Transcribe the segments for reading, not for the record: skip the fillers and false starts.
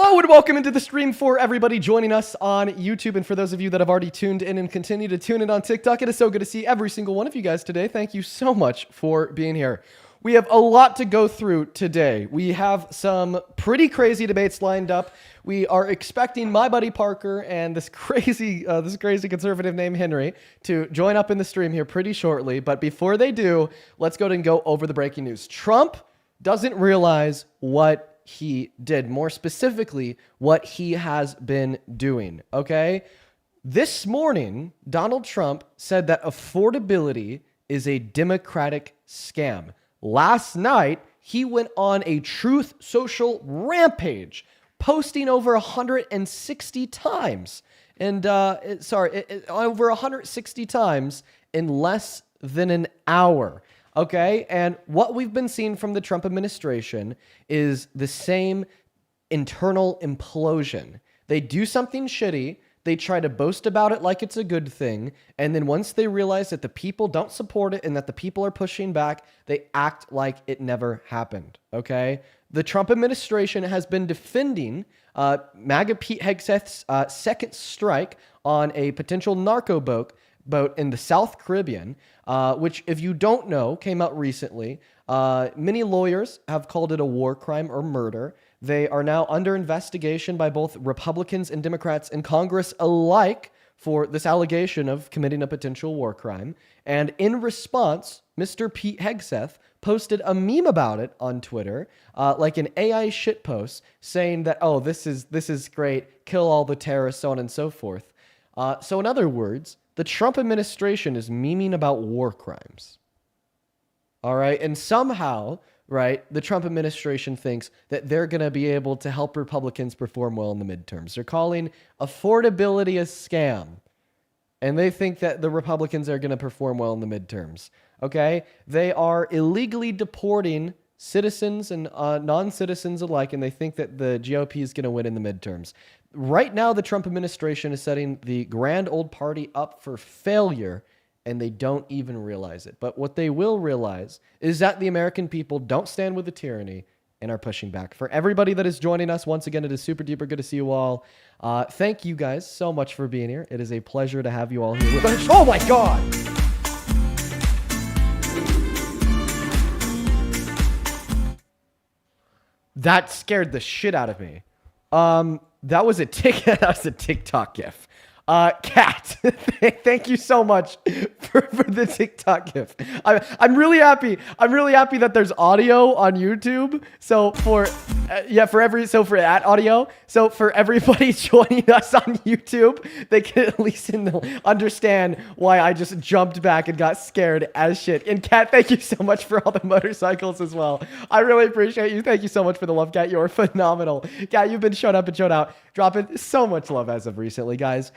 Hello and welcome into the stream for everybody joining us on YouTube, and for those of you that have already tuned in and continue to tune in on TikTok. It is so good to see every single one of you guys today. Thank you so much for being here. We have a lot to go through today. We have some pretty crazy debates lined up. We are expecting my buddy Parker and this crazy conservative named Henry to join up in the stream here pretty shortly. But before they do, let's go ahead and go over the breaking news. Trump doesn't realize what he did, more specifically, what he has been doing, okay? This morning, Donald Trump said that affordability is a Democratic scam. Last night, he went on a Truth Social rampage, posting over 160 times. Over 160 times in less than an hour. Okay, and what we've been seeing from the Trump administration is the same internal implosion. They do something shitty, they try to boast about it like it's a good thing, and then once they realize that the people don't support it and that the people are pushing back, they act like it never happened, okay? The Trump administration has been defending MAGA Pete Hegseth's second strike on a potential narco boat in the South Caribbean, which, if you don't know, came out recently. Many lawyers have called it a war crime or murder. They are now under investigation by both Republicans and Democrats in Congress alike for this allegation of committing a potential war crime. And in response, Mr. Pete Hegseth posted a meme about it on Twitter, like an AI shitpost, saying that, oh, this is great, kill all the terrorists, so on and so forth. So in other words, the Trump administration is memeing about war crimes. All right. And somehow, right, the Trump administration thinks that they're going to be able to help Republicans perform well in the midterms. They're calling affordability a scam. And they think that the Republicans are going to perform well in the midterms. Okay. They are illegally deporting citizens and non-citizens alike, and they think that the GOP is going to win in the midterms. Right now, the Trump administration is setting the grand old party up for failure, and they don't even realize it. But what they will realize is that the American people don't stand with the tyranny and are pushing back. For everybody that is joining us, once again, it is super duper good to see you all. Thank you guys so much for being here. It is a pleasure to have you all here with us. Oh my God! That scared the shit out of me. That was a TikTok gif. Kat, thank you so much for the TikTok gif. I'm really happy. I'm really happy that there's audio on YouTube. So for everybody joining us on YouTube, they can at least understand why I just jumped back and got scared as shit. And Kat, thank you so much for all the motorcycles as well. I really appreciate you. Thank you so much for the love, Kat. You're phenomenal. Kat, you've been showing up and showing out, dropping so much love as of recently, guys.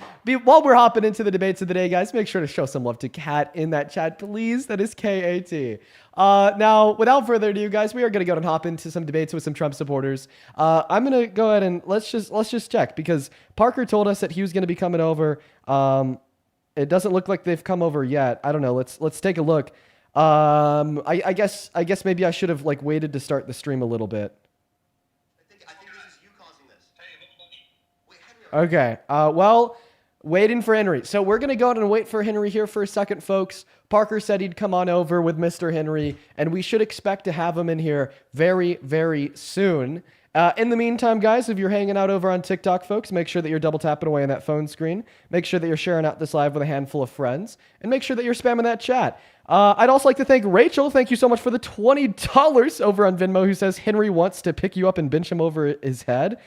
While we're hopping into the debates of the day, guys, make sure to show some love to Kat in that chat, please. That is K-A-T. Now, without further ado, guys, we are going to go and hop into some debates with some Trump supporters. I'm going to go ahead and let's just check, because Parker told us that he was going to be coming over. It doesn't look like they've come over yet. I don't know. Let's take a look. I guess maybe I should have waited to start the stream a little bit. I think this is you causing this. Wait, Henry. Okay. Well, waiting for Henry. So we're going to go ahead and wait for Henry here for a second, folks. Parker said he'd come on over with Mr. Henry, and we should expect to have him in here very, very soon. In the meantime, guys, if you're hanging out over on TikTok, folks, make sure that you're double tapping away on that phone screen. Make sure that you're sharing out this live with a handful of friends, and make sure that you're spamming that chat. I'd also like to thank Rachel. Thank you so much for the $20 over on Venmo, who says Henry wants to pick you up and bench him over his head.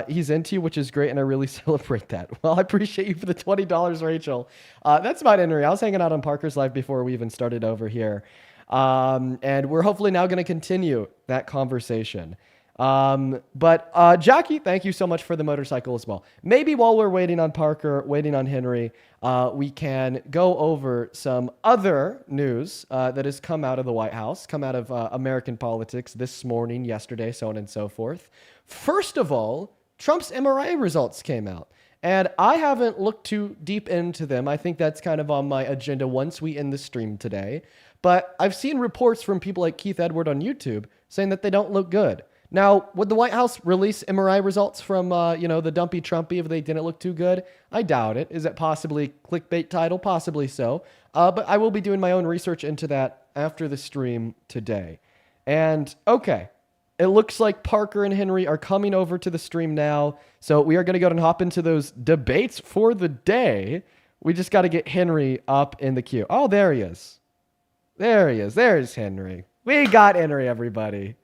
He's into you, which is great, and I really celebrate that. Well, I appreciate you for the $20, Rachel. That's about Henry. I was hanging out on Parker's live before we even started over here. And we're hopefully now going to continue that conversation. But Jackie, thank you so much for the motorcycle as well. Maybe while we're waiting on Parker, waiting on Henry, we can go over some other news that has come out of the White House, come out of American politics this morning, yesterday, so on and so forth. First of all, Trump's MRI results came out. And I haven't looked too deep into them. I think that's kind of on my agenda once we end the stream today. But I've seen reports from people like Keith Edward on YouTube saying that they don't look good. Now, would the White House release MRI results from, the dumpy Trumpy if they didn't look too good? I doubt it. Is it possibly clickbait title? Possibly so. But I will be doing my own research into that after the stream today. And, okay. It looks like Parker and Henry are coming over to the stream now. So we are going to go and hop into those debates for the day. We just got to get Henry up in the queue. Oh, there he is. There he is. There's Henry. We got Henry, everybody.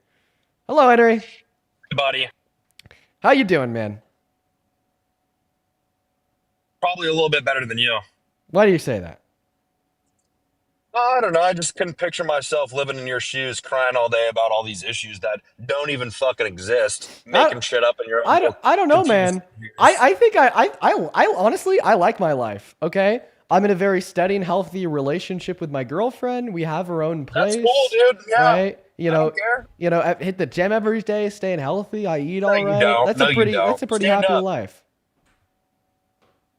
Hello, Henry. Hey, buddy. How you doing, man? Probably a little bit better than you. Why do you say that? I don't know. I just couldn't picture myself living in your shoes, crying all day about all these issues that don't even fucking exist, making shit up in your own. I don't know, man. I think I honestly, I like my life. Okay, I'm in a very steady and healthy relationship with my girlfriend. We have our own place. That's cool, dude. Yeah. Right? I don't care. I hit the gym every day, staying healthy. I eat No, all you right. don't. That's No, a you pretty don't. happy Stand up. life.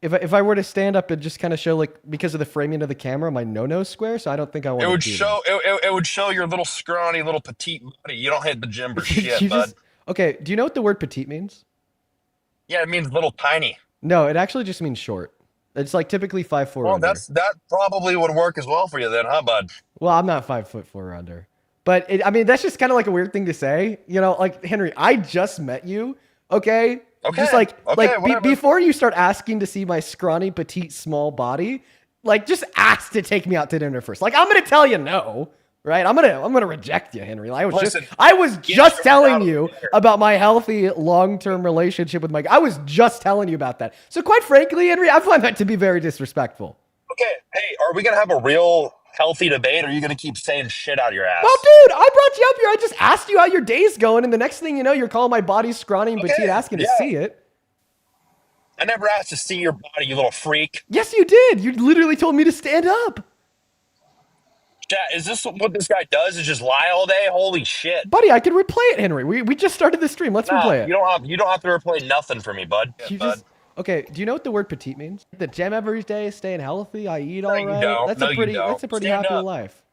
If I were to stand up and just kind of show, like, because of the framing of the camera, my no square, so I don't think I want It to would do show. It would show your little scrawny, little petite body. You don't hit the gym for that. shit, You bud. okay, do you know what the word petite means? Yeah, it means little tiny. No, it actually just means short. It's like typically 5'4" Well, under. that probably would work as well for you then, huh, bud? Well, I'm not 5'4" or under. But that's just kind of like a weird thing to say. Like, Henry, I just met you. Okay. Okay. Just like whatever. before you start asking to see my scrawny, petite, small body, like, just ask to take me out to dinner first. Like, I'm gonna tell you no, right? I'm gonna reject you, Henry. I was Listen, just telling out you here. about my healthy long-term relationship with I was just telling you about that. So quite frankly, Henry, I find that to be very disrespectful. Okay, hey, are we gonna have a real healthy debate, or are you gonna keep saying shit out of your ass? Well, dude, I brought you up here. I just asked you how your day's going, and the next thing you know, you're calling my body scrawny and petite, asking to see it. I never asked to see your body, you little freak. Yes, you did. You literally told me to stand up. Chat, is this what this guy does? Is just lie all day? Holy shit! Buddy, I could replay it, Henry. We just started the stream. Let's replay it. You don't have to replay nothing for me, bud. Okay, do you know what the word petite means? The gym every day, staying healthy, I eat all you right. don't. That's No, a you pretty don't. Stand happy up. life.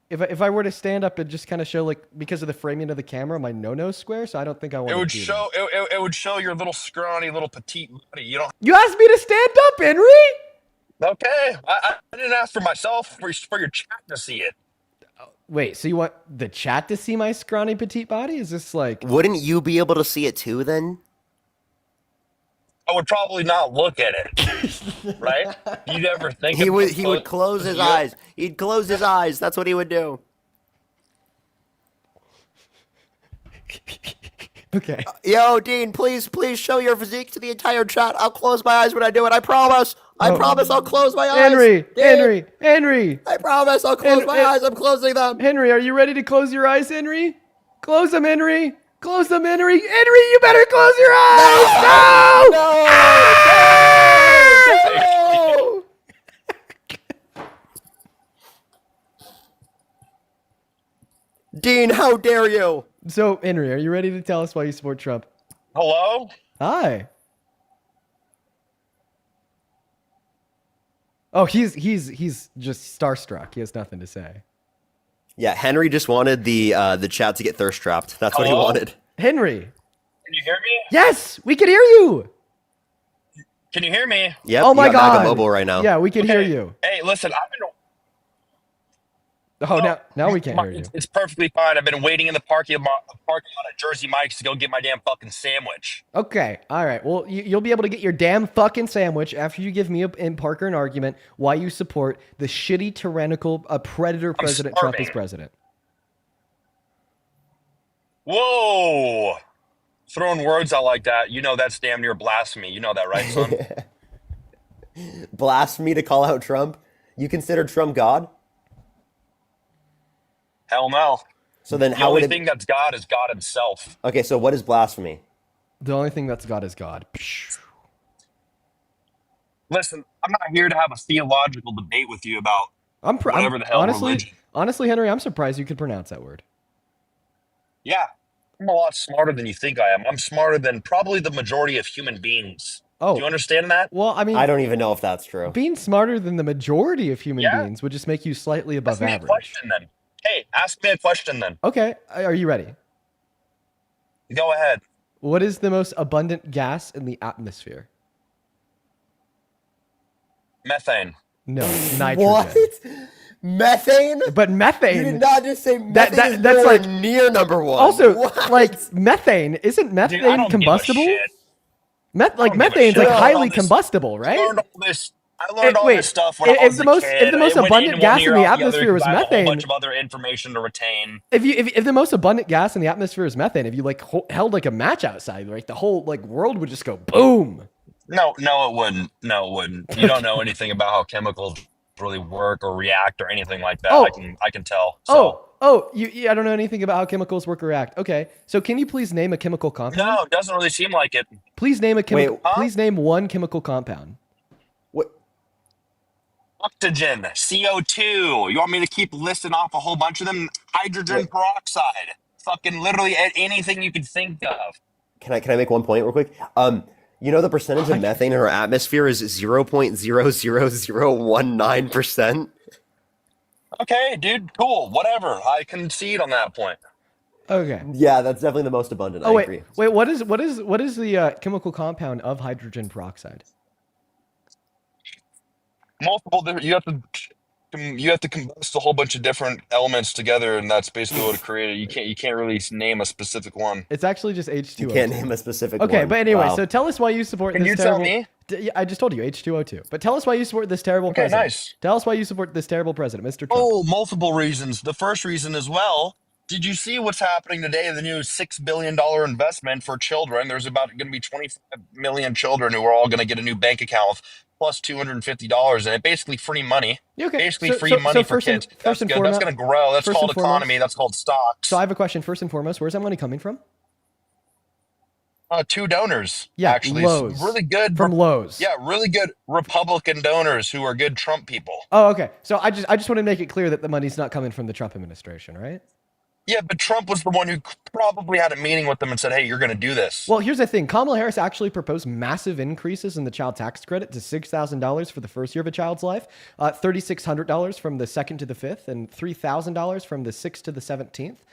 If I were to stand up and just kind of show, like, because of the framing of the camera, my no square, so I don't think I want It to would do show. It would show your little scrawny, little petite body. You don't. You asked me to stand up, Henry. Okay, I didn't ask for myself. For your chat to see it. Wait, so you want the chat to see my scrawny petite body? Is this like... Wouldn't you be able to see it too then? I would probably not look at it. Right? You never think He about would close his eyes. He'd close his eyes. That's what he would do. Okay. Yo, Dean, please show your physique to the entire chat. I'll close my eyes when I do it. I promise. I promise I'll close my eyes. Henry. I promise I'll close my eyes. I'm closing them. Henry, are you ready to close your eyes, Henry? Close them, Henry. Close them, Henry. Henry, you better close your eyes. No! No! No! Dean, how dare you? So, Henry, are you ready to tell us why you support Trump? Hello? Hi. Oh, he's just starstruck. He has nothing to say. Yeah, Henry just wanted the chat to get thirst trapped. That's what he Hello? wanted. Henry. Can you hear me? Yes, we can hear you. Can you hear me? Yep. Oh my you got God. MAGA mobile right now. Yeah, we can hear Okay. you. Hey, listen, I've been. Oh, now we can't hear you. It's perfectly fine. I've been waiting in the parking lot at Jersey Mike's to go get my damn fucking sandwich. Okay, all right. Well, you'll be able to get your damn fucking sandwich after you give me and Parker an argument why you support the shitty, tyrannical, predator President Trump as starving. president. Whoa! Throwing words out like that, you know that's damn near blasphemy. You know that, right, son? Blasphemy to call out Trump? You consider Trump God? Hell no. So then The how only would it... thing that's God is God himself. Okay, so what is blasphemy? The only thing that's God is God. Listen, I'm not here to have a theological debate with you about whatever the hell religion. Honestly, Henry, I'm surprised you could pronounce that word. Yeah, I'm a lot smarter than you think I am. I'm smarter than probably the majority of human beings. Oh. Do you understand that? Well, I mean, I don't even know if that's true. being smarter than the majority of human beings would just make you slightly above Ask me a average. question then. Hey, ask me a question then. Okay, are you ready? Go ahead. What is the most abundant gas in the atmosphere? Methane. No, nitrogen. What? Methane? But You methane. did not just say methane is that's nowhere like- near number one. Also, What? like methane, isn't Dude, I methane don't combustible? give a shit. Like don't give a methane's shit. like I learned highly all this- combustible, I right? learned all this. I learned all wait, this stuff when I if was the a most- kid. if the most It went abundant in gas one in ear, the out the other, atmosphere was 'cause I have a methane- whole bunch of other information to retain. If the most abundant gas in the atmosphere is methane, if you like held like a match outside, like the whole like world would just go boom. No, it wouldn't. No, it wouldn't. You don't know anything about how chemicals really work or react or anything like that. Oh. I can tell. So. I don't know anything about how chemicals work or react. Okay, so can you please name a chemical compound? No, it doesn't really seem like it. Please name a chemical. Wait, huh? Please name one chemical compound. What? Oxygen, CO2. You want me to keep listing off a whole bunch of them? Hydrogen Wait. peroxide. Fucking literally anything you could think of. Can I make one point real quick? You know the percentage of methane in our atmosphere is 0.00019%. Okay, dude, cool, whatever. I concede on that point. Okay. Yeah, that's definitely the most abundant. Oh I agree. wait. What is the chemical compound of hydrogen peroxide? Multiple different. You have to combust a whole bunch of different elements together, and that's basically what it created. You can't really name a specific one. It's actually just H2O2. You can't name a specific Okay, one. but anyway, Wow. so tell us why you support Can this you tell terrible. me? Yeah, I just told you H2O2. But tell us why you support this terrible Okay, president. nice. Tell us why you support this terrible president, Mr. Trump. Oh, multiple reasons. The first reason as well. Did you see what's happening today? The new $6 billion investment for children. There's about going to be 25 million children who are all going to get a new bank account with plus $250 in it. Basically free money. Yeah, okay. Basically So- free so- money so for first and- kids. first That's and good. That's foremost- going to grow. That's first called and foremost- economy. That's called stocks. So I have a question. First and foremost, where's that money coming from? Two donors. Yeah, actually, Lowe's. really good From Lowe's. Yeah, really good Republican donors who are good Trump people. Oh, okay. So I just want to make it clear that the money's not coming from the Trump administration, right? Yeah, but Trump was the one who probably had a meeting with them and said, "Hey, you're going to do this." Well, here's the thing. Kamala Harris actually proposed massive increases in the child tax credit to $6,000 for the first year of a child's life, $3,600 from the second to the fifth, and $3,000 from the 6th to the 17th.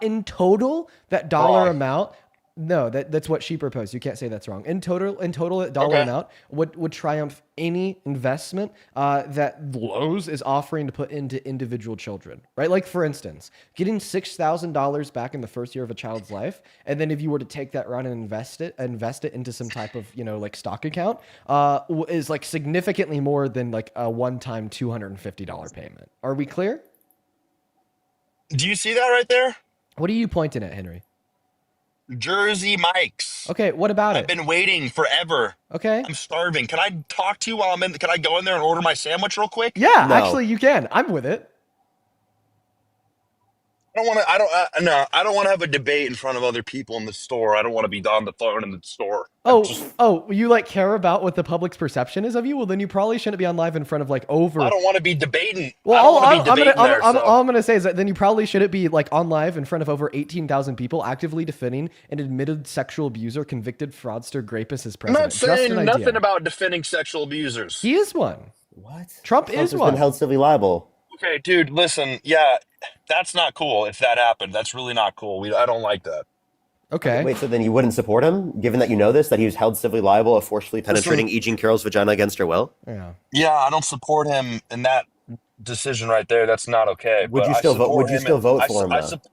In total, that dollar Wrong. amount. No, that's what she proposed. You can't say that's wrong. In total, that dollar Okay. amount would triumph any investment that Lowe's is offering to put into individual children, right? Like for instance, getting $6,000 back in the first year of a child's life, and then if you were to take that run and invest it into some type of like stock account, is like significantly more than like a one-time $250 payment. Are we clear? Do you see that right there? What are you pointing at, Henry? Jersey Mike's. Okay, what about I've it? been waiting forever. Okay. I'm starving. Can I talk to you while I'm in? Can I go in there and order my sandwich real quick? Yeah, No. actually, you can. I'm with it. I don't want to. No, I don't want to have a debate in front of other people in the store. I don't want to be on the phone in the store. You like care about what the public's perception is of you? Well, then you probably shouldn't be on live in front of like over. I don't want to be debating. Well, I don't want to be debating there. all I'm gonna say is that then you probably shouldn't be like on live in front of over 18,000 people actively defending an admitted sexual abuser, convicted fraudster, rapist as I'm president. not Just saying an nothing idea. about defending sexual abusers. He is one. What? Trump is has one. been held civilly liable. Okay, dude, listen. Yeah, that's not cool. If that happened, that's really not cool. I don't like that. Okay. Wait, so then you wouldn't support him, given that you know this, that he was held civilly liable of forcefully penetrating E. Jean Carroll's vagina against her will? Yeah. Yeah, I don't support him in that decision right there. That's not okay. Would but you I still vote? support Would you him still in- vote I for su- him? I Though? sup-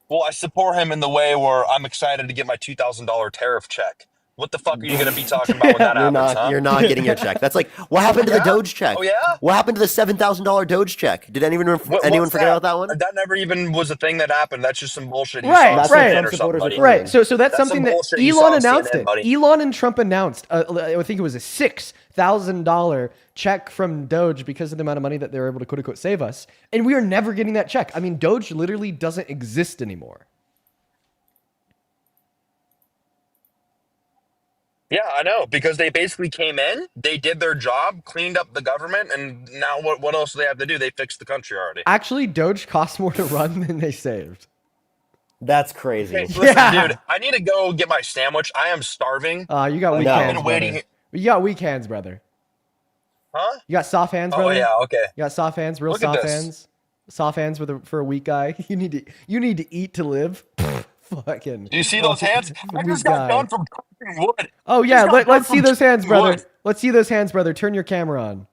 Well, I support him in the way where I'm excited to get my $2,000 tariff check. What the fuck are you going to be talking about when that You're happens, not. huh? You're not getting your check. That's like what happened to the Yeah? Doge check. Oh, yeah? What happened to the $7,000 Doge check? Did anyone What's forget about that one? That never even was a thing that happened. That's just some bullshit. you Right, saw on That's what right. CNN Trump or supporters something, are buddy. Right. So that's That's something some that bullshit you saw Elon on announced CNN, it. buddy. Elon and Trump announced. I think it was a $6,000 check from Doge because of the amount of money that they were able to quote unquote save us, and we are never getting that check. I mean, Doge literally doesn't exist anymore. Yeah, I know, because they basically came in, they did their job, cleaned up the government, and now what else do they have to do? They fixed the country already. Actually, Doge costs more to run than they saved. That's crazy. Hey, listen, Yeah. dude, I need to go get my sandwich. I am starving. You got weak No. hands, I've been waiting. brother. You got weak hands, brother. Huh? You got soft hands, Oh, brother. yeah, okay. You got soft hands, real Look at soft this. hands. Soft hands for a weak guy. You need to eat to live. Fucking. Do you see those hands? I New just got guy. done from chopping wood. Oh yeah, let's see those hands, brother. Wood. Let's see those hands, brother. Turn your camera on.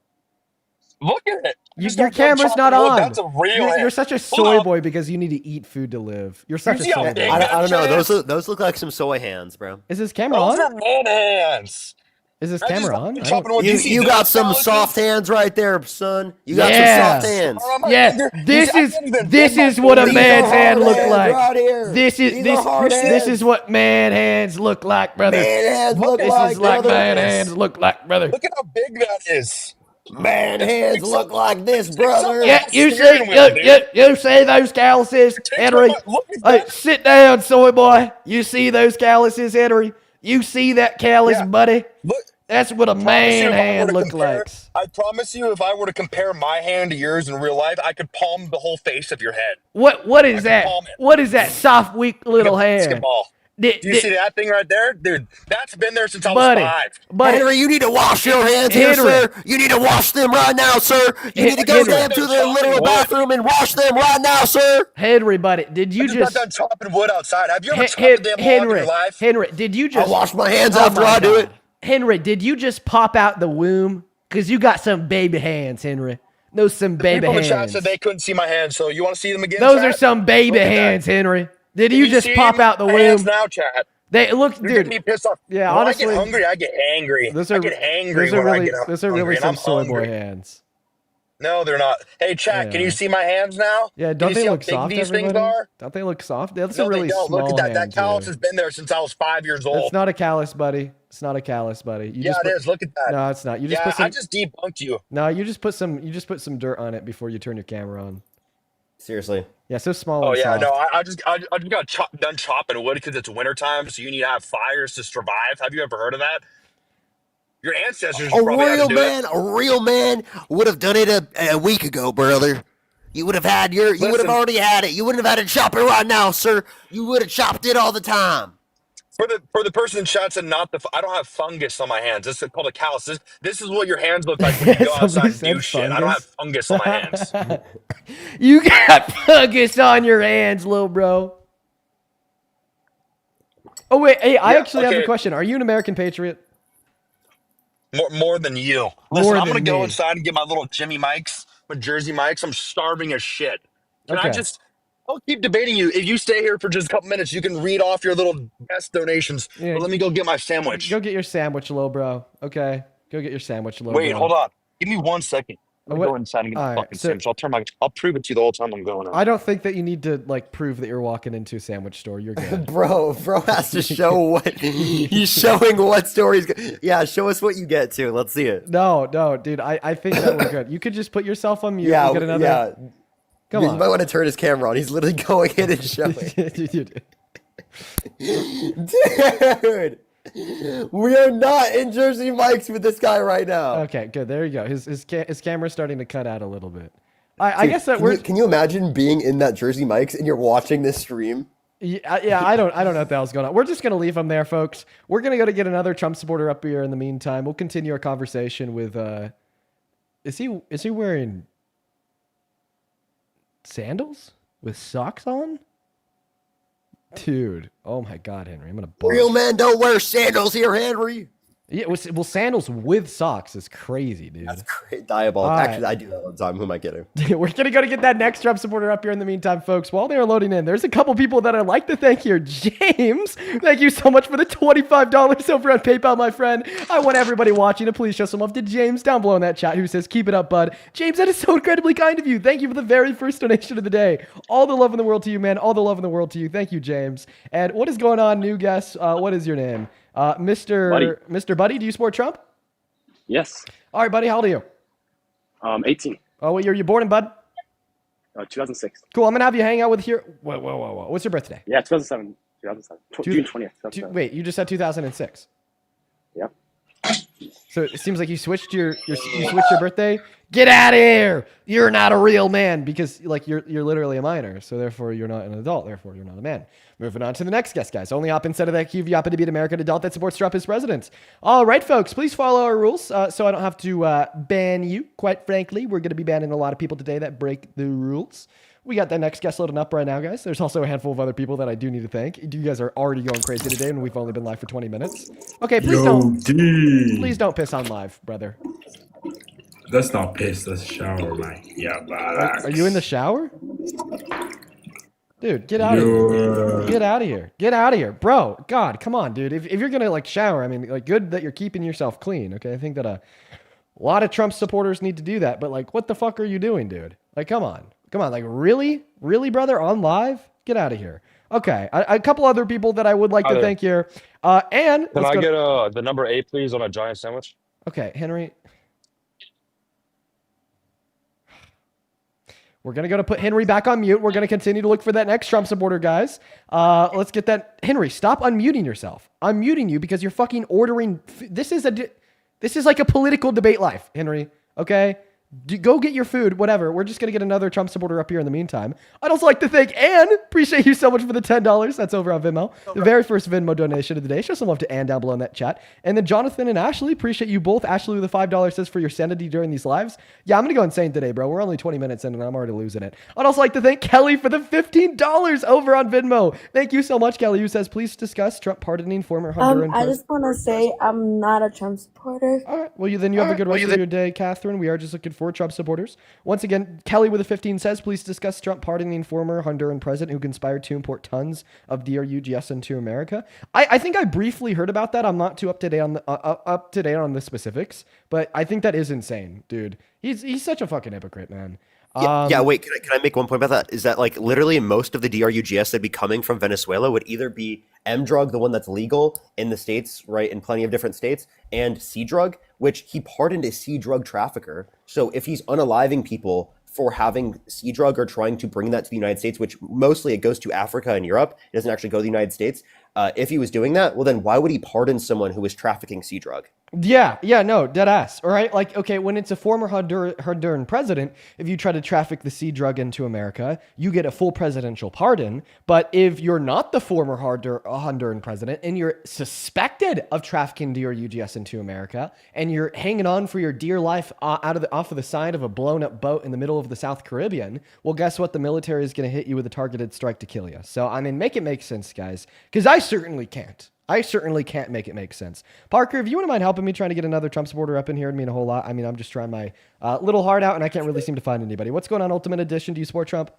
Look at it. I just Your got done camera's not chopping wood. on. That's a real You're hand. such a Hold soy up. boy because you need to eat food to live. You're such a see how soy big boy. that I don't know. chance? Those look like some soy hands, bro. Is this camera Those on? are man hands. Is this I just camera got on? done I chopping don't... wood. You see you got those some calluses? soft hands right there, son. You got some Yeah. soft hands. Oh, my Yeah, finger. this I is can't even this bend my is what a finger. These man's are hand hard look hands like. right here. This is These are hard this hands. is what man hands look like, brother. Man hands look This like, is like brother. man hands look like, brother. Look at how big that is. Man hands look like this, Sticks up brother. the Yeah, whole you see, steering wheel, dude. you see those calluses, Takes Henry? my- look at Hey, that. sit down, soy boy. You see those calluses, Henry? You see that callus, Yeah. buddy? Look. That's what a Promise you man if I were hand to looks compare- like. I promise you, if I were to compare my hand to yours in real life, I could palm the whole face of your head. What is I that? can palm it. What is that soft, weak little Like a hand? basketball. Did- Do you did- see that thing right there? Dude, that's been there since I was buddy, 5. buddy, Henry, you need to wash your hands here, Henry. sir. You need to wash them right now, sir. You need to go Henry. down to the Chopping literal wood. bathroom and wash them right now, sir. Henry, buddy, did you I just got done chopping wood outside. Have you ever chopped a damn log in Henry, your life? Henry, did you I just wash my hands Oh after my I do God. it. Henry, did you just pop out the womb? Cause you got some baby hands, Henry. Those some baby People in the chat hands. said they couldn't see my hands, so you want to see them again? Those chat? are some baby Look at that. hands, Henry. Did Can you just see pop out the my hands womb? now, chat? They look, You're getting me dude. pissed off. Yeah, when honestly, I get hungry, I get angry. Those I are get angry those are when I really get those are hungry, really and some I'm soy hungry. boy hands. No, they're not. Hey, chat, They can you are. see my hands now? Yeah, Can don't you they see how look big soft? these things Everybody? are? Don't they look soft? That's No, a really they don't. small Look at that. hand. That callus too. has been there since I was 5 years old. It's not a callus, buddy. It's not a callus, buddy. You Yeah, just it is. Look at that. No, it's not. You just Yeah, put some. I just debunked you. No, you just put some dirt on it before you turn your camera on. Seriously. Yeah, so small. Oh and yeah, soft. no, I just got done chopping wood because it's wintertime, so you need to have fires to survive. Have you ever heard of that? Your ancestors A probably had to do it. a real man would have done it a week ago, brother. You would have had you would have Listen. already had it. You wouldn't have had to chop it right now, sir. You would have chopped it all the time. For the person in chat said not the. I don't have fungus on my hands. This is called a callus. This is what your hands look like when you go outside Somebody and do said shit. I don't have fungus on my hands. You got fungus on your hands, little bro. Oh wait, hey, I Yeah, actually have a okay. question. Are you an American patriot? More than you. Listen, I'm than gonna go me. inside and get my little Jimmy Mikes, my Jersey Mikes. I'm starving as shit. Can I Okay. just? I'll keep debating you. If you stay here for just a couple minutes, you can read off your little guest donations. Yeah. But let me go get my sandwich. Go get your sandwich, little bro. Okay, go get your sandwich, little Wait, bro. hold on. Give me 1 second. I'm What- gonna go inside and get all my right, fucking so- sandwich. I'll prove it to you the whole time I'm going on. I don't think that you need to like prove that you're walking into a sandwich store. You're good. Bro has to show what he's showing what stories. Yeah, show us what you get to. Let's see it. No, dude. I think that we're good. You could just put yourself on mute. Yeah, and get another. yeah. Come You on. might want to turn his camera on. He's literally going in and showing. Dude. Dude, we are not in Jersey Mike's with this guy right now. Okay, good. There you go. His camera's starting to cut out a little bit. I guess that Can you imagine being in that Jersey Mike's and you're watching this stream? Yeah, I don't know what the hell's going on. We're just gonna leave him there, folks. We're gonna go to get another Trump supporter up here in the meantime. We'll continue our conversation with is he wearing sandals with socks on? Dude, oh my god, Henry, I'm gonna barf. Real men don't wear sandals here, Henry. Yeah, well, sandals with socks is crazy, dude. That's great. Diabolical. All right. Actually, I do that all the time. Who am I kidding? We're gonna go to get that next Trump supporter up here in the meantime, folks. While they're loading in, there's a couple people that I'd like to thank here. James, thank you so much for the $25 over on PayPal, my friend. I want everybody watching to please show some love to James down below in that chat who says, keep it up, bud. James, that is so incredibly kind of you. Thank you for the very first donation of the day. All the love in the world to you, man. All the love in the world to you. Thank you, James. And what is going on, new guest? What is your name? Mr. Buddy, do you support Trump? Yes. All right, buddy, how old are you? 18. Oh, what year are you born in, bud? 2006. Cool, I'm going to have you hang out with here. Whoa. What's your birthday? Yeah, 2007. 2007. June 20th. 2007. Wait, you just said 2006. Yep. So it seems like you switched your birthday. Get out of here! You're not a real man because like you're literally a minor, so therefore you're not an adult. Therefore you're not a man. Moving on to the next guest, guys. Only hop instead of that cue if you happen to be an American adult that supports Trump as president. All right, folks, please follow our rules so I don't have to ban you. Quite frankly, we're going to be banning a lot of people today that break the rules. We got the next guest loading up right now, guys. There's also a handful of other people that I do need to thank. You guys are already going crazy today, and we've only been live for 20 minutes. Okay, please don't piss on live, brother. That's not piss, that's shower, man. Yeah, but Are you in the shower? Dude, get out of here. Get out of here. Get out of here. Bro, God, come on, dude. If you're going to, like, shower, I mean, like, good that you're keeping yourself clean, okay? I think that a lot of Trump supporters need to do that, but, like, what the fuck are you doing, dude? Like, come on. Come on, like, really? Really, brother? On live? Get out of here. Okay, a couple other people that I would like to thank here. And can I get the number 8, please, on a giant sandwich? Okay, Henry. We're going to go to put Henry back on mute. We're going to continue to look for that next Trump supporter, guys. Let's get that. Henry, stop unmuting yourself. I'm muting you because you're fucking ordering. This is like a political debate life, Henry. Okay? Go get your food, whatever. We're just going to get another Trump supporter up here in the meantime. I'd also like to thank Ann. Appreciate you so much for the $10. That's over on Venmo. The very first Venmo donation of the day. Show some love to Ann down below in that chat. And then Jonathan and Ashley, appreciate you both. Ashley with the $5 says for your sanity during these lives. Yeah, I'm going to go insane today, bro. We're only 20 minutes in and I'm already losing it. I'd also like to thank Kelly for the $15 over on Venmo. Thank you so much, Kelly, who says, please discuss Trump pardoning former Honduran I just want to say I'm not a Trump supporter. All right. Well, then you have a good rest of your day, Catherine. We are just looking for Trump supporters. Once again, Kelly with a 15 says, please discuss Trump pardoning former Honduran president who conspired to import tons of DRUGS into America. I think I briefly heard about that. I'm not too up to date on the specifics, but I think that is insane, dude. He's such a fucking hypocrite, man. Yeah, wait, can I make one point about that? Is that, like, literally most of the DRUGS that'd be coming from Venezuela would either be M drug, the one that's legal in the States, right, in plenty of different states, and C drug, which he pardoned a C drug trafficker. So if he's unaliving people for having C drug or trying to bring that to the United States, which mostly it goes to Africa and Europe, it doesn't actually go to the United States. If he was doing that, well, then why would he pardon someone who was trafficking C drug? Yeah, no, dead ass. All right, like, okay, when it's a former Honduran president, if you try to traffic the C drug into America, you get a full presidential pardon. But if you're not the former Honduran president and you're suspected of trafficking DRUGS into America, and you're hanging on for your dear life off of the side of a blown up boat in the middle of the South Caribbean, well, guess what? The military is going to hit you with a targeted strike to kill you. So, I mean, make it make sense, guys, because I certainly can't. I certainly can't make it make sense. Parker, if you wouldn't mind helping me trying to get another Trump supporter up in here, it'd mean a whole lot. I mean, I'm just trying my little heart out, and I can't really seem to find anybody. What's going on, Ultimate Edition? Do you support Trump?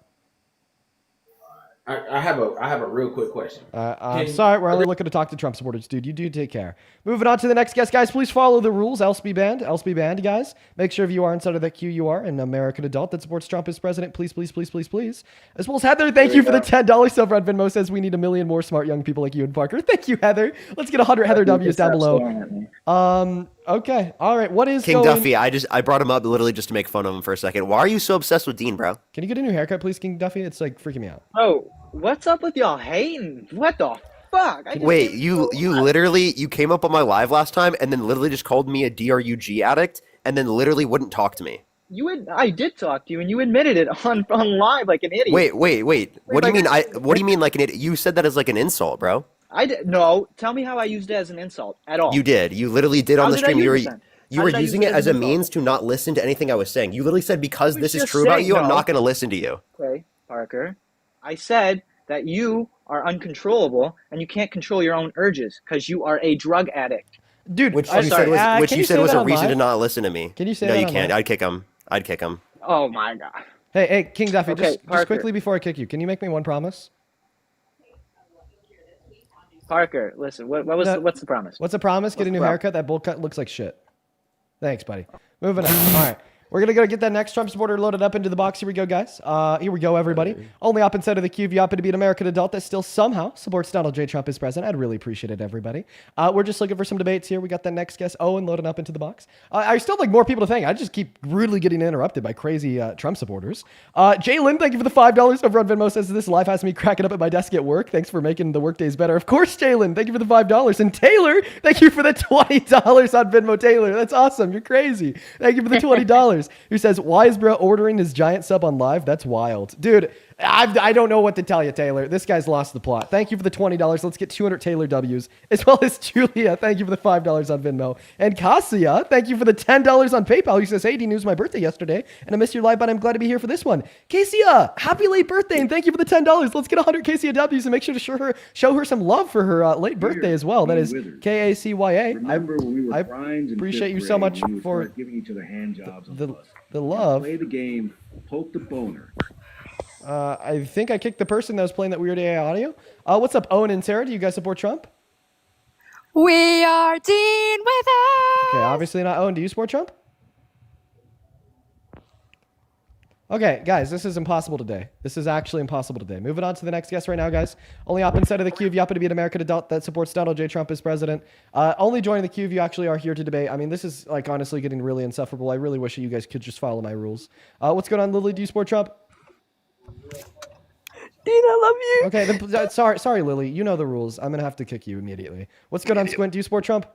I have a real quick question. I'm sorry, we're only looking to talk to Trump supporters, dude. You do take care. Moving on to the next guest, guys. Please follow the rules. Else be banned. Else be banned, guys. Make sure if you are inside of that queue, you are an American adult that supports Trump as president. Please, please, please, please, please. As well as Heather, thank you for the $10 over on Venmo. Says we need 1 million more smart young people like you and Parker. Thank you, Heather. Let's get 100 Heather W's down below. Okay. All right. What is King Duffy? I brought him up literally just to make fun of him for a second. Why are you so obsessed with Dean, bro? Can you get a new haircut, please, King Duffy? It's like freaking me out. Oh, what's up with y'all hating? What the fuck? Wait, you literally came up on my live last time and then literally just called me a DRUG addict and then literally wouldn't talk to me. I did talk to you and you admitted it on live like an idiot. Wait. What do you mean? What do you mean like an idiot? You said that as like an insult, bro. No. Tell me how I used it as an insult at all. You did. You literally did on the stream. You were using it as a insult? means to not listen to anything I was saying. You literally said because this is true about you, I'm not going to listen to you. Okay, Parker. I said that you are uncontrollable and you can't control your own urges because you are a drug addict. Dude, which you said was a reason to not listen to me. Can you say no, that? No, you can't. I'd kick him. Oh my god. Hey, King Duffy, Okay, just quickly before I kick you, can you make me one promise? Parker, listen, what's the promise? What's the promise? Get a new haircut. That bowl cut looks like shit. Thanks, buddy. Moving on. All right. We're going to go get that next Trump supporter loaded up into the box. Here we go, guys. Here we go, everybody. Only up inside of the queue if you happen to be an American adult that still somehow supports Donald J. Trump as president. I'd really appreciate it, everybody. We're just looking for some debates here. We got that next guest, Owen, loading up into the box. I still like more people to thank. I just keep rudely getting interrupted by crazy Trump supporters. Jalen, thank you for the $5 over on Venmo. Says this life has me cracking up at my desk at work. Thanks for making the work days better. Of course, Jalen, thank you for the $5. And Taylor, thank you for the $20 on Venmo. Taylor, that's awesome. You're crazy. Thank you for the $20. Who says, why is bro ordering his giant sub on live? That's wild. Dude, I don't know what to tell you, Taylor. This guy's lost the plot. Thank you for the $20. Let's get 200 Taylor W's. As well as Julia, thank you for the $5 on Venmo. And Cassia, thank you for the $10 on PayPal. He says, hey, Dean, it was my birthday yesterday, and I missed your live, but I'm glad to be here for this one. Cassia, happy late birthday, and thank you for the $10. Let's get 100 Cassia W's and make sure to show her some love for her late birthday as well. That is K-A-C-Y-A. I appreciate you so much for giving each other hand jobs the love. Play the game, poke the boner. I think I kicked the person that was playing that weird AI audio. What's up, Owen and Sarah? Do you guys support Trump? We are Dean with us. Okay, obviously not. Owen, do you support Trump? Okay, guys, this is impossible today. This is actually impossible today. Moving on to the next guest right now, guys. Only hop inside of the queue if you happen to be an American adult that supports Donald J. Trump as president. Only joining the queue if you actually are here to debate. I mean, this is like honestly getting really insufferable. I really wish that you guys could just follow my rules. What's going on, Lily? Do you support Trump? Dean, I love you. Okay, sorry, Lily. You know the rules. I'm gonna have to kick you immediately. What's going on, Squint? Do you support Trump?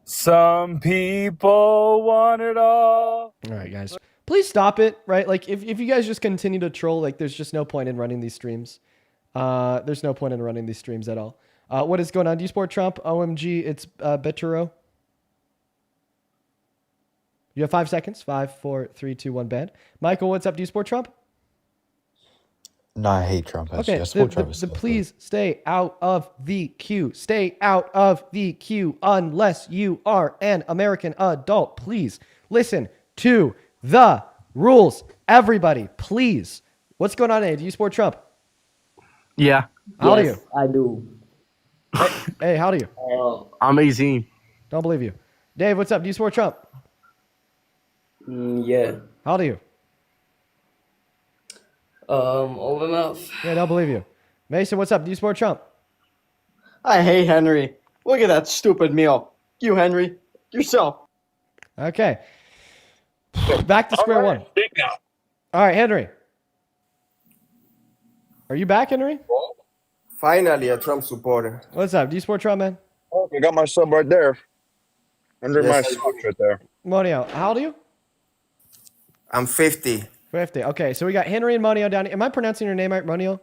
Some people want it all. All right, guys. Please stop it, right? Like, if you guys just continue to troll, like, there's just no point in running these streams. There's no point in running these streams at all. What is going on? Do you support Trump? OMG, it's Beturo. You have 5 seconds. 5, 4, 3, 2, 1, bad. Michael, what's up? Do you support Trump? No, I hate Trump. Actually. Okay, I support Travis. please stay out of the queue. Stay out of the queue unless you are an American adult. Please listen to the rules. Everybody, please. What's going on, A? Do you support Trump? Yeah. How do you? I do. Hey, how do you? I'm 18. Don't believe you. Dave, what's up? Do you support Trump? Yeah. How do you? Old enough. Yeah, don't believe you. Mason, what's up? Do you support Trump? I hate Henry. Look at that stupid meal. You, Henry. Yourself. Okay. Back to square one. All right, Henry. Are you back, Henry? Finally, a Trump supporter. What's up? Do you support Trump, man? Oh, I got my sub right there. Under my Yes, socks right there. Monio, how old are you? I'm 50. 50. Okay, so we got Henry and Monio down here. Am I pronouncing your name right, Monio?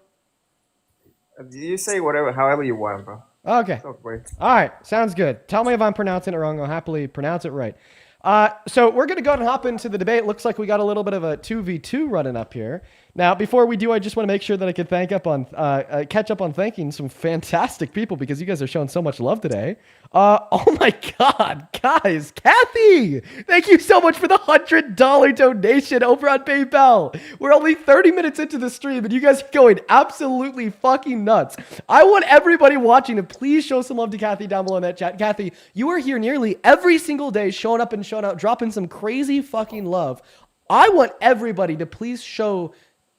Did you say whatever, however you want, bro? Okay. Don't worry. All right, sounds good. Tell me if I'm pronouncing it wrong. I'll happily pronounce it right. So we're going to go ahead and hop into the debate. Looks like we got a little bit of a 2v2 running up here. Now, before we do, I just want to make sure that I can catch up on thanking some fantastic people because you guys are showing so much love today. Oh my God, guys, Kathy, thank you so much for the $100 donation over on PayPal. We're only 30 minutes into the stream and you guys are going absolutely fucking nuts. I want everybody watching to please show some love to Kathy down below in that chat. Kathy, you are here nearly every single day, showing up and showing out, dropping some crazy fucking love. I want everybody to please show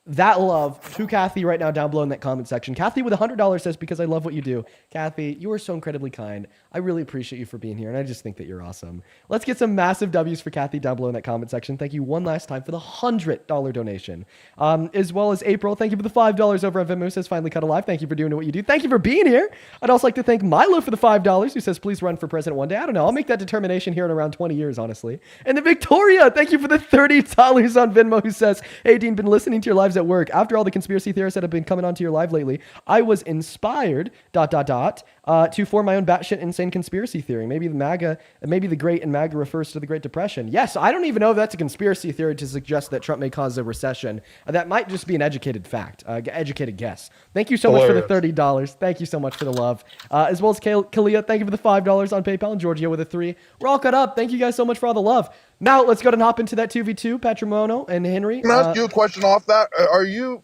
that love to Kathy right now down below in that comment section. Kathy with $100 says, because I love what you do. Kathy, you are so incredibly kind. I really appreciate you for being here, and I just think that you're awesome. Let's get some massive W's for Kathy down below in that comment section. Thank you one last time for the $100 donation. As well as April, thank you for the $5 over on Venmo, says finally cut alive. Thank you for doing what you do. Thank you for being here. I'd also like to thank Milo for the $5, who says, please run for president one day. I don't know. I'll make that determination here in around 20 years, honestly. And then Victoria, thank you for the $30 on Venmo, who says, hey, Dean, been listening to your lives at work. After all the conspiracy theorists that have been coming onto your live lately, I was inspired, to form my own batshit insane conspiracy theory. Maybe the Great and MAGA refers to the Great Depression. Yes, I don't even know if that's a conspiracy theory to suggest that Trump may cause a recession. That might just be an educated fact, educated guess. Thank you so much for the $30. Thank you so much for the love. As well as Kalia, thank you for the $5 on PayPal, and Giorgio with a 3. We're all cut up. Thank you guys so much for all the love. Now let's go ahead and hop into that 2v2. Patrimono and Henry. Can I ask you a question off that?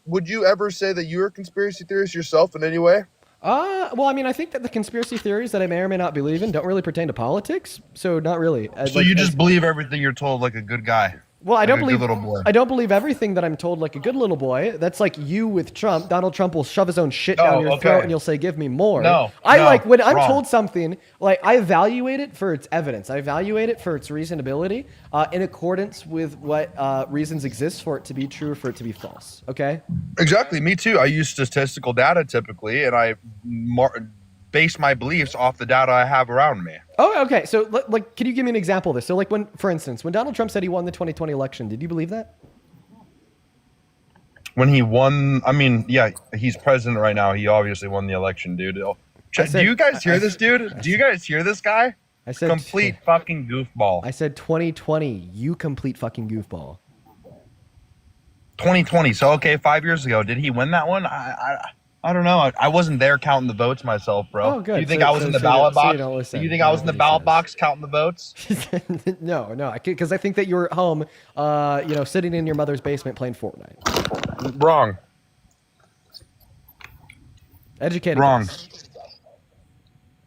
Would you ever say that you're a conspiracy theorist yourself in any way? Well, I mean, I think that the conspiracy theories that I may or may not believe in don't really pertain to politics, so not really. So you just believe everything you're told like a good guy. Well, I don't like a good little boy. I don't believe everything that I'm told like a good little boy. That's like you with Trump. Donald Trump will shove his own shit down your throat and you'll say, give me more. When I'm told something, like I evaluate it for its evidence. I evaluate it for its reasonability in accordance with what reasons exist for it to be true or for it to be false. Okay? Exactly. Me too. I use statistical data typically, and I base my beliefs off the data I have around me. Oh, okay. So, like, can you give me an example of this? So, like, for instance, when Donald Trump said he won the 2020 election, did you believe that? when he won. I mean, yeah, he's president right now. He obviously won the election, dude. Do you guys hear this, dude? Do you guys hear this guy? I said complete fucking goofball. I said 2020. You complete fucking goofball. 2020. So okay, 5 years ago, did he win that one? I don't know. I wasn't there counting the votes myself, bro. Oh, good. Do you think I was in the ballot box? Do you think I was in the ballot box counting the votes? No, because I think that you were at home, sitting in your mother's basement playing Fortnite. Wrong. Educated. Wrong.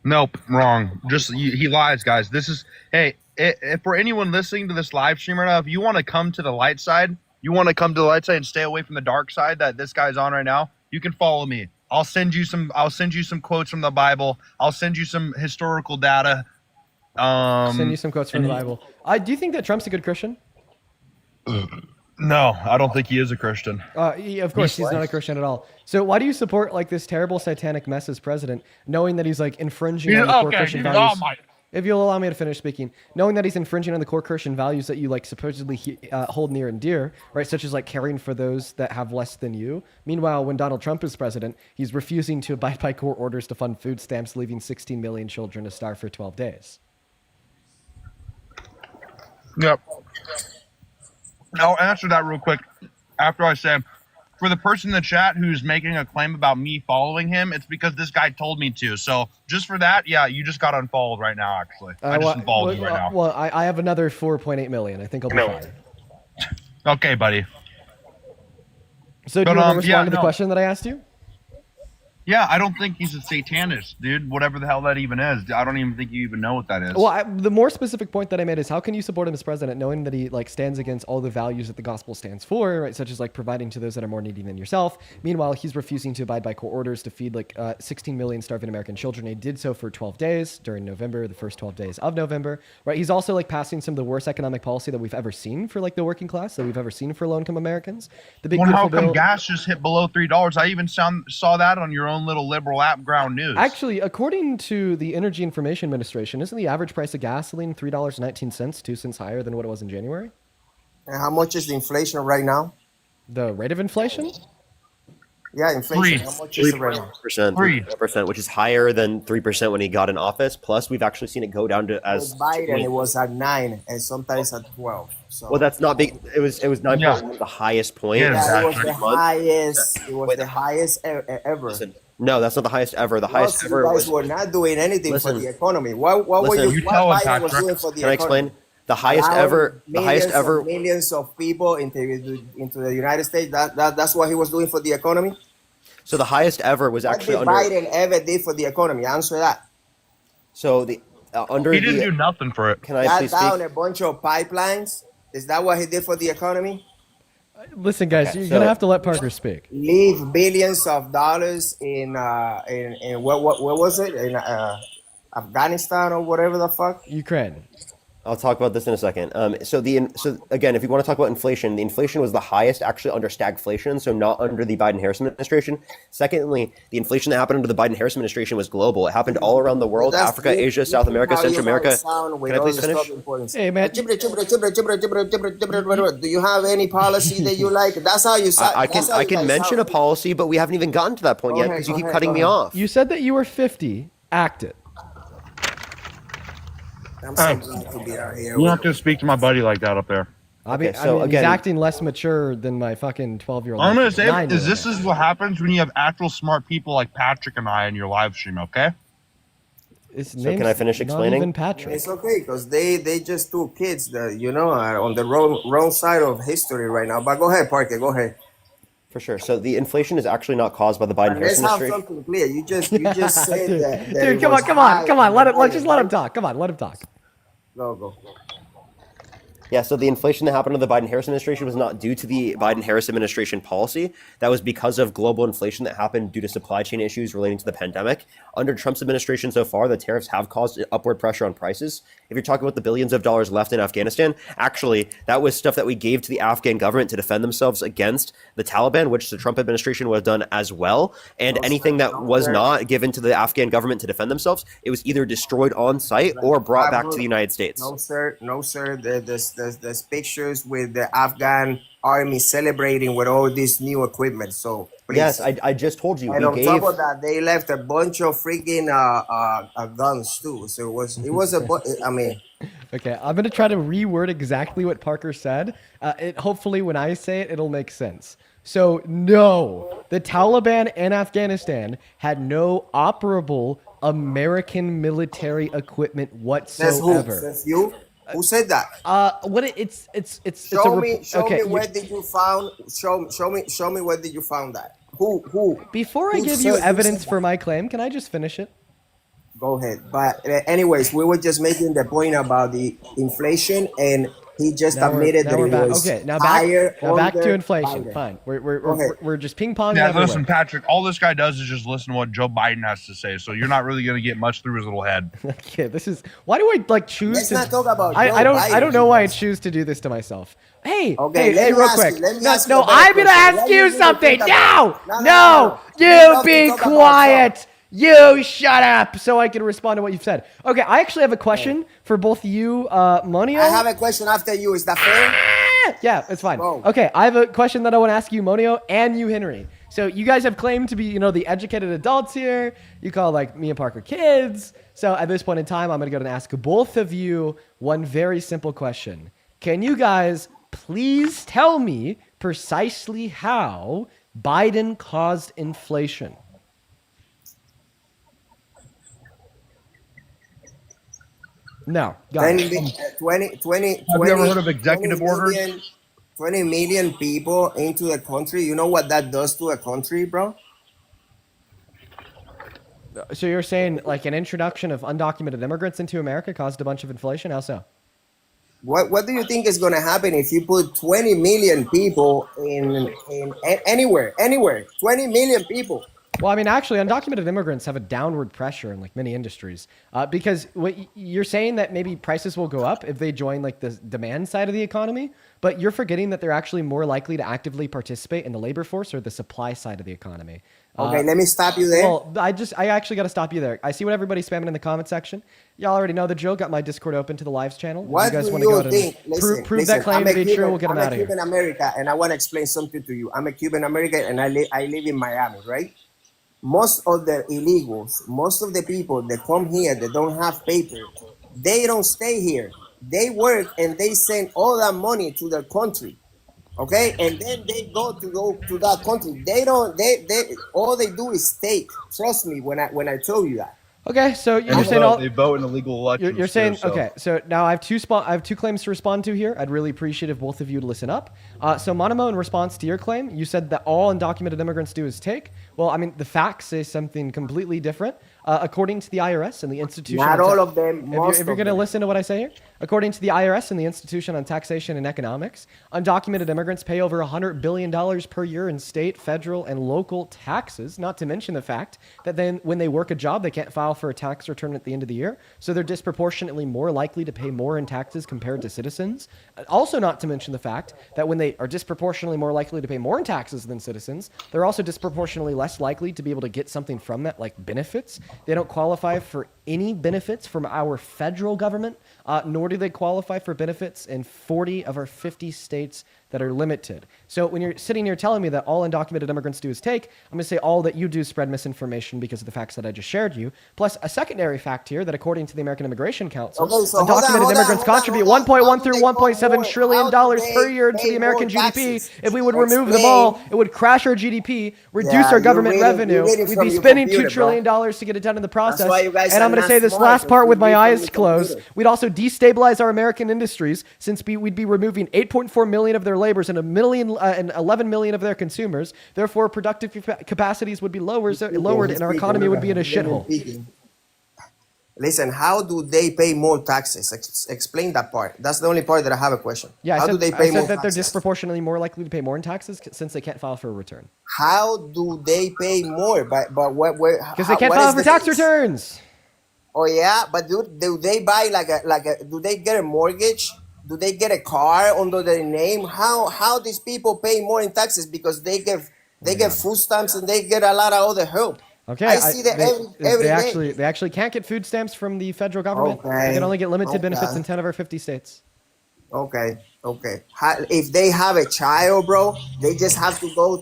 Nope, wrong. Just he lies, guys. This is if for anyone listening to this live stream right now, if you want to come to the light side, and stay away from the dark side that this guy's on right now, you can follow me. I'll send you some quotes from the Bible. I'll send you some historical data. Send you some quotes from the Bible. Do you think that Trump's a good Christian? No, I don't think he is a Christian. Of course, he's not a Christian at all. So why do you support like this terrible satanic mess as president, knowing that he's like infringing on the core Christian values? If you'll allow me to finish speaking, knowing that he's infringing on the core Christian values that you like supposedly hold near and dear, right? Such as like caring for those that have less than you. Meanwhile, when Donald Trump is president, he's refusing to abide by court orders to fund food stamps, leaving 16 million children to starve for 12 days. Yep. I'll answer that real quick after I say, for the person in the chat who's making a claim about me following him, it's because this guy told me to. So just for that, yeah, you just got unfollowed right now, actually. I just unfollowed you right now. Well, I have another 4.8 million. I think I'll be fine. Okay, buddy. So do you want to respond to the question that I asked you? Yeah, I don't think he's a satanist, dude. Whatever the hell that even is. I don't even think you even know what that is. Well, the more specific point that I made is how can you support him as president knowing that he like stands against all the values that the gospel stands for, right? Such as like providing to those that are more needy than yourself. Meanwhile, he's refusing to abide by court orders to feed like 16 million starving American children. He did so for 12 days during November, the first 12 days of November, right? He's also like passing some of the worst economic policy that we've ever seen for like the working class, that we've ever seen for low-income Americans. The big how come bill, gas just hit below $3? I even saw that on your own little liberal app, Ground News. Actually, according to the Energy Information Administration, isn't the average price of gasoline $3.19, 2 cents higher than what it was in January? And how much is the inflation right now? The rate of inflation? Yeah, inflation. How much is it right now? 3%, which is higher than 3% when he got in office. Plus, we've actually seen it go down to as Biden, it was at 9 and sometimes at 12. So. Well, that's not big. It was 9, the highest point. Yeah, it was the highest. It was the highest ever. Listen, no, that's not the highest ever. The highest ever. You guys were not doing anything for the economy. What were you? What Biden was doing for the economy? Can I explain? The highest ever. The highest ever. Millions of people into the United States. That's what he was doing for the economy. So the highest ever was actually under. What did Biden ever did for the economy? Answer that. So the under. He didn't do nothing for it. Can I please down speak? a bunch of pipelines. Is that what he did for the economy? Listen, guys, you're gonna have to let Parker speak. Leave billions of dollars in what was it in Afghanistan or whatever the fuck? Ukraine. I'll talk about this in a second. So again, if you want to talk about inflation, the inflation was the highest actually under stagflation, so not under the Biden-Harris administration. Secondly, the inflation that happened under the Biden-Harris administration was global. It happened all around the world: Africa, Asia, South America, Central America. Can I please finish? Hey, man. Do you have any policy that you like? That's how you sound. I can mention a policy, but we haven't even gotten to that point yet because you keep cutting me off. You said that you were 50. Act it. I'm so glad to be out here. You don't have to speak to my buddy like that up there. I mean, he's acting less mature than my fucking 12-year-old. I'm gonna say this is what happens when you have actual smart people like Patrick and I in your live stream. Okay. So can I finish explaining? Not even Patrick. It's okay because they just two kids that are on the wrong side of history right now. But go ahead, Parker. Go ahead. For sure. So the inflation is actually not caused by the Biden-Harris administration. Let's have something clear. You just said that. Dude, come on. Let's just let him talk. Come on, let him talk. Go. Yeah, so the inflation that happened under the Biden-Harris administration was not due to the Biden-Harris administration policy. That was because of global inflation that happened due to supply chain issues relating to the pandemic. Under Trump's administration so far, the tariffs have caused upward pressure on prices. If you're talking about the billions of dollars left in Afghanistan, actually, that was stuff that we gave to the Afghan government to defend themselves against the Taliban, which the Trump administration would have done as well. And anything that was not given to the Afghan government to defend themselves, it was either destroyed on site or brought back to the United States. No, sir. There's pictures with the Afghan army celebrating with all this new equipment. So please. Yes, I just told you And we on gave. top of that, they left a bunch of freaking guns too. So it was I mean. Okay, I'm gonna try to reword exactly what Parker said. Hopefully, when I say it, it'll make sense. So, no, the Taliban in Afghanistan had no operable American military equipment whatsoever. That's you. Who said that? Show me where did you found show me where did you found that? Who? Before I give you evidence for my claim, can I just finish it? Go ahead. But anyways, we were just making the point about the inflation, and he just admitted that it was higher. Now back to inflation. Fine. We're just ping ponging. Yeah, everywhere. listen, Patrick. All this guy does is just listen to what Joe Biden has to say. So you're not really going to get much through his little head. Okay, this is why do I like choose Let's to? not talk about I don't know why I choose to do this to myself. Hey, hey, real quick. No, I'm gonna ask you something. No, you be quiet. You shut up so I can respond to what you've said. Okay, I actually have a question for both you, Monio. I have a question after you. Is that fair? Yeah, it's fine. Okay, I have a question that I want to ask you, Monio, and you, Henry. So you guys have claimed to be, the educated adults here. You call like me and Parker kids. So at this point in time, I'm gonna go and ask both of you one very simple question. Can you guys please tell me precisely how Biden caused inflation? No. 20 Have you ever heard of executive orders? 20 million people into the country. You know what that does to a country, bro? So you're saying like an introduction of undocumented immigrants into America caused a bunch of inflation? How so? What do you think is going to happen if you put 20 million people in anywhere? 20 million people. Well, I mean, actually, undocumented immigrants have a downward pressure in like many industries because what you're saying that maybe prices will go up if they join like the demand side of the economy, but you're forgetting that they're actually more likely to actively participate in the labor force or the supply side of the economy. Okay, let me stop you there. Well, I actually got to stop you there. I see what everybody's spamming in the comment section. Y'all already know the drill. Got my Discord open to the lives channel. What if you guys do want to you go ahead think? and prove that claim to be true, we'll get them out of here. I'm a Cuban American, and I want to explain something to you. I'm a Cuban American, and I live in Miami, right? Most of the illegals, most of the people that come here that don't have paper, they don't stay here. They work and they send all that money to their country, okay? And then they go to that country. They don't. They all they do is take. Trust me when I tell you that. Okay, so you're saying they vote in illegal elections. You're saying too, so. Okay. So now I have two claims to respond to here. I'd really appreciate if both of you would listen up. So Monimo, in response to your claim, you said that all undocumented immigrants do is take. Well, I mean, the facts say something completely different. According to the IRS and the Institution. Not all of them. If you're going to listen to what I say here, according to the IRS and the Institution on Taxation and Economics, undocumented immigrants pay over $100 billion per year in state, federal, and local taxes. Not to mention the fact that then when they work a job, they can't file for a tax return at the end of the year, so they're disproportionately more likely to pay more in taxes compared to citizens. Also, not to mention the fact that when they are disproportionately more likely to pay more in taxes than citizens, they're also disproportionately less likely to be able to get something from that, like benefits. They don't qualify for any benefits from our federal government, nor do they qualify for benefits in 40 of our 50 states that are limited. So when you're sitting here telling me that all undocumented immigrants do is take, I'm going to say all that you do spread misinformation because of the facts that I just shared you. Plus a secondary fact here that according to the American Immigration Council, undocumented immigrants contribute 1.1 through 1.7 trillion dollars per year to the American GDP. If we would remove them all, it would crash our GDP, reduce our government revenue. We'd be spending $2 trillion to get it done in the process. And I'm going to say this last part with my eyes closed. We'd also destabilize our American industries since we'd be removing 8.4 million of their laborers and 11 million of their consumers. Therefore, productive capacities would be lowered and our economy would be in a shithole. Listen, how do they pay more taxes? Explain that part. That's the only part that I have a question. Yeah, how do they pay more that taxes? They're disproportionately more likely to pay more in taxes since they can't file for a return. How do they pay more? But what? Because they can't file for tax returns. Oh yeah, but do they buy like a? Do they get a mortgage? Do they get a car under their name? How these people pay more in taxes because they get food stamps and they get a lot of other help. Okay, I see that every day. They actually can't get food stamps from the federal government. Okay. They can only get limited benefits in 10 of our 50 states. Okay, okay. If they have a child, bro, they just have to go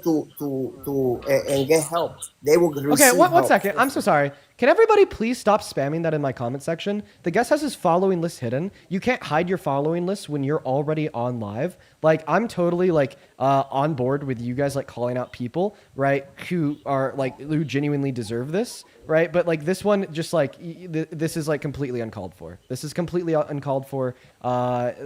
and get help. They will Okay, receive one help. second. I'm so sorry. Can everybody please stop spamming that in my comment section? The guest has his following list hidden. You can't hide your following list when you're already on live. Like, I'm totally like on board with you guys like calling out people, right, who are like who genuinely deserve this, right? But like this one, just like this is like completely uncalled for. This is completely uncalled for. I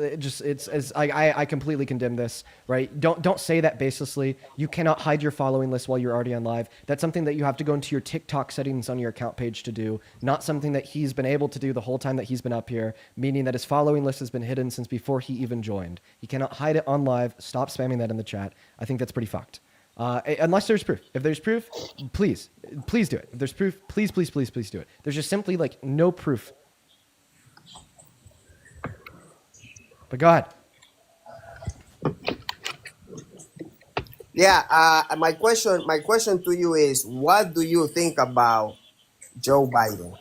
completely condemn this, right? Don't say that baselessly. You cannot hide your following list while you're already on live. That's something that you have to go into your TikTok settings on your account page to do, not something that he's been able to do the whole time that he's been up here, meaning that his following list has been hidden since before he even joined. He cannot hide it on live. Stop spamming that in the chat. I think that's pretty fucked. Unless there's proof. If there's proof, please do it. If there's proof, please do it. There's just simply like no proof. But go ahead. Yeah. My question to you is, what do you think about Joe Biden?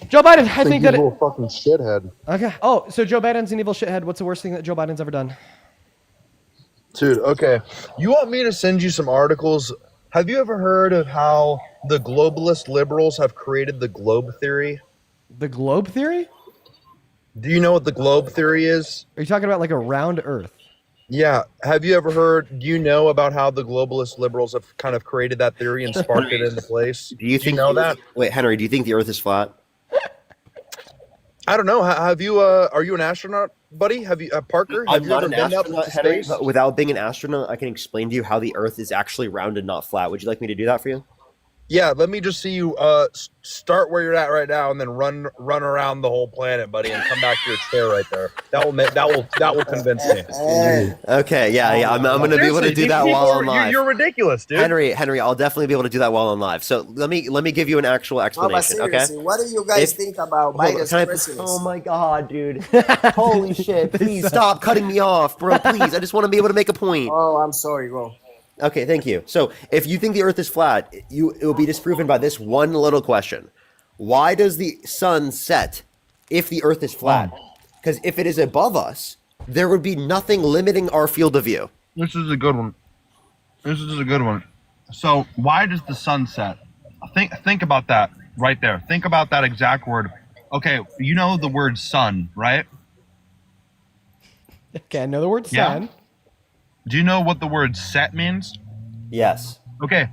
Joe Biden, I think that he's a little fucking shithead. Okay. Oh, so Joe Biden's an evil shithead. What's the worst thing that Joe Biden's ever done? Dude, okay. You want me to send you some articles? Have you ever heard of how the globalist liberals have created the globe theory? The globe theory? Do you know what the globe theory is? Are you talking about like a round Earth? Yeah. Have you ever heard, do you know about how the globalist liberals have kind of created that theory and sparked it into place? Do you know that? Wait, Henry, do you think the Earth is flat? I don't know. Have you? Are you an astronaut, buddy? Have you, Parker? Have I'm you not ever an been up astronaut, to Henry, space? but without being an astronaut, I can explain to you how the Earth is actually round and not flat. Would you like me to do that for you? Yeah, let me just see you start where you're at right now, and then run around the whole planet, buddy, and come back to your chair right there. That will convince me. Okay, yeah. I'm gonna be able to do that while I'm live. You're ridiculous, dude. Henry, I'll definitely be able to do that while I'm live. So let me give you an actual No, but explanation. Okay. seriously, what do you guys think about Biden's presidency? Oh my god, dude! Holy shit! Please stop cutting me off, bro. Please, I just want to be able to make a point. Oh, I'm sorry, bro. Okay, thank you. So, if you think the Earth is flat, it will be disproven by this one little question: why does the sun set if the Earth is flat? Because if it is above us, there would be nothing limiting our field of view. This is a good one. So, why does the sun set? Think about that right there. Think about that exact word. Okay, you know the word sun, right? Okay, I know the word sun. Do you know what the word set means? Yes. Okay.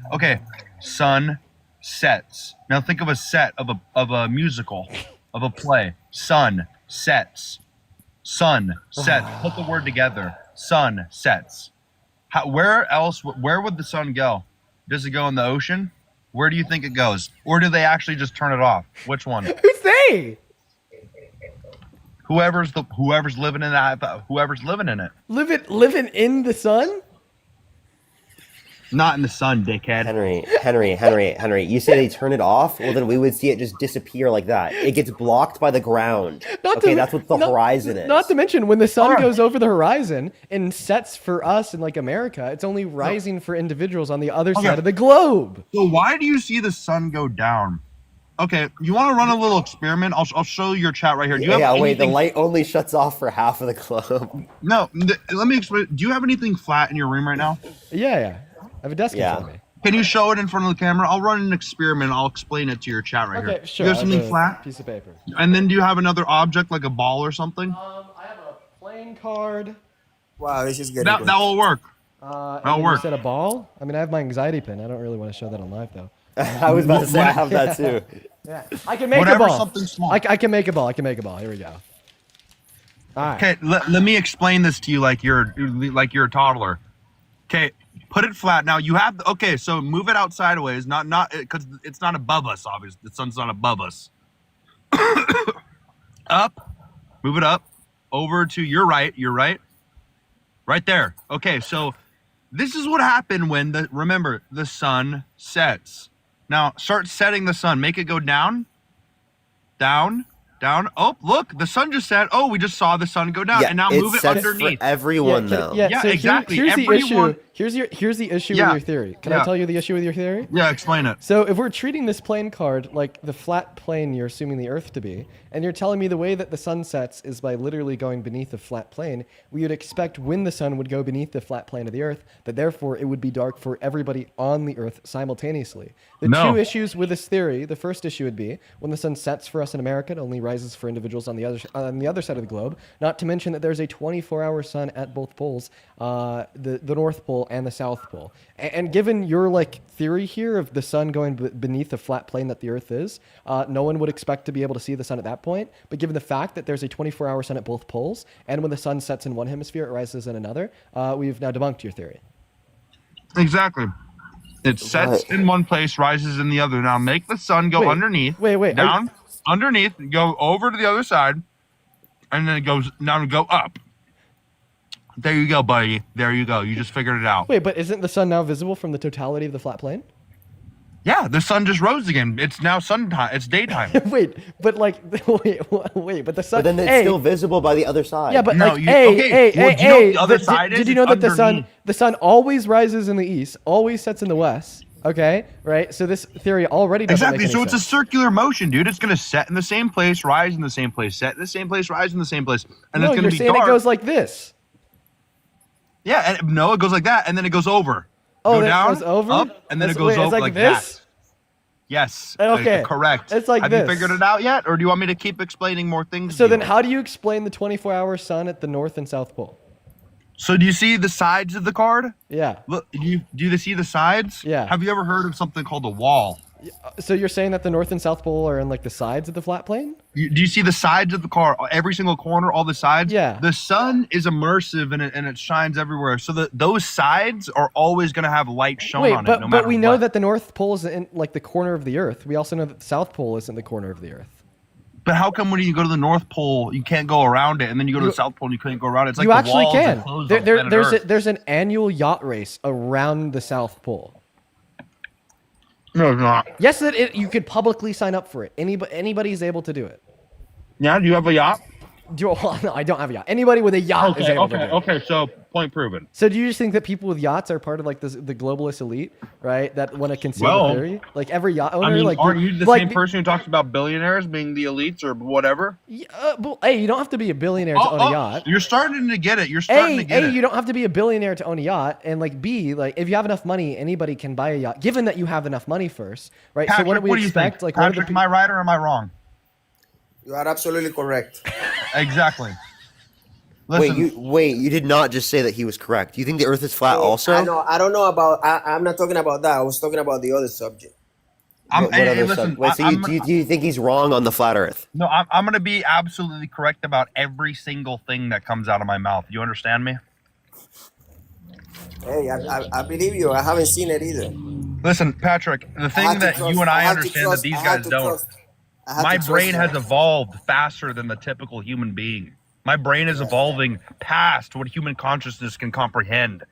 Sun sets. Now think of a set of a musical, of a play. Sun sets. Sun sets. Put the word together. Sun sets. Where would the sun go? Does it go in the ocean? Where do you think it goes? Or do they actually just turn it off? Which one? Who's they? Whoever's living in that. Whoever's living in it. Living in the sun? Not in the sun, dickhead. Henry. You say they turn it off? Well, then we would see it just disappear like that. It gets blocked by the ground. That's what the horizon is. Not to mention, when the sun goes over the horizon and sets for us in like America, it's only rising for individuals on the other side of the globe. So why do you see the sun go down? Okay, you want to run a little experiment? I'll show you your chat right here. Do you have wait, the light only shuts off for half of the globe. No, let me explain. Do you have anything flat in your room right now? Yeah. I have a desk in front of me. Can you show it in front of the camera? I'll run an experiment. I'll explain it to your chat right here. Okay, sure. Do you have something flat? Piece of paper. And then do you have another object like a ball or something? I have a playing card. Wow, this is good. That will work. That'll work. You said a ball? I mean, I have my anxiety pin. I don't really want to show that on live, though. I was about to say I have that too. Yeah, I can make a ball. Something small. I can make a ball. Here we go. All right. Okay, let me explain this to you like you're a toddler. Okay, put it flat. Now you have so move it out sideways, not because it's not above us. Obviously, the sun's not above us. Up, move it up, over to your right. Right there. Okay, so this is what happened when the sun sets. Now start setting the sun. Make it go down. Oh, look, the sun just set. Oh, we just saw the sun go down. And now move it sets underneath. For everyone, though. So exactly. Here's Here's the issue Yeah. with your theory. Can I tell you the issue with your theory? Yeah, explain it. So if we're treating this plane card like the flat plane you're assuming the Earth to be, and you're telling me the way that the sun sets is by literally going beneath a flat plane, we would expect when the sun would go beneath the flat plane of the Earth, that therefore it would be dark for everybody on the Earth simultaneously. The No. two issues with this theory, the first issue would be when the sun sets for us in America, it only rises for individuals on the other side of the globe. Not to mention that there's a 24-hour sun at both poles, the North Pole and the South Pole. And given your like theory here of the sun going beneath the flat plane that the Earth is, no one would expect to be able to see the sun at that point. But given the fact that there's a 24-hour sun at both poles, and when the sun sets in one hemisphere, it rises in another, we've now debunked your theory. Exactly. It sets in one place, rises in the other. Now make the sun go underneath. Down, underneath, go over to the other side, and then it goes down and go up. There you go, buddy. There you go. You just figured it out. Wait, but isn't the sun now visible from the totality of the flat plane? Yeah, the sun just rose again. It's now sun time. It's daytime. Wait, but like, wait, but the sun. But then it's still visible by the other side. Yeah, but No, like, you- okay, well, do you know what the other side did is? you know It's that underneath. the sun always rises in the east, always sets in the west? Okay, right. So this theory already doesn't Exactly. make any So it's a sense. circular motion, dude. It's gonna set in the same place, rise in the same place, set in the same place, rise in the same place, and No, it's gonna you're be saying dark. it goes like this. Yeah, and no, it goes like that, and then it goes over. Oh, go then down, it goes over, up, and then it goes wait, it's over like like this? that. Yes. Okay. Correct. It's like Have this. you figured it out yet, or do you want me to keep explaining more things? So to then, you? how do you explain the 24-hour sun at the North and South Pole? So do you see the sides of the card? Yeah. Look, do you see the sides? Yeah. Have you ever heard of something called a wall? So you're saying that the North and South Pole are in like the sides of the flat plane? Do you see the sides of the car? Every single corner, all the sides. Yeah. The sun is immersive and it shines everywhere. So those sides are always going to have light shown Wait, on it. No but matter we know what. that the North Pole is in like the corner of the Earth. We also know that the South Pole is in the corner of the Earth. But how come when you go to the North Pole you can't go around it, and then you go to the South Pole and you couldn't go around it? It's like You the actually walls can. enclosed on planet Earth. There's an annual yacht race around the South Pole. No, it's not. Yes, you could publicly sign up for it. Anybody's able to do it. Yeah, do you have a yacht? No, I don't have a yacht. Anybody with a yacht is able to do it. Okay. So point proven. So do you just think that people with yachts are part of like the globalist elite, right? That want to conceal Well, the theory? Like every yacht owner, I mean, like aren't you the like, same person who talks about billionaires being the elites or whatever? But, hey, you don't have to be a billionaire to own a yacht. You're starting to get it. You're starting to get it. You don't have to be a billionaire to own a yacht. And like B, like if you have enough money, anybody can buy a yacht. Given that you have enough money first, right? Patrick, so what do we do you expect? think? Like, Patrick, am I right or am I wrong? You are absolutely correct. Exactly. Listen, Wait, you did not just say that he was correct. You think the Earth is flat also? I know. I don't know about. I'm not talking about that. I was talking about the other subject. What other sub- Wait, so do you think he's wrong on the flat Earth? No, I'm going to be absolutely correct about every single thing that comes out of my mouth. You understand me? Hey, I believe you. I haven't seen it either. Listen, Patrick, the thing that you and I understand that these guys don't. My brain has evolved faster than the typical human being. My brain is evolving past what human consciousness can comprehend.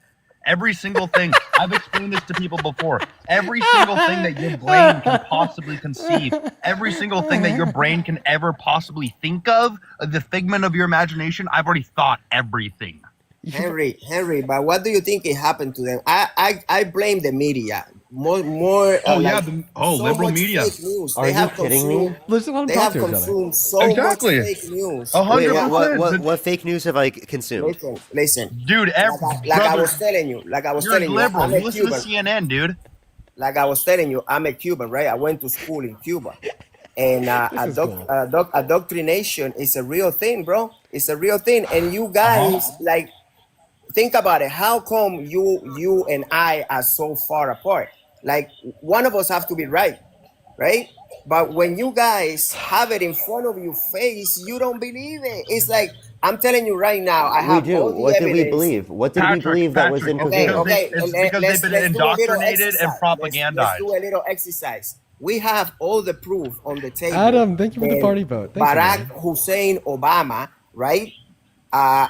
Every single thing, I've explained this to people before. Every single thing that your brain can possibly conceive, every single thing that your brain can ever possibly think of, the figment of your imagination, I've already thought everything. Henry, but what do you think it happened to them? I blame the media. More. Liberal media. Fake news. Are you kidding me? Listen, let them They talk have to each other. consumed so much fake news. 100%. What fake news have I consumed? Listen, dude. Like I was telling you, liberal. I'm You a listen to Cuban. CNN, dude. Like I was telling you, I'm a Cuban, right? I went to school in Cuba, and indoctrination is a real thing, bro. It's a real thing, and you guys like. Think about it. How come you and I are so far apart? Like one of us have to be right? But when you guys have it in front of your face, you don't believe it. It's like I'm telling you right now. I have all the What did we evidence. believe? What did we believe that was incoherent? Okay. It's because they've been indoctrinated and propagandized. Let's do a little exercise. We have all the proof on the table. Adam, thank you for the party vote. Thank Barack you, Hussein Obama, right?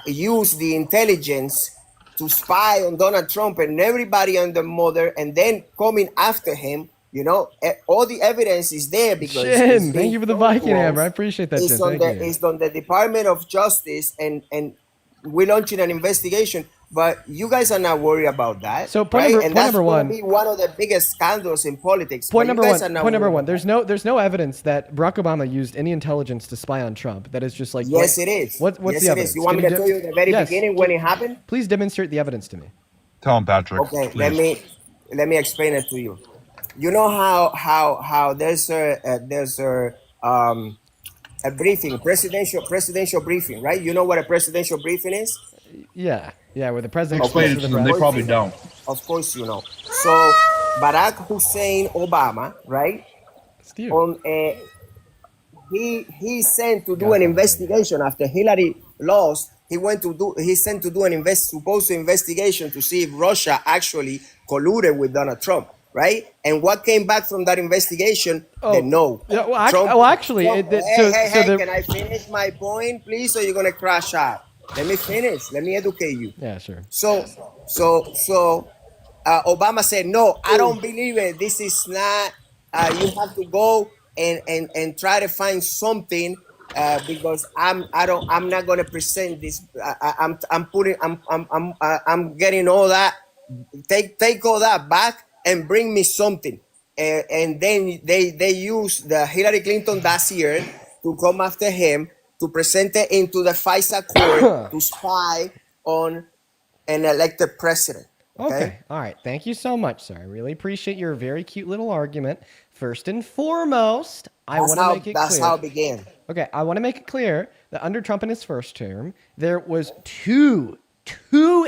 Used the intelligence to spy on Donald Trump and everybody and the mother, and then coming after him. You know, all the evidence is there because. Shin, thank you for the Viking hammer. I appreciate that, Shin. Thank you. It's on the Department of Justice, and we're launching an investigation. But you guys are not worried about that, So right? And point that's number going one. to be one of the biggest scandals in politics. Point but number you guys one. are not Point number worried one. about There's no evidence that Barack Obama used any intelligence to spy on Trump. That is just like Yes, it is. What's Yes, the it evidence? is. You want me to tell you at the very beginning when it happened? Please demonstrate the evidence to me. Tell him, Patrick. Okay, Please. let me explain it to you. You know how there's a briefing, presidential briefing, right? You know what a presidential briefing is? Yeah, where the president Explain speaks it to to the them. press. They probably don't. Of course you know. So Barack Hussein Obama, right? Steve. On he sent to do an investigation after Hillary lost. He sent to do supposed investigation to see if Russia actually colluded with Donald Trump, right? And what came back from that investigation? No. Yeah, well, Can I finish my point, please? Or you're gonna crash out? Let me finish. Let me educate you. Yeah, sure. So Obama said, no, I don't believe it. This is not, you have to go and try to find something because I'm not going to present this. I'm getting all that. Take all that back and bring me something. And then they use the Hillary Clinton dossier to come after him to present it into the FISA court to spy on an elected president. Okay. All right. Thank you so much, sir. I really appreciate your very cute little argument. First and foremost, I want to make it clear. That's how it began. Okay. I want to make it clear that under Trump in his first term, there was two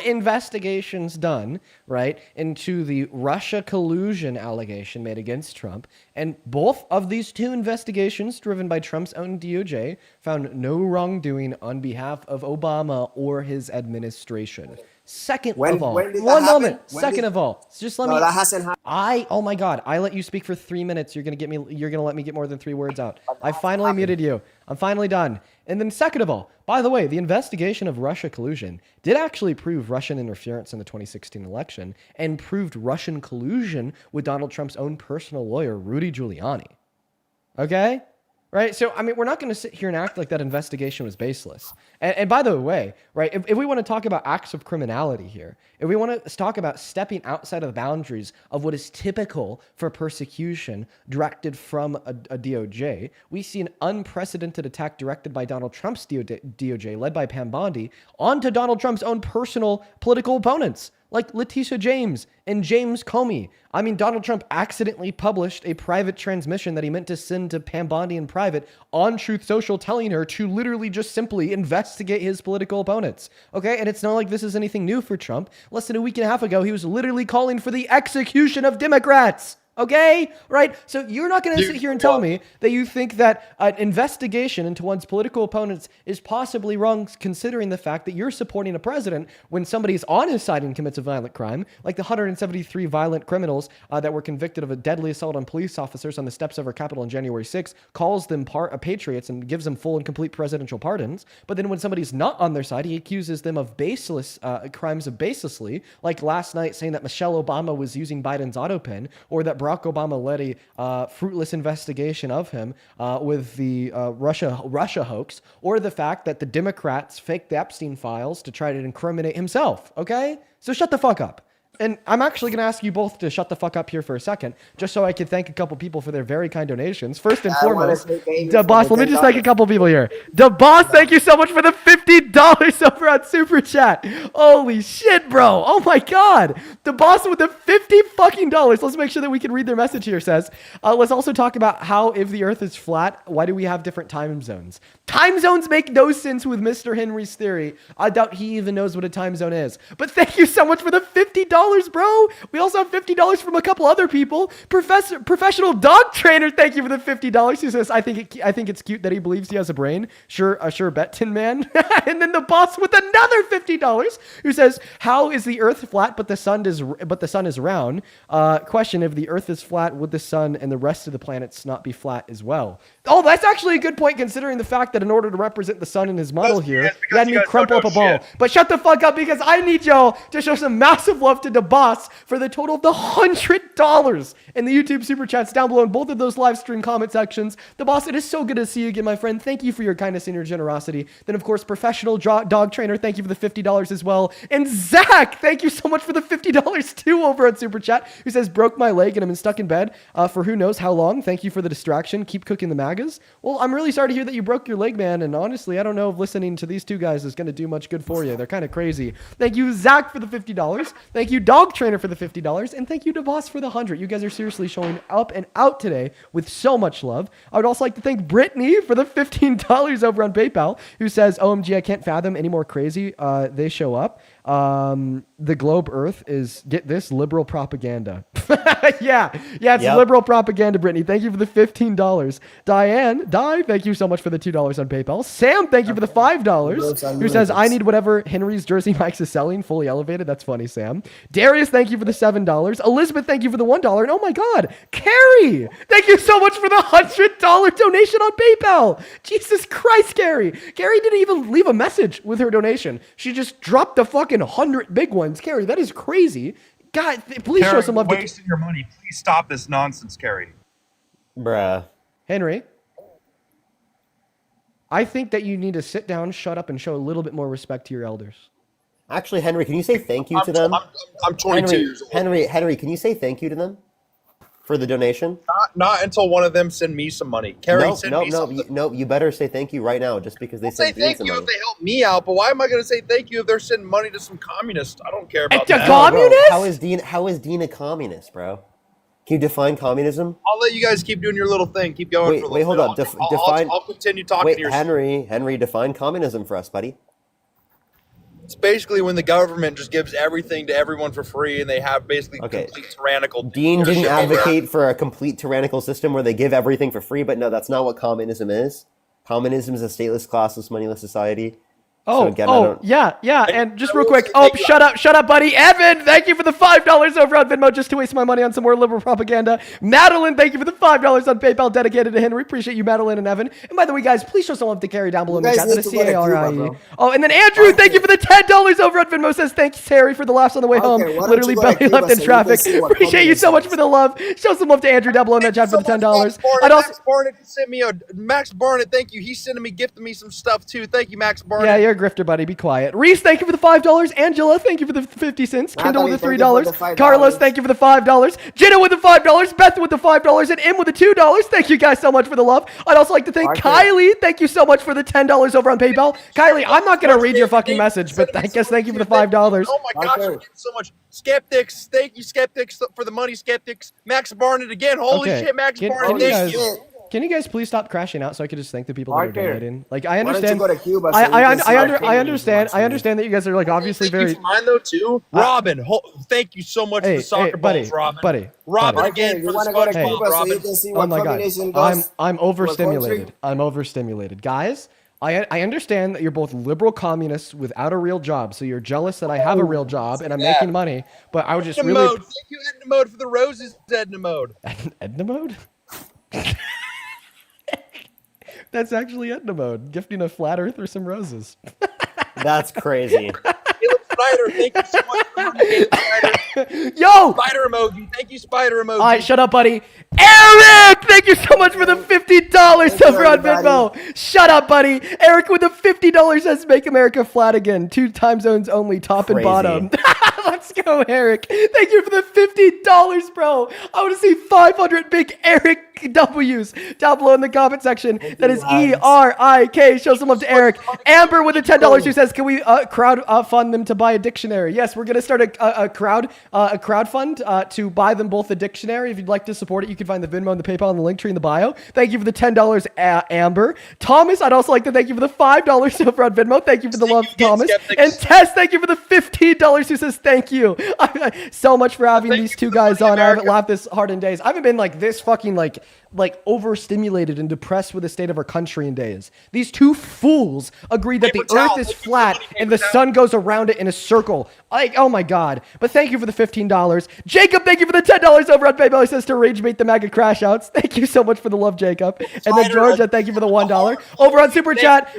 investigations done, right, into the Russia collusion allegation made against Trump. And both of these two investigations, driven by Trump's own DOJ, found no wrongdoing on behalf of Obama or his administration. Second of all, one moment. Second of all, just let me. That hasn't happened. Oh my God! I let you speak for 3 minutes. You're gonna let me get more than 3 words out. I finally muted you. I'm finally done. And then second of all, by the way, the investigation of Russia collusion did actually prove Russian interference in the 2016 election and proved Russian collusion with Donald Trump's own personal lawyer, Rudy Giuliani. Okay? Right? So, I mean, we're not going to sit here and act like that investigation was baseless. And by the way, right, if we want to talk about acts of criminality here, if we want to talk about stepping outside of the boundaries of what is typical for persecution directed from a DOJ, we see an unprecedented attack directed by Donald Trump's DOJ, led by Pam Bondi, onto Donald Trump's own personal political opponents, like Letitia James and James Comey. I mean, Donald Trump accidentally published a private transmission that he meant to send to Pam Bondi in private on Truth Social, telling her to literally just simply investigate his political opponents. Okay, and it's not like this is anything new for Trump. Less than a week and a half ago, he was literally calling for the execution of Democrats. Okay? Right? So you're not going to sit here and tell me that you think that an investigation into one's political opponents is possibly wrong, considering the fact that you're supporting a president when somebody's on his side and commits a violent crime, like the 173 violent criminals that were convicted of a deadly assault on police officers on the steps of our Capitol on January 6th, calls them patriots and gives them full and complete presidential pardons. But then when somebody's not on their side, he accuses them of baseless crimes of baselessly, like last night saying that Michelle Obama was using Biden's auto pen, or that Barack Obama led a fruitless investigation of him with the Russia hoax, or the fact that the Democrats faked the Epstein files to try to incriminate himself. Okay? So shut the fuck up. And I'm actually going to ask you both to shut the fuck up here for a second, just so I can thank a couple people for their very kind donations. First and foremost, the boss. Let me just thank a couple people here. The boss, thank you so much for the $50 over on Super Chat. Holy shit, bro! Oh my God, the boss with the $50. Let's make sure that we can read their message here. Says, let's also talk about how if the Earth is flat, why do we have different time zones? Time zones make no sense with Mr. Henry's theory. I doubt he even knows what a time zone is. But thank you so much for the $50, bro. We also have $50 from a couple other people. Professional dog trainer, thank you for the $50. He says, I think it's cute that he believes he has a brain. Sure bet, Tin Man. And then the boss with another $50, who says, how is the Earth flat but the sun is round? Question: if the Earth is flat, would the sun and the rest of the planets not be flat as well? Oh, that's actually a good point, considering the fact that in order to represent the sun in his model here, you had me crumple up a ball. But shut the fuck up, because I need y'all to show some massive love to the boss for the total of the $100 in the YouTube super chats down below in both of those live stream comment sections. The boss, it is so good to see you again, my friend. Thank you for your kindness and your generosity. Then, of course, professional dog trainer, thank you for the $50 as well. And Zach, thank you so much for the $50 too over on super chat, who says, broke my leg and I'm stuck in bed for who knows how long. Thank you for the distraction. Keep cooking the MAGAs. Well, I'm really sorry to hear that you broke your leg, man. And honestly, I don't know if listening to these two guys is going to do much good for you. They're kind of crazy. Thank you, Zach, for the $50. Thank you, Dog Trainer, for the $50. And thank you to Boss for the 100. You guys are seriously showing up and out today with so much love. I would also like to thank Brittany for the $15 over on PayPal, who says, OMG, I can't fathom any more crazy they show up. The globe Earth is, get this, liberal propaganda. yeah, it's liberal propaganda, Brittany. Thank you for the $15. Diane, thank you so much for the $2 on PayPal. Sam, thank you for the $5, who says, I need whatever Henry's Jersey Mike's is selling, fully elevated. That's funny, Sam. Darius, thank you for the $7. Elizabeth, thank you for the $1. And oh my God, Carrie, thank you so much for the $100 donation on PayPal. Jesus Christ, Carrie. Carrie didn't even leave a message with her donation. She just dropped the fucking 100 big ones. Carrie, that is crazy. God, please show some love. You're wasting your money. Please stop this nonsense, Carrie. Bruh. Henry, I think that you need to sit down, shut up, and show a little bit more respect to your elders. Actually, Henry, can you say thank you to them? I'm 22 years old. Henry, can you say thank you to them for the donation? Not until one of them send me some money. Carrie, no, you better say thank you right now, just because they say thank you if they help me out. But why am I going to say thank you if they're sending money to some communist? I don't care about that. Communist? Bro, how is Dean a communist, bro? Can you define communism? I'll let you guys keep doing your little thing. Keep going. Wait, hold up. I'll continue talking to your. Henry, define communism for us, buddy. It's basically when the government just gives everything to everyone for free, and they have basically complete tyrannical. Dean didn't advocate for a complete tyrannical system where they give everything for free, but no, that's not what communism is. Communism is a stateless, classless, moneyless society. Yeah. And just real quick. Shut up, buddy. Evan, thank you for the $5 over on Venmo just to waste my money on some more liberal propaganda. Madeline, thank you for the $5 on PayPal dedicated to Henry. Appreciate you, Madeline and Evan. And by the way, guys, please show some love to Carrie down below in the chat. That is CARIE. Oh, and then Andrew, thank you for the $10 over on Venmo. Says thanks, Harry, for the laughs on the way home. Literally belly left in traffic. Appreciate you so much for the love. Show some love to Andrew down below in that chat for the $10. Max Barnett sent me Max Barnett. Thank you. He's gifting me some stuff too. Thank you, Max Barnett. Yeah, you're a grifter, buddy. Be quiet. Reese, thank you for the $5. Angela, thank you for the 50 cents. Kendall with the $3. Carlos, thank you for the $5. Jenna with the $5. Beth with the $5. And Im with the $2. Thank you guys so much for the love. I'd also like to thank Kylie. Thank you so much for the $10 over on PayPal. Kylie, I'm not going to read your fucking message, but I guess thank you for the $5. Oh my gosh, you're getting so much. Skeptics, thank you, Skeptics, for the money, Skeptics. Max Barnett again. Holy shit, Max Barnett, thank you. Can you guys please stop crashing out so I could just thank the people that are donating? Like, I understand. I understand that you guys are like obviously very. Mine though too. Robin, thank you so much for the soccer balls, Robin. Robin again for the SpongeBob, Robin. Oh my God, I'm overstimulated. I'm overstimulated, guys. I understand that you're both liberal communists without a real job, so you're jealous that I have a real job and I'm making money. But I would just really. Thank you, Edna Mode, for the roses, Edna Mode. Edna Mode. That's actually Edna Mode, gifting a flat earth or some roses. That's crazy. Caleb Snyder, thank you so much for the Yo! Spider emoji. Thank you, Spider emoji. All right, shut up, buddy. Eric, thank you so much for the $50 over on Venmo. Shut up, buddy. Eric with the $50 says make America flat again. 2 time zones only, top and bottom. Let's go, Eric. Thank you for the $50, bro. I want to see 500 big Eric W's down below in the comment section. That is ERIK. Show some love to Eric. Amber with the $10 who says, can we crowd fund them to buy a dictionary? Yes, we're going to start a crowd fund to buy them both a dictionary. If you'd like to support it, you can find the Venmo and the PayPal in the link tree in the bio. Thank you for the $10, Amber. Thomas, I'd also like to thank you for the $5 over on Venmo. Thank you for the love, Thomas. And Tess, thank you for the $15 who says thank you. So much for having these two guys on. I haven't laughed this hard in days. I haven't been like this fucking like overstimulated and depressed with the state of our country in days. These two fools agreed that the earth is flat and the sun goes around it in a circle. Like, oh my God. But thank you for the the $15. Jacob, thank you for the $10 over on PayPal. He says to rage bait the MAGA crash outs. Thank you so much for the love, Jacob. And then Georgia, thank you for the $1. Over on Super Chat,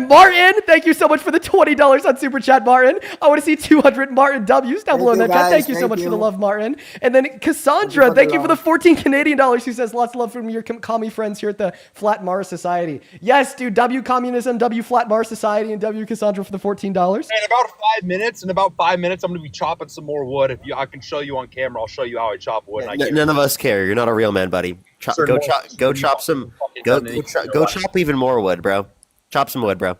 Martin, thank you so much for the $20 on Super Chat, Martin. I want to see 200 Martin W's down below in that chat. Thank you so much for the love, Martin. And then Cassandra, thank you for the 14 Canadian dollars. Who says lots of love from your commie friends here at the Flat Mars Society. Yes, dude, W Communism, W Flat Mars Society, and W Cassandra for the $14. In about 5 minutes, I'm going to be chopping some more wood. I can show you on camera, I'll show you how I chop wood. None of us care. You're not a real man, buddy. Go chop even more wood, bro. Chop some wood, bro.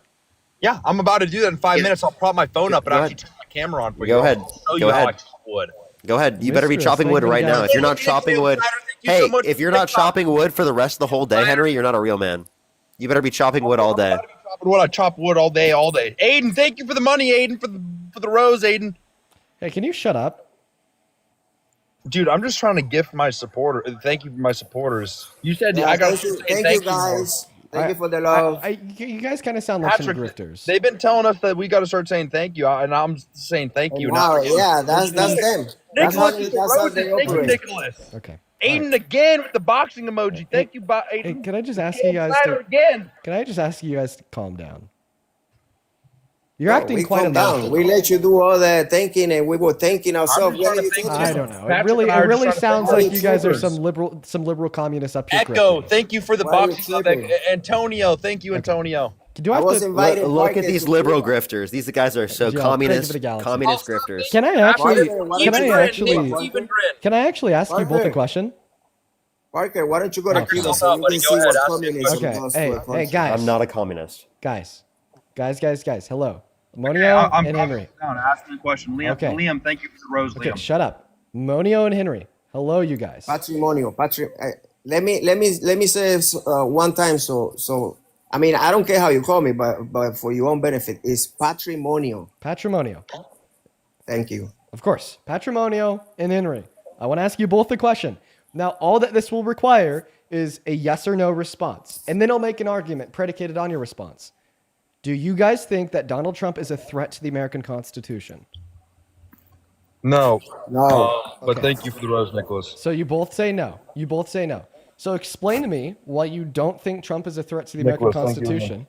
Yeah, I'm about to do that in 5 minutes. I'll prop my phone up and actually turn my camera on for you. Go ahead. I'll show you how I chop wood. Go ahead. You better be chopping wood right now. If you're not chopping wood, if you're not chopping wood for the rest of the whole day, Henry, you're not a real man. You better be chopping wood all day. I chop wood all day. Aiden, thank you for the money, Aiden, for the rose, Aiden. Hey, can you shut up? Dude, I'm just trying to gift my supporter. Thank you for my supporters. You said Yeah, I got thank you guys. Thank you for the love. You guys kind of sound like some grifters. They've been telling us that we got to start saying thank you, and I'm saying thank you. Wow, yeah, that's them. That's how they Thank you, operate. Nicholas. Okay. Aiden again with the boxing emoji. Thank you, Aiden. Hey, can I just ask you guys to calm down? You're acting quite emotional. We let you do all that thinking, and we were thinking ourselves. I don't know. It really sounds like you guys are some liberal communists up here. Echo, thank you for the boxing. Antonio, thank you, Antonio. I was invited. Look at these liberal grifters. These guys are so communist grifters. Can I actually ask you both a question? Parker, why don't you go to Cuba so you can see what communism does? Hey, guys. I'm not a communist. Guys. Hello. Monio and Henry. Ask me a question. Liam, thank you for the rose, Liam. Okay, shut up. Monio and Henry. Hello, you guys. Patrimonio. Let me say one time so I mean, I don't care how you call me, but for your own benefit, it's patrimonio. Patrimonio. Thank you. Of course. Patrimonio and Henry. I want to ask you both a question. Now, all that this will require is a yes or no response. And then I'll make an argument predicated on your response. Do you guys think that Donald Trump is a threat to the American Constitution? No. Okay. Thank you for the rose, Nicholas. So you both say no. So explain to me why you don't think Trump is a threat to the American Constitution.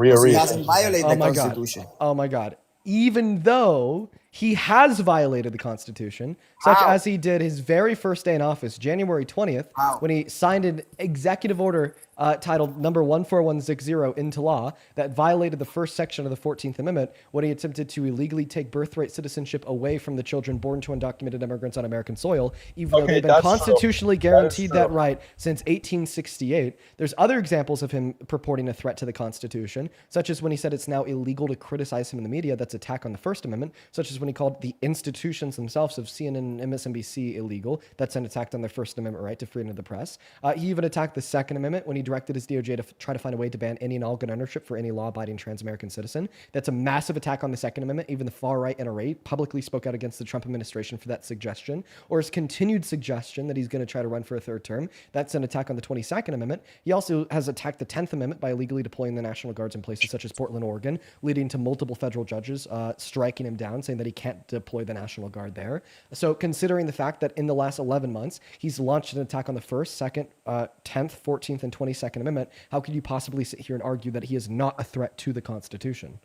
He hasn't violated the Constitution. Oh my God. Even though he has violated the Constitution, such as he did his very first day in office, January 20th, when he signed an executive order titled number 14160 into law that violated the first section of the 14th Amendment when he attempted to illegally take birthright citizenship away from the children born to undocumented immigrants on American soil, even though they've been constitutionally guaranteed that right since 1868. There's other examples of him purporting a threat to the Constitution, such as when he said it's now illegal to criticize him in the media. That's attack on the First Amendment, such as when he called the institutions themselves of CNN and MSNBC illegal. That's an attack on their First Amendment right to freedom of the press. He even attacked the Second Amendment when he directed his DOJ to try to find a way to ban any and all gun ownership for any law-abiding trans-American citizen. That's a massive attack on the Second Amendment. Even the far-right NRA publicly spoke out against the Trump administration for that suggestion, or his continued suggestion that he's going to try to run for a third term. That's an attack on the 22nd Amendment. He also has attacked the 10th Amendment by illegally deploying the National Guards in places such as Portland, Oregon, leading to multiple federal judges striking him down, saying that he can't deploy the National Guard there. So considering the fact that in the last 11 months, he's launched an attack on the 1st, 2nd, 10th, 14th, and 22nd Amendment, how could you possibly sit here and argue that he is not a threat to the Constitution?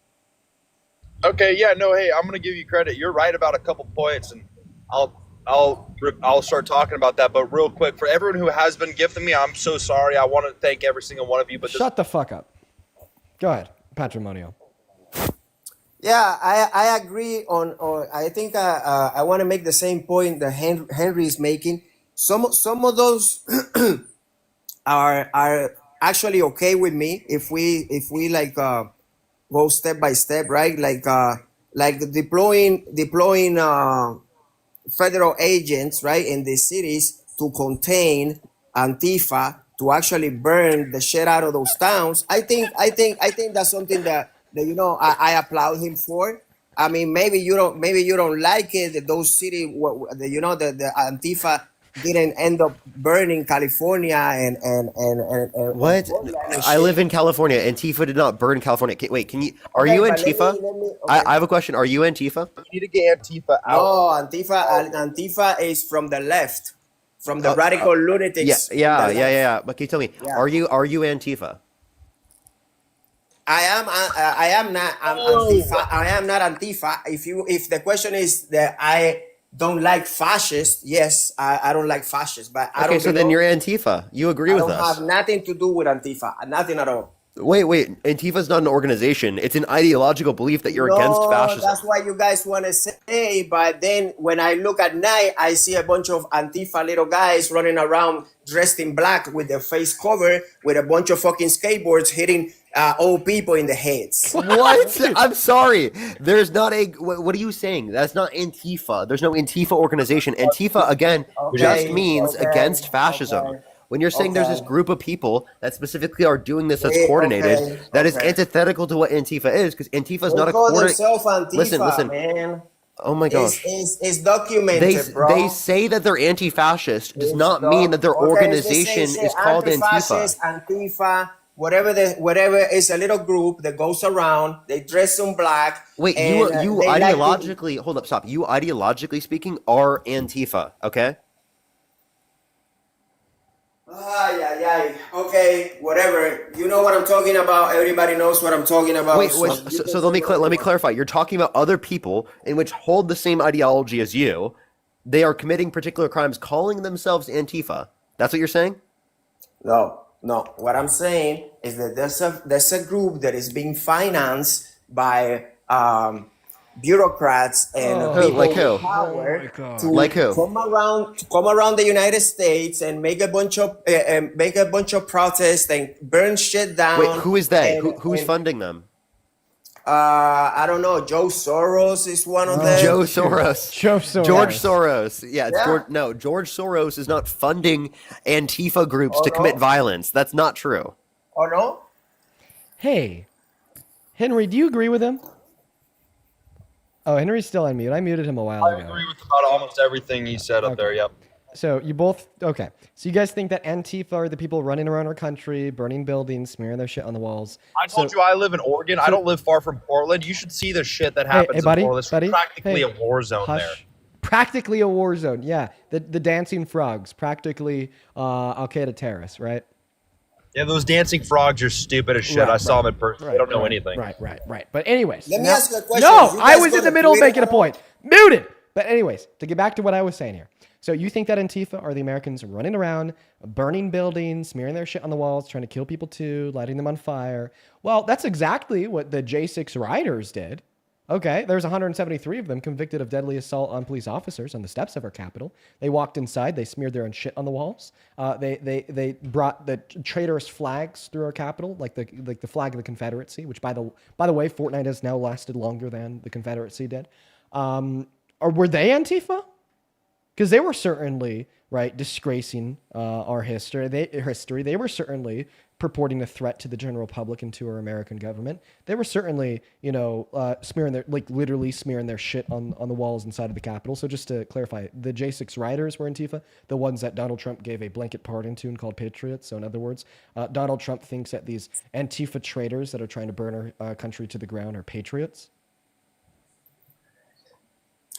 Okay, yeah, no, hey, I'm gonna give you credit. You're right about a couple points, and I'll start talking about that. But real quick, for everyone who has been gifting me, I'm so sorry. I want to thank every single one of you. But shut the fuck up. Go ahead, Patrimonio. Yeah, I agree on I think I want to make the same point that Henry is making. Some of those are actually okay with me if we like go step by step, right? Like deploying federal agents, right, in the cities to contain Antifa, to actually burn the shit out of those towns. I think that's something that I applaud him for. I mean, maybe you don't like it that those cities, the Antifa didn't end up burning California and What? Portland and I shit. live in California. Antifa did not burn California. Wait, can you? Are Okay, you but Antifa? okay. I have a question. Are you Antifa? You need to get Antifa out. No, Antifa is from the left, from the radical Yeah, lunatics. from the yeah, left. yeah. But can you tell me? Yeah. Are you Antifa? I am not. I'm Antifa. I am not Antifa. If the question is that I don't like fascists, yes, I don't like fascists, but I Okay, don't. so then you're Antifa. You agree with I don't us? have nothing to do with Antifa. Nothing at all. Wait. Antifa is not an organization. It's an ideological belief that you're against fascism. That's what you guys want to say. But then when I look at night, I see a bunch of Antifa little guys running around dressed in black with their face covered with a bunch of fucking skateboards hitting old people in the heads. What? I'm sorry. There's not a. What are you saying? That's not Antifa. There's no Antifa organization. Antifa, again, just means against fascism. Okay. When you're saying there's this group of people that specifically are doing this that's coordinated, that is antithetical to what Antifa is, because Antifa is not a coordinated. Listen. Man. Oh my gosh. It's documented, bro. They say that they're anti-fascist does not mean that their organization is called Antifa. Antifa, whatever is a little group that goes around. They dress in black. Wait, you ideologically hold up, stop. You ideologically speaking are Antifa, okay? Okay, whatever. You know what I'm talking about. Everybody knows what I'm talking about. Wait. So let me clarify. You're talking about other people in which hold the same ideology as you. They are committing particular crimes, calling themselves Antifa. That's what you're saying? No. What I'm saying is that there's a group that is being financed by bureaucrats and people like who? with power to Like who? come around the United States and make a bunch of protests and burn shit down. Wait, who is they? Who's funding them? I don't know. Joe Soros is one of them. George Soros. George Soros. Yeah, George Soros is not funding Antifa groups to commit violence. That's not true. Oh no? Hey, Henry, do you agree with him? Oh, Henry's still on mute. I muted him a while ago. I agree with about almost everything he said up there. Yep. So you both okay? So you guys think that Antifa are the people running around our country, burning buildings, smearing their shit on the walls? I told you I live in Oregon. I don't live far from Portland. You should see the shit that happens buddy, in Portland. It's practically a war zone there. Practically a war zone. Yeah, the dancing frogs, practically Al Qaeda terrorists, right? Yeah, those dancing frogs are stupid as shit. I saw them in person. They don't know anything. Right. But anyways. Let me ask you a question. No, I was in the middle of making a point. Muted. But anyways, to get back to what I was saying here. So you think that Antifa are the Americans running around, burning buildings, smearing their shit on the walls, trying to kill people too, lighting them on fire? Well, that's exactly what the J6 rioters did. Okay, there's 173 of them convicted of deadly assault on police officers on the steps of our Capitol. They walked inside, they smeared their own shit on the walls. They brought the traitorous flags through our Capitol, like the flag of the Confederacy, which by the way, Fortnite has now lasted longer than the Confederacy did. Or were they Antifa? Because they were certainly disgracing our history. They were certainly purporting a threat to the general public and to our American government. They were certainly, smearing literally smearing their shit on the walls inside of the Capitol. So just to clarify, the J6 rioters were Antifa, the ones that Donald Trump gave a blanket pardon to and called patriots. So in other words, Donald Trump thinks that these Antifa traitors that are trying to burn our country to the ground are patriots.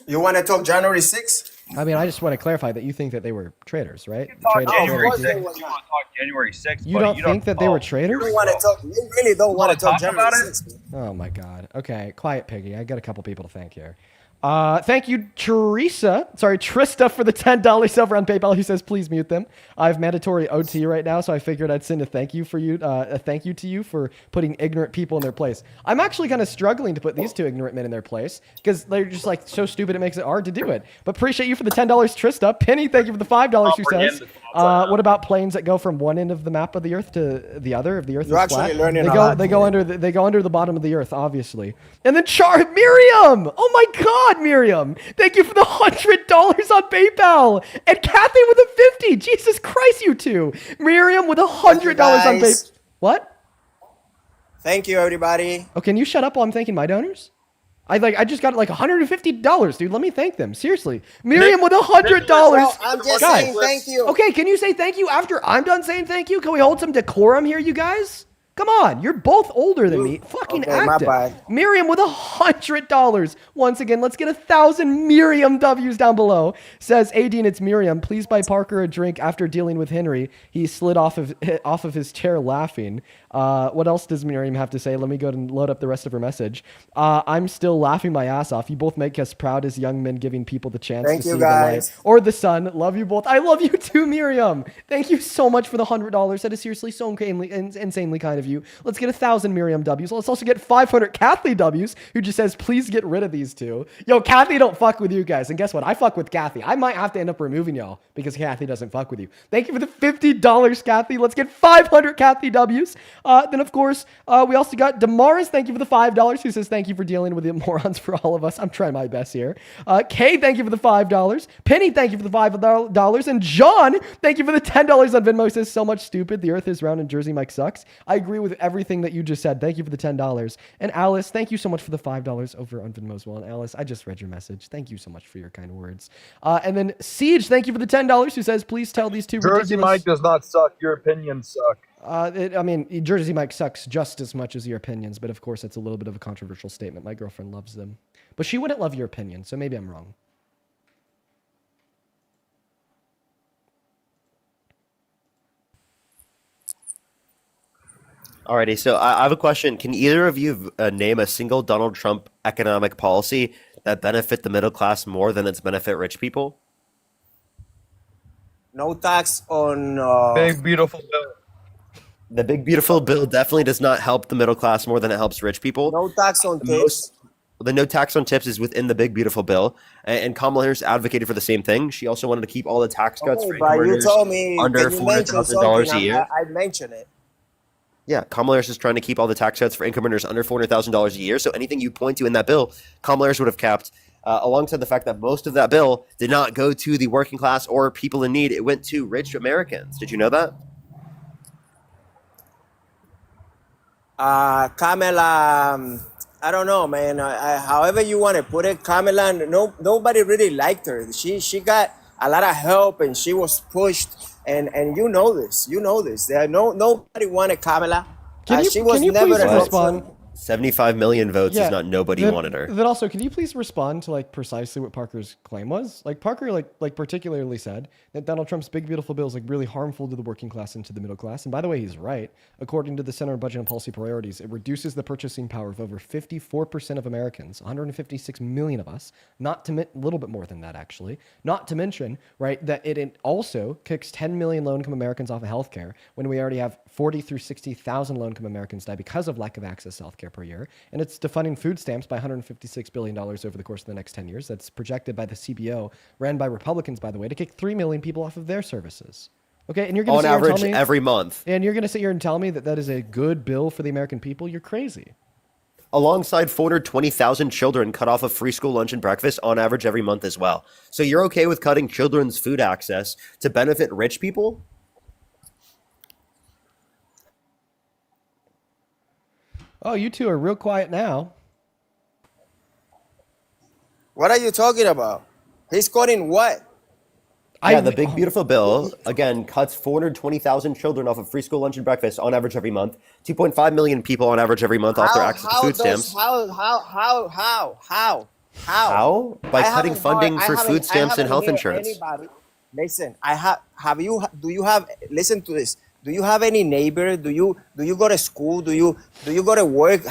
You want to talk January 6th? I mean, I just want to clarify that you think that they were traitors, right? January 6th. You want to talk January 6th? You don't think that they were traitors? You really don't want to talk January 6th. Oh my God. Okay, quiet, Piggy. I got a couple people to thank here. Thank you, Trista for the $10 over on PayPal. He says, please mute them. I have mandatory OT right now, so I figured I'd send a thank you to you for putting ignorant people in their place. I'm actually kind of struggling to put these two ignorant men in their place because they're just so stupid it makes it hard to do it. But appreciate you for the $10, Trista. Penny, thank you for the $5, who says, what about planes that go from one end of the map of the Earth to the other? If the Earth is flat, they go under the bottom of the Earth, obviously. And then Miriam! Oh my God, Miriam! Thank you for the $100 on PayPal! And Kathy with a 50! Jesus Christ, you two! Miriam with $100 on PayPal. What? Thank you, everybody. Oh, can you shut up while I'm thanking my donors? I just got like $150, dude. Let me thank them. Seriously. Miriam with $100. I'm just Guys, saying thank you. okay, can you say thank you after I'm done saying thank you? Can we hold some decorum here, you guys? Come on, you're both older than me. Fucking Okay, my act it. bad. Miriam with $100. Once again, let's get 1,000 Miriam W's down below. Says, Adine, it's Miriam. Please buy Parker a drink after dealing with Henry. He slid off of his chair laughing. What else does Miriam have to say? Let me go and load up the rest of her message. I'm still laughing my ass off. You both make us proud as young men giving people the chance to see the light or the sun. Love you both. I love you too, Miriam. Thank you so much for the $100. That is seriously so insanely kind of you. Let's get 1,000 Miriam W's. Let's also get 500 Kathy W's, who just says, please get rid of these two. Yo, Kathy don't fuck with you guys. And guess what? I fuck with Kathy. I might have to end up removing y'all because Kathy doesn't fuck with you. Thank you for the $50, Kathy. Let's get 500 Kathy W's. Then, of course, we also got Damaris. Thank you for the $5, who says, thank you for dealing with the morons for all of us. I'm trying my best here. Kay, thank you for the $5. Penny, thank you for the $5. And John, thank you for the $10 on Venmo. Says, so much stupid. The earth is round and Jersey Mike sucks. I agree with everything that you just said. Thank you for the $10. And Alice, thank you so much for the $5 over on Venmo as well. And Alice, I just read your message. Thank you so much for your kind words. And then Siege, thank you for the $10, who says, please tell these two Jersey Mike does not suck. Your opinions suck. I mean, Jersey Mike sucks just as much as your opinions, but of course, it's a little bit of a controversial statement. My girlfriend loves them, but she wouldn't love your opinion, so maybe I'm wrong. Alrighty, so I have a question. Can either of you name a single Donald Trump economic policy that benefit the middle class more than it's benefit rich people? No tax on Big beautiful bill. The big beautiful bill definitely does not help the middle class more than it helps rich people. no tax on tips. The no tax on tips is within the big beautiful bill, and Kamala Harris advocated for the same thing. She also wanted to keep all the tax cuts for But income you earners told me under can you mention $400,000 a something? year. I mentioned it. Yeah, Kamala Harris is trying to keep all the tax cuts for income earners under $400,000 a year. So anything you point to in that bill, Kamala Harris would have kept, alongside the fact that most of that bill did not go to the working class or people in need. It went to rich Americans. Did you know that? Kamala, I don't know, man. However you want to put it, Kamala, nobody really liked her. She got a lot of help and she was pushed. And you know this. Nobody wanted Kamala. She was never please respond? 75 million votes is not nobody then, wanted her. Then also, can you please respond to like precisely what Parker's claim was? Like Parker like particularly said that Donald Trump's big beautiful bill is like really harmful to the working class and to the middle class. And by the way, he's right. According to the Center on Budget and Policy Priorities, it reduces the purchasing power of over 54% of Americans, 156 million of us, not to a little bit more than that actually. Not to mention, right, that it also kicks 10 million low-income Americans off of healthcare when we already have 40 through 60,000 low-income Americans die because of lack of access to healthcare per year. And it's defunding food stamps by $156 billion over the course of the next 10 years. That's projected by the CBO, ran by Republicans, by the way, to kick 3 million people off of their services. Okay, and you're going to on average every month. And you're going to sit here and tell me that that is a good bill for the American people? You're crazy. Alongside 420,000 children cut off of free school lunch and breakfast on average every month as well. So you're okay with cutting children's food access to benefit rich people? Oh, you two are real quiet now. What are you talking about? He's cutting what? Yeah, the big beautiful bill, again, cuts 420,000 children off of free school lunch and breakfast on average every month. 2.5 million people on average every month off their access to food stamps. How? By cutting funding for food stamps and health insurance. Listen, listen to this. Do you have any neighbor? Do you go to school? Do you go to work?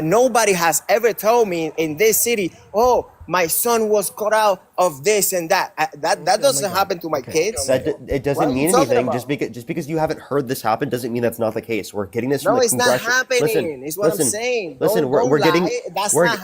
Nobody has ever told me in this city, oh, my son was cut out of this and that. That doesn't happen to my kids. It doesn't mean anything. Just because you haven't heard this happen doesn't mean that's not the case. We're getting this from the congressional. No, it's not happening. It's what I'm saying. Listen, we're getting.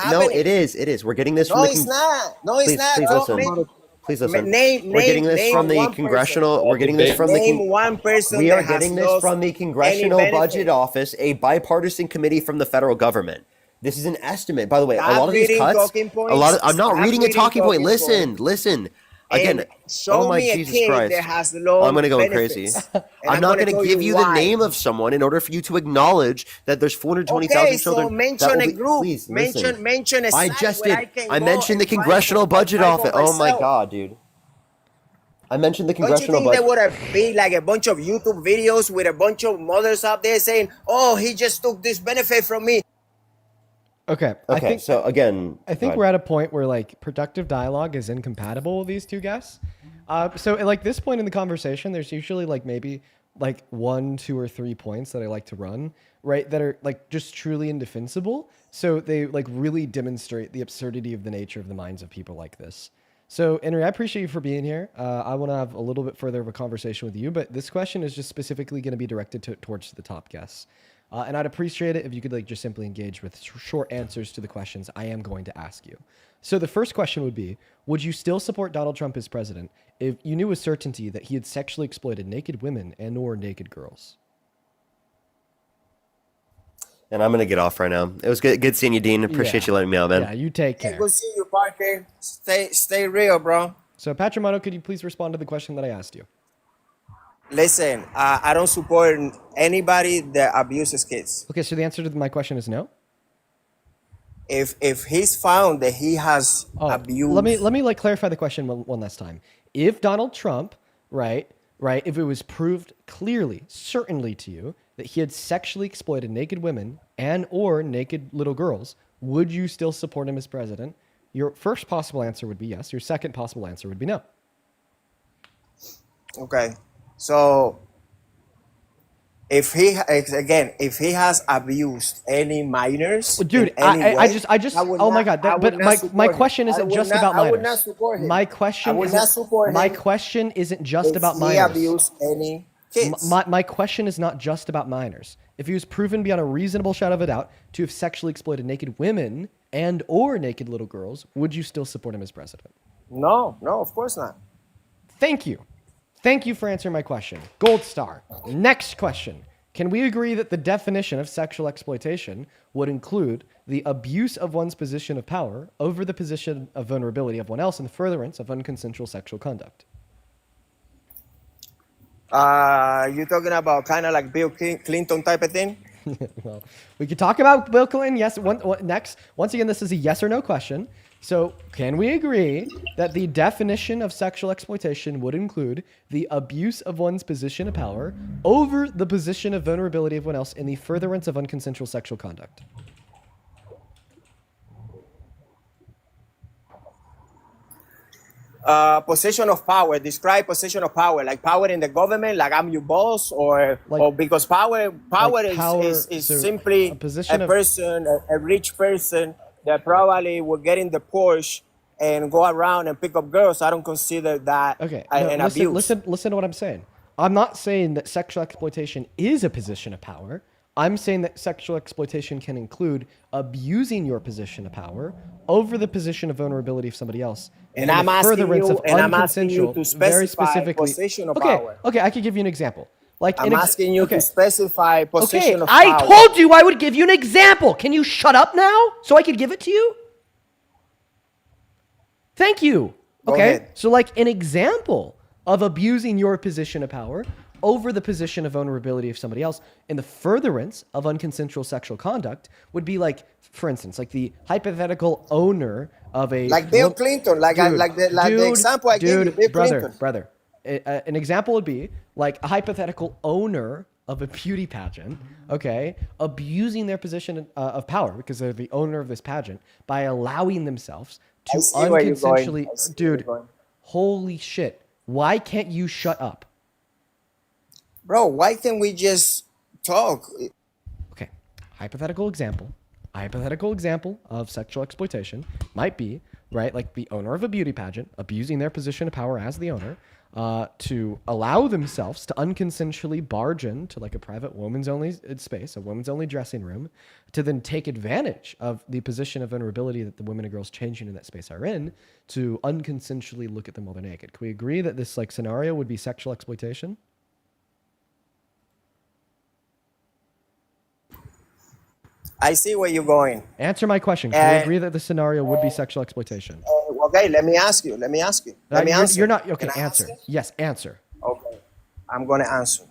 No, it is. It is. We're getting this from the. No, it's not. Please listen. Please listen. We're getting this from the congressional. We're getting this from the. Name one person. We are getting this from the Congressional Budget Office, a bipartisan committee from the federal government. This is an estimate, by the way. A lot of these cuts. I'm not reading a talking point. Listen. Again, And show oh my me a Jesus kid Christ. that has low I'm going to go benefits. crazy. And I'm not gonna going to tell give you the why. name of someone in order for you to acknowledge that there's 420,000 Okay, children so that mention will a be. group. Please listen. Mention a I site just where did. I can I go mentioned the and Congressional Budget fight for Office. Oh my myself. God, dude. I mentioned the Don't you Congressional think there Budget. would have been like a bunch of YouTube videos with a bunch of mothers out there saying, "Oh, he just took this benefit from me"? Okay. Okay, so again, I think we're at a point where like productive dialogue is incompatible with these two guests. So at like this point in the conversation, there's usually like maybe like 1, 2, or 3 points that I like to run, right? That are like just truly indefensible. So they like really demonstrate the absurdity of the nature of the minds of people like this. So Henry, I appreciate you for being here. I want to have a little bit further of a conversation with you, but this question is just specifically going to be directed towards the top guests. And I'd appreciate it if you could like just simply engage with short answers to the questions I am going to ask you. So the first question would be, would you still support Donald Trump as president if you knew with certainty that he had sexually exploited naked women and or naked girls? And I'm going to get off right now. It was good seeing you, Dean. Appreciate you letting me out, man. Yeah, you take care. Good seeing you, Parker. Stay real, bro. So Patrimono, could you please respond to the question that I asked you? Listen, I don't support anybody that abuses kids. Okay, so the answer to my question is no? If he's found that he has abused, let me like clarify the question one last time. If Donald Trump, right, if it was proved clearly, certainly to you that he had sexually exploited naked women and or naked little girls, would you still support him as president? Your first possible answer would be yes. Your second possible answer would be no. Okay, so if he has abused any minors, dude, I just oh my God, but my question isn't just about minors. I would not support him. My question isn't just about minors. He abused any kids. My question is not just about minors. If he was proven beyond a reasonable shadow of a doubt to have sexually exploited naked women and or naked little girls, would you still support him as president? No, of course not. Thank you. Thank you for answering my question. Gold star. Next question. Can we agree that the definition of sexual exploitation would include the abuse of one's position of power over the position of vulnerability of one else in the furtherance of unconsensual sexual conduct? You're talking about kind of like Bill Clinton type of thing? Well, we could talk about Bill Clinton. Yes. Next. Once again, this is a yes or no question. So can we agree that the definition of sexual exploitation would include the abuse of one's position of power over the position of vulnerability of one else in the furtherance of unconsensual sexual conduct? Position of power. Describe position of power, like power in the government, like I'm your boss, or because power is simply a person, a rich person that probably will get in the Porsche and go around and pick up girls. I don't consider that an abuse. Listen to what I'm saying. I'm not saying that sexual exploitation is a position of power. I'm saying that sexual exploitation can include abusing your position of power over the position of vulnerability of somebody else. And I'm asking you to specify position of power. Okay, I could give you an example. I'm asking you to specify position of power. I told you I would give you an example. Can you shut up now so I could give it to you? Thank you. Go okay, ahead. So like an example of abusing your position of power over the position of vulnerability of somebody else in the furtherance of unconsensual sexual conduct would be like, for instance, like the hypothetical owner of a... Like Bill Clinton, the example I gave you, Bill Clinton. Brother, an example would be like a hypothetical owner of a beauty pageant, okay, abusing their position of power because they're the owner of this pageant by allowing themselves to unconsensually... Dude, holy shit. Why can't you shut up? Bro, why can't we just talk? Okay, hypothetical example of sexual exploitation might be, right, like the owner of a beauty pageant abusing their position of power as the owner to allow themselves to unconsensually barge into like a private women's only space, a women's only dressing room, to then take advantage of the position of vulnerability that the women and girls changing in that space are in to unconsensually look at them while they're naked. Can we agree that this like scenario would be sexual exploitation? I see where you're going. Answer my question. Can we agree that the scenario would be sexual exploitation? Okay, let me ask you. Let me answer. You're not okay. Can I Answer. Yes, answer. Okay, I'm gonna answer.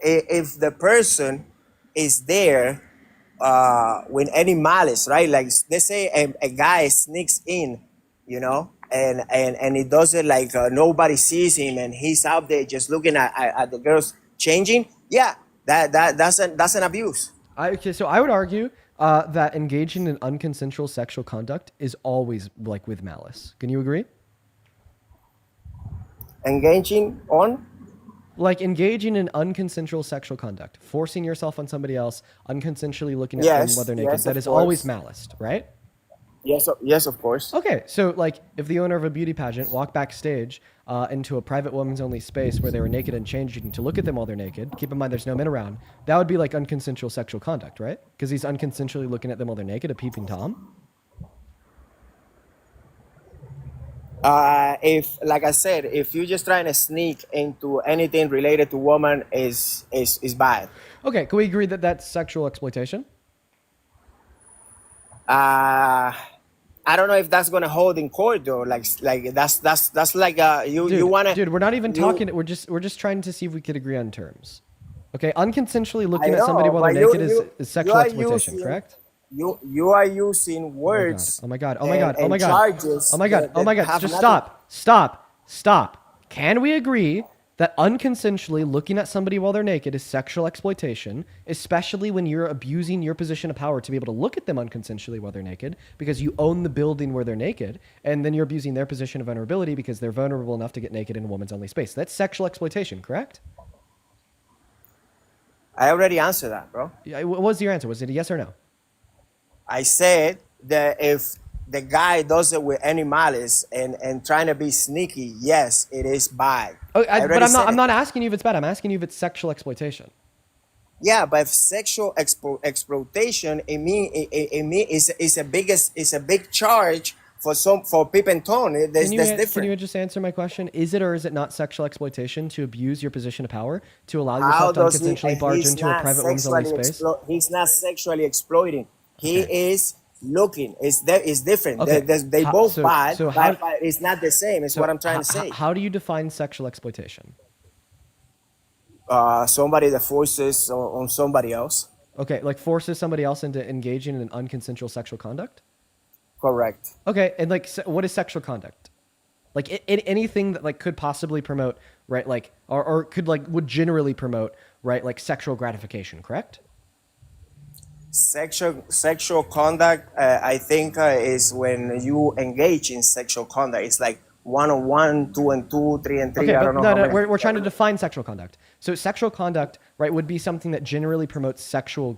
If the person is there with any malice, right? Like let's say a guy sneaks in, and he does it like nobody sees him, and he's out there just looking at the girls changing. Yeah, that's an abuse. Okay, so I would argue that engaging in unconsensual sexual conduct is always like with malice. Can you agree? Engaging on? Like engaging in unconsensual sexual conduct, forcing yourself on somebody else, unconsensually looking at them while they're naked. That is always malice, right? Yes, of course. Okay, so like if the owner of a beauty pageant walked backstage into a private women's only space where they were naked and changing to look at them while they're naked, keep in mind there's no men around, that would be like unconsensual sexual conduct, right? Because he's unconsensually looking at them while they're naked, a peeping Tom. If, like I said, if you're just trying to sneak into anything related to woman, is bad. Okay, can we agree that that's sexual exploitation? I don't know if that's gonna hold in court though. Like that's like you wanna. Dude, we're not even talking. We're just trying to see if we could agree on terms. Okay, unconsensually looking at somebody while they're naked is sexual exploitation, correct? You are using words. Oh my god! Oh my god! Oh my god! Charges Oh my god! Oh my god! Just stop! Can we agree that unconsensually looking at somebody while they're naked is sexual exploitation, especially when you're abusing your position of power to be able to look at them unconsensually while they're naked because you own the building where they're naked, and then you're abusing their position of vulnerability because they're vulnerable enough to get naked in a woman's only space. That's sexual exploitation, correct? I already answered that, bro. Yeah, what was your answer? Was it a yes or no? I said that if the guy does it with any malice and trying to be sneaky, yes, it is bad. Oh, but I'm not asking you if it's bad. I'm asking you if it's sexual exploitation. Yeah, but if sexual exploitation, it mean is a big charge for Pip and Tone. That's different. Can you just answer my question? Is it or is it not sexual exploitation to abuse your position of power to allow yourself to unconsensually barge into a private woman's only space? He's not sexually exploiting. He is looking. It's different. Okay. They both bad, how, but it's not the same. It's what I'm trying to say. How do you define sexual exploitation? Somebody that forces on somebody else. Okay, like forces somebody else into engaging in an unconsensual sexual conduct? Correct. Okay, and like what is sexual conduct? Like anything that like could possibly promote, right, like or could like would generally promote, right, like sexual gratification, correct? Sexual conduct, I think, is when you engage in sexual conduct. It's like 1-on-1, 2-and-2, 3-and-3. Okay, I don't know. No, we're trying to define sexual conduct. So sexual conduct, right, would be something that generally promotes sexual,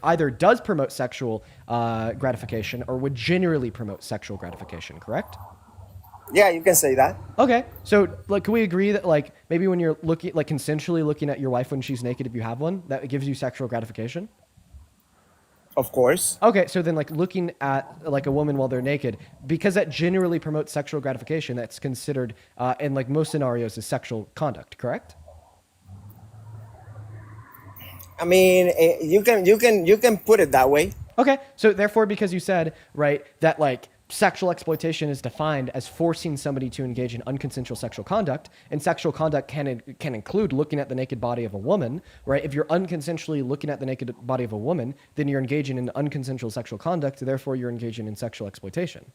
either does promote sexual gratification or would generally promote sexual gratification, correct? Yeah, you can say that. Okay, so like, can we agree that like maybe when you're looking, like consensually looking at your wife when she's naked, if you have one, that gives you sexual gratification? Of course. Okay, so then like looking at like a woman while they're naked, because that generally promotes sexual gratification, that's considered in like most scenarios as sexual conduct, correct? I mean, you can put it that way. Okay, so therefore, because you said, right, that like sexual exploitation is defined as forcing somebody to engage in unconsensual sexual conduct, and sexual conduct can include looking at the naked body of a woman, right? If you're unconsensually looking at the naked body of a woman, then you're engaging in unconsensual sexual conduct, therefore you're engaging in sexual exploitation.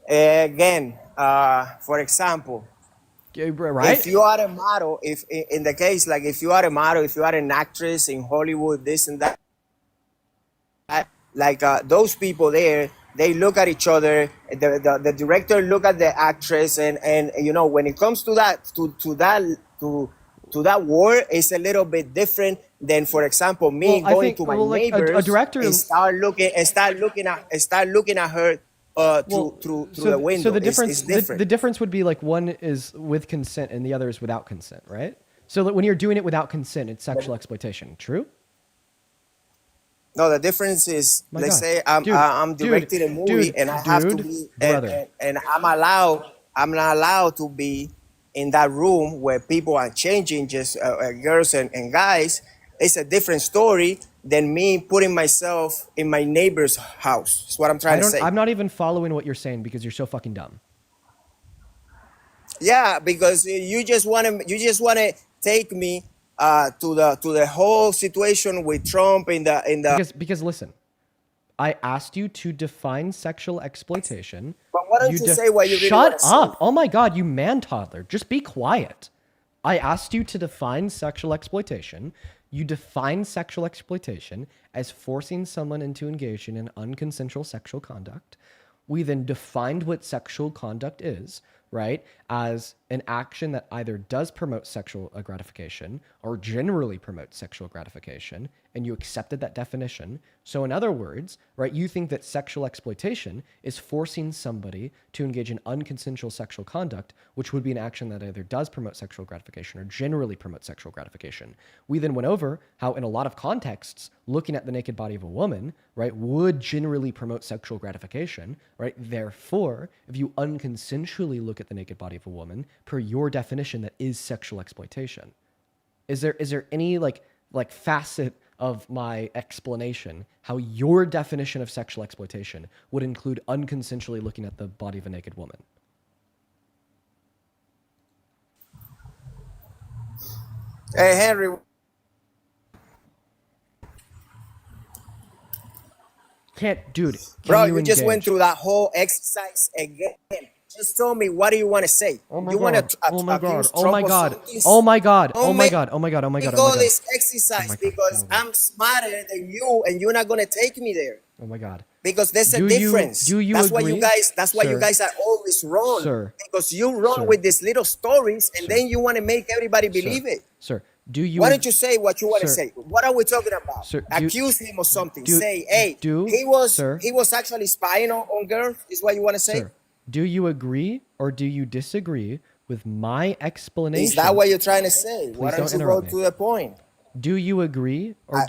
Again, for example, right? If you are a model, if in the case, like if you are a model, if you are an actress in Hollywood, this and that, like those people there, they look at each other. The director look at the actress, and you know, when it comes to that to that war, it's a little bit different than, for example, me going to my neighbors a director and start looking at her through the window. So the difference, is different. The difference would be like one is with consent and the other is without consent, right? So that when you're doing it without consent, it's sexual exploitation. True? No, the difference is, let's say I'm directing a movie and I have to be, and I'm not allowed to be in that room where people are changing, just girls and guys. It's a different story than me putting myself in my neighbor's house. That's what I'm trying to say. I'm not even following what you're saying because you're so fucking dumb. Yeah, because you just want to take me to the whole situation with Trump in the because listen, I asked you to define sexual exploitation. But why don't you say what you really Shut want to up! say? Oh my god, you man toddler! Just be quiet. I asked you to define sexual exploitation. You define sexual exploitation as forcing someone into engaging in unconsensual sexual conduct. We then defined what sexual conduct is, right, as an action that either does promote sexual gratification or generally promotes sexual gratification, and you accepted that definition. So in other words, right, you think that sexual exploitation is forcing somebody to engage in unconsensual sexual conduct, which would be an action that either does promote sexual gratification or generally promotes sexual gratification. We then went over how in a lot of contexts, looking at the naked body of a woman, right, would generally promote sexual gratification, right? Therefore, if you unconsensually look at the naked body of a woman, per your definition, that is sexual exploitation. Is there any like facet of my explanation how your definition of sexual exploitation would include unconsensually looking at the body of a naked woman? Hey, Henry. Dude, Bro, you just went engage? through that whole exercise again. Just tell me, what do you want to say? Oh my you god. want to Oh my god. accuse Oh Trump my of god. something? Oh my god. Don't Oh my make god. Oh my god. Oh my god. me Oh my go god. this exercise because I'm smarter than you, and you're not gonna take me there. Oh my god. Because there's a Do difference. you That's why agree? you guys. That's why you Sir. guys are always wrong. Sir. Because you run Sir. with these little stories, and Sir. then you want to make everybody believe it. Sir, do you Why don't you say what you want to Sir. say? What are we talking about? Sir, Accuse him of something. do- Say, hey, do- he was sir. actually spying on girls. Is what you want to say? Sir, do you agree or do you disagree with my explanation? Is that what you're trying to say? Why Please don't you go interrupt me. to the point? Do you agree or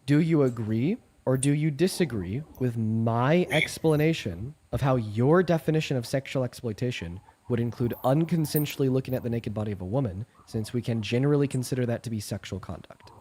do you agree or do you disagree with my explanation of how your definition of sexual exploitation would include unconsensually looking at the naked body of a woman, since we can generally consider that to be sexual conduct?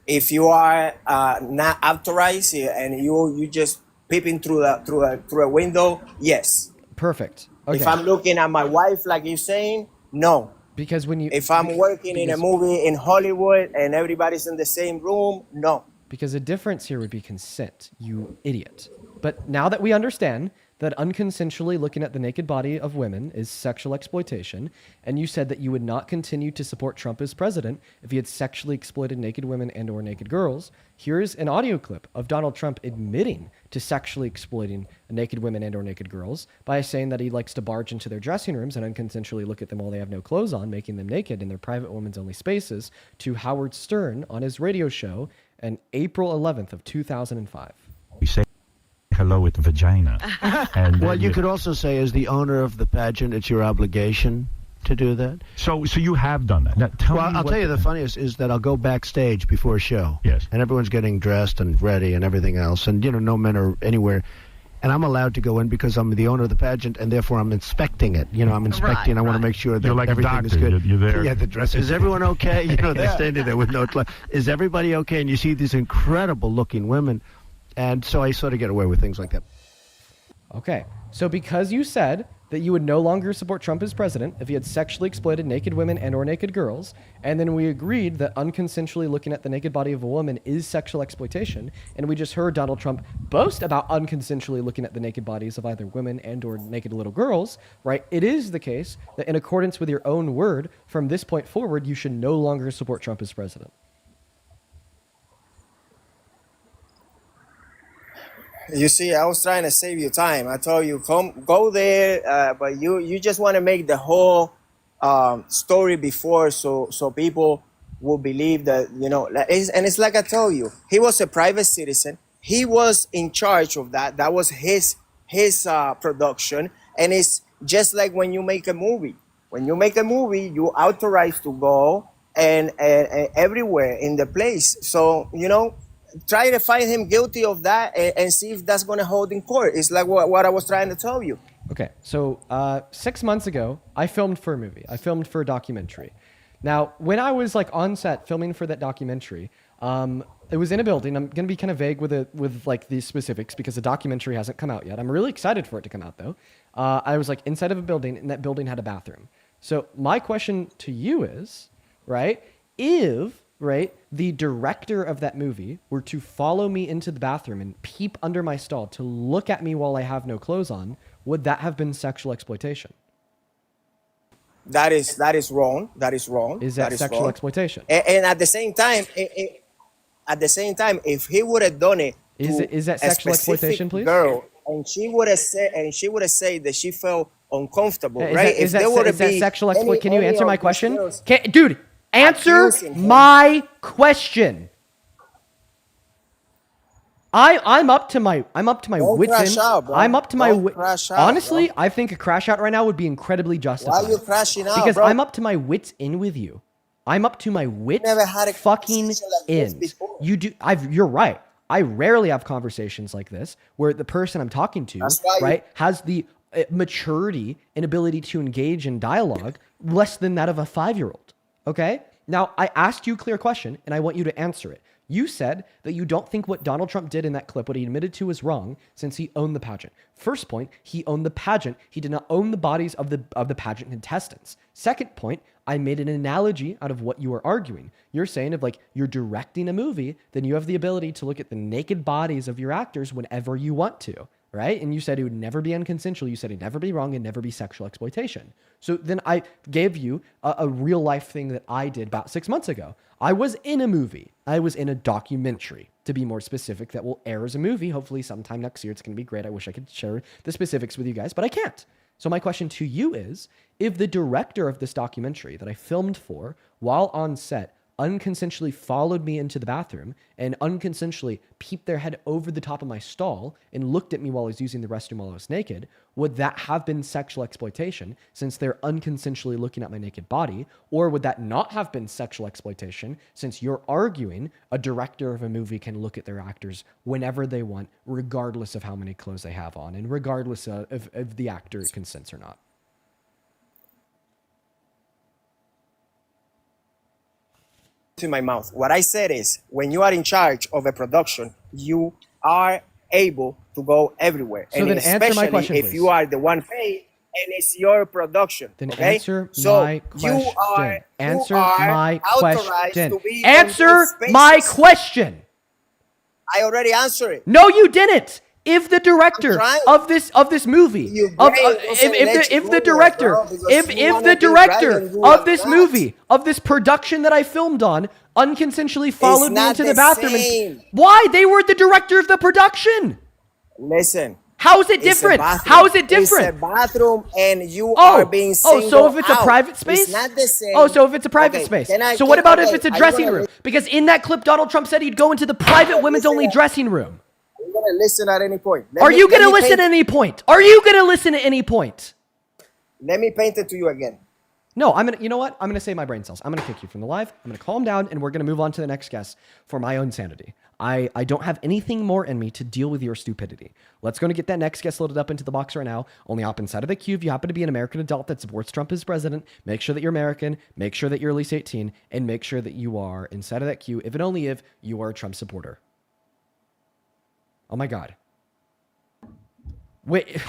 If you are not authorized and you just peeping through a window, yes. Perfect. Okay. If I'm looking at my wife, like you're saying, no. Because when you If I'm working in a movie in Hollywood and everybody's in the same room, no. Because a difference here would be consent, you idiot. But now that we understand that unconsensually looking at the naked body of women is sexual exploitation, and you said that you would not continue to support Trump as president if he had sexually exploited naked women and or naked girls, here's an audio clip of Donald Trump admitting to sexually exploiting naked women and or naked girls by saying that he likes to barge into their dressing rooms and unconsensually look at them while they have no clothes on, making them naked in their private women's only spaces, to Howard Stern on his radio show on April 11th of 2005. We say hello with the vagina. And what you could also say, as the owner of the pageant, it's your obligation to do that. So you have done that. Now, tell me I'll what tell you the funniest is that I'll go backstage before a show. Yes. And everyone's getting dressed and ready and everything else. And, no men are anywhere. And I'm allowed to go in because I'm the owner of the pageant, and therefore I'm inspecting it. I'm inspecting. Right, I want to make sure that You're like a everything is doctor. good. You're there. Yeah, the dress. Is everyone okay? They're standing there with no clothes. Is everybody okay? And you see these incredible-looking women. And so I sort of get away with things like that. Okay, so because you said that you would no longer support Trump as president if he had sexually exploited naked women and or naked girls, and then we agreed that unconsensually looking at the naked body of a woman is sexual exploitation, and we just heard Donald Trump boast about unconsensually looking at the naked bodies of either women and or naked little girls, right? It is the case that in accordance with your own word, from this point forward, you should no longer support Trump as president. You see, I was trying to save you time. I told you, go there, but you just want to make the whole story before, so people will believe that, and it's like I told you, he was a private citizen. He was in charge of that. That was his production, and it's just like when you make a movie. When you make a movie, you authorize to go and everywhere in the place. So try to find him guilty of that and see if that's going to hold in court. It's like what I was trying to tell you. Okay, so 6 months ago, I filmed for a movie. I filmed for a documentary. Now, when I was like on set filming for that documentary, it was in a building. I'm gonna be kind of vague with like these specifics because the documentary hasn't come out yet. I'm really excited for it to come out though. I was like inside of a building, and that building had a bathroom. So my question to you is, right, if the director of that movie were to follow me into the bathroom and peep under my stall to look at me while I have no clothes on, would that have been sexual exploitation? That is wrong. That is wrong. Is that sexual wrong. exploitation? And at the same time, if he would have done it, is that sexual exploitation, please? Girl, and she would have said that she felt uncomfortable, right? Is that sexual exploitation? Can you answer my question? Girls, Dude, answer my question. I'm up to my wits end. I'm up to my wits. Honestly, I think a crash out right now would be incredibly justified. Why are you crashing out, because bro? I'm up to my wits in with you. I'm up to my wits fucking end. You're right. I rarely have conversations like this where the person I'm talking to, right, has the maturity and ability to engage in dialogue less than that of a 5-year-old. Okay? Now, I asked you a clear question, and I want you to answer it. You said that you don't think what Donald Trump did in that clip, what he admitted to, was wrong since he owned the pageant. First point, he owned the pageant. He did not own the bodies of the pageant contestants. Second point, I made an analogy out of what you are arguing. You're saying if like you're directing a movie, then you have the ability to look at the naked bodies of your actors whenever you want to, right? And you said it would never be unconsensual. You said it'd never be wrong and never be sexual exploitation. So then I gave you a real life thing that I did about 6 months ago. I was in a movie. I was in a documentary, to be more specific, that will air as a movie. Hopefully sometime next year. It's going to be great. I wish I could share the specifics with you guys, but I can't. So my question to you is, if the director of this documentary that I filmed for while on set unconsensually followed me into the bathroom and unconsensually peeped their head over the top of my stall and looked at me while I was using the restroom while I was naked, would that have been sexual exploitation since they're unconsensually looking at my naked body? Or would that not have been sexual exploitation since you're arguing a director of a movie can look at their actors whenever they want, regardless of how many clothes they have on and regardless of if the actor consents or not? To my mouth. What I said is, when you are in charge of a production, you are able to go everywhere. So and then answer my question, if please. you are the one paid and it's your production. Then okay? answer so my question. Answer you are my authorized question. to be Answer on those my spaces. question. I already answered it. No, you didn't. If the director of this movie, if the director of this movie, of this production that I filmed on, unconsensually followed me into the bathroom, why? They were the director of the production. Listen. How is it different? How is it different? It's a bathroom, and you are being singled so if it's a out. private space? It's not the same. Oh, so if it's a private space. So what about if it's a dressing room? Because in that clip, Donald Trump said he'd go into the private women's only dressing room. Are you going to listen at any point? Are you going to listen at any point? Are you going to listen at any point? Let me paint it to you again. No, you know what? I'm going to save my brain cells. I'm going to kick you from the live. I'm going to calm down, and we're going to move on to the next guest for my own sanity. I don't have anything more in me to deal with your stupidity. Let's go and get that next guest loaded up into the box right now. Only hop inside of the queue if you happen to be an American adult that supports Trump as president. Make sure that you're American. Make sure that you're at least 18. And make sure that you are inside of that queue, if and only if you are a Trump supporter. Oh my God. Wait.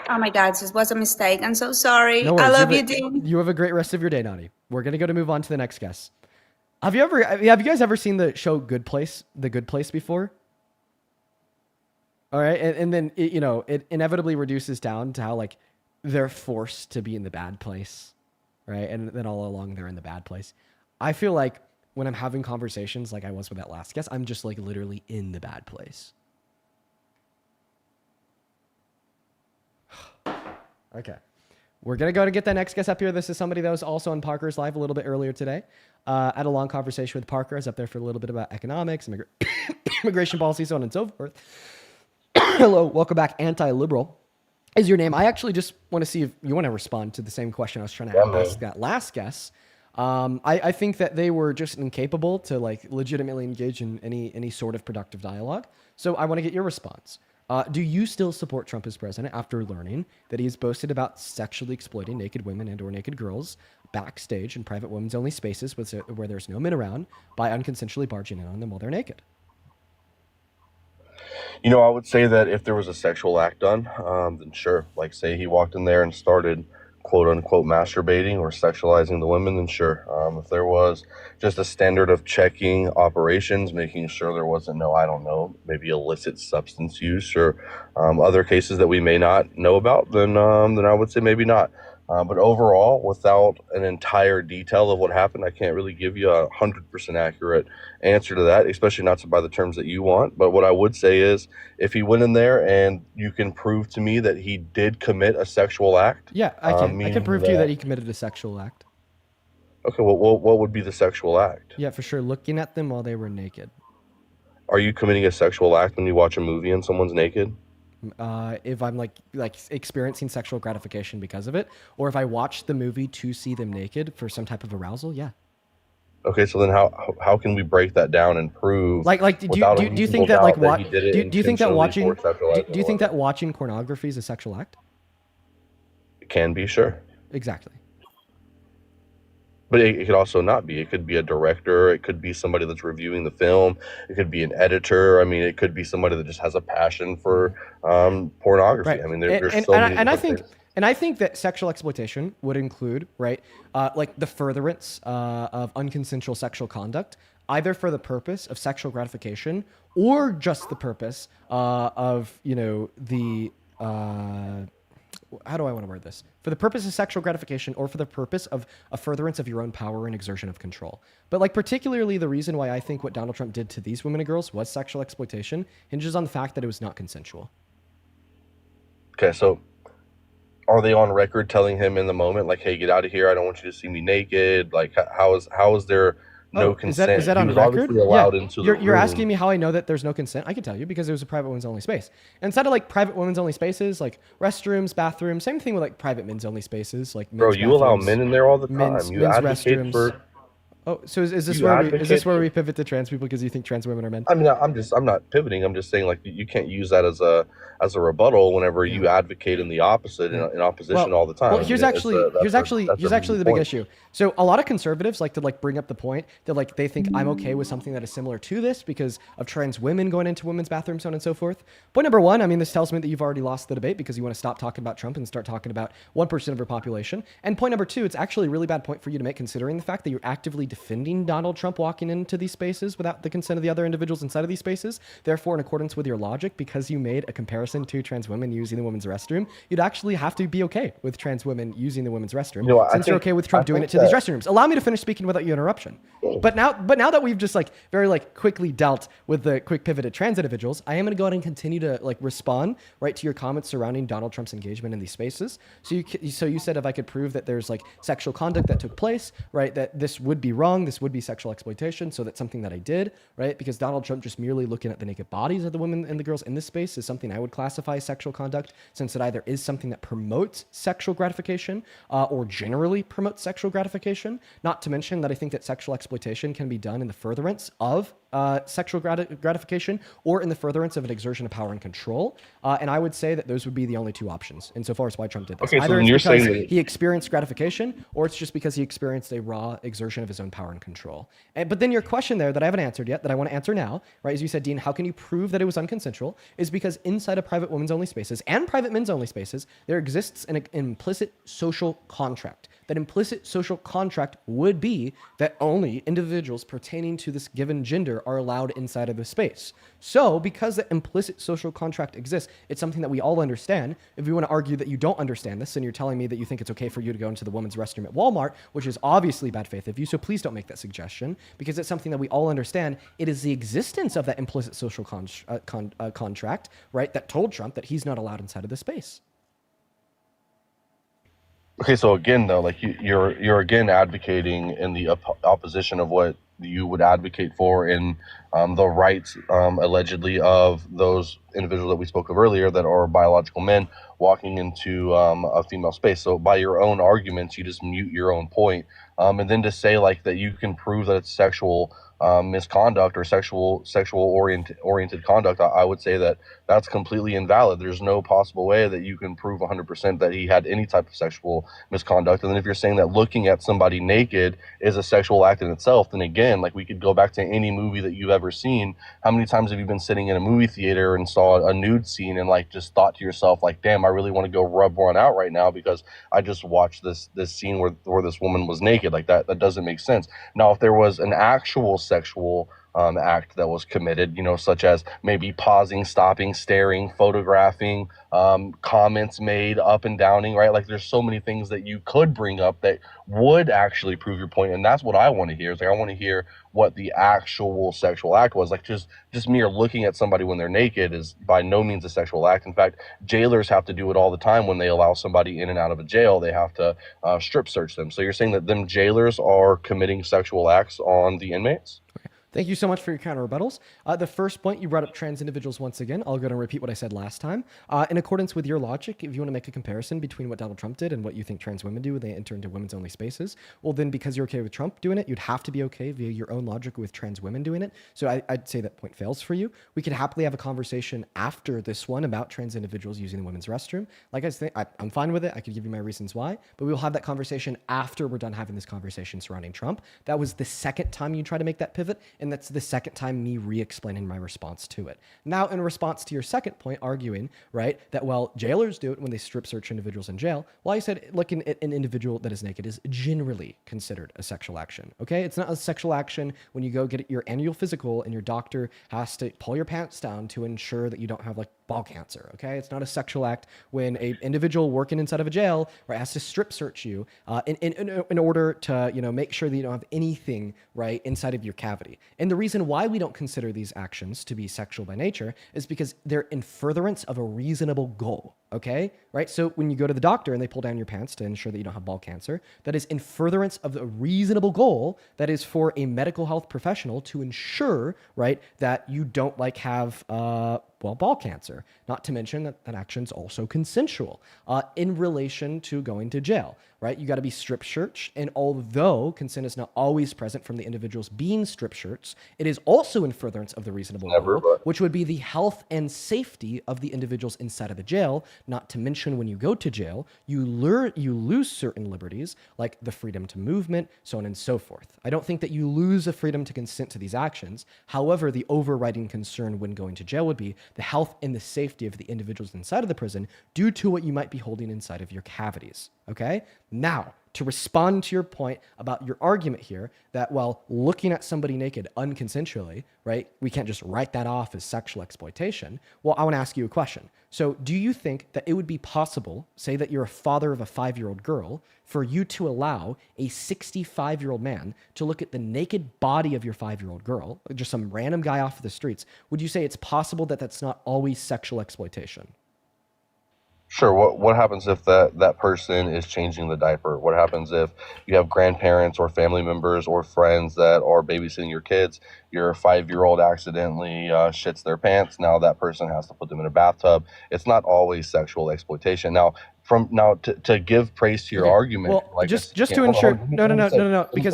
Oh my God, this was a mistake. I'm so sorry. No worries. I love you, Dean. You have a great rest of your day, Nani. We're going to move on to the next guest. Have you guys ever seen the show Good Place, The Good Place before? All right. And then, it inevitably reduces down to how like they're forced to be in the bad place. Right. And then all along they're in the bad place. I feel like when I'm having conversations like I was with that last guest, I'm just like literally in the bad place. Okay. We're going to go to get that next guest up here. This is somebody that was also on Parker's Live a little bit earlier today. I had a long conversation with Parker. I was up there for a little bit about economics, immigration policy, so on and so forth. Hello, welcome back, Anti-Liberal is your name. I actually just want to see if you want to respond to the same question I was trying to ask that last guest. I think that they were just incapable to like legitimately engage in any sort of productive dialogue. So I want to get your response. Do you still support Trump as president after learning that he's boasted about sexually exploiting naked women and or naked girls backstage in private women's only spaces where there's no men around by unconsensually barging in on them while they're naked. You know, I would say that if there was a sexual act done, then sure. Like, say he walked in there and started quote unquote masturbating or sexualizing the women, then sure. If there was just a standard of checking operations, making sure there wasn't no, I don't know, maybe illicit substance use or other cases that we may not know about, then I would say maybe not. But overall, without an entire detail of what happened, I can't really give you 100% accurate answer to that, especially not by the terms that you want. But what I would say is, if he went in there and you can prove to me that he did commit a sexual act. Yeah, I can prove to you that he committed a sexual act. Okay, well, what would be the sexual act? Yeah, for sure. Looking at them while they were naked. Are you committing a sexual act when you watch a movie and someone's naked? If I'm like experiencing sexual gratification because of it, or if I watch the movie to see them naked for some type of arousal, yeah. Okay, so then how can we break that down and prove do you think that like what do you think that watching pornography is a sexual act? It can be, sure. Exactly. But it could also not be. It could be a director. It could be somebody that's reviewing the film. It could be an editor. I mean, it could be somebody that just has a passion for pornography. Right. I mean, there's so many. And I think that sexual exploitation would include, right, like the furtherance of unconsensual sexual conduct, either for the purpose of sexual gratification or just the purpose of, you know, the how do I want to word this? For the purpose of sexual gratification or for the purpose of a furtherance of your own power and exertion of control. But like particularly the reason why I think what Donald Trump did to these women and girls was sexual exploitation hinges on the fact that it was not consensual. Okay, so are they on record telling him in the moment, like, hey, get out of here, I don't want you to see me naked? Like, how is there no consent? Is that on was record? obviously allowed into the You're room. asking me how I know that there's no consent? I can tell you because it was a private women's only space. And instead of like private women's only spaces, like restrooms, bathrooms, same thing with like private men's only spaces, like men's Bro, you allow bathrooms, men in there all the time. men's advocate restrooms. for. Oh, so is this You where we pivot to trans people because you think trans women are men? I mean, I'm not pivoting. I'm just saying, like, you can't use that as a rebuttal whenever you advocate in the opposite in opposition all the time. Well, here's actually the big issue. So a lot of conservatives like to like bring up the point that like they think I'm okay with something that is similar to this because of trans women going into women's bathrooms, so on and so forth. Point number one, I mean, this tells me that you've already lost the debate because you want to stop talking about Trump and start talking about 1% of your population. And point number two, it's actually a really bad point for you to make considering the fact that you're actively defending Donald Trump walking into these spaces without the consent of the other individuals inside of these spaces. Therefore, in accordance with your logic, because you made a comparison to trans women using the women's restroom, you'd actually have to be okay with trans women using the women's restroom, since you're okay with Trump doing it to these restrooms. Allow me to finish speaking without you interruption. But now that we've just like very like quickly dealt with the quick pivot at trans individuals, I am going to go ahead and continue to like respond right to your comments surrounding Donald Trump's engagement in these spaces. So you said if I could prove that there's like sexual conduct that took place, right, that this would be wrong, this would be sexual exploitation. So that's something that I did, right? Because Donald Trump just merely looking at the naked bodies of the women and the girls in this space is something I would classify as sexual conduct, since it either is something that promotes sexual gratification or generally promotes sexual gratification. Not to mention that I think that sexual exploitation can be done in the furtherance of sexual gratification or in the furtherance of an exertion of power and control. And I would say that those would be the only two options insofar as why Trump did this. Okay, so either then it's you're because saying that he experienced gratification or it's just because he experienced a raw exertion of his own power and control. But then your question there that I haven't answered yet, that I want to answer now, right? As you said, Dean, how can you prove that it was unconsensual? Is because inside of private women's only spaces and private men's only spaces, there exists an implicit social contract. That implicit social contract would be that only individuals pertaining to this given gender are allowed inside of the space. So because the implicit social contract exists, it's something that we all understand. If you want to argue that you don't understand this and you're telling me that you think it's okay for you to go into the women's restroom at Walmart, which is obviously bad faith of you, so please don't make that suggestion because it's something that we all understand. It is the existence of that implicit social contract, right, that told Trump that he's not allowed inside of the space. Okay, so again, though, like you're again advocating in the opposition of what you would advocate for in the rights allegedly of those individuals that we spoke of earlier that are biological men walking into a female space. So by your own arguments, you just mute your own point. And then to say like that you can prove that it's sexual misconduct or sexual oriented conduct, I would say that that's completely invalid. There's no possible way that you can prove 100% that he had any type of sexual misconduct. And then if you're saying that looking at somebody naked is a sexual act in itself, then again, like we could go back to any movie that you've ever seen. How many times have you been sitting in a movie theater and saw a nude scene and like just thought to yourself, like, damn, I really want to go rub one out right now because I just watched this scene where this woman was naked. Like that doesn't make sense. Now, if there was an actual sexual act that was committed, such as maybe pausing, stopping, staring, photographing, comments made, up and downing, right? Like there's so many things that you could bring up that would actually prove your point. And that's what I want to hear. Is like, I want to hear what the actual sexual act was. Like just mere looking at somebody when they're naked is by no means a sexual act. In fact, jailers have to do it all the time when they allow somebody in and out of a jail. They have to strip search them. So you're saying that them jailers are committing sexual acts on the inmates? Thank you so much for your counter rebuttals. The first point, you brought up trans individuals once again. I'll go and repeat what I said last time. In accordance with your logic, if you want to make a comparison between what Donald Trump did and what you think trans women do when they enter into women's only spaces, well then because you're okay with Trump doing it, you'd have to be okay via your own logic with trans women doing it. So I'd say that point fails for you. We could happily have a conversation after this one about trans individuals using the women's restroom. Like I say, I'm fine with it. I could give you my reasons why, but we will have that conversation after we're done having this conversation surrounding Trump. That was the second time you tried to make that pivot, and that's the second time me re-explaining my response to it. Now, in response to your second point, arguing, right, that, well, jailers do it when they strip search individuals in jail. Well, I said looking at an individual that is naked is generally considered a sexual action, okay? It's not a sexual action when you go get your annual physical and your doctor has to pull your pants down to ensure that you don't have, like, ball cancer, okay? It's not a sexual act when an individual working inside of a jail right, has to strip search you in order to, make sure that you don't have anything, right, inside of your cavity. And the reason why we don't consider these actions to be sexual by nature is because they're in furtherance of a reasonable goal, okay? Right? So when you go to the doctor and they pull down your pants to ensure that you don't have ball cancer, that is in furtherance of a reasonable goal that is for a medical health professional to ensure, right, that you don't have ball cancer. Not to mention that that action's also consensual in relation to going to jail, right? You got to be strip searched, and although consent is not always present from the individuals being strip searched, it is also in furtherance of the reasonable goal, which would be the health and safety of the individuals inside of the jail. Not to mention when you go to jail, you lose certain liberties like the freedom to movement, so on and so forth. I don't think that you lose the freedom to consent to these actions. However, the overriding concern when going to jail would be the health and the safety of the individuals inside of the prison due to what you might be holding inside of your cavities, okay? Now, to respond to your point about your argument here that, well, looking at somebody naked unconsensually, right, we can't just write that off as sexual exploitation. Well, I want to ask you a question. So do you think that it would be possible, say that you're a father of a 5-year-old girl, for you to allow a 65-year-old man to look at the naked body of your 5-year-old girl, just some random guy off the streets? Would you say it's possible that that's not always sexual exploitation? Sure. What happens if that person is changing the diaper? What happens if you have grandparents or family members or friends that are babysitting your kids? Your 5-year-old accidentally shits their pants. Now that person has to put them in a bathtub. It's not always sexual exploitation. Now, to give praise to your argument, well, like just to ensure, no, because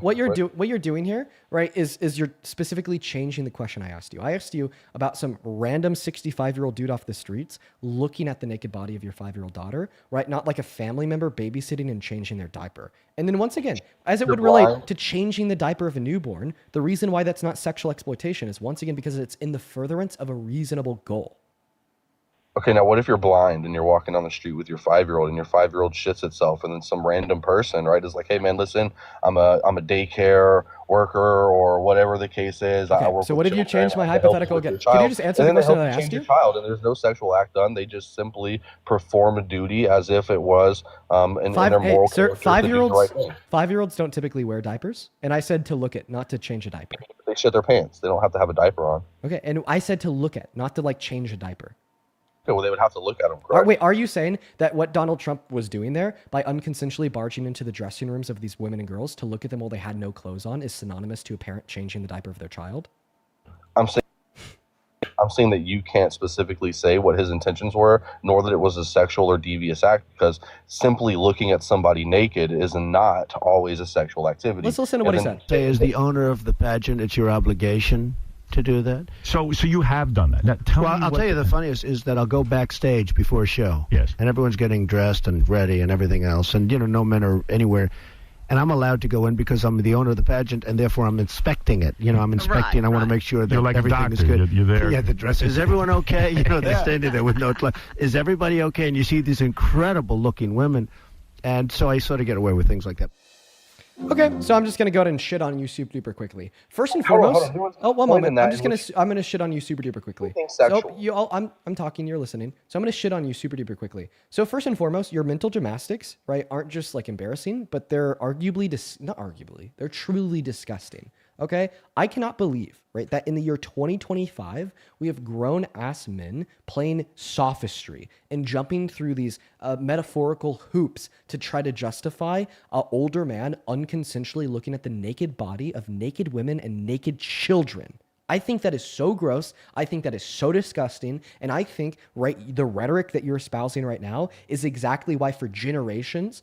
what you're doing here, right, is you're specifically changing the question I asked you. I asked you about some random 65-year-old dude off the streets looking at the naked body of your 5-year-old daughter, right? Not like a family member babysitting and changing their diaper. And then once again, as it would relate to changing the diaper of a newborn, the reason why that's not sexual exploitation is once again because it's in the furtherance of a reasonable goal. Okay, now what if you're blind and you're walking down the street with your 5-year-old and your 5-year-old shits itself, and then some random person, right, is like, hey man, listen, I'm a daycare worker or whatever the case is. Okay, so what if you change my hypothetical again? Can you just answer the question that I asked you? Child, and there's no sexual act done. They just simply perform a duty as if it was in their moral character. 5-year-olds don't typically wear diapers, and I said to look at, not to change a diaper. They shit their pants. They don't have to have a diaper on. Okay, and I said to look at, not to change a diaper. Okay, well, they would have to look at them, correct? Wait, are you saying that what Donald Trump was doing there by unconsensually barging into the dressing rooms of these women and girls to look at them while they had no clothes on is synonymous to a parent changing the diaper of their child? I'm saying that you can't specifically say what his intentions were, nor that it was a sexual or devious act, because simply looking at somebody naked is not always a sexual activity. Let's listen to what he said. Say, as the owner of the pageant, it's your obligation to do that. So you have done that. Now, tell me I'll tell you the funniest is that I'll go backstage before a show. Yes. And everyone's getting dressed and ready and everything else. And, no men are anywhere. And I'm allowed to go in because I'm the owner of the pageant, and therefore I'm inspecting it. I'm inspecting. Right, I want to make sure that You're like a everything is doctor. good. You're there. Yeah, the dress. Is everyone okay? They're standing there with no. Is everybody okay? And you see these incredible-looking women, and so I sort of get away with things like that. Okay, so I'm just gonna go ahead and shit on you super duper quickly. First and Hold on, foremost, hold on. oh, one Point in moment. that I'm gonna shit on you super duper quickly. sexual. So you all, I'm talking, you're listening. So I'm gonna shit on you super duper quickly. So first and foremost, your mental gymnastics, right, aren't just like embarrassing, but they're not arguably, they're truly disgusting. Okay, I cannot believe, right, that in the year 2025, we have grown ass men playing sophistry and jumping through these metaphorical hoops to try to justify an older man unconsensually looking at the naked body of naked women and naked children. I think that is so gross. I think that is so disgusting. And I think, right, the rhetoric that you're espousing right now is exactly why for generations,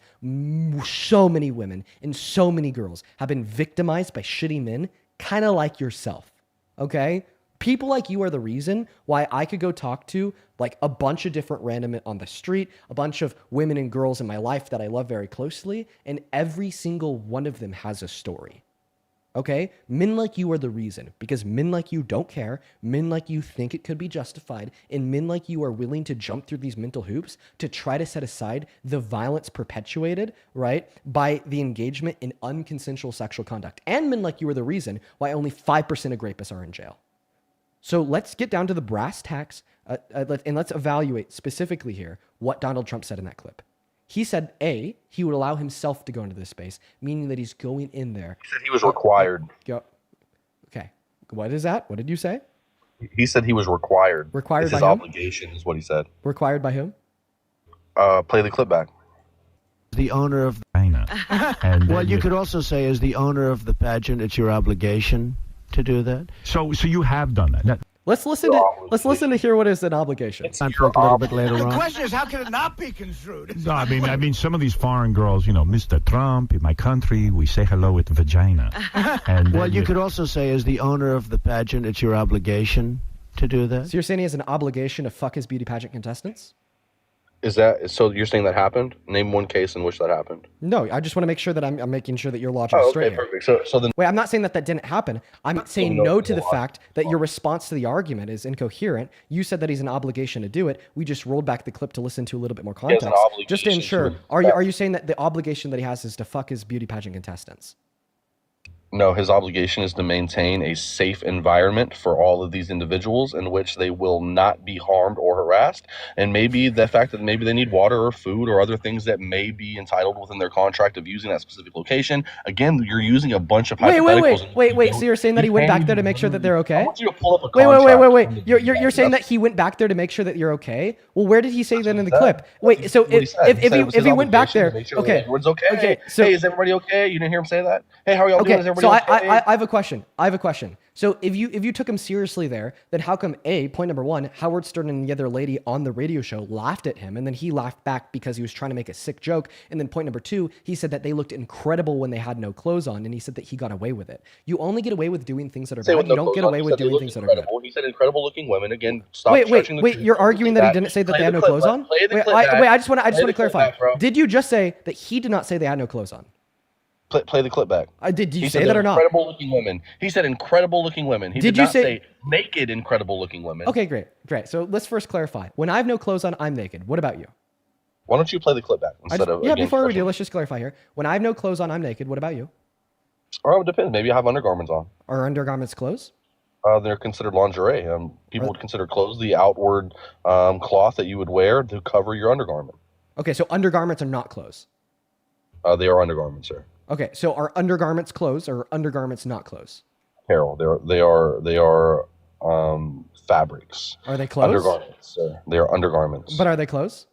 so many women and so many girls have been victimized by shitty men, kind of like yourself, okay? People like you are the reason why I could go talk to like a bunch of different random on the street, a bunch of women and girls in my life that I love very closely, and every single one of them has a story. Okay? Men like you are the reason, because men like you don't care, men like you think it could be justified, and men like you are willing to jump through these mental hoops to try to set aside the violence perpetuated, right, by the engagement in unconsensual sexual conduct. And men like you are the reason why only 5% of rapists are in jail. So let's get down to the brass tacks, and let's evaluate specifically here what Donald Trump said in that clip. He said, A, he would allow himself to go into this space, meaning that he's going in there. He said he was required. Okay. What is that? What did you say? He said he was required. Required it's by his whom? obligation is what he said. Required by whom? Play the clip back. The owner of China. And well, you could also say as the owner of the pageant, it's your obligation to do that. So you have done that. Now, Let's listen to hear what is an obligation. Time for a little bit later on. The question is, how can it not be construed? no, I mean, some of these foreign girls, Mr. Trump, in my country, we say hello with vagina. And well, you could also say as the owner of the pageant, it's your obligation to do that. So you're saying he has an obligation to fuck his beauty pageant contestants? Is that so? You're saying that happened? Name one case in which that happened. No, I just want to make sure that I'm making sure that your logic is Oh, straight okay, here. perfect. So then, Wait, I'm not saying that didn't happen. I'm saying no to the fact that your response to the argument is incoherent. You said that he's an obligation to do it. We just rolled back the clip to listen to a little bit more He has an context, just to obligation ensure. to Are you saying that the obligation that he has is to fuck his beauty pageant contestants? no, his obligation is to maintain a safe environment for all of these individuals in which they will not be harmed or harassed. And maybe the fact that maybe they need water or food or other things that may be entitled within their contract of using that specific location. Again, you're using a bunch of hypotheticals. Wait. So you're saying that he went back there to make sure that they're okay? I want you to pull up a contract. Wait. You're saying that he went back there to make sure that you're okay? Well, where did he say that in the clip? Wait, so if he went back there, okay. Everyone's okay. Okay, so hey, is everybody okay? You didn't hear him say that? Hey, how are y'all doing? Is everybody so okay? I have a question. So if you took him seriously there, then how come point number one, Howard Stern and the other lady on the radio show laughed at him, and then he laughed back because he was trying to make a sick joke, and then point number two, he said that they looked incredible when they had no clothes on, and he said that he got away with it. You only get away with doing things that are bad. You don't get away with doing things that are good. He said incredible looking women. Again, stop. Wait. You're arguing that he didn't say that they had no clothes on? Wait, I just want to clarify. Did you just say that he did not say they had no clothes on? Play the clip back. Did you say that or not? Incredible looking women. He said incredible looking women. He did not say naked incredible looking women. Okay, great. So let's first clarify. When I have no clothes on, I'm naked. What about you? Why don't you play the clip back instead of before we do, let's just clarify here. When I have no clothes on, I'm naked. What about you? Or it depends. Maybe I have undergarments on. Are undergarments clothes? They're considered lingerie. People would consider clothes the outward cloth that you would wear to cover your undergarment. Okay, so undergarments are not clothes. They are undergarments, sir. Okay, so are undergarments clothes or undergarments not clothes? Apparel. They are fabrics. Are they clothes? Undergarments, sir. They are undergarments. But are they clothes?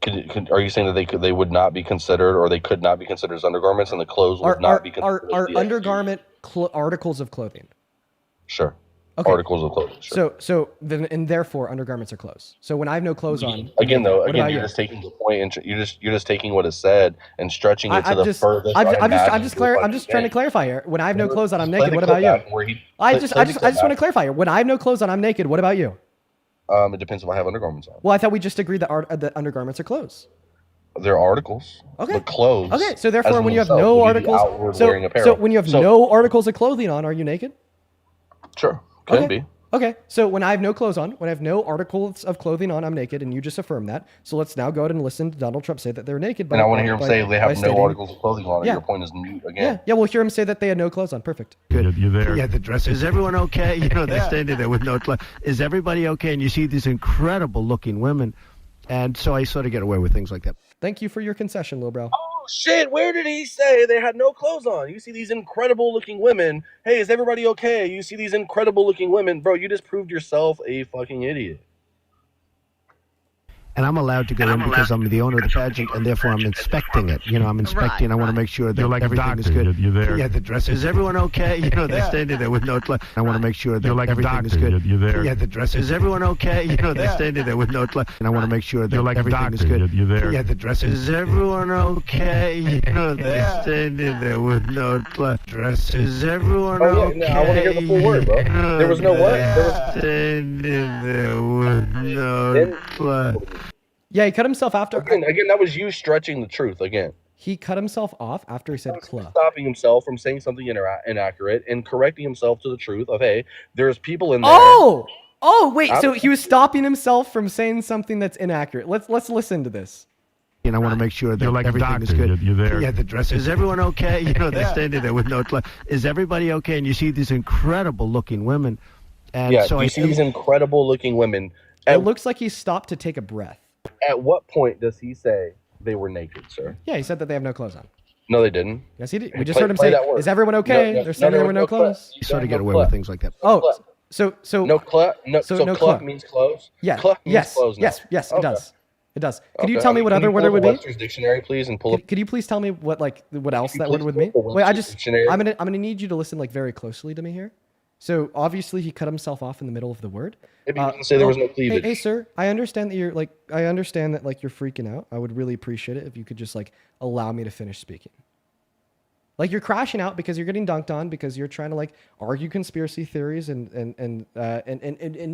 Are you saying that they would not be considered, or they could not be considered as undergarments, and the clothes would not be considered? Are undergarment articles of clothing? Sure. articles of clothing. Sure. So then, and therefore undergarments are clothes. So when I have no clothes on, Again, though, what about you're you? just taking the point, and you're just taking what it said and stretching it to the furthest. I'm just trying to clarify here. When I have no clothes on, I'm naked. What about you? I just want to clarify here. When I have no clothes on, I'm naked. What about you? It depends if I have undergarments on. Well, I thought we just agreed that undergarments are clothes. They're articles. Okay. But clothes. Okay. So therefore, when you have no articles, so when you have no articles of clothing on, are you naked? Sure. Can be. Okay, so when I have no clothes on, when I have no articles of clothing on, I'm naked, and you just affirmed that. So let's now go ahead and listen to Donald Trump say that they're naked. And I want to hear him say they have no articles of clothing on. Yeah. Your point is mute again. Yeah, we'll hear him say that they had no clothes on. Perfect. Good. You there? Yeah, the dress. Is everyone okay? You know, they're standing there with no clothes. Is everybody okay? And you see these incredible looking women. And so I sort of get away with things like that. Thank you for your concession, little bro. Oh, shit. Where did he say they had no clothes on? You see these incredible looking women. Hey, is everybody okay? You see these incredible looking women. Bro, you just proved yourself a fucking idiot. And I'm allowed to go in because I'm the owner of the pageant, and therefore I'm inspecting it. You know, I'm inspecting. I want to make sure that everything is good. You there? Yeah, the dress. Is everyone okay? You know, they're standing there with no clothes. I want to make sure that everything is good. You there? Yeah, the dress. Is everyone okay? You know, they're standing there with no clothes. And I want to make sure that everything is good. You there? Yeah, the dress. Is everyone okay? You know, they're standing there with no clothes. Dress. Is everyone okay? No, I want to hear the full word, bro. There was no what? There was standing there with no clothes. Yeah, he cut himself after. Again, that was you stretching the truth again. He cut himself off after he said club. Stopping himself from saying something inaccurate and correcting himself to the truth of, hey, there's people in there. Oh, wait. So he was stopping himself from saying something that's inaccurate. Let's listen to this. And I want to make sure that everything is good. You there? Yeah, the dress. Is everyone okay? You know, they're standing there with no clothes. Is everybody okay? And you see these incredible looking women. And yeah, so you see these incredible looking women. It looks like he stopped to take a breath. At what point does he say they were naked, sir? Yeah, he said that they have no clothes on. No, they didn't. Yes, he did. We just heard him say, "Is everyone okay?" They're standing there with no clothes. You sort of get away with things like that. Oh, so no club. So no club club means clothes. Yeah. Club means clothes now. Yes. Okay. It does. It does. Could you tell me what other word it would be? Webster's dictionary, please, and pull up. Could you please tell me what else that word would mean? Wait, I'm gonna need you to listen very closely to me here. So obviously he cut himself off in the middle of the word. Maybe you can say there was no cleavage. Hey, sir, I understand that you're you're freaking out. I would really appreciate it if you could just allow me to finish speaking. You're crashing out because you're getting dunked on because you're trying to argue conspiracy theories and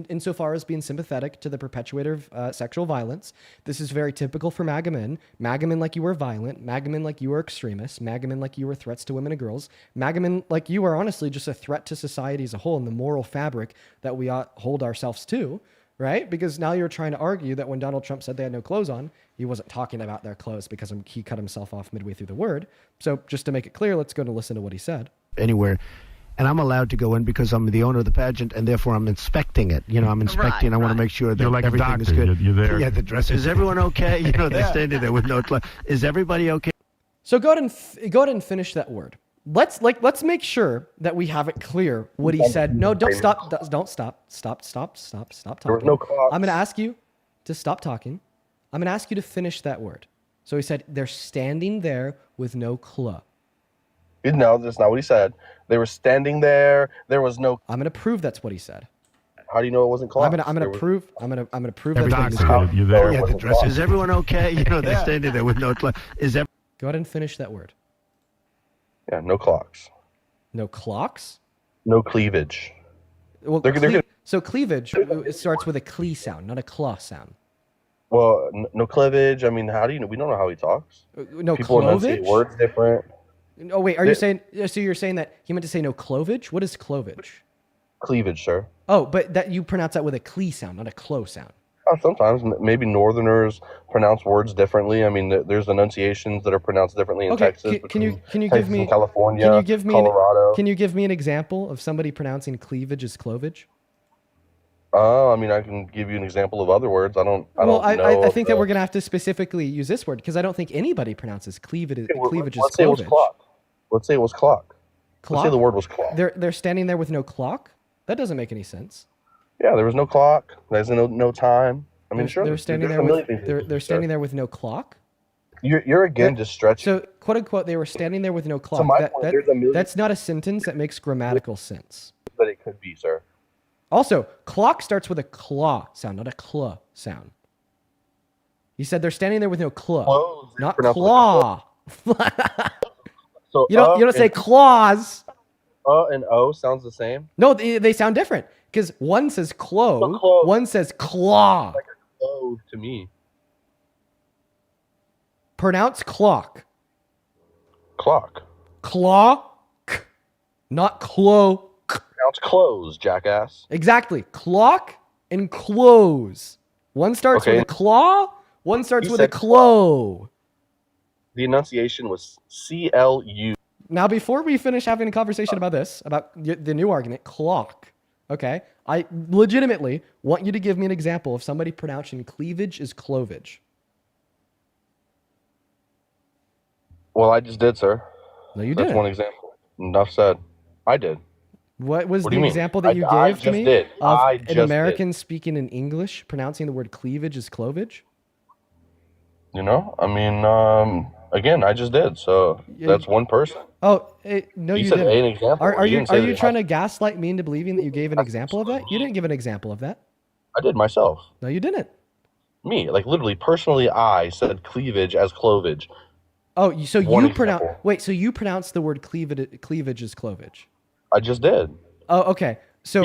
insofar as being sympathetic to the perpetuator of sexual violence. This is very typical for MAGA men. MAGA men like you are violent. MAGA men like you are extremists. MAGA men like you are threats to women and girls. MAGA men like you are honestly just a threat to society as a whole and the moral fabric that we hold ourselves to. Right? Because now you're trying to argue that when Donald Trump said they had no clothes on, he wasn't talking about their clothes because he cut himself off midway through the word. So just to make it clear, let's go and listen to what he said. Anywhere. And I'm allowed to go in because I'm the owner of the pageant, and therefore I'm inspecting it. You know, I'm inspecting. I want to make sure that everything is good. You there? Yeah, the dress. Is everyone okay? You know, they're standing there with no clothes. Is everybody okay? So go ahead and finish that word. Let's make sure that we have it clear what he said. No, don't stop. Don't stop. Stop talking. There was no clock. I'm going to ask you to stop talking. I'm going to ask you to finish that word. So he said, they're standing there with no club. No, that's not what he said. They were standing there. There was no. I'm going to prove that's what he said. How do you know it wasn't clock? I'm going to prove that's what he said. You there? Yeah, the dress. Is everyone okay? You know, they're standing there with no club. Go ahead and finish that word. Yeah, no clocks. No clocks? No cleavage. Well, so cleavage starts with a cle sound, not a claw sound. Well, no cleavage. I mean, how do you know? We don't know how he talks. No people clovage? enunciate words different. Oh wait, you're saying that he meant to say no clovage? What is clovage? Cleavage, sir. Oh, but that you pronounce that with a cle sound, not a clo sound. Sometimes maybe Northerners pronounce words differently. I mean, there's enunciations that are pronounced differently in Texas. Can you give Texas me and California? Can you give me Colorado? Can you give me an example of somebody pronouncing cleavage as clovage? I mean, I can give you an example of other words. I don't know. I think that we're gonna have to specifically use this word because I don't think anybody pronounces cleavage as clovage. Let's say it was clock. Let's say it was clock. Let's say the word was clock. They're standing there with no clock. That doesn't make any sense. Yeah, there was no clock. There's no time. I mean, they're standing there with no clock. You're again just stretching. So, quote unquote, they were standing there with no clock. To my point, that's not a sentence that makes grammatical sense. But it could be, sir. Also, clock starts with a claw sound, not a cl sound. You said they're standing there with no claw, Clothes, not pronounced with a claw. So You don't say claws. And O sounds the same. No, they sound different because one says clo, one says claw. Like a clove to me. Pronounce clock. Clock. Claw, not clo. Pronounce clothes, jackass. Exactly. Clock and close. One starts with a claw, one starts with a clo. The enunciation was CLU. Now, before we finish having a conversation about this, about the new argument, clock, okay, I legitimately want you to give me an example of somebody pronouncing cleavage as clovage. Well, I just did, sir. No, you That's didn't. one example. Enough said. I did. What was What do the you mean? example that you I gave to just me did. of I an just American speaking in English pronouncing the word cleavage as clovage? You know, I mean, again, I just did. So that's one person. Oh, no, you said didn't. an example. Are You you didn't say that it trying to gaslight me into believing that you gave an example of that? You didn't give an example of that. I did myself. No, you didn't. Me, like literally, personally, I said cleavage as clovage. Oh, so One you example. pronounce. Wait, so you pronounce the word cleavage as clovage? I just did. Oh, okay. So,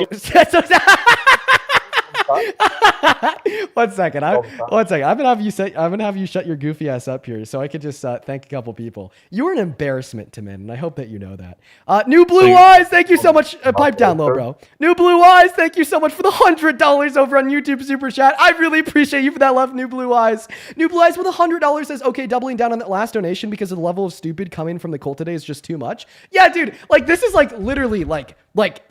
one second. I'm gonna have you shut your goofy ass up here, so I could just thank a couple people. You were an embarrassment to men, and I hope that you know that. New Blue Eyes, thank you so much. Pipe down low, bro. New Blue Eyes, thank you so much for the $100 over on YouTube Super Chat. I really appreciate you for that love, New Blue Eyes. New Blue Eyes with $100 says, okay, doubling down on that last donation because of the level of stupid coming from the cult today is just too much. Yeah, dude, like this is like literally like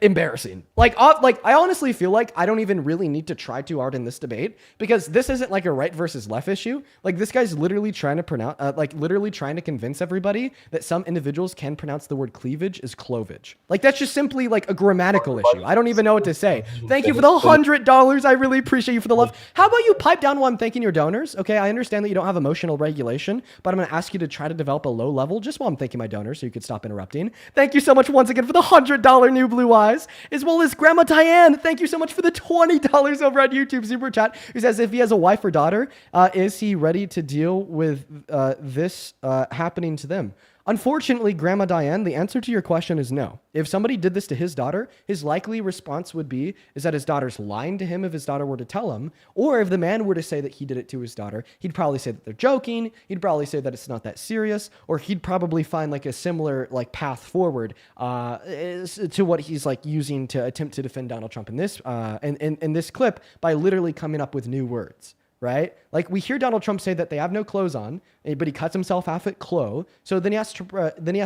embarrassing. Like I honestly feel like I don't even really need to try too hard in this debate because this isn't like a right versus left issue. Like this guy's literally trying to pronounce, literally trying to convince everybody that some individuals can pronounce the word cleavage as clovage. Like that's just simply like a grammatical issue. I don't even know what to say. Thank you for the $100. I really appreciate you for the love. How about you pipe down while I'm thanking your donors? Okay, I understand that you don't have emotional regulation, but I'm going to ask you to try to develop a low level just while I'm thanking my donors so you could stop interrupting. Thank you so much once again for the $100 New Blue Eyes, as well as Grandma Diane. Thank you so much for the $20 over on YouTube Super Chat, who says if he has a wife or daughter, is he ready to deal with this happening to them? Unfortunately, Grandma Diane, the answer to your question is no. If somebody did this to his daughter, his likely response would be is that his daughter's lying to him if his daughter were to tell him, or if the man were to say that he did it to his daughter, he'd probably say that they're joking, he'd probably say that it's not that serious, or he'd probably find like a similar like path forward to what he's like using to attempt to defend Donald Trump in this in this clip by literally coming up with new words. Right? Like we hear Donald Trump say that they have no clothes on, but he cuts himself off at clo. So then he has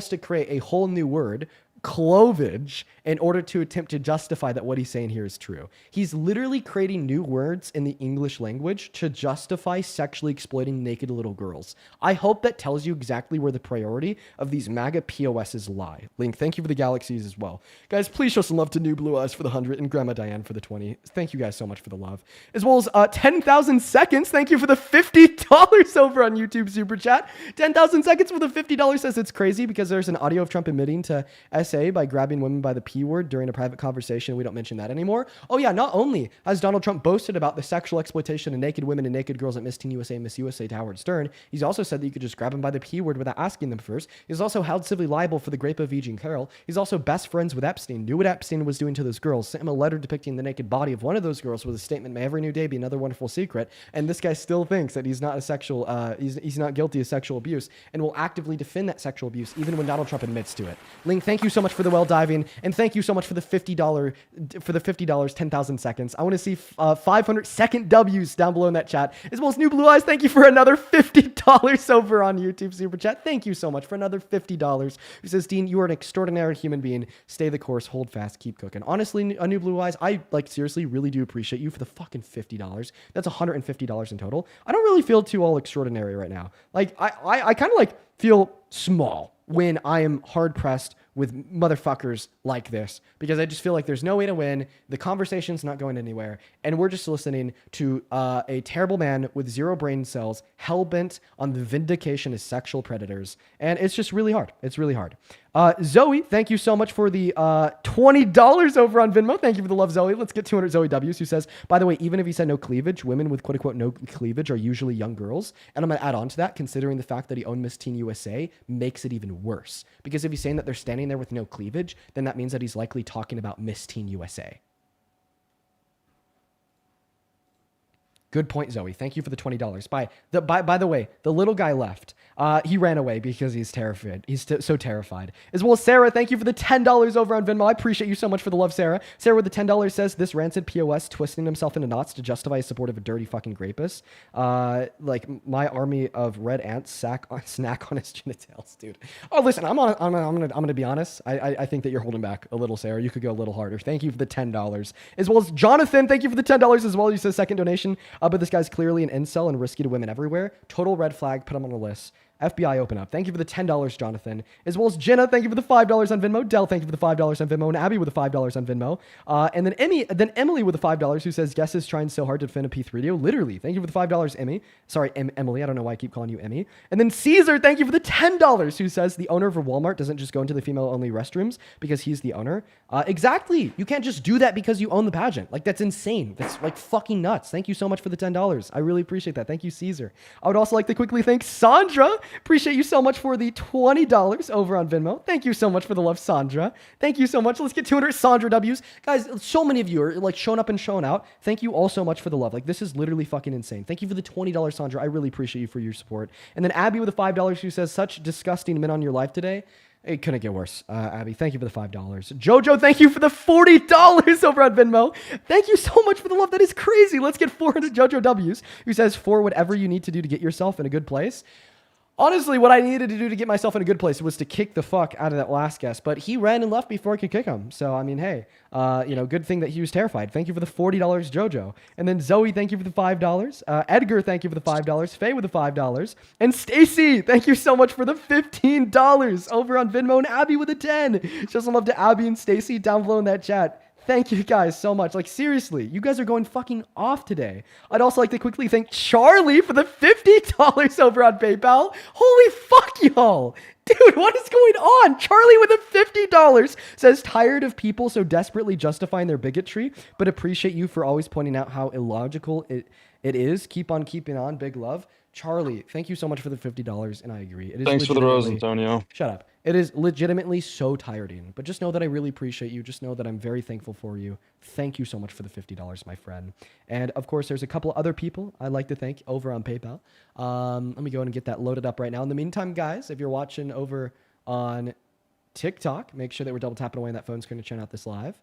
to create a whole new word, clovage, in order to attempt to justify that what he's saying here is true. He's literally creating new words in the English language to justify sexually exploiting naked little girls. I hope that tells you exactly where the priority of these MAGA POSs lie. Link, thank you for the galaxies as well. Guys, please show some love to New Blue Eyes for the 100 and Grandma Diane for the 20. Thank you guys so much for the love. As well as 10,000 seconds. Thank you for the $50 over on YouTube Super Chat. 10,000 seconds for the $50 says it's crazy because there's an audio of Trump admitting to SA by grabbing women by the P word during a private conversation. We don't mention that anymore. Oh yeah, not only has Donald Trump boasted about the sexual exploitation of naked women and naked girls at Miss Teen USA and Miss USA to Howard Stern, he's also said that you could just grab them by the P word without asking them first. He's also held civilly liable for the rape of Eugene Carroll. He's also best friends with Epstein, knew what Epstein was doing to those girls, sent him a letter depicting the naked body of one of those girls with a statement, "May every new day be another wonderful secret." And this guy still thinks that he's not a sexual, he's not guilty of sexual abuse, and will actively defend that sexual abuse even when Donald Trump admits to it. Ling, thank you so much for the well diving, and thank you so much for the $50 10,000 seconds. I want to see 500 second W's down below in that chat, as well as New Blue Eyes. Thank you for another $50 over on YouTube Super Chat. Thank you so much for another $50. Who says, Dean, you are an extraordinary human being. Stay the course, hold fast, keep cooking. Honestly, New Blue Eyes, I seriously really do appreciate you for the fucking $50. That's $150 in total. I don't really feel too all extraordinary right now. Like I kind of like feel small when I am hard pressed with motherfuckers like this, because I just feel like there's no way to win. The conversation's not going anywhere, and we're just listening to a terrible man with 0 brain cells, hell-bent on the vindication of sexual predators, and it's just really hard. It's really hard. Zoe, thank you so much for the $20 over on Venmo. Thank you for the love, Zoe. Let's get 200 Zoe W's, who says, by the way, even if he said no cleavage, women with quote-unquote no cleavage are usually young girls. And I'm going to add on to that, considering the fact that he owned Miss Teen USA makes it even worse. Because if he's saying that they're standing there with no cleavage, then that means that he's likely talking about Miss Teen USA. Good point, Zoe. Thank you for the $20. By the way, the little guy left. He ran away because he's terrified. He's so terrified. As well as Sarah, thank you for the $10 over on Venmo. I appreciate you so much for the love, Sarah. Sarah with the $10 says, this rancid POS twisting himself into knots to justify his support of a dirty fucking rapist. Like my army of red ants snack on his genitals, dude. Oh, listen, I'm gonna be honest. I think that you're holding back a little, Sarah. You could go a little harder. Thank you for the $10. As well as Jonathan, thank you for the $10 as well. You said second donation. But this guy's clearly an incel and risky to women everywhere. Total red flag. Put him on the list. FBI open up. Thank you for the $10, Jonathan. As well as Jenna, thank you for the $5 on Venmo. Dell, thank you for the $5 on Venmo. And Abby with the $5 on Venmo. And then Emily with the $5 who says, guess is trying so hard to defend a P3 Literally. Thank you for the $5, Emmy. Sorry, Emily. I don't know why I keep calling you Emmy. And then Caesar, thank you for the $10 who says the owner of a Walmart doesn't just go into the female-only restrooms because he's the owner. Exactly. You can't just do that because you own the pageant. Like, that's insane. That's like fucking nuts. Thank you so much for the $10. I really appreciate that. Thank you, Caesar. I would also like to quickly thank Sandra. Appreciate you so much for the $20 over on Venmo. Thank you so much for the love, Sandra. Thank you so much. Let's get 200 Sandra W's. Guys, so many of you are like showing up and showing out. Thank you all so much for the love. Like, this is literally fucking insane. Thank you for the $20, Sandra. I really appreciate you for your support. And then Abby with the $5 who says, such disgusting men on your life today. It couldn't get worse. Abby, thank you for the $5. Jojo, thank you for the $40 over on Venmo. Thank you so much for the love. That is crazy. Let's get 400 Jojo W's who says, for whatever you need to do to get yourself in a good place. Honestly, what I needed to do to get myself in a good place was to kick the fuck out of that last guest, but he ran and left before I could kick him. So, I mean, hey, good thing that he was terrified. Thank you for the $40, Jojo. And then Zoe, thank you for the $5. Edgar, thank you for the $5. Faye with the $5. And Stacy, thank you so much for the $15 over on Venmo. And Abby with a 10. Show some love to Abby and Stacy down below in that chat. Thank you guys so much. Like, seriously, you guys are going fucking off today. I'd also like to quickly thank Charlie for the $50 over on PayPal. Holy fuck, y'all. Dude, what is going on? Charlie with a $50 says, tired of people so desperately justifying their bigotry, but appreciate you for always pointing out how illogical it is. Keep on keeping on. Big love. Charlie, thank you so much for the $50, and I agree. It is Thanks for the rose, Antonio. Shut up. It is legitimately so tiring, but just know that I really appreciate you. Just know that I'm very thankful for you. Thank you so much for the $50, my friend. And of course, there's a couple of other people I'd like to thank over on PayPal. Let me go ahead and get that loaded up right now. In the meantime, guys, if you're watching over on TikTok, make sure that we're double tapping away on that phone screen to check out this live.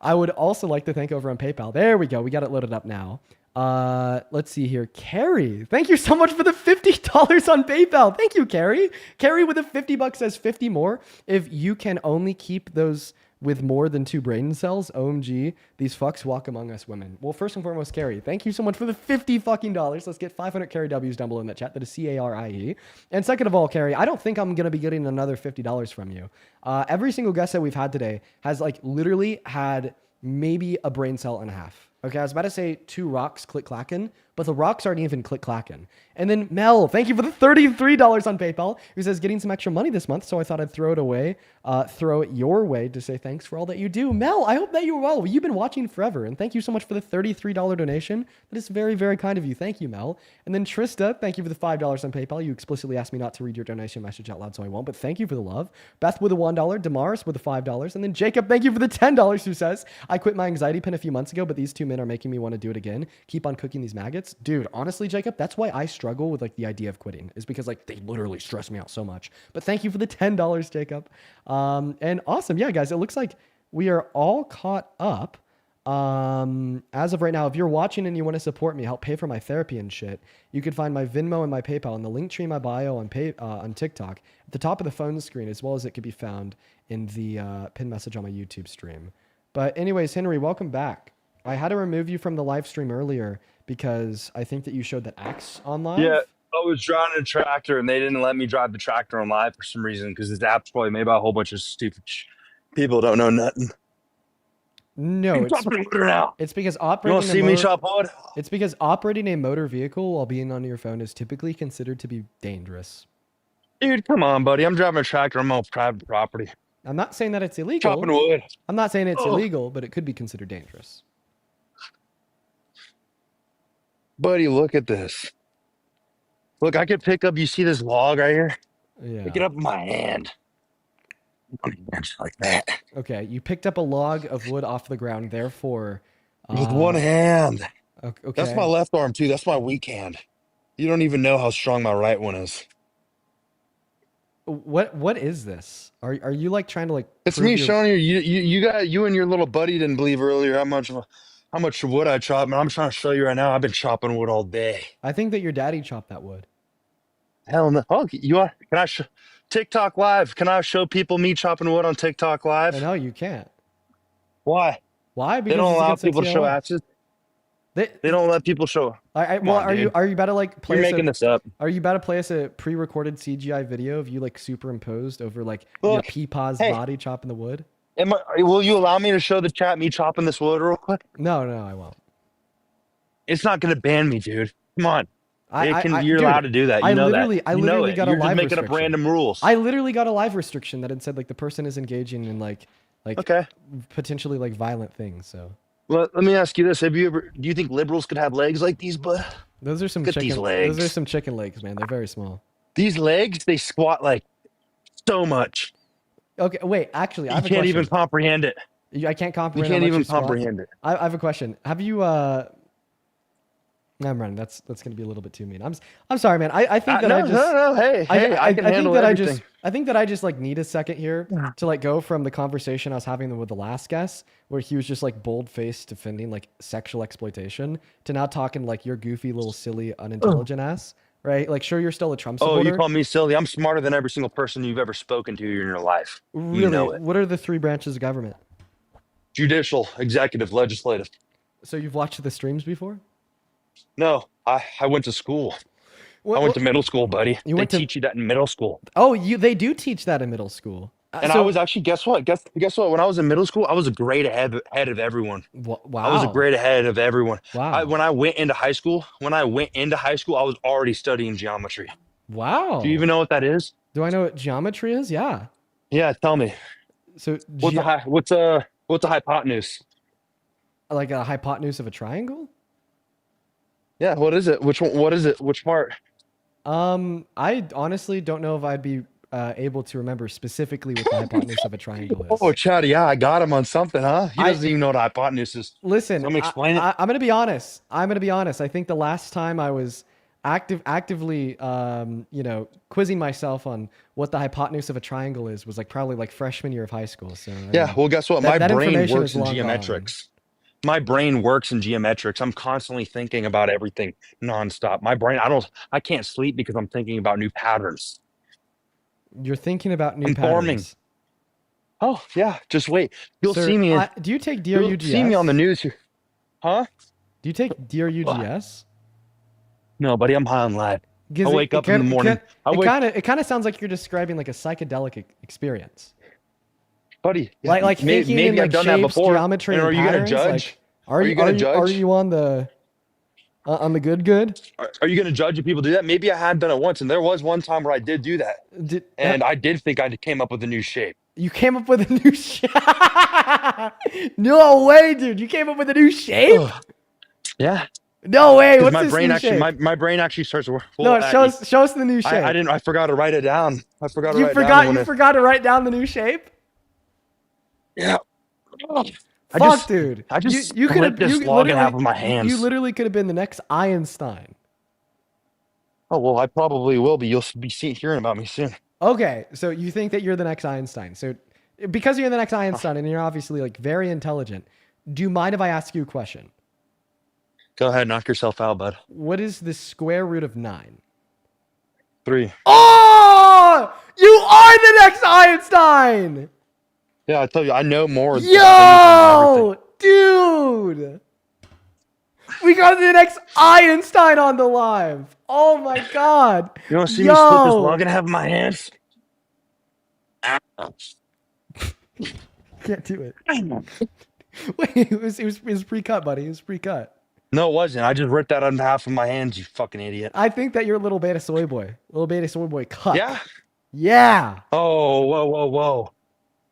I would also like to thank over on PayPal. There we go. We got it loaded up now. Let's see here. Carrie, thank you so much for the $50 on PayPal. Thank you, Carrie. Carrie with the $50 says 50 more. If you can only keep those with more than 2 brain cells, OMG, these fucks walk among us women. Well, first and foremost, Carrie, thank you so much for the $50. Let's get 500 Carrie W's down below in that chat. That is CARIE. And second of all, Carrie, I don't think I'm going to be getting another $50 from you. Every single guest that we've had today has like literally had maybe a brain cell and a half. Okay, I was about to say 2 rocks click-clacking, but the rocks aren't even click-clacking. And then Mel, thank you for the $33 on PayPal, who says, getting some extra money this month, so I thought I'd throw it your way to say thanks for all that you do. Mel, I hope that you're well. You've been watching forever, and thank you so much for the $33 donation. That is very, very kind of you. Thank you, Mel. And then Trista, thank you for the $5 on PayPal. You explicitly asked me not to read your donation message out loud, so I won't, but thank you for the love. Beth with a $1, Damaris with a $5, and then Jacob, thank you for the $10, who says, I quit my anxiety pin a few months ago, but these 2 men are making me want to do it again. Keep on cooking these maggots. Dude, honestly, Jacob, that's why I struggle with like the idea of quitting, is because like they literally stress me out so much. But thank you for the $10, Jacob. And awesome. Yeah, guys, it looks like we are all caught up. As of right now, if you're watching and you want to support me, help pay for my therapy and shit, you can find my Venmo and my PayPal in the link tree in my bio on TikTok at the top of the phone screen, as well as it could be found in the pinned message on my YouTube stream. But anyways, Henry, welcome back. I had to remove you from the live stream earlier because I think that you showed that axe on live. Yeah, I was driving a tractor and they didn't let me drive the tractor on live for some reason because this app's probably made by a whole bunch of stupid people don't know nothing. No, it's because operating see me chop wood? It's because operating a motor vehicle while being on your phone is typically considered to be dangerous. Dude, come on, buddy. I'm driving a tractor. I'm on private property. I'm not saying that it's illegal. Chopping wood. I'm not saying it's illegal, but it could be considered dangerous. Buddy, look at this. Look, I could pick up, you see this log right here? Yeah. Pick it up with my hand. Like that. Okay, you picked up a log of wood off the ground, therefore... With one hand. Okay. That's my left arm, too. That's my weak hand. You don't even know how strong my right one is. What is this? Are you like trying to like? It's me showing you. You and your little buddy didn't believe earlier how much wood I chopped, man. I'm trying to show you right now. I've been chopping wood all day. I think that your daddy chopped that wood. Hell no. Oh, you are? Can I show TikTok Live? Can I show people me chopping wood on TikTok Live? No, you can't. Why? Why? Because they don't allow people to show asses. They don't let people show. Well, are you about to like play? You're making this up. Are you about to play us a pre-recorded CGI video of you like superimposed over like your Peepaw's body chopping the wood? Will you allow me to show the chat me chopping this wood real quick? No, I won't. It's not going to ban me, dude. Come on. You're Dude, allowed to do that. You know that. I literally got a You're live just making restriction. up random rules. I literally got a live restriction that had said like the person is engaging in like potentially like violent things. So. Well, let me ask you this: do you think liberals could have legs like these, bud? Those are some Look at chicken these legs. Those are some chicken legs, man. They're very small. These legs, they squat like so much. Okay, wait. Actually, I have a can't question. even comprehend it. I can't comprehend. You can't how much even you squat. comprehend it. I have a question. Have you Never mind. That's gonna be a little bit too mean. I'm sorry, man. I think that no. Hey, I can handle everything. I think that I just like need a second here to like go from the conversation I was having with the last guest, where he was just like bold-faced defending like sexual exploitation, to now talking like your goofy little silly unintelligent ass, right? Like, sure, you're still a Trump supporter. Oh, you call me silly? I'm smarter than every single person you've ever spoken to in your life. Really? You know it. What are the three branches of government? Judicial, executive, legislative. So you've watched the streams before? No, I went to school. I went to middle school, buddy. They teach you that in middle school. Oh, they do teach that in middle school. And I was actually, guess what? Guess what? When I was in middle school, I was a grade ahead of everyone. Wow. I was a grade ahead of everyone. Wow. When I went into high school, I was already studying geometry. Wow. Do you even know what that is? Do I know what geometry is? Yeah. Yeah, tell me. So what's a hypotenuse? Like a hypotenuse of a triangle? Yeah, what is it? Which one? What is it? Which part? I honestly don't know if I'd be able to remember specifically what the hypotenuse of a triangle is. Oh, Chad, yeah, I got him on something, huh? He doesn't even know what hypotenuse is. Listen, let me explain it. I'm gonna be honest. I think the last time I was actively, quizzing myself on what the hypotenuse of a triangle was like probably like freshman year of high school. So well, guess what? My brain works in long geometrics. My brain works in geometrics. I'm constantly thinking about everything nonstop. My brain, I can't sleep because I'm thinking about new patterns. You're thinking about new patterns. Oh yeah, just wait. You'll Sir, see me. Do you take DRUGS? You'll see me on the news here. Huh? Do you take DRUGS? No, buddy, I'm high on live. I wake up in the morning. It kind of sounds like you're describing like a psychedelic experience. Buddy, like thinking in like done shapes, that before. geometry, and are and you patterns? gonna judge? Are you gonna judge? Are you on the good? Are you gonna judge if people do that? Maybe I had done it once, and there was one time where I did do that, I did think I came up with a new shape. You came up with a new shape? No way, dude! You came up with a new shape? Yeah. No way! What's my this brain new actually, shape? my brain actually starts to work. No, show us the new shape. I forgot to write it down. I forgot to write it down. You forgot to write down the new shape? Yeah. Fuck, dude. You could have this log in half with my hands. You literally could have been the next Einstein. Oh, well, I probably will be. You'll be hearing about me soon. Okay, so you think that you're the next Einstein. So because you're the next Einstein and you're obviously like very intelligent, do you mind if I ask you a question? Go ahead, knock yourself out, bud. What is the square root of 9? 3. Oh! You are the next Einstein! Yeah, I tell you, I know more. Yo, dude, we got the next Einstein on the live. Oh my god. You want to see me split this log Yo. and have my hands? Can't do it. Wait, it was pre-cut, buddy. It was pre-cut. No, it wasn't. I just ripped that on half of my hands, you fucking idiot. I think that you're a little beta soy boy. Little beta soy boy cut. Yeah? Yeah. Oh, whoa.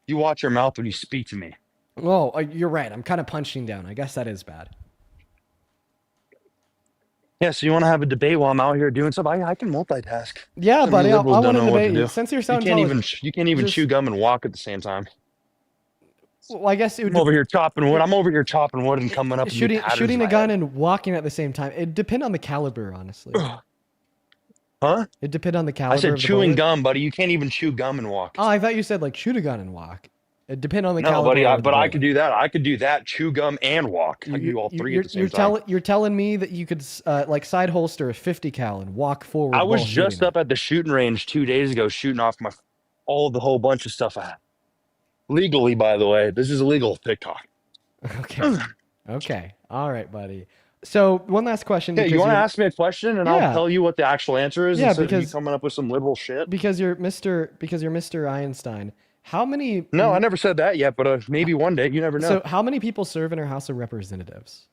You watch your mouth when you speak to me. Oh, you're right. I'm kind of punching down. I guess that is bad. Yeah, so you want to have a debate while I'm out here doing stuff? I can multitask. Yeah, Some buddy. I liberals want don't to know what to debate do. you. Since you're so You can't intelligent. even chew gum and walk at the same time. Well, I guess it would I'm over here chopping wood. I'm over here chopping wood and coming up with new patterns shooting in a my gun head. and walking at the same time. It depend on the caliber, honestly. Huh? It depend on the caliber. I said of the chewing bullet. gum, buddy. You can't even chew gum and walk. Oh, I thought you said like shoot a gun and walk. It depend on the No, caliber. buddy. of the But I bullet. could do that. I could do that. Chew gum and walk. I could do all three at the same time. You're telling me that you could like side holster a 50 cal and walk forward. I was while just shooting up at the shooting range 2 days ago, shooting off the whole bunch of stuff I had. Legally, by the way. This is illegal TikTok. Okay. Okay. All right, buddy. So one last question. Hey, because you want to ask me a question and I'll tell you what the actual answer is instead of you coming up with some liberal shit? Because you're Mr. Einstein. How many? No, I never said that yet, but maybe one day. You never know. So how many people serve in our House of Representatives?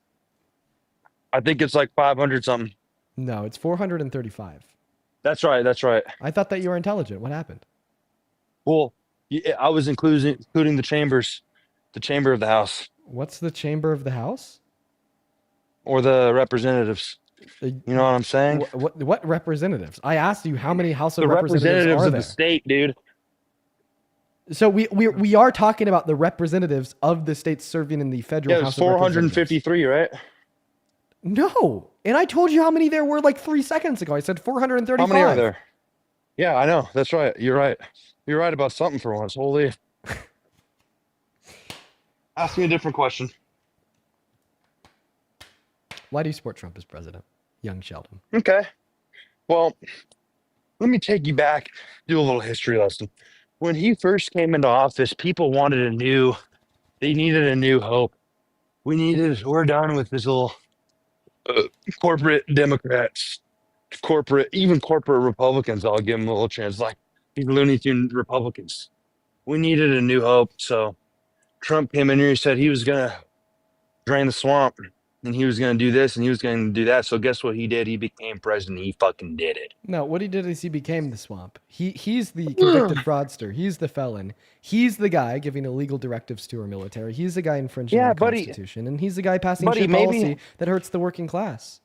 I think it's like 500 something. No, it's 435. That's right. That's right. I thought that you were intelligent. What happened? Well, I was including the chambers, the chamber of the House. What's the chamber of the House? Or the representatives. You know what I'm saying? What representatives? I asked you how many House of The Representatives representatives are of there? the state, dude. So we are talking about the representatives of the states serving in the federal Yeah, it was House of Representatives. 453, right? No, and I told you how many there were like 3 seconds ago. I said 435. How many are there? Yeah, I know. That's right. You're right. You're right about something for once. Holy. Ask me a different question. Why do you support Trump as president, young Sheldon? Okay. Well, let me take you back, do a little history lesson. When he first came into office, people wanted they needed a new hope. We're done with this little corporate Democrats, even corporate Republicans. I'll give them a little chance, like these Looney Tune Republicans. We needed a new hope. So Trump came in here, he said he was going to drain the swamp. And he was going to do this and he was going to do that. So guess what he did? He became president. He fucking did it. No, what he did is he became the swamp. He's the convicted fraudster. He's the felon. He's the guy giving illegal directives to our military. He's the guy infringing our Constitution. And he's the guy passing shit policy that hurts the working class.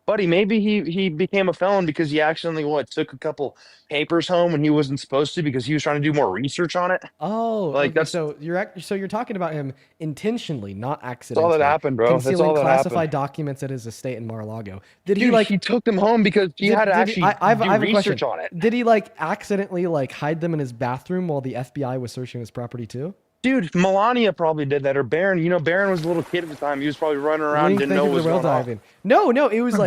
Buddy, maybe he became a felon because he accidentally took a couple papers home when he wasn't supposed to because he was trying to do more research on it. Oh, like okay, that's so you're talking about him intentionally, not all accidentally. that happened, bro. That's Concealing all that classified happened. documents at his estate in Mar-a-Lago. Did Dude, he took them home because he had to actually do research on it. Did he accidentally hide them in his bathroom while the FBI was searching his property too? Dude, Melania probably did that, or Barron. You know, Barron was a little kid at the time. He was probably running around, Link, didn't thank know you what for was the whale going diving. No, it was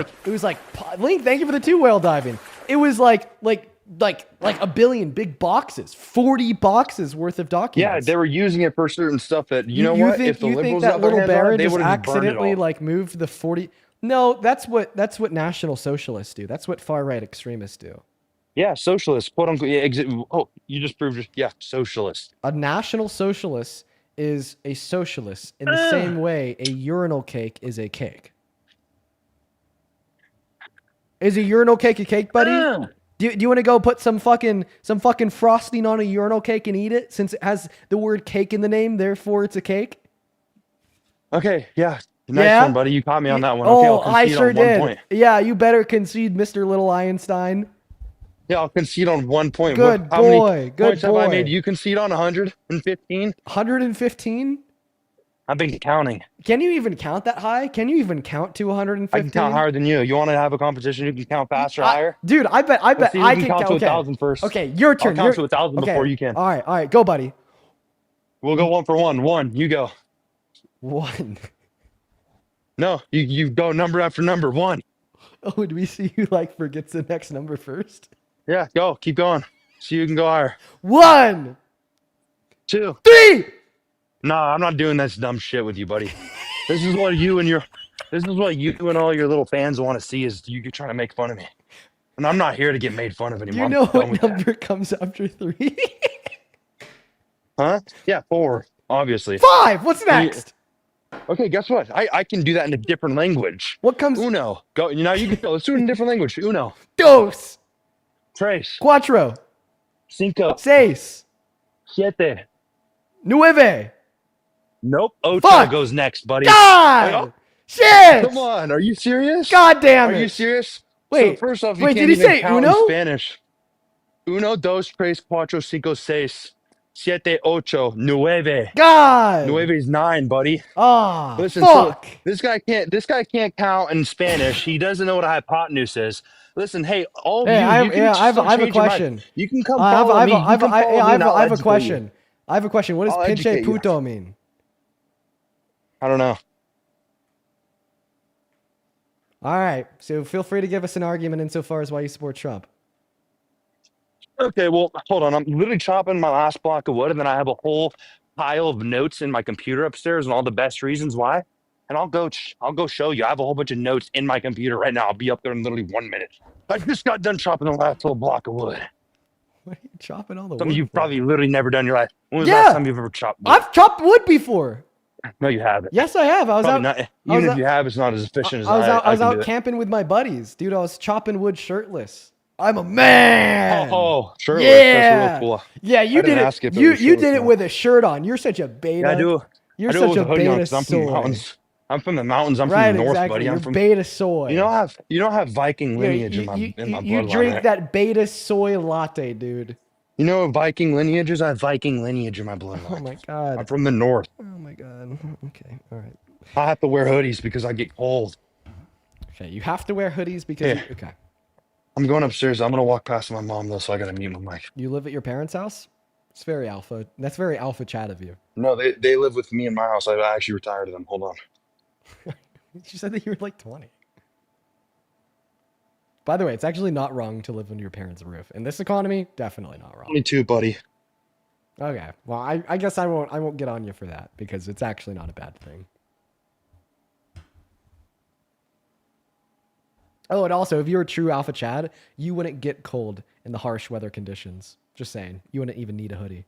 like Link, thank you for the 2 whale diving. It was like a billion big boxes, 40 boxes worth of documents. Yeah, they were using it for certain stuff that you know what? Think, if the you think liberals that got their little hands on it, Barron they just would have burned it accidentally all. moved the 40? No, that's what National Socialists do. That's what far right extremists do. Yeah, socialist, quote unquote. Yeah, oh, you just proved it. Yeah, socialist. A National Socialist is a socialist in the same way a urinal cake is a cake. Is a urinal cake a cake, buddy? Do you want to go put some fucking frosting on a urinal cake and eat it since it has the word cake in the name, therefore it's a cake? Okay, yeah. Nice one, buddy. You caught me on that one. Okay, Oh, I'll I concede sure on 1 did. point. Yeah, you better concede, Mr. Little Einstein. Yeah, I'll concede on 1 point. Good How many boy. Good points have I boy. made? You concede on 115? 115? I've been counting. Can you even count that high? Can you even count to 115? I can count higher than you. You want to have a competition? You can count faster, higher. Dude, I bet Let's see who I can can count to okay. 1,000 first. Okay, your turn. I'll count to 1,000 before you can. All right, go, buddy. We'll go 1 for 1. 1, you go. 1. No, you go number after number. 1. Oh, do we see who forgets the next number first? Yeah, go. Keep going. See who can go higher. 1, 2, 3. No, I'm not doing this dumb shit with you, buddy. This is what you and your This is what you and all your little fans want to see is you trying to make fun of me. And I'm not here to get made fun of Do anymore. you know I'm done what with number comes after 3? Huh? Yeah, 4, obviously. 5! What's next? Okay, guess what? I can do that in a different language. What comes? Uno. Go. Now you can go. Let's do it in a different language. Uno. Dos. Tres. Cuatro. Cinco. Seis. Siete. Nueve. Nope. Ocho Fuck! goes next, buddy. God! Shit! Come on. Are you serious? God damn it! Are you serious? Wait. So first off, you wait. can't Did he even say count uno? in Spanish. Uno, dos, tres, cuatro, cinco, seis, siete, ocho, nueve. God. Nueve is 9, buddy. Ah. Listen, fuck. so this guy can't count in Spanish. He doesn't know what a hypotenuse is. Listen, hey, all of Hey, you, I have a change your mind. question. You can come follow me. You can follow me, and I'll I have a educate question. you. I have a question. What does I'll pinche educate you. puto mean? I don't know. All right. So feel free to give us an argument insofar as why you support Trump. Okay, well, hold on. I'm literally chopping my last block of wood, and then I have a whole pile of notes in my computer upstairs and all the best reasons why. And I'll go show you. I have a whole bunch of notes in my computer right now. I'll be up there in literally 1 minute. I just got done chopping the last little block of wood. What are you chopping all the wood? Some of you for? probably literally never done in your life. When was the last time you've ever chopped wood? I've chopped wood before. No, you haven't. Yes, I have. I was Probably out. not, even if you have, it's not as efficient as I was can out do it. camping with my buddies, dude. I was chopping wood shirtless. I'm a man. Oh, shirtless. Yeah. That's really cool. Yeah, you did it. You did it with a shirt on. You're such a beta. Yeah, I do. You're I do such it with a a hoodie on beta 'cause I'm from the soy. mountains. I'm from the mountains. I'm right, from the north, exactly. buddy. You're I'm from beta soy. You don't have Viking lineage in my you bloodline. drink right? that beta soy latte, dude. You know what Viking lineage is? I have Viking lineage in my bloodline. Oh my god. I'm from the north. Oh my god. Okay. All right. I have to wear hoodies because I get cold. Okay. You have to wear hoodies because. Yeah. Okay. I'm going upstairs. I'm gonna walk past my mom though, so I gotta mute my mic. You live at your parents' house? It's very alpha. That's very alpha chat of you. No, they live with me in my house. I actually retired them. Hold on. You said that you were like 20. By the way, it's actually not wrong to live under your parents' roof. In this economy, definitely not wrong. 22, buddy. Okay. Well, I guess I won't get on you for that because it's actually not a bad thing. Oh, and also, if you were true alpha Chad, you wouldn't get cold in the harsh weather conditions. Just saying. You wouldn't even need a hoodie.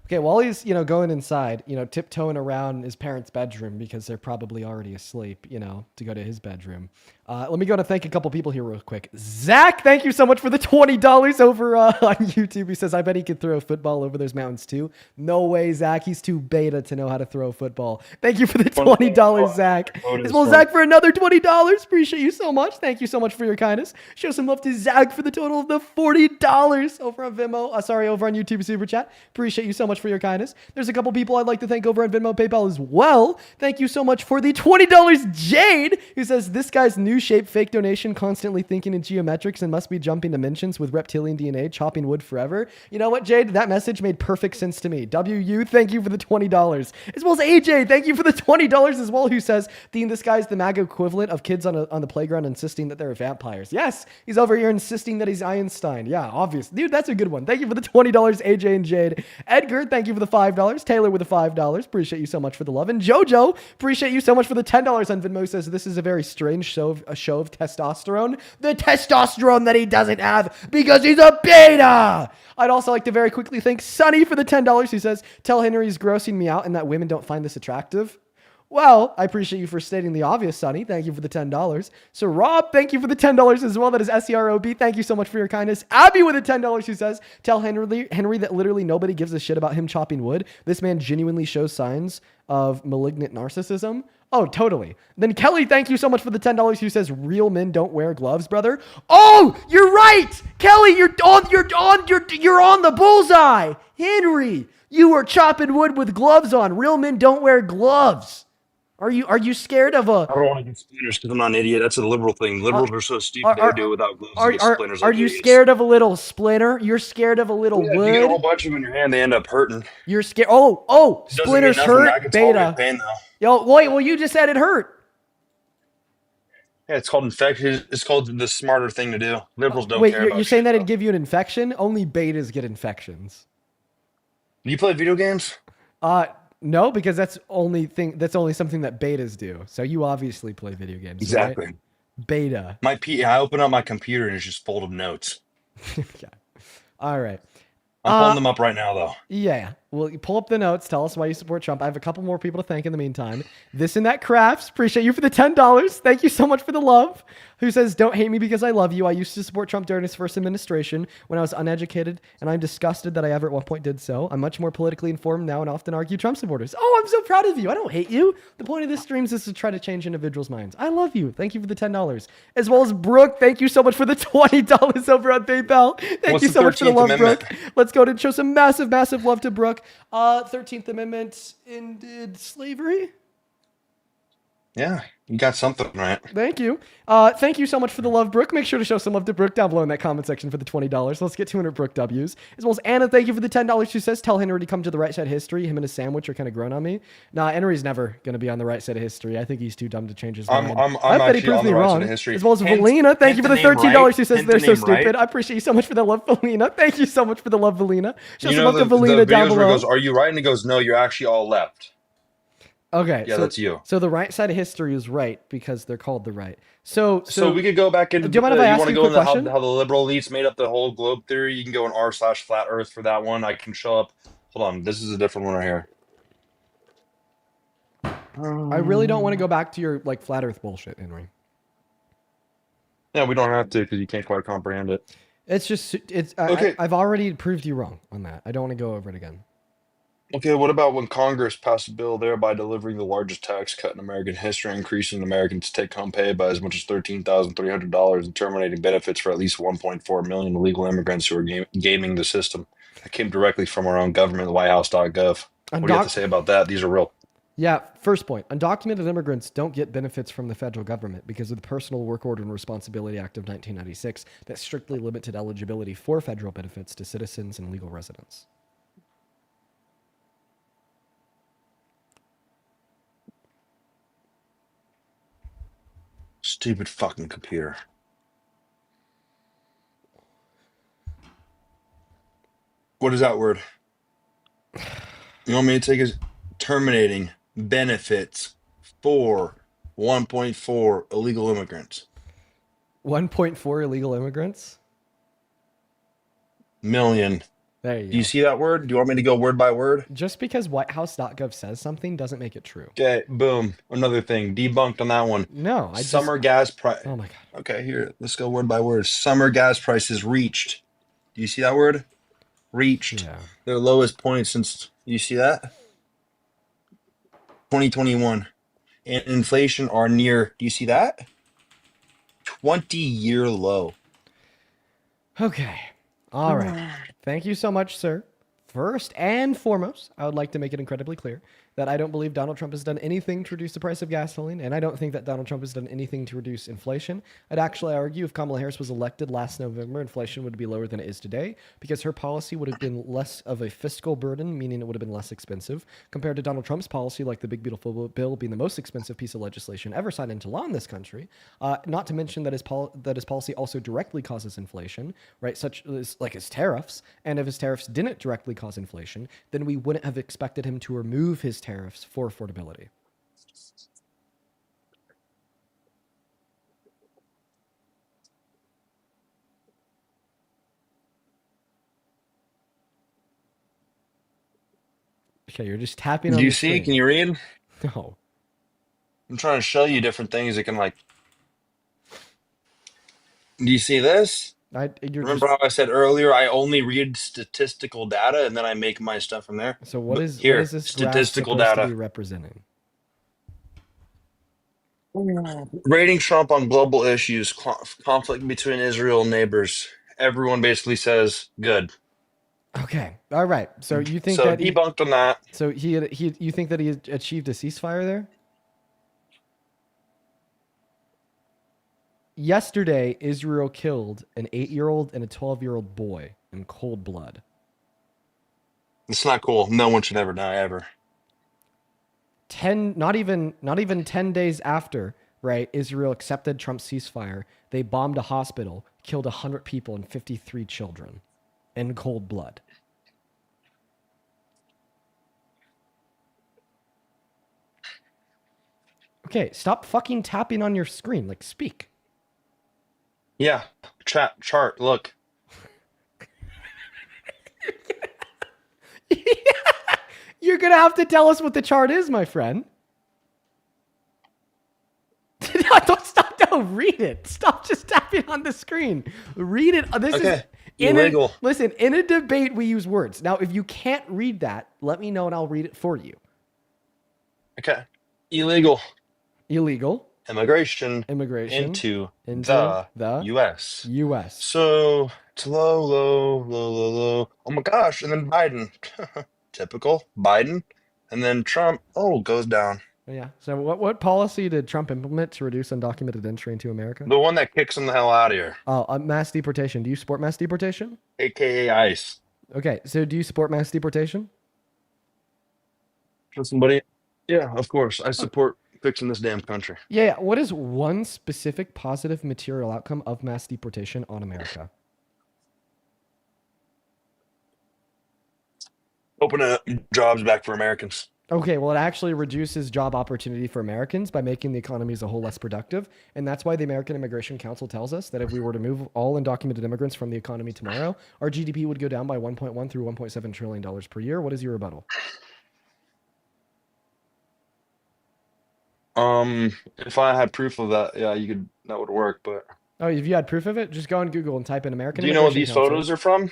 Okay, while he's, going inside, tiptoeing around his parents' bedroom because they're probably already asleep, to go to his bedroom. Let me go to thank a couple people here real quick. Zach, thank you so much for the $20 over on YouTube. He says, I bet he could throw a football over those mountains too. No way, Zach. He's too beta to know how to throw a football. Thank you for the $20, Zach. As well, Zach, for another $20. Appreciate you so much. Thank you so much for your kindness. Show some love to Zach for the total of the $40 over on Venmo. Over on YouTube Super Chat. Appreciate you so much for your kindness. There's a couple people I'd like to thank over on Venmo, PayPal as well. Thank you so much for the $20, Jade, who says this guy's new shape fake donation, constantly thinking in geometrics and must be jumping dimensions with reptilian DNA, chopping wood forever. You know what, Jade? That message made perfect sense to me. WU, thank you for the $20. As well as AJ, thank you for the $20 as well, who says, Dean, this guy's the MAGA equivalent of kids on the playground insisting that they're vampires. Yes, he's over here insisting that he's Einstein. Yeah, obvious. Dude, that's a good one. Thank you for the $20, AJ and Jade. Edgar, thank you for the $5. Taylor with the $5. Appreciate you so much for the love. And Jojo, appreciate you so much for the $10 on Venmo. Says this is a very strange show of testosterone. The testosterone that he doesn't have because he's a beta. I'd also like to very quickly thank Sonny for the $10. He says, tell Henry he's grossing me out and that women don't find this attractive. Well, I appreciate you for stating the obvious, Sonny. Thank you for the $10. So, Rob, thank you for the $10 as well. That is SEROB. Thank you so much for your kindness. Abby with the $10 who says, tell Henry that literally nobody gives a shit about him chopping wood. This man genuinely shows signs of malignant narcissism. Oh, totally. Then Kelly, thank you so much for the $10 who says, real men don't wear gloves, brother. Oh, you're right. Kelly, you're on the bullseye. Henry, you are chopping wood with gloves on. Real men don't wear gloves. Are you scared of a... I don't want to get splinters because I'm not an idiot. That's a liberal thing. Liberals are so stupid. They do it without gloves. They get splinters are like you idiots. scared of a little splinter? You're scared of a little wood? If you get a whole bunch of them in your hand, they end up hurting. You're scared... Oh, It doesn't splinters mean nothing. I hurt? can tolerate Beta. pain, though. Yo, wait, well, you just said it hurt. Yeah, it's called infection. It's called the smarter thing to do. Liberals don't Wait, care about you're saying shit, that it'd give you an infection? Only betas get infections. Do you play video games? No, because that's only something that betas do. So you obviously play video games, Exactly. right? Beta. I open up my computer and it's just full of notes. Yeah. All right. I'm pulling them up right now, though. Yeah. Well, you pull up the notes. Tell us why you support Trump. I have a couple more people to thank in the meantime. This and That Crafts. Appreciate you for the $10. Thank you so much for the love. Who says, don't hate me because I love you. I used to support Trump during his first administration when I was uneducated, and I'm disgusted that I ever at one point did so. I'm much more politically informed now and often argue Trump supporters. Oh, I'm so proud of you. I don't hate you. The point of this streams is to try to change individuals' minds. I love you. Thank you for the $10. As well as Brooke, thank you so much for the $20 over on PayPal. Thank you so much for the love, Brooke. Let's go to show some massive, massive love to Brooke. 13th Amendment ended slavery. Yeah, you got something right. Thank you. Thank you so much for the love, Brooke. Make sure to show some love to Brooke down below in that comment section for the $20. Let's get 200 Brooke W's. As well as Anna, thank you for the $10. She says, tell Henry to come to the right side of history. Him and his sandwich are kind of grown on me. Nah, Henry's never going to be on the right side of history. I think he's too dumb to change his mind. I'm bet he proves me wrong. As well as Valina, thank you for the $13. She says, they're so stupid. I appreciate you so much for the love, Valina. Thank you so much for the love, Valina. Show some love to Valina down below. Goes, are you right? And he goes, no, you're actually all left. Okay. Yeah, that's you. So the right side of history is right because they're called the right. So we could go back into. Do you mind if I ask you a quick question? How the liberal elites made up the whole globe theory? You can go in r/flat Earth for that one. I can show up. Hold on, this is a different one right here. I really don't want to go back to your flat Earth bullshit, Henry. Yeah, we don't have to because you can't quite comprehend it. It's just okay. I've already proved you wrong on that. I don't want to go over it again. Okay, what about when Congress passed a bill thereby delivering the largest tax cut in American history, increasing Americans' take-home pay by as much as $13,300 and terminating benefits for at least 1.4 million illegal immigrants who are gaming the system? That came directly from our own government, whitehouse.gov. What do you have to say about that? These are real. Yeah, first point. Undocumented immigrants don't get benefits from the federal government because of the Personal Work Order and Responsibility Act of 1996 that strictly limited eligibility for federal benefits to citizens and legal residents. Stupid fucking computer. What is that word? You want me to take as terminating benefits for 1.4 illegal immigrants? 1.4 illegal immigrants? Million. There you go. Do you see that word? Do you want me to go word by word? Just because whitehouse.gov says something doesn't make it true. Okay, boom. Another thing. Debunked on that one. No, Summer gas price. Oh my God. Okay, here. Let's go word by word. Summer gas prices reached. Do you see that word? Reached. Yeah. Their lowest point since, you see that? 2021. And inflation are near, do you see that? 20-year low. Okay. All right. Thank you so much, sir. First and foremost, I would like to make it incredibly clear that I don't believe Donald Trump has done anything to reduce the price of gasoline, and I don't think that Donald Trump has done anything to reduce inflation. I'd actually argue if Kamala Harris was elected last November, inflation would be lower than it is today because her policy would have been less of a fiscal burden, meaning it would have been less expensive, compared to Donald Trump's policy, like the Big Beautiful Bill being the most expensive piece of legislation ever signed into law in this country. Not to mention that his policy also directly causes inflation, right? Such as like his tariffs. And if his tariffs didn't directly cause inflation, then we wouldn't have expected him to remove his tariffs for affordability. Okay, you're just tapping on Do you the see? screen. Can you read? No. I'm trying to show you different things that can like. Do you see this? Remember how I said earlier, I only read statistical data and then I make my stuff from there? So what is this statistical graph supposed data to be representing? Rating Trump on global issues, conflict between Israel and neighbors. Everyone basically says good. Okay. All right. So you think so that debunked on that? So you think that he achieved a ceasefire there? Yesterday, Israel killed an 8-year-old and a 12-year-old boy in cold blood. It's not cool. No one should ever die ever. Not even 10 days after, right, Israel accepted Trump's ceasefire, they bombed a hospital, killed 100 people and 53 children in cold blood. Okay, stop fucking tapping on your screen. Like, speak. Yeah, chart. Look. You're gonna have to tell us what the chart is, my friend. Don't stop. Don't read it. Stop just tapping on the screen. Read it. This is illegal. Listen, in a debate, we use words. Now, if you can't read that, let me know and I'll read it for you. Okay. Illegal. Immigration into the the U.S. U.S. So it's low. Oh my gosh! And then Biden, typical Biden, and then Trump. Oh, goes down. Yeah. So what policy did Trump implement to reduce undocumented entry into America? The one that kicks him the hell out of here. Oh, mass deportation. Do you support mass deportation? AKA ICE. Okay. So do you support mass deportation? Somebody. Yeah, of course. I support fixing this damn country. Yeah. What is one specific positive material outcome of mass deportation on America? Open up jobs back for Americans. Okay, well, it actually reduces job opportunity for Americans by making the economy as a whole less productive. And that's why the American Immigration Council tells us that if we were to move all undocumented immigrants from the economy tomorrow, our GDP would go down by $1.1 through $1.7 trillion per year. What is your rebuttal? If I had proof of that, yeah, that would work, but. Oh, if you had proof of it, just go on Google and type in American Do you know what these Council. photos are from?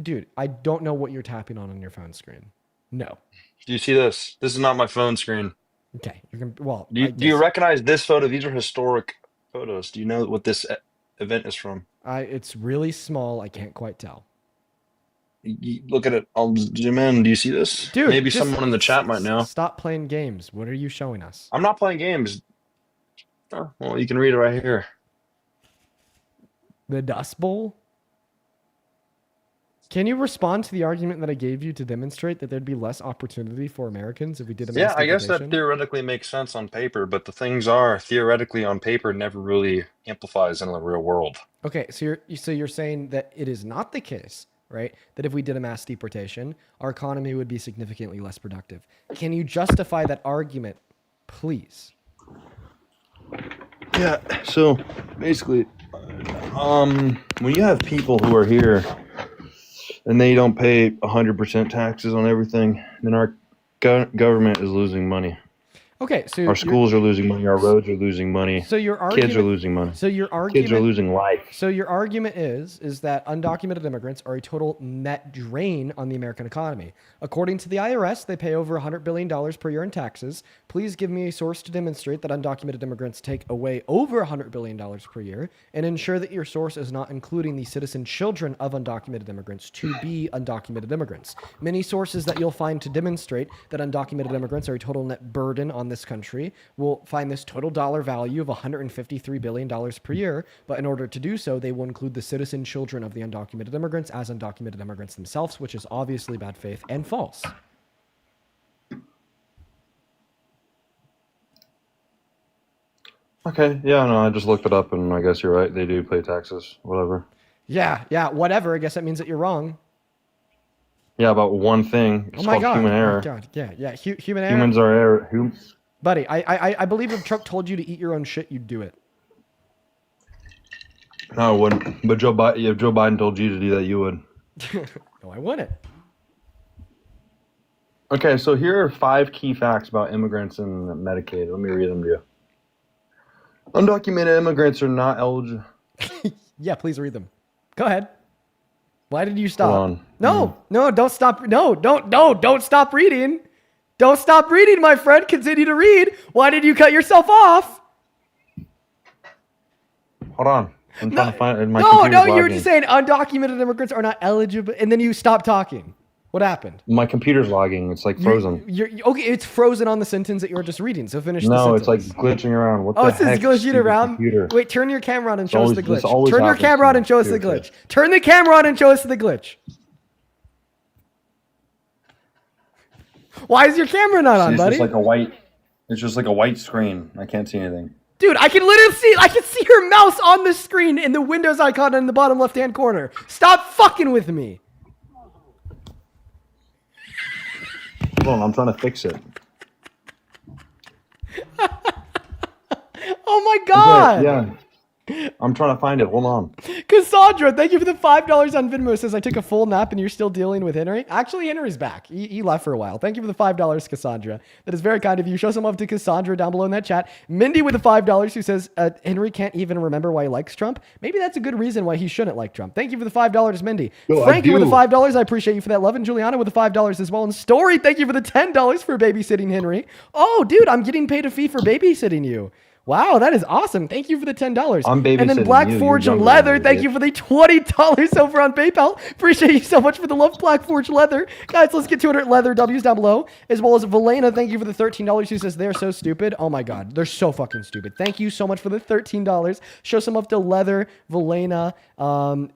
Dude, I don't know what you're tapping on your phone screen. No. Do you see this? This is not my phone screen. Okay. Do you recognize this photo? These are historic photos. Do you know what this event is from? It's really small. I can't quite tell. Look at it. I'll zoom in. Do you see this? Dude, maybe someone in the chat might know. Stop playing games. What are you showing us? I'm not playing games. Oh, well, you can read it right here. The Dust Bowl? Can you respond to the argument that I gave you to demonstrate that there'd be less opportunity for Americans if we did a mass Yeah, I guess deportation? that theoretically makes sense on paper, but the things are theoretically on paper never really amplifies in the real world. Okay, so you're saying that it is not the case, right? That if we did a mass deportation, our economy would be significantly less productive. Can you justify that argument, please? Yeah, so basically, when you have people who are here and they don't pay 100% taxes on everything, then our government is losing money. Okay, so our schools are losing money, our roads are losing money. So your argument, kids are losing money. So your argument, kids are losing life. So your argument is that undocumented immigrants are a total net drain on the American economy. According to the IRS, they pay over $100 billion per year in taxes. Please give me a source to demonstrate that undocumented immigrants take away over $100 billion per year, and ensure that your source is not including the citizen children of undocumented immigrants to be undocumented immigrants. Many sources that you'll find to demonstrate that undocumented immigrants are a total net burden on this country will find this total dollar value of $153 billion per year, but in order to do so, they will include the citizen children of the undocumented immigrants as undocumented immigrants themselves, which is obviously bad faith and false. Okay, yeah, no, I just looked it up, and I guess you're right. They do pay taxes, whatever. Yeah, whatever. I guess that means that you're wrong. Yeah, about one thing. It's called human error. Oh my God, yeah. Human error. Humans are error. Buddy, I believe if Trump told you to eat your own shit, you'd do it. No, I wouldn't. But if Joe Biden told you to do that, you would. No, I wouldn't. Okay, so here are 5 key facts about immigrants and Medicaid. Let me read them to you. Undocumented immigrants are not eligible. Yeah, please read them. Go ahead. Why did you stop? No, don't stop. No, don't stop reading. Don't stop reading, my friend. Continue to read. Why did you cut yourself off? Hold on. I'm trying to find it. No, you were just saying undocumented immigrants are not eligible, and then you stopped talking. What happened? My computer's lagging. It's like frozen. Okay, it's frozen on the sentence that you were just reading, so finish the sentence. No, it's like glitching around. What the heck? It's glitching around? Computer? Wait, turn your camera on and show us the glitch. Turn your camera on and show us the glitch. Turn the camera on and show us the glitch. Why is your camera not on, buddy? It's just like a white screen. I can't see anything. Dude, I can literally see your mouse on the screen in the Windows icon in the bottom left-hand corner. Stop fucking with me. Hold on, I'm trying to fix it. Oh my Okay, God. yeah. I'm trying to find it. Hold on. Cassandra, thank you for the $5 on Venmo. Says I took a full nap and you're still dealing with Henry. Actually, Henry's back. He left for a while. Thank you for the $5, Cassandra. That is very kind of you. Show some love to Cassandra down below in that chat. Mindy with the $5 who says Henry can't even remember why he likes Trump. Maybe that's a good reason why he shouldn't like Trump. Thank you for the $5, Mindy. Yo, I Frankie with the do. $5. I appreciate you for that love. And Juliana with the $5 as well. And Story, thank you for the $10 for babysitting Henry. Oh, dude, I'm getting paid a fee for babysitting you. Wow, that is awesome. Thank you for the $10. I'm And then babysitting Black you. You're Forge younger Leather, than me, thank bitch. you for the $20 over on PayPal. Appreciate you so much for the love, Black Forge Leather. Guys, let's get to it at Leather W's down below. As well as Valena, thank you for the $13 who says they're so stupid. Oh my God, they're so fucking stupid. Thank you so much for the $13. Show some love to Leather, Valena,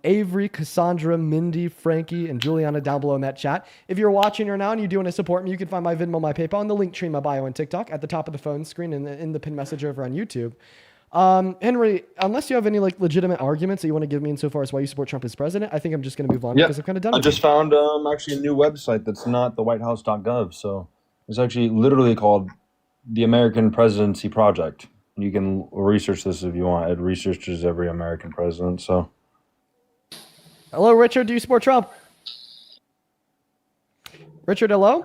Avery, Cassandra, Mindy, Frankie, and Juliana down below in that chat. If you're watching right now and you do want to support me, you can find my Venmo, my PayPal, and the link tree in my bio on TikTok at the top of the phone screen and in the pinned message over on YouTube. Henry, unless you have any like legitimate arguments that you want to give me insofar as why you support Trump as president, I think I'm just going to move on Yeah, because I'm kind of done I with just you. found actually a new website that's not the whitehouse.gov. So it's actually literally called the American Presidency Project. You can research this if you want. It researches every American president. So Hello, Richard. Do you support Trump? Richard, hello?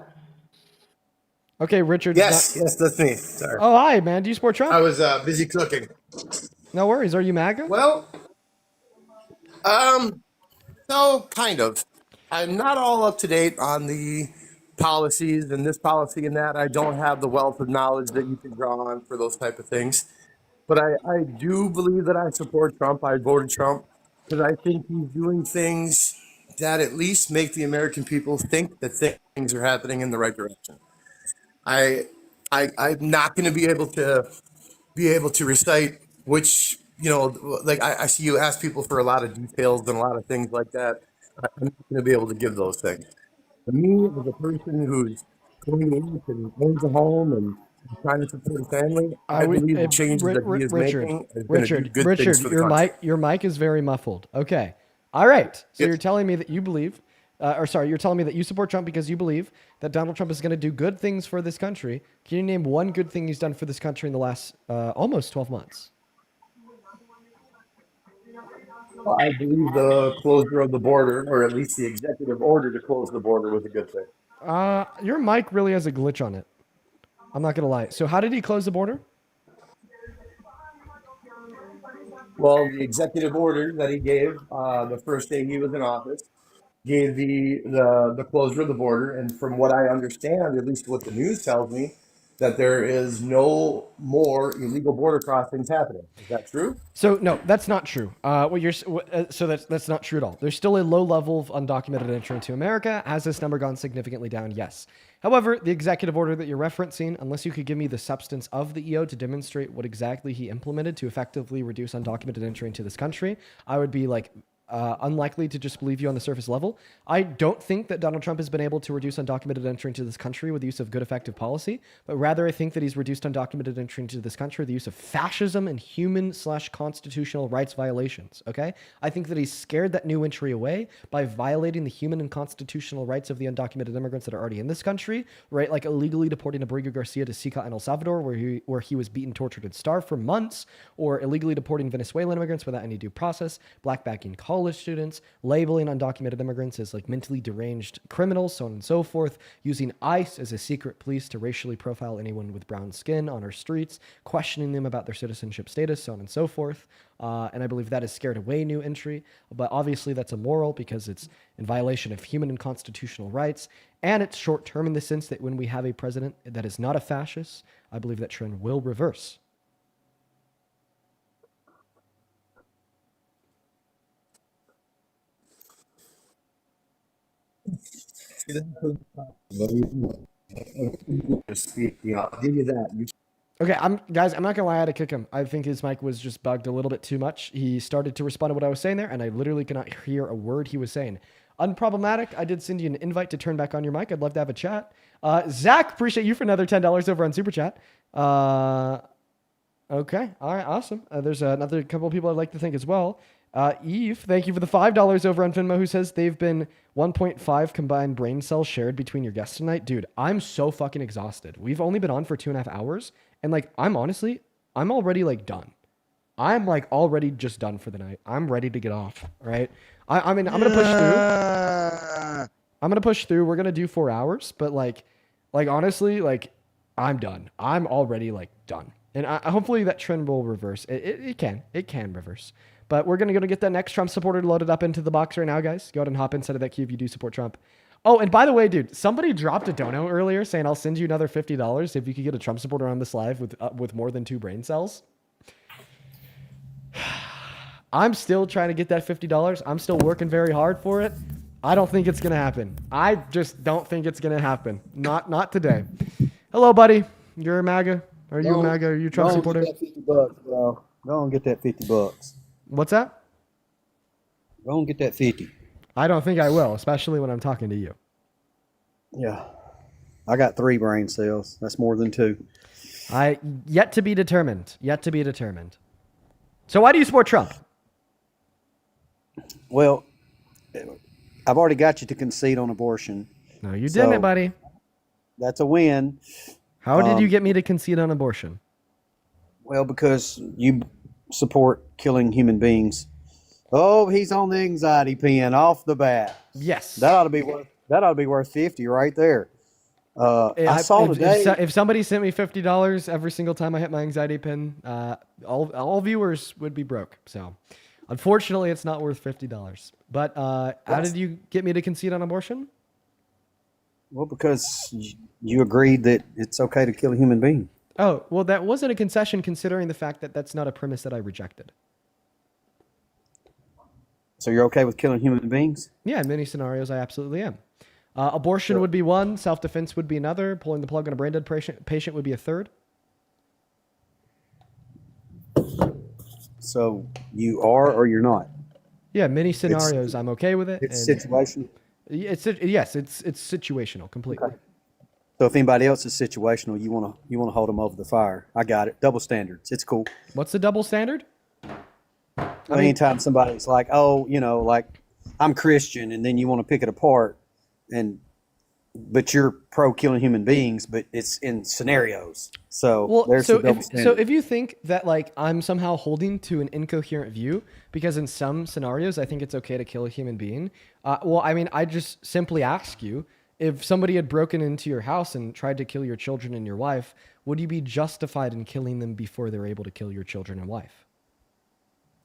Okay, Richard's Yes, not... yes, that's me. Sorry. Oh, hi, man. Do you support Trump? I was busy cooking. No worries. Are you MAGA? Well, so kind of. I'm not all up to date on the policies and this policy and that. I don't have the wealth of knowledge that you can draw on for those type of things. But I do believe that I support Trump. I voted Trump because I think he's doing things that at least make the American people think that things are happening in the right direction. I'm not going to be able to recite which, like I see you ask people for a lot of details and a lot of things like that. I'm not going to be able to give those things. For me, as a person who's going to work and owns a home and trying to support a family, I believe the changes that he is making is going to do good things for the country. Your mic is very muffled. Okay. All right. So Yes. you're telling me that you believe, you're telling me that you support Trump because you believe that Donald Trump is going to do good things for this country. Can you name one good thing he's done for this country in the last almost 12 months? I believe the closure of the border, or at least the executive order to close the border, was a good thing. Your mic really has a glitch on it. I'm not going to lie. So how did he close the border? Well, the executive order that he gave the first day he was in office gave the closure of the border, and from what I understand, at least what the news tells me, that there is no more illegal border crossings happening. Is that true? So no, that's not true. That's not true at all. There's still a low level of undocumented entry into America. Has this number gone significantly down? Yes. However, the executive order that you're referencing, unless you could give me the substance of the EO to demonstrate what exactly he implemented to effectively reduce undocumented entry into this country, I would be like unlikely to just believe you on the surface level. I don't think that Donald Trump has been able to reduce undocumented entry into this country with the use of good, effective policy, but rather I think that he's reduced undocumented entry into this country with the use of fascism and human/constitutional rights violations. Okay, I think that he's scared that new entry away by violating the human and constitutional rights of the undocumented immigrants that are already in this country. Right, like illegally deporting Abrigo Garcia to Sica in El Salvador, where he was beaten, tortured, and starved for months, or illegally deporting Venezuelan immigrants without any due process, blackbacking college students, labeling undocumented immigrants as like mentally deranged criminals, so on and so forth, using ICE as a secret police to racially profile anyone with brown skin on our streets, questioning them about their citizenship status, so on and so forth. And I believe that has scared away new entry, but obviously that's immoral because it's in violation of human and constitutional rights, and it's short-term in the sense that when we have a president that is not a fascist, I believe that trend will reverse. I'll give you that. Okay, I'm not gonna lie, I had to kick him. I think his mic was just bugged a little bit too much. He started to respond to what I was saying there, and I literally could not hear a word he was saying. Unproblematic. I did send you an invite to turn back on your mic. I'd love to have a chat. Zach, appreciate you for another $10 over on Super Chat. Okay, all right, awesome. There's another couple of people I'd like to thank as well. Eve, thank you for the $5 over on Venmo, who says they've been 1.5 combined brain cells shared between your guests tonight. Dude, I'm so fucking exhausted. We've only been on for 2.5 hours. And like, I'm I'm already like done. I'm like already just done for the night. I'm ready to get off. Right. I mean, I'm gonna push through. I'm gonna push through. We're gonna do 4 hours, but like honestly, like I'm done. I'm already like done, and hopefully that trend will reverse. It can reverse. But we're gonna get that next Trump supporter loaded up into the box right now, guys. Go ahead and hop inside of that queue if you do support Trump. Oh, and by the way, dude, somebody dropped a dono earlier saying I'll send you another $50 if you could get a Trump supporter on this live with more than 2 brain cells. I'm still trying to get that $50. I'm still working very hard for it. I don't think it's gonna happen. I just don't think it's gonna happen. Not today. Hello, buddy. You're a MAGA. Are you a MAGA? Are you a Trump supporter? Get that $50, bro. Go and get that $50. What's that? Go and get that 50. I don't think I will, especially when I'm talking to you. Yeah. I got 3 brain cells. That's more than 2. Yet to be determined. Yet to be determined. So why do you support Trump? Well, I've already got you to concede on abortion. No, you didn't, buddy. That's a win. How did you get me to concede on abortion? Well, because you support killing human beings. Oh, he's on the anxiety pen off the bat. Yes. That ought to be worth 50 right there. I saw today. If somebody sent me $50 every single time I hit my anxiety pin, all viewers would be broke. So, unfortunately, it's not worth $50. But how did you get me to concede on abortion? Well, because you agreed that it's okay to kill a human being. Oh, well, that wasn't a concession considering the fact that that's not a premise that I rejected. So you're okay with killing human beings? Yeah, in many scenarios, I absolutely am. Abortion would be one. Self-defense would be another. Pulling the plug on a brain dead patient would be a third. So you are or you're not? Yeah, many scenarios, I'm okay with it. It's situational? Yes, it's situational completely. Okay. So if anybody else is situational, you want to hold them over the fire. I got it. Double standards. It's cool. What's the double standard? Anytime somebody's like, oh, like I'm Christian, and then you want to pick it apart, but you're pro killing human beings, but it's in scenarios. So there's the double standard. So if you think that like I'm somehow holding to an incoherent view, because in some scenarios I think it's okay to kill a human being, I just simply ask you, if somebody had broken into your house and tried to kill your children and your wife, would you be justified in killing them before they're able to kill your children and wife?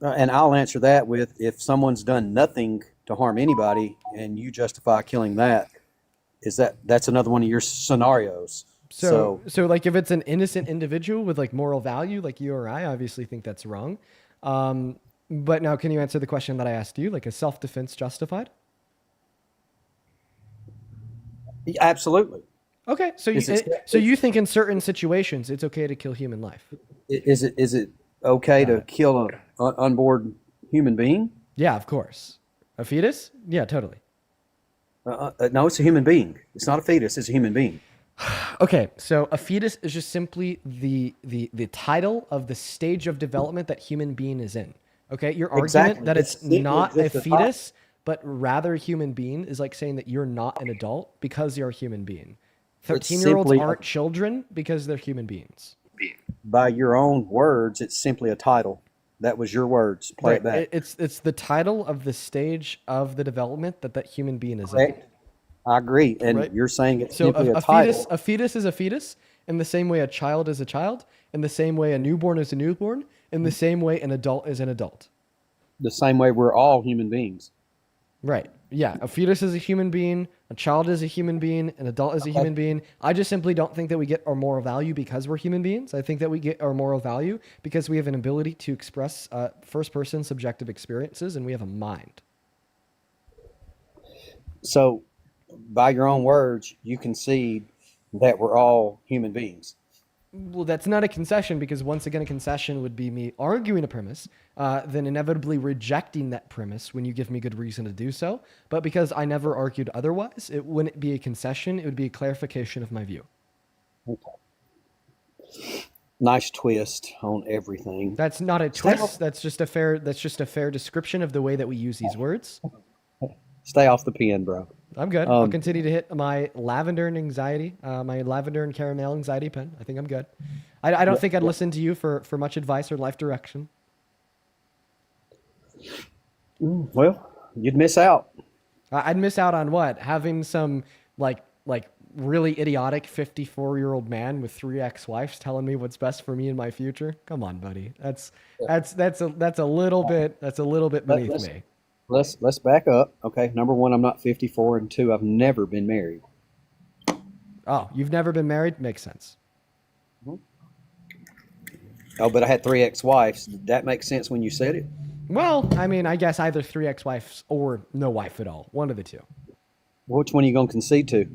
And I'll answer that with, if someone's done nothing to harm anybody and you justify killing that's another one of your scenarios. So like if it's an innocent individual with like moral value, like you or I obviously think that's wrong. But now can you answer the question that I asked you? Like, is self-defense justified? Absolutely. Okay. So you think in certain situations it's okay to kill human life? Is it okay to kill an unborn human being? Yeah, of course. A fetus? Yeah, totally. No, it's a human being. It's not a fetus. It's a human being. Okay, so a fetus is just simply the title of the stage of development that human being is in. Okay, your argument that it's not a fetus, but rather a human being is like saying that you're not an adult because you're a human being. 13-year-olds aren't children because they're human beings. By your own words, it's simply a title. That was your words. Play it back. It's the title of the stage of the development that human being is in. I agree. And you're saying it's simply a title. A fetus is a fetus in the same way a child is a child, in the same way a newborn is a newborn, in the same way an adult is an adult. The same way we're all human beings. Right. Yeah. A fetus is a human being. A child is a human being. An adult is a human being. I just simply don't think that we get our moral value because we're human beings. I think that we get our moral value because we have an ability to express first-person subjective experiences, and we have a mind. So, by your own words, you concede that we're all human beings. Well, that's not a concession because once again, a concession would be me arguing a premise, then inevitably rejecting that premise when you give me good reason to do so. But because I never argued otherwise, it wouldn't be a concession. It would be a clarification of my view. Okay. Nice twist on everything. That's not a twist. That's just a fair description of the way that we use these words. Stay off the pen, bro. I'm good. I'll continue to hit my lavender and caramel anxiety pen. I think I'm good. I don't think I'd listen to you for much advice or life direction. Well, you'd miss out. I'd miss out on what? Having some like really idiotic 54-year-old man with 3 ex-wives telling me what's best for me in my future. Come on, buddy. That's a little bit beneath me. Let's back up. Okay, number one, I'm not 54, and two, I've never been married. Oh, you've never been married? Makes sense. Oh, but I had 3 ex-wives. Did that make sense when you said it? Well, I mean, I guess either 3 ex-wives or no wife at all. One of the two. Which one are you going to concede to?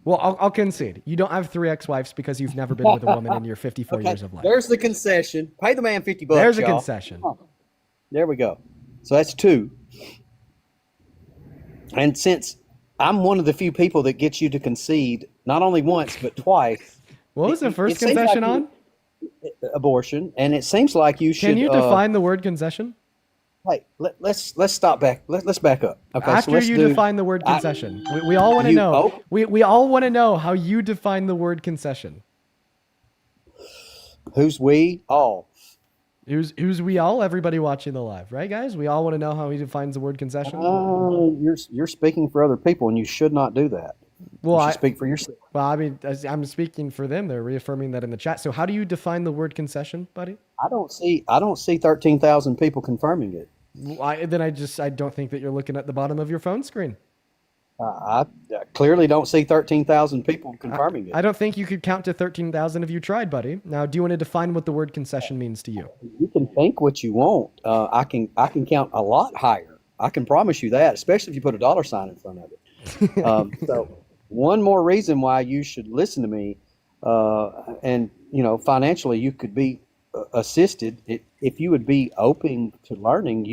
Well, I'll concede. You don't have 3 ex-wives because you've never been with a woman in your 54 years of life. There's the concession. Pay the man $50. There's a y'all. concession. There we go. So that's 2. And since I'm one of the few people that gets you to concede not only once but twice. What was the first concession on? Abortion, and it seems like you should. Can you define the word concession? Hey, let's stop back. Let's back up. Okay, After you define the word concession, we all want to know. We all want to know how you define the word concession. Who's we? All. Who's we all? Everybody watching the live, right, guys? We all want to know how he defines the word concession. You're speaking for other people, and you should not do that. Well, you should speak for yourself. Well, I mean, I'm speaking for them. They're reaffirming that in the chat. So, how do you define the word concession, buddy? I don't see 13,000 people confirming it. I don't think that you're looking at the bottom of your phone screen. I clearly don't see 13,000 people confirming it. I don't think you could count to 13,000 if you tried, buddy. Now, do you want to define what the word concession means to you? You can think what you want. I can count a lot higher. I can promise you that, especially if you put a dollar sign in front of it. So, one more reason why you should listen to me, and financially you could be assisted if you would be open to learning.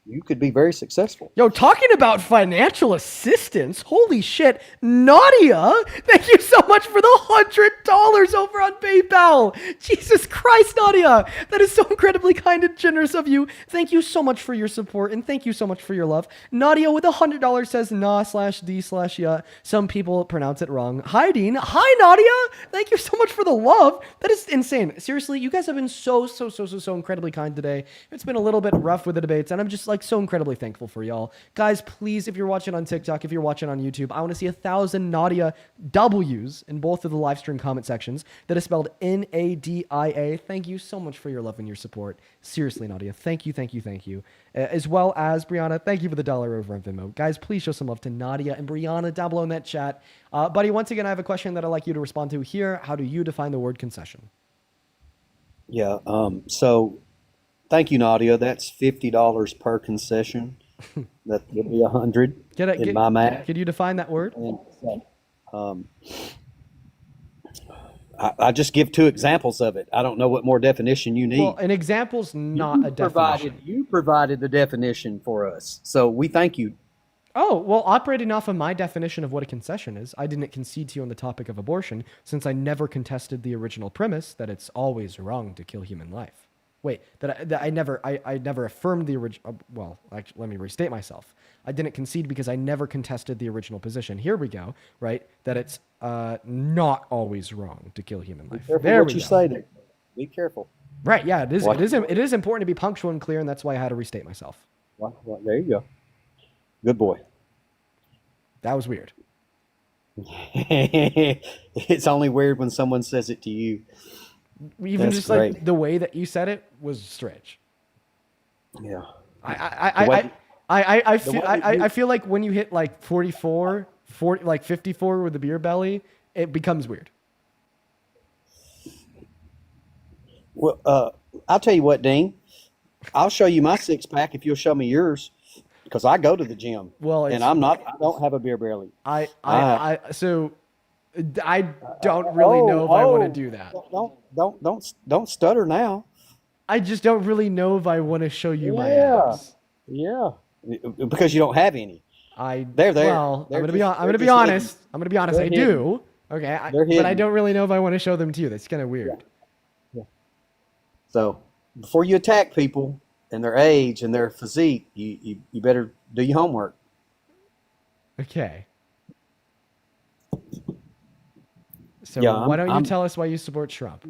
You could be very successful. Yo, talking about financial assistance, holy shit, Nadia, thank you so much for the $100 over on PayPal. Jesus Christ, Nadia, that is so incredibly kind and generous of you. Thank you so much for your support, and thank you so much for your love. Nadia with $100 says nah/d/yeah. Some people pronounce it wrong. Hi, Dean. Hi, Nadia. Thank you so much for the love. That is insane. Seriously, you guys have been so incredibly kind today. It's been a little bit rough with the debates, and I'm just so incredibly thankful for y'all. Guys, please, if you're watching on TikTok, if you're watching on YouTube, I want to see 1,000 Nadia W's in both of the live stream comment sections. That is spelled Nadia. Thank you so much for your love and your support. Seriously, Nadia, thank you. As well as Brianna, thank you for the $1 over on Venmo. Guys, please show some love to Nadia and Brianna down below in that chat. Buddy, once again, I have a question that I'd like you to respond to here. How do you define the word concession? Yeah, so thank you, Nadia. That's $50 per concession. That would be $100 in my math. Could you define that word? And, I just give 2 examples of it. I don't know what more definition you need. Well, an example's not a definition. You provided the definition for us, so we thank you. Oh, well, operating off of my definition of what a concession is, I didn't concede to you on the topic of abortion since I never contested the original premise that it's always wrong to kill human life. Wait, I never affirmed the original. Well, actually, let me restate myself. I didn't concede because I never contested the original position. Here we go, right? That it's not always wrong to kill human life. Be careful what you say there. Be careful. Right? Yeah, it is important to be punctual and clear, and that's why I had to restate myself. Well, there you go. Good boy. That was weird. It's only weird when someone says it to you. Even that's just great. Like the way that you said it was strange. Yeah. I feel like when you hit like 44, like 54 with the beer belly, it becomes weird. Well, I'll tell you what, Dean. I'll show you my 6-pack if you'll show me yours, because I go to the gym. Well, and I don't have a beer belly. I don't really know if I want to do that. Don't stutter now. I just don't really know if I want to show you my abs. Yeah, because you don't have any. They're there. Well, I'm gonna be honest. I do. Okay, but I don't really know if I want to show them to you. That's kind of weird. Yeah. So before you attack people and their age and their physique, you better do your homework. Okay. So Yeah, why don't you tell us why you support Trump?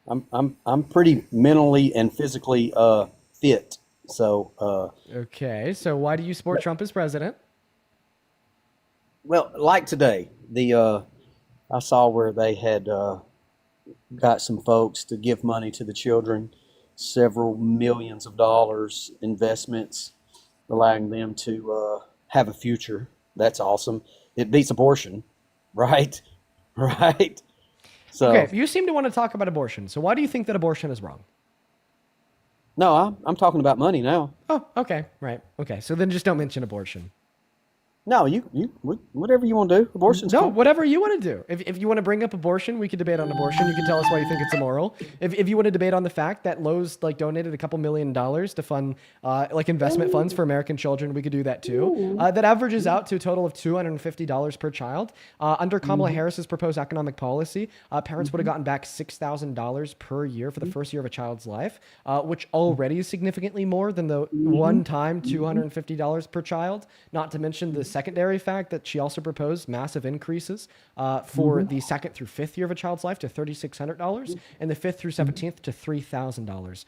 I'm pretty mentally and physically fit. So Okay, so why do you support Trump as president? well, like today, I saw where they had got some folks to give money to the children, several millions of dollars investments, allowing them to have a future. That's awesome. It beats abortion, right? Right. So Okay, you seem to want to talk about abortion. So why do you think that abortion is wrong? no, I'm talking about money now. Oh, okay, right. Okay, so then just don't mention abortion. No, you whatever you want to do. Abortion's No, cool. whatever you want to do. If you want to bring up abortion, we could debate on abortion. You can tell us why you think it's immoral. If you want to debate on the fact that Lowe's donated a couple $1 million to fund investment funds for American children, we could do that too. That averages out to a total of $250 per child. Under Kamala Harris's proposed economic policy, parents would have gotten back $6,000 per year for the first year of a child's life, which already is significantly more than the one-time $250 per child. Not to mention the secondary fact that she also proposed massive increases for the second through fifth year of a child's life to $3,600 and the fifth through 17th to $3,000.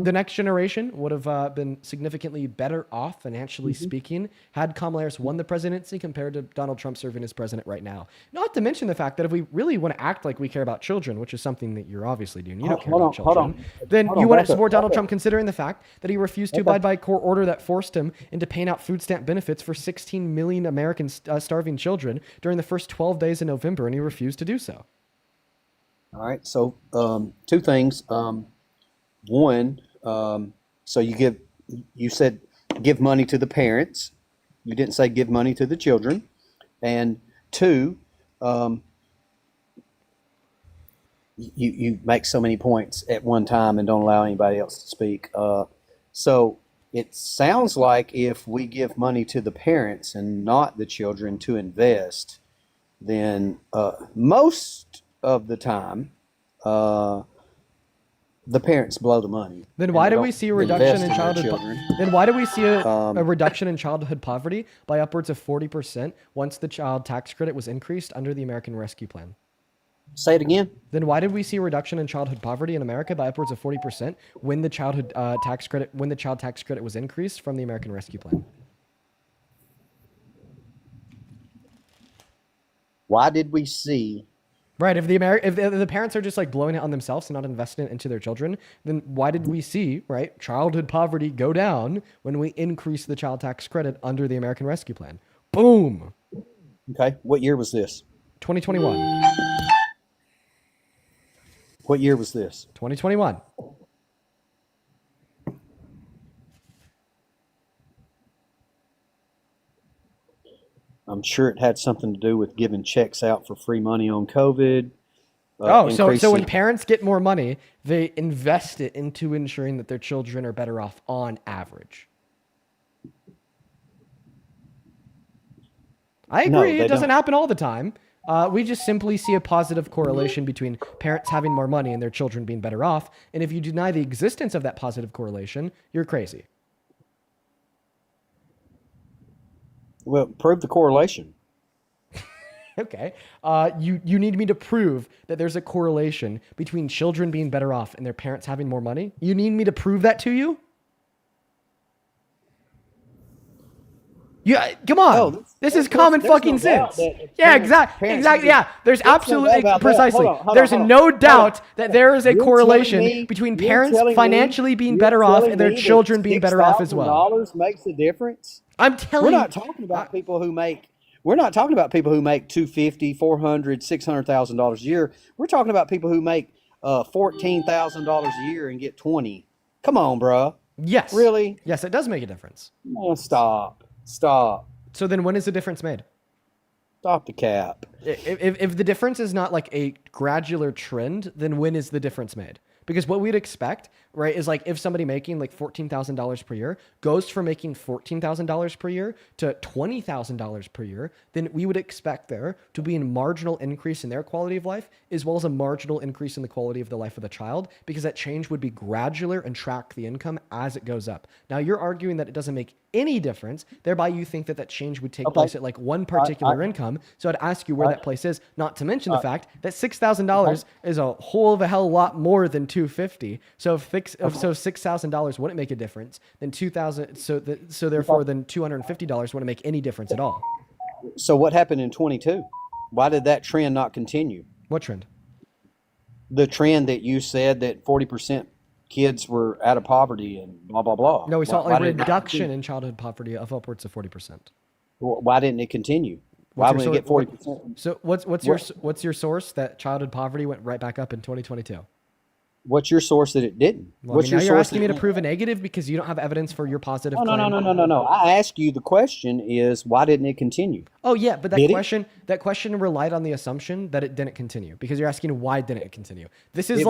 The next generation would have been significantly better off financially speaking had Kamala Harris won the presidency compared to Donald Trump serving as president right now. Not to mention the fact that if we really want to act like we care about children, which is something that you're obviously doing, you don't care about children, then you want to support Donald Trump considering the fact that he refused to abide by a court order that forced him into paying out food stamp benefits for 16 million American starving children during the first 12 days in November, and he refused to do so. All right. So two things. One, so you said give money to the parents. You didn't say give money to the children. And two, you make so many points at one time and don't allow anybody else to speak. So it sounds like if we give money to the parents and not the children to invest, then most of the time, the parents blow the money. Then why do we see a reduction in childhood? childhood? Then why do we see a reduction in childhood poverty by upwards of 40% once the child tax credit was increased under the American Rescue Plan? Say it again. Then why did we see a reduction in childhood poverty in America by upwards of 40% when the child tax credit was increased from the American Rescue Plan? Why did we see? Right, if the parents are just blowing it on themselves and not investing it into their children, then why did we see childhood poverty go down when we increased the child tax credit under the American Rescue Plan? Boom. Okay, what year was this? 2021. What year was this? 2021. I'm sure it had something to do with giving checks out for free money on COVID. So when parents get more money, they invest it into ensuring that their children are better off on average. I agree. It doesn't happen all the time. We just simply see a positive correlation between parents having more money and their children being better off. And if you deny the existence of that positive correlation, you're crazy. Well, prove the correlation. Okay. You need me to prove that there's a correlation between children being better off and their parents having more money? You need me to prove that to you? Yeah, come on. This is common fucking sense. Yeah, exactly. Yeah, there's absolutely, precisely. There's no doubt that there is a correlation between parents financially being better off and their children being better off as well. $6,000 makes a difference. I'm telling you. We're not talking about people who make. We're not talking about people who make $250,000, $400,000, $600,000 a year. We're talking about people who make $14,000 a year and get 20. Come on, bro. Yes. Really? Yes, it does make a difference. Oh, stop. So then when is the difference made? Stop the cap. If the difference is not a gradual trend, then when is the difference made? Because what we'd expect, right, is like if somebody making like $14,000 per year goes from making $14,000 per year to $20,000 per year, then we would expect there to be a marginal increase in their quality of life, as well as a marginal increase in the quality of the life of the child, because that change would be gradual and track the income as it goes up. Now, you're arguing that it doesn't make any difference. Thereby, you think that that change would take place at like one particular income. So I'd ask you where that place is, not to mention the fact that $6,000 is a whole of a hell lot more than $250. So if $6,000 wouldn't make a difference, then $2,000. So therefore, then $250 wouldn't make any difference at all. So what happened in 22? Why did that trend not continue? What trend? The trend that you said that 40% kids were out of poverty and blah, blah, blah. No, we saw a reduction in childhood poverty of upwards of 40%. Why didn't it continue? Why would it get 40%? So what's your source that childhood poverty went right back up in 2022? What's your source that it didn't? Well, What's now your you're source asking me to prove a negative because you don't have evidence for your positive claim. No. I ask you, the question is, why didn't it continue? Oh yeah, but that question relied on the assumption that it didn't continue, because you're asking why didn't it continue. This is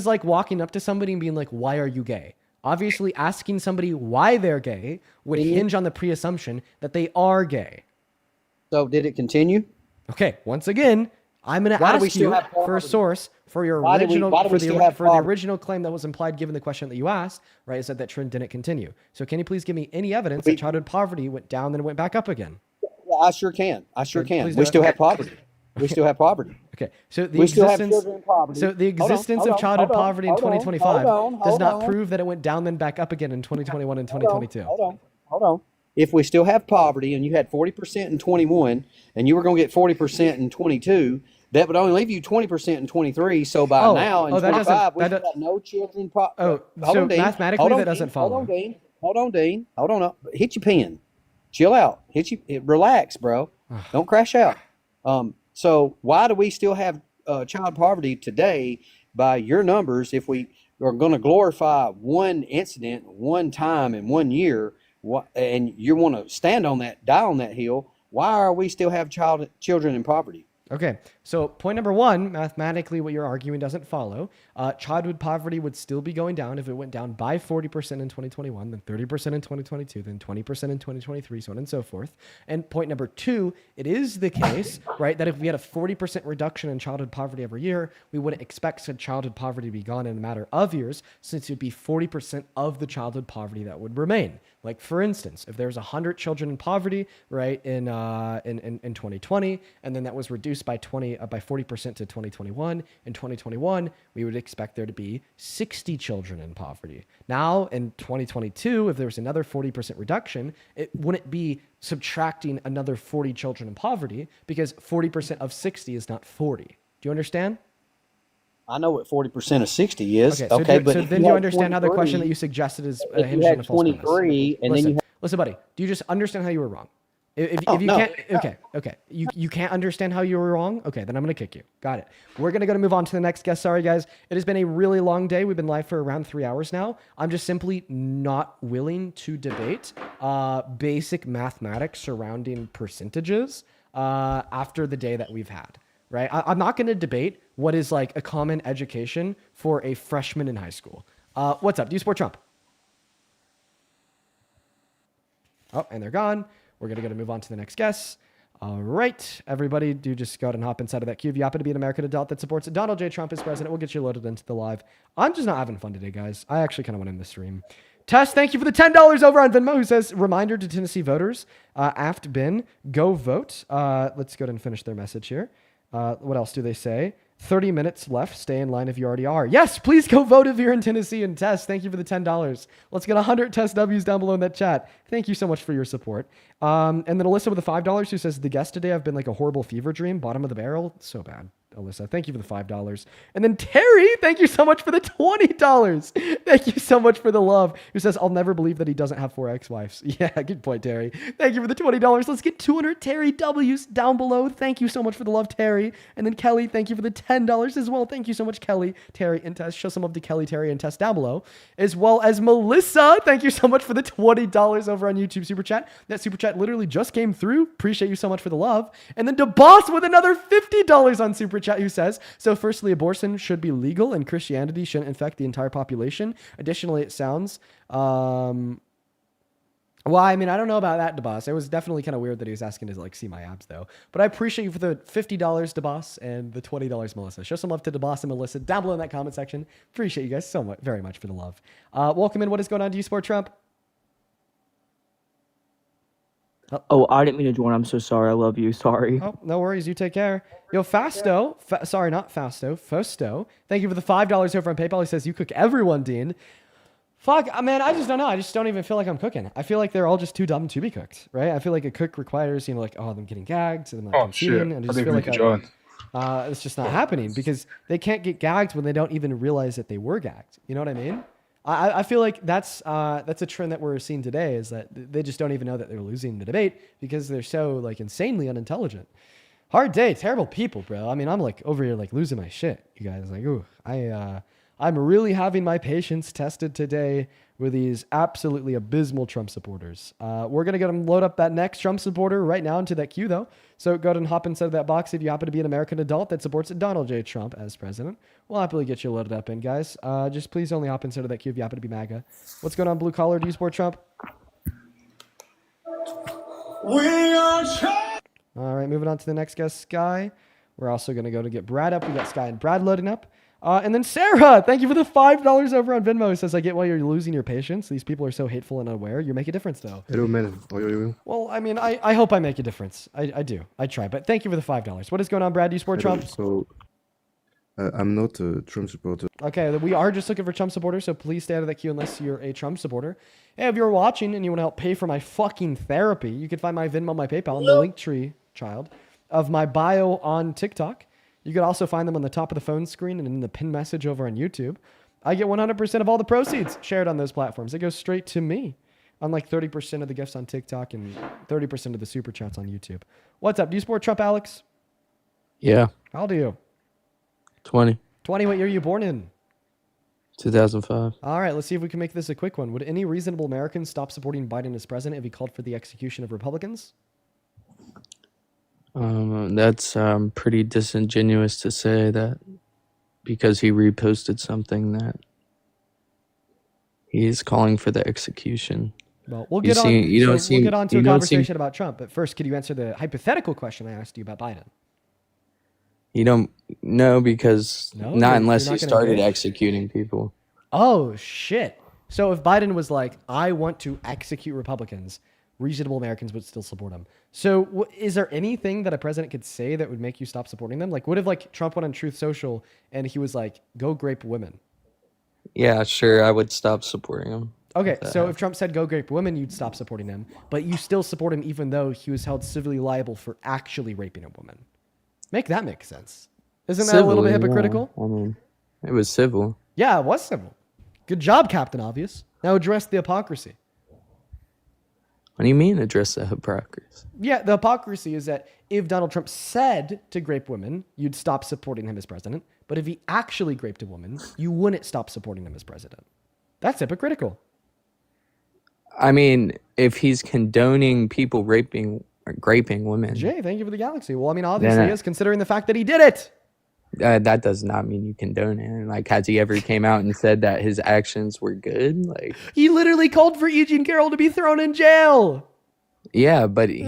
like walking up to somebody and being like, why are you gay? Obviously, asking somebody why they're gay would hinge on the pre-assumption that they are gay. So did it continue? Okay, once again, I'm going to ask you for a source for your the original claim that was implied given the question that you asked, right? Is that trend didn't continue. So can you please give me any evidence that childhood poverty went down then it went back up again? Yeah, I sure can. We still have poverty. We still have poverty. Okay, so the existence of childhood poverty in 2025 does not prove that it went down then back up again in 2021 and 2022. Hold on. If we still have poverty and you had 40% in 21 and you were going to get 40% in 22, that would only leave you 20% in 23. So by now in 25, we've got no children. Mathematically that doesn't follow. Hold on, Dean. Hold on. Hit your pen. Chill out. Relax, bro. Don't crash out. So why do we still have child poverty today by your numbers if we are going to glorify one incident, one time in 1 year, and you want to die on that hill? Why are we still have children in poverty? Okay, so point number one, mathematically what you're arguing doesn't follow. Childhood poverty would still be going down if it went down by 40% in 2021, then 30% in 2022, then 20% in 2023, so on and so forth. And point number two, it is the case, right, that if we had a 40% reduction in childhood poverty every year, we wouldn't expect said childhood poverty to be gone in a matter of years, since it would be 40% of the childhood poverty that would remain. Like, for instance, if there's 100 children in poverty, right, in 2020, and then that was reduced by 40% to 2021, in 2021, we would expect there to be 60 children in poverty. Now, in 2022, if there was another 40% reduction, it wouldn't be subtracting another 40 children in poverty, because 40% of 60 is not 40. Do you understand? I know what 40% of 60 is. Okay, so then you understand how the question that you suggested is hinged on a false premise. 23, and listen, buddy. Do you just understand how you were wrong? If you can't, you can't understand how you were wrong. Okay, then I'm gonna kick you. Got it. We're gonna move on to the next guest. Sorry, guys. It has been a really long day. We've been live for around 3 hours now. I'm just simply not willing to debate basic mathematics surrounding percentages after the day that we've had. Right? I'm not going to debate what is like a common education for a freshman in high school. What's up? Do you support Trump? Oh, and they're gone. We're going to move on to the next guest. All right, everybody, do just go ahead and hop inside of that queue. If you happen to be an American adult that supports Donald J. Trump as president, we'll get you loaded into the live. I'm just not having fun today, guys. I actually kind of want to end the stream. Tess, thank you for the $10 over on Venmo, who says, reminder to Tennessee voters, aft bin, go vote. Let's go ahead and finish their message here. What else do they say? 30 minutes left. Stay in line if you already are. Yes, please go vote if you're in Tennessee. And Tess, thank you for the $10. Let's get 100 Tess W's down below in that chat. Thank you so much for your support. And then Alyssa with the $5 who says, the guest today, I've been like a horrible fever dream. Bottom of the barrel. So bad. Alyssa, thank you for the $5. And then Terry, thank you so much for the $20. Thank you so much for the love. Who says, I'll never believe that he doesn't have 4 ex-wives. Yeah, good point, Terry. Thank you for the $20. Let's get 200 Terry W's down below. Thank you so much for the love, Terry. And then Kelly, thank you for the $10 as well. Thank you so much, Kelly, Terry, and Tess. Show some love to Kelly, Terry, and Tess down below. As well as Melissa, thank you so much for the $20 over on YouTube Super Chat. That Super Chat literally just came through. Appreciate you so much for the love. And then DeBoss with another $50 on Super chat who says, so firstly, abortion should be legal and Christianity shouldn't infect the entire population. Additionally, it sounds, well, I mean, I don't know about that, DeBoss. It was definitely kind of weird that he was asking to like see my abs, though. But I appreciate you for the $50, DeBoss, and the $20, Melissa. Show some love to DeBoss and Melissa down below in that comment section. Appreciate you guys so much, very much for the love. Welcome in. What is going on? Do you support Trump? Oh, I didn't mean to join. I'm so sorry. I love you. Sorry. Oh, no worries. You take care. Yo, Fasto. Sorry, not Fasto. Fosto. Thank you for the $5 over on PayPal. He says, you cook everyone, Dean. Fuck, man, I just don't know. I just don't even feel like I'm cooking. I feel like they're all just too dumb to be cooked, right? I feel like a cook requires, like, them getting gagged, and them like conceiving, and I just feel like it's just not happening because they can't get gagged when they don't even realize that they were gagged. You know what I mean? I feel like that's a trend that we're seeing today is that they just don't even know that they're losing the debate because they're so like insanely unintelligent. Hard day, terrible people, bro. I mean, I'm like over here like losing my shit. You guys like, ooh, I'm really having my patience tested today with these absolutely abysmal Trump supporters. We're going to get them load up that next Trump supporter right now into that queue, though. So go ahead and hop inside of that box if you happen to be an American adult that supports Donald J. Trump as president. We'll happily get you loaded up in, guys. Just please only hop inside of that queue if you happen to be MAGA. What's going on, Blue Collar? Do you support Trump? We are Trump! All right, moving on to the next guest, Sky. We're also going to go to get Brad up. We got Sky and Brad loading up. And then Sarah, thank you for the $5 over on Venmo. It says, I get why you're losing your patience. These people are so hateful and unaware. You make a difference, though. Well, I mean, I hope I make a difference. I do. I try. But thank you for the $5. What is going on, Brad? Do you support Trump? So, I'm not a Trump supporter. Okay, we are just looking for Trump supporters, so please stay out of that queue unless you're a Trump supporter. Hey, if you're watching and you want to help pay for my fucking therapy, you can find my Venmo, my PayPal, in the link tree, child, of my bio on TikTok. You can also find them on the top of the phone screen and in the pin message over on YouTube. I get 100% of all the proceeds shared on those platforms. It goes straight to me, unlike 30% of the gifts on TikTok and 30% of the super chats on YouTube. What's up? Do you support Trump, Alex? Yeah. How old are you? 20. 20. What year are you born in? 2005. All right, let's see if we can make this a quick one. Would any reasonable American stop supporting Biden as president if he called for the execution of Republicans? That's pretty disingenuous to say that because he reposted something that he's calling for the execution. Well, we'll get on to a conversation about Trump. But first, could you answer the hypothetical question I asked you about Biden? You don't know because not unless he started executing people. Oh, shit. So if Biden was like, I want to execute Republicans, reasonable Americans would still support him. So is there anything that a president could say that would make you stop supporting them? Like, what if like Trump went on Truth Social and he was like, go grape women? Yeah, sure. I would stop supporting him. Okay, so if Trump said go grape women, you'd stop supporting him, but you still support him even though he was held civilly liable for actually raping a woman. Make that make sense. Isn't that a little bit hypocritical? Yeah. I mean, it was civil. Yeah, it was civil. Good job, Captain Obvious. Now address the hypocrisy. What do you mean address the hypocrisy? Yeah, the hypocrisy is that if Donald Trump said to grape women, you'd stop supporting him as president. But if he actually raped a woman, you wouldn't stop supporting him as president. That's hypocritical. I mean, if he's condoning people raping or graping women. Jay, thank you for the galaxy. Well, I mean, obviously he is, considering the fact that he did it. That does not mean you condone it. Like, has he ever came out and said that his actions were good? Like, he literally called for E. Jean Carroll to be thrown in jail. Yeah, but he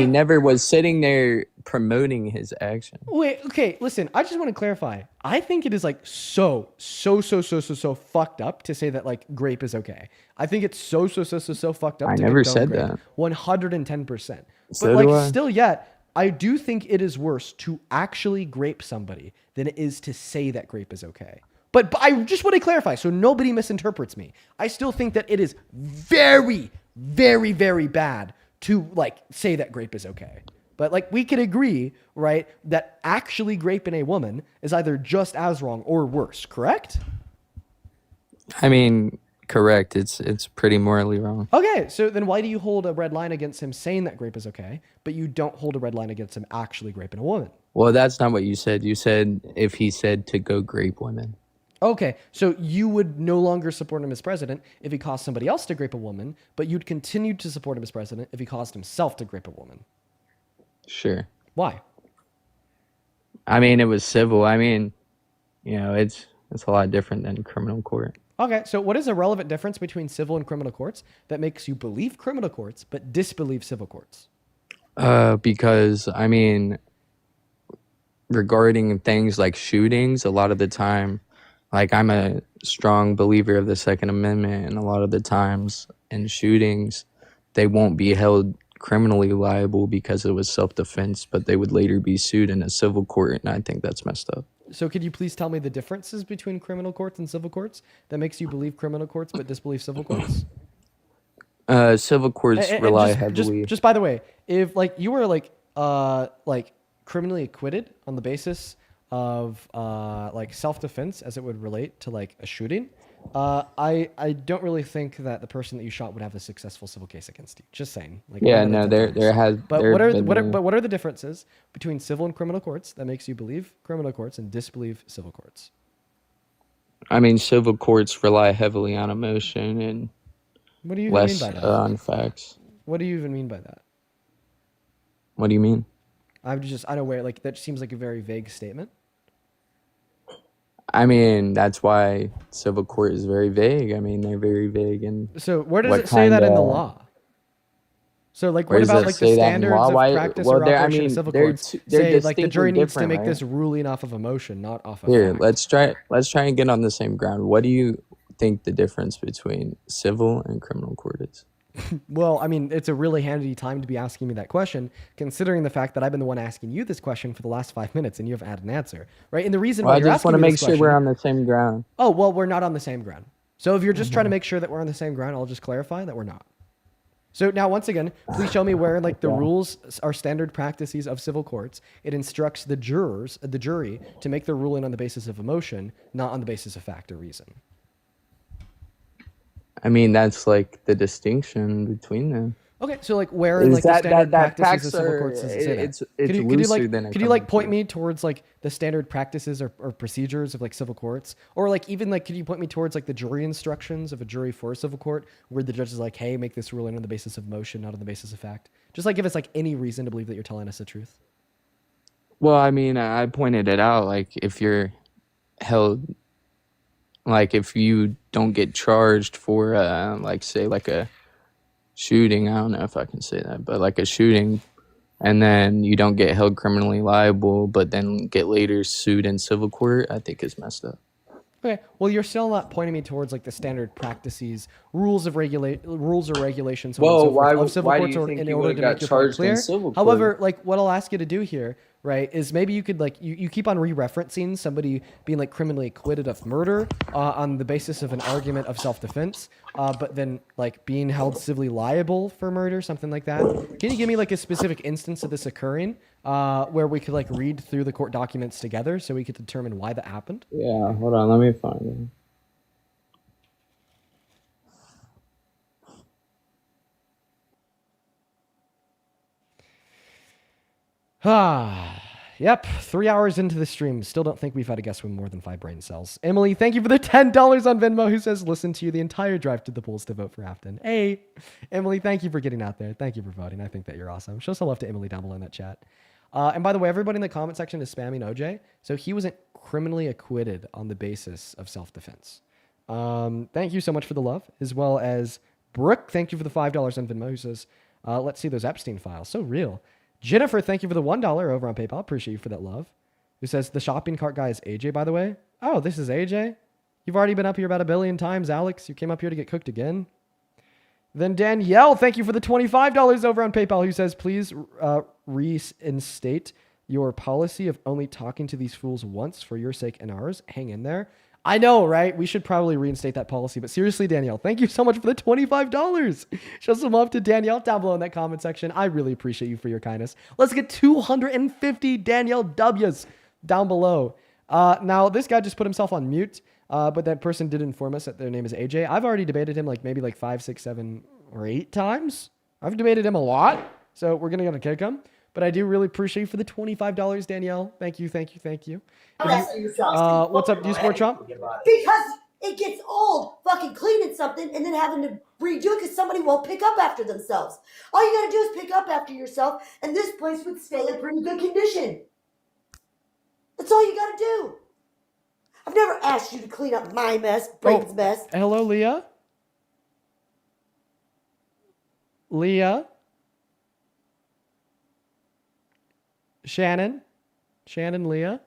never was sitting there promoting his action. Wait, okay, listen, I just want to clarify. I think it is like so fucked up to say that like grape is okay. I think it's so fucked up. I to never said grape. that. 110%. So but like do I. still yet, I do think it is worse to actually grape somebody than it is to say that grape is okay. But I just want to clarify so nobody misinterprets me. I still think that it is very bad to like say that grape is okay. But like we could agree, right, that actually graping a woman is either just as wrong or worse, correct? I mean, correct. It's pretty morally wrong. Okay, so then why do you hold a red line against him saying that grape is okay, but you don't hold a red line against him actually graping a woman? Well, that's not what you said. You said if he said to go grape women. Okay, so you would no longer support him as president if he caused somebody else to grape a woman, but you'd continue to support him as president if he caused himself to grape a woman. Sure. Why? I mean, it was civil. I mean, it's a lot different than criminal court. Okay, so what is a relevant difference between civil and criminal courts that makes you believe criminal courts but disbelieve civil courts? Because I mean, regarding things like shootings, a lot of the time, like I'm a strong believer of the Second Amendment, and a lot of the times in shootings, they won't be held criminally liable because it was self-defense, but they would later be sued in a civil court, and I think that's messed up. So could you please tell me the differences between criminal courts and civil courts that makes you believe criminal courts but disbelieve civil courts? Civil courts And rely just, heavily. just by the way, if like you were like criminally acquitted on the basis of like self-defense as it would relate to like a shooting, I don't really think that the person that you shot would have a successful civil case against you. Just saying. Like Yeah, 9 out no, of 10 there times. has. But there what have are been, what are the differences between civil and criminal courts that makes you believe criminal courts and disbelieve civil courts? I mean, civil courts rely heavily on emotion and What do you even mean less by that? on facts. What do you even mean by that? What do you mean? I'm just unaware. Like that seems like a very vague statement. I mean, that's why civil court is very vague. I mean, they're very vague. And So where does it say that in the law? So like, what about like the standards of practice or operation of civil courts? Say like the jury needs to make this ruling off of emotion, not off of Here, fact. let's try and get on the same ground. What do you think the difference between civil and criminal court is? Well, I mean, it's a really handy time to be asking me that question, considering the fact that I've been the one asking you this question for the last 5 minutes and you haven't had an answer, right? And the reason why I you're just asking want to me make this sure question, we're on the same ground. Oh, well, we're not on the same ground. So if you're just trying to make sure that we're on the same ground, I'll just clarify that we're not. So now, once again, please show me where like the rules are standard practices of civil courts. It instructs the jury, to make their ruling on the basis of emotion, not on the basis of fact or reason. I mean, that's like the distinction between them. Okay, so like where in like the standard practices of civil courts does it say that? It's Could you looser than a could you like point me towards like the standard practices or procedures of like civil courts, or like even like could you point me towards like the jury instructions of a jury for a civil court where the judge is like, hey, make this ruling on the basis of emotion, not on the basis of fact? Just like give us like any reason to believe that you're telling us the truth. Well, I mean, I pointed it out. Like if you're held, like if you don't get charged for like say like a shooting, I don't know if I can say that, but like a shooting, and then you don't get held criminally liable, but then get later sued in civil court, I think is messed up. Okay, well, you're still not pointing me towards like the standard practices, rules or regulations of civil courts in order to make your point clear. However, like what I'll ask you to do here, right, is maybe you could like you keep on re-referencing somebody being like criminally acquitted of murder on the basis of an argument of self-defense, but then like being held civilly liable for murder, something like that. Can you give me like a specific instance of this occurring where we could like read through the court documents together so we could determine why that happened? Yeah, hold on, let me find it. Yep, 3 hours into the stream. Still don't think we've had a guest with more than 5 brain cells. Emily, thank you for the $10 on Venmo, who says, listen to you the entire drive to the polls to vote for Afton. Hey, Emily, thank you for getting out there. Thank you for voting. I think that you're awesome. Show some love to Emily down below in that chat. And by the way, everybody in the comment section is spamming OJ. So he wasn't criminally acquitted on the basis of self-defense. Thank you so much for the love, as well as Brooke. Thank you for the $5 on Venmo, who says, let's see those Epstein files. So real. Jennifer, thank you for the $1 over on PayPal. Appreciate you for that love. Who says, the shopping cart guy is AJ, by the way. Oh, this is AJ? You've already been up here about 1 billion times, Alex. You came up here to get cooked again. Then Danielle, thank you for the $25 over on PayPal, who says, please reinstate your policy of only talking to these fools once for your sake and ours. Hang in there. I know, right? We should probably reinstate that policy. But seriously, Danielle, thank you so much for the $25. Show some love to Danielle down below in that comment section. I really appreciate you for your kindness. Let's get 250 Danielle W's down below. Now, this guy just put himself on mute, but that person did inform us that their name is AJ. I've already debated him like maybe like 5, 6, 7, or 8 times. I've debated him a lot, so we're going to kick him. But I do really appreciate you for the $25, Danielle. Thank you, thank you, thank you. What's up? Do you support Trump? Because it gets old fucking cleaning something and then having to redo it because somebody won't pick up after themselves. All you gotta do is pick up after yourself, and this place would stay in pretty good condition. That's all you gotta do. I've never asked you to clean up my mess, Braden's mess. Hello, Leah? Leah? Shannon? Leah?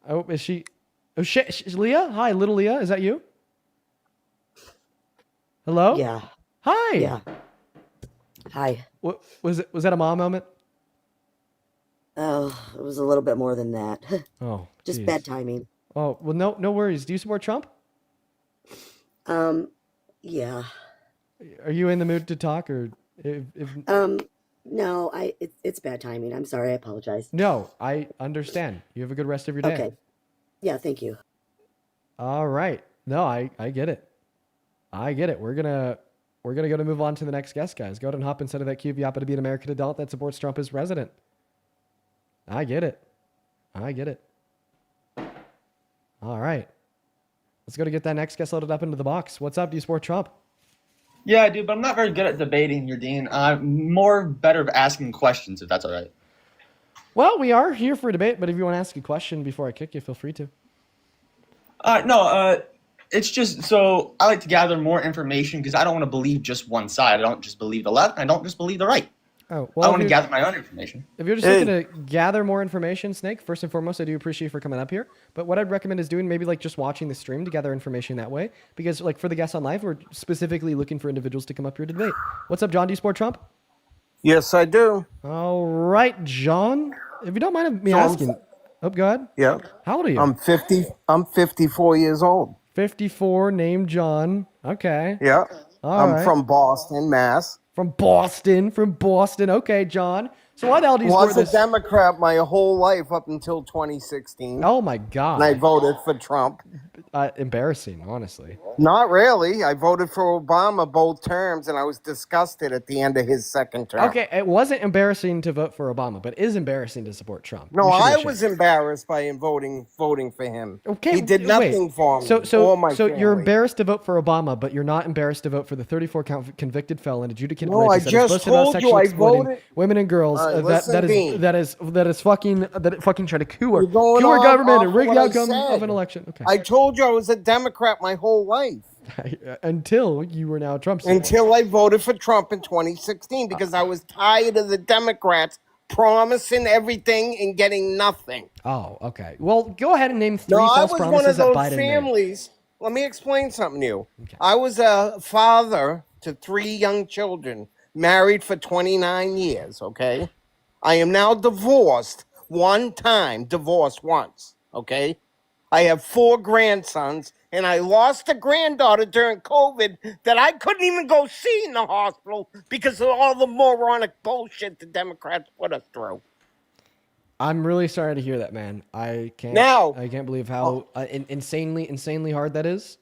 Oh, is she? Oh, Leah? Hi, little Leah. Is that you? Hello? Yeah. Hi. Yeah. Hi. What was it? Was that a mom moment? Oh, it was a little bit more than that. Oh, Just geez. bad timing. Oh, well, no worries. Do you support Trump? Yeah. Are you in the mood to talk, or if No, it's bad timing. I'm sorry. I apologize. No, I understand. You have a good rest of your day. Okay. Yeah, thank you. All right. No, I get it. I get it. We're gonna go to move on to the next guest, guys. Go ahead and hop inside of that cube. You happen to be an American adult that supports Trump as president. I get it. All right. Let's go to get that next guest loaded up into the box. What's up? Do you support Trump? Yeah, I do, but I'm not very good at debating here, Dean. I'm more better at asking questions, if that's all right. Well, we are here for a debate, but if you want to ask a question before I kick you, feel free to. No, it's just so I like to gather more information because I don't want to believe just one side. I don't just believe the left, and I don't just believe the right. Oh, well, I want to gather my own information. If you're just looking to gather more information, Snake, first and foremost, I do appreciate you for coming up here. But what I'd recommend is doing maybe like just watching the stream to gather information that way. Because like for the guests on live, we're specifically looking for individuals to come up here to debate. What's up, John? Do you support Trump? Yes, I do. All right, John. If you don't mind me asking. Oh, go ahead. Yeah. How old are you? I'm 50. I'm 54 years old. 54, named John. Okay. Yeah. All right. I'm from Boston, Mass. From Boston. Okay, John. So why the hell do you support Was this? a Democrat my whole life up until 2016. Oh my God. And I voted for Trump. Embarrassing, honestly. Not really. I voted for Obama both terms, and I was disgusted at the end of his second term. Okay, it wasn't embarrassing to vote for Obama, but it is embarrassing to support Trump. No, You should be I ashamed. was embarrassed by him voting for him. Okay, he did nothing for me. So or my you're family. embarrassed to vote for Obama, but you're not embarrassed to vote for the 34 convicted felon adjudicated No, I rapist that is just boasted about told you sexually I exploiting voted. women and girls. All right, listen, Dean. That is fucking trying to coup our Going government off and rig what the I outcome of said. an election. Okay. I told you I was a Democrat my whole life. Until you were now a Trump supporter. Until I voted for Trump in 2016 because I was tired of the Democrats promising everything and getting nothing. Oh, okay. Well, go ahead and name three No, I false was one promises of that those Biden made. families. Let me explain something to you. I was a father to 3 young children, married for 29 years, okay? I am now divorced one time, divorced once, okay? I have 4 grandsons, and I lost a granddaughter during COVID that I couldn't even go see in the hospital because of all the moronic bullshit the Democrats put us through. I'm really sorry to hear that, man. I can't believe how insanely hard that is.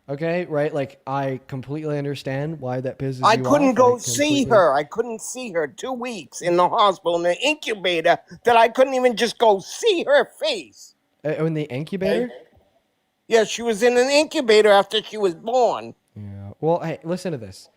Okay, right? Like I completely understand why that pisses you off. I couldn't go see completely- her. I couldn't see her 2 weeks in the hospital in the incubator that I couldn't even just go see her face. In the incubator? Yeah, she was in an incubator after she was born. Yeah. Well, hey, listen to this.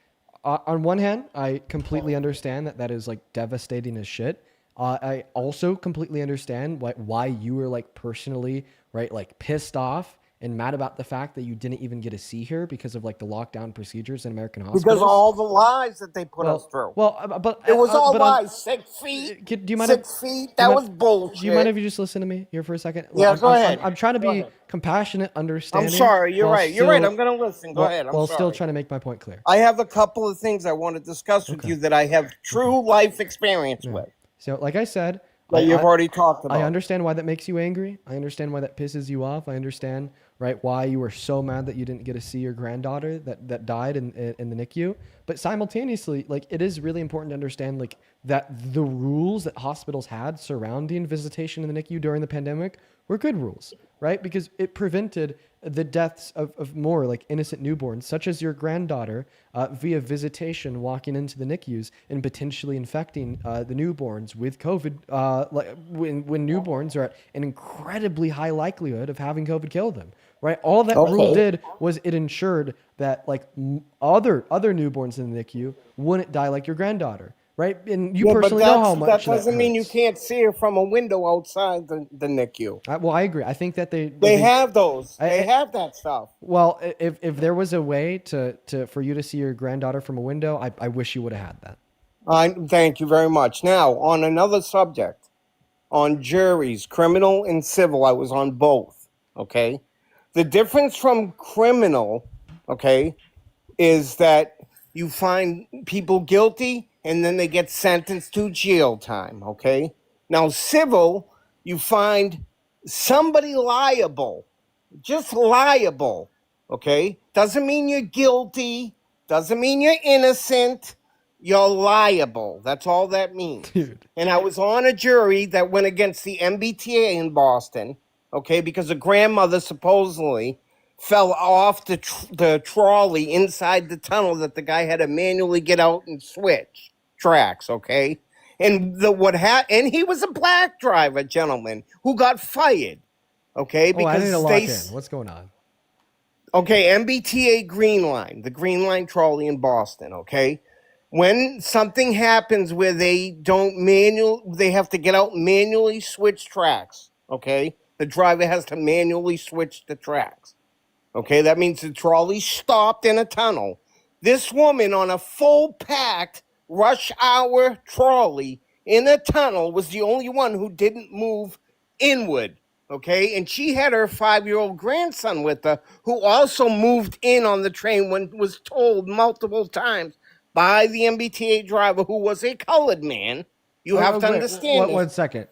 On one hand, I completely understand that is like devastating as shit. I also completely understand why you were like personally, right, like pissed off and mad about the fact that you didn't even get to see her because of like the lockdown procedures in American hospitals. Because of all the lies that they put us through. But it was all but lies. 6 feet. Do you mind? 6 feet. That was bullshit. Do you mind if you just listen to me here for a second? Yeah, go ahead. I'm trying to be compassionate, understanding. I'm sorry. You're while right. You're right. I'm going to listen. Go ahead. I'm while sorry. still trying to make my point clear. I have a couple of things I want to discuss with you that I have true life experience with. So, like I said, That you've already talked about. I understand why that makes you angry. I understand why that pisses you off. I understand, right, why you were so mad that you didn't get to see your granddaughter that died in the NICU. But simultaneously, like, it is really important to understand, like, that the rules that hospitals had surrounding visitation in the NICU during the pandemic were good rules, right? Because it prevented the deaths of more like innocent newborns, such as your granddaughter, via visitation walking into the NICUs and potentially infecting the newborns with COVID. Like when newborns are at an incredibly high likelihood of having COVID kill them, right? All that rule did was it ensured that like other newborns in the NICU wouldn't die like your granddaughter. right? And you Yeah, but personally know how that much that doesn't mean you hurts. can't see her from a window outside the NICU. Well, I agree. I think that They have those. They have that stuff. Well, if there was a way for you to see your granddaughter from a window, I wish you would have had that. Thank you very much. Now, on another subject, on juries, criminal and civil, I was on both. Okay, the difference from criminal, okay, is that you find people guilty and then they get sentenced to jail time. Okay, now civil, you find somebody liable, just liable. Okay, doesn't mean you're guilty, doesn't mean you're innocent. You're liable. That's all that means. Dude. And I was on a jury that went against the MBTA in Boston, okay, because a grandmother supposedly fell off the trolley inside the tunnel that the guy had to manually get out and switch tracks, okay? And and he was a black driver, gentlemen, who got fired, okay? Oh, I need to lock they in. What's going on? Okay, MBTA Green Line, the Green Line trolley in Boston, okay? When something happens where they they have to get out and manually switch tracks, okay? The driver has to manually switch the tracks, okay? That means the trolley stopped in a tunnel. This woman on a full-packed rush hour trolley in a tunnel was the only one who didn't move inward. Okay, and she had her 5-year-old grandson with her, who also moved in on the train when was told multiple times by the MBTA driver, who was a colored man. You have to understand this. 1 second.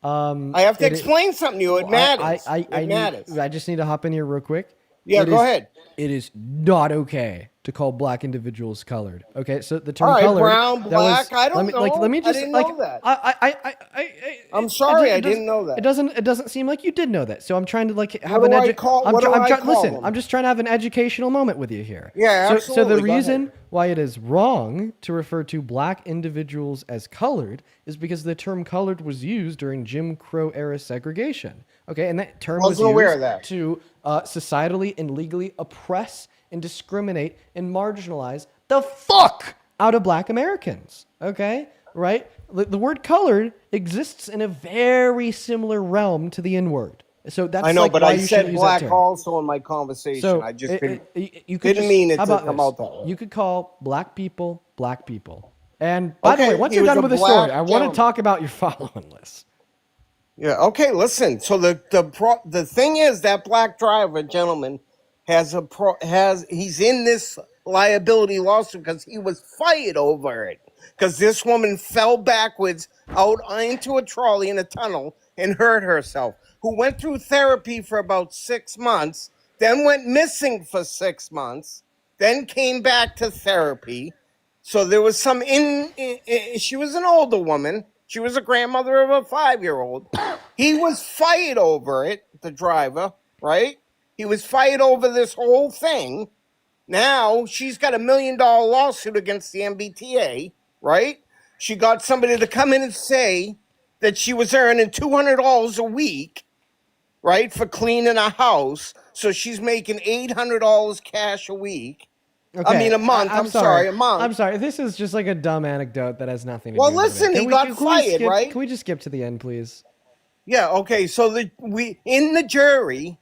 I have to explain something to you. It matters. It matters. I just need to hop in here real quick. Yeah, go ahead. It is not okay to call black individuals colored. Okay, so the term All right, colored, brown, black. I don't know. let me just I didn't like know that. I'm sorry, I didn't know that. It doesn't seem like you did know that. So I'm trying to like have What an do I call- what do I call listen, them? I'm just trying to have an educational moment with you here. Yeah, So absolutely. the Go reason ahead. why it is wrong to refer to black individuals as colored is because the term colored was used during Jim Crow era segregation. Okay, and that term was Wasn't aware of used that. to societally and legally oppress and discriminate and marginalize the fuck out of black Americans. Okay, right? The word colored exists in a very similar realm to the N-word. So that's I know, like but why I you shouldn't said use black that term. also in my conversation. So I just you could didn't mean it how to about come this? out that way. You could call black people black people. And by the Okay, way, once he you're was done a with the story, black I want gentleman. to talk about your following list. Yeah. Okay. Listen. So the thing is that black driver, gentleman, he's in this liability lawsuit because he was fired over it. Because this woman fell backwards out into a trolley in a tunnel and hurt herself. Who went through therapy for about 6 months, then went missing for 6 months, then came back to therapy. So there was some she was an older woman. She was a grandmother of a 5-year-old. He was fired over it, the driver, right? He was fired over this whole thing. Now she's got $1 million lawsuit against the MBTA, right? She got somebody to come in and say that she was earning $200 a week, right, for cleaning a house. So she's making $800 cash a week. I mean, a month. I'm sorry, a month. I'm sorry. This is just like a dumb anecdote that has nothing to Well, do with listen, it. he got fired, right? Can we just skip to the end, please? Yeah, okay. So in the jury,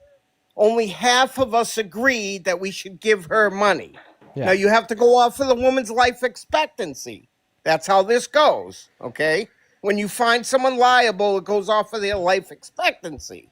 only half of us agreed that we should give her money. Yeah. Now you have to go off of the woman's life expectancy. That's how this goes, okay? When you find someone liable, it goes off of their life expectancy.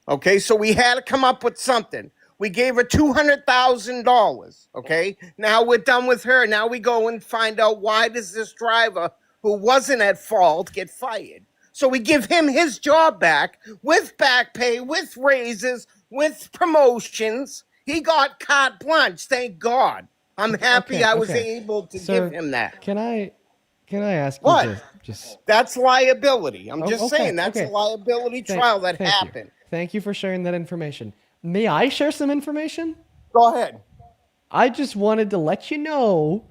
Okay, so we had to come up with something. We gave her $200,000, okay? Now we're done with her. Now we go and find out, why does this driver who wasn't at fault get fired? So we give him his job back with back pay, with raises, with promotions. He got carte blanche, thank God. I'm happy I was able to give him that. Can I ask What? you to just That's liability. I'm just okay, saying that's okay. a liability Thank- trial that thank you. happened. Thank you for sharing that information. May I share some information? Go ahead. I just wanted to let you know,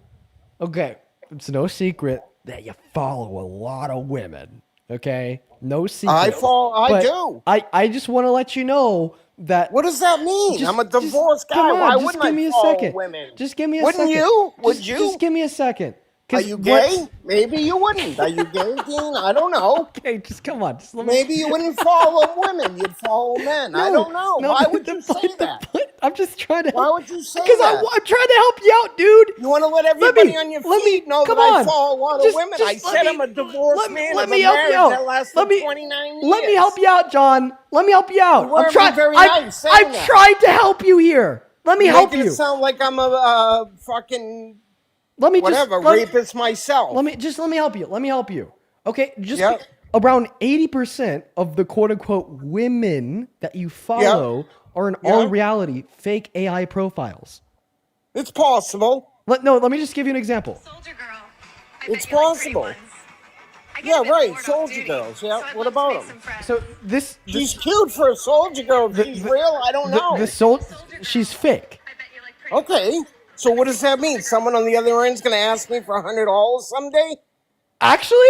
okay, it's no secret that you follow a lot of women, okay? No secret. I But do. I just want to let you know that... What does that mean? I'm a divorced guy. Come on, Why just wouldn't give I me a follow second. women? Just give me a Wouldn't second. you? Would you? Just give me a second. Are you gay? Maybe you wouldn't. Are you gay, Dean? I don't know. Okay, just come on. Just let me... Maybe you wouldn't follow women. You'd follow men. I don't know. Why would you say that? I'm just trying to Why help. would you say Because that? I'm trying to help you out, dude. You want to let everybody on your feet know that I follow a lot of women. I said I'm a divorced man let of me a help you marriage out. that lasted 29 years. Let me help you out, John. Let me help you out. You weren't being very nice saying I'm that. trying to help you here. Let me help Making you. it sound like I'm a fucking rapist myself. Let me help you. Let me help you. Okay, around 80% of the quote unquote women that you follow are in all reality fake AI profiles. It's possible. Let me just give you an example. It's possible. Yeah, right. Soldier girls. Yeah. What about them? So she's cute for a soldier girl. If she's real, I don't know. She's fake. Okay. So what does that mean? Someone on the other end is going to ask me for $100 someday? Actually,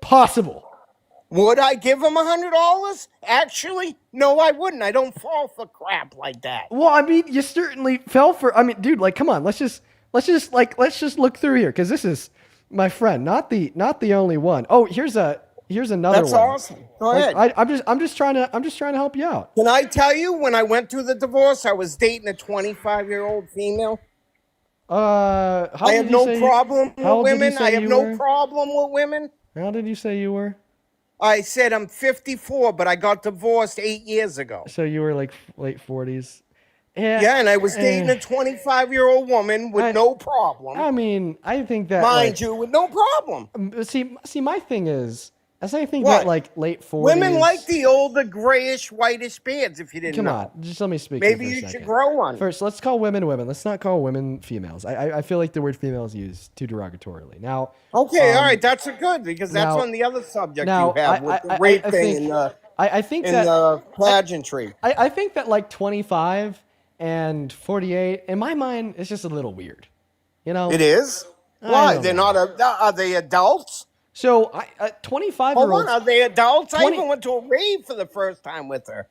possible. Would I give him $100? Actually, no, I wouldn't. I don't fall for crap like that. Well, I mean, you certainly fell for. I mean, dude, like, come on. Let's just look through here, because this is, my friend, not the only one. Oh, here's another one. That's awesome. Go ahead. I'm just trying to help you out. Can I tell you, when I went through the divorce, I was dating a 25-year-old female. I have no problem with women. I have no problem with women. How did you say you were? I said I'm 54, but I got divorced 8 years ago. So you were like late 40s. Yeah, and I was dating a 25-year-old woman with no problem. I mean, I think that, mind you, with no problem. See, my thing is, as I think What? that like late 40s. Women like the older grayish, whitish beards. If you didn't Come know. on, just let me speak. Maybe here for a you should second. grow one. First, let's call women women. Let's not call women females. I feel like the word female is used too derogatorily. Now. Okay, all right, that's a good, because that's now- on the other subject now, you have with the rape thing in the pageantry. I think that like 25 and 48, in my mind, it's just a little weird. You know. It is. Why? They're not. Are they adults? So 25-year-olds. Hold on, are they adults? I even went to a rave for the first time with her.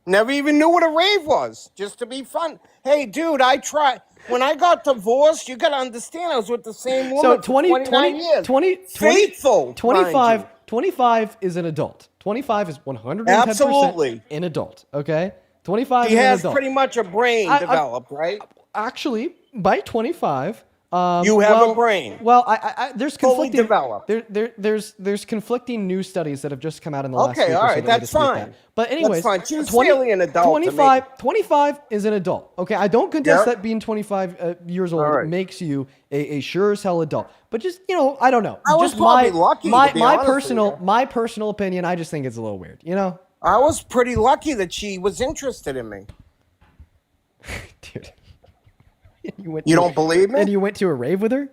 Never even knew what a rave was, just to be fun. Hey, dude, I tried. When I got divorced, you got to understand, I was with the same woman for 29 years. Faithful. 25 is an adult. 25 is 110% Absolutely an adult. Okay, 25 He is an has adult. pretty much a brain developed, right? Actually, by 25, you have a brain. Well, there's Fully conflicting. developed. There's conflicting news studies that have just come out in the last Okay, week all or so right, that that's dispute fine. that. But anyways, That's fine. She's clearly an adult to me. 25 is an adult. Okay, I don't contest Yep. that being 25 years old All right. makes you a sure as hell adult. But just, I don't know. I was just probably lucky, to be honest with you. my personal opinion. I just think it's a little weird. I was pretty lucky that she was interested in me. Dude. You don't believe me? And you went to a rave with her?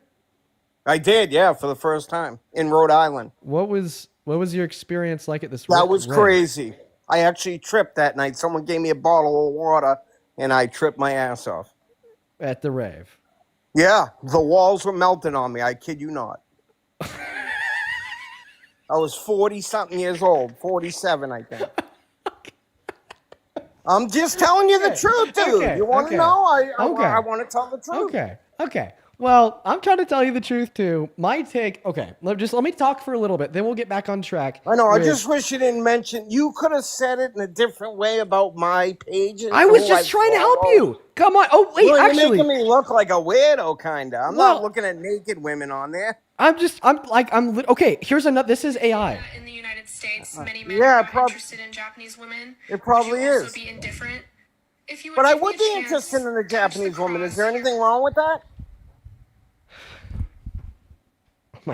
I did, yeah, for the first time in Rhode Island. What was your experience like at this? That was rave? crazy. I actually tripped that night. Someone gave me a bottle of water, and I tripped my ass off. At the rave? Yeah, the walls were melting on me. I kid you not. I was 40-something years old. 47, I think. I'm just telling you the truth, dude. You want to know? I want to tell the truth. Okay. Well, I'm trying to tell you the truth too. My take. Okay, let me talk for a little bit. Then we'll get back on track. I know. I just wish you didn't mention. You could have said it in a different way about my page. I was just trying to help you. Come on. Oh wait, well, actually, you're making me look like a weirdo, kinda. I'm not looking at naked women on there. Okay, here's another. This is AI. In the United States, many men yeah, are interested in Japanese women. It probably Would you also is. be indifferent? If you But I give me would a be chance, interested in a Japanese woman. Is there anything wrong with that?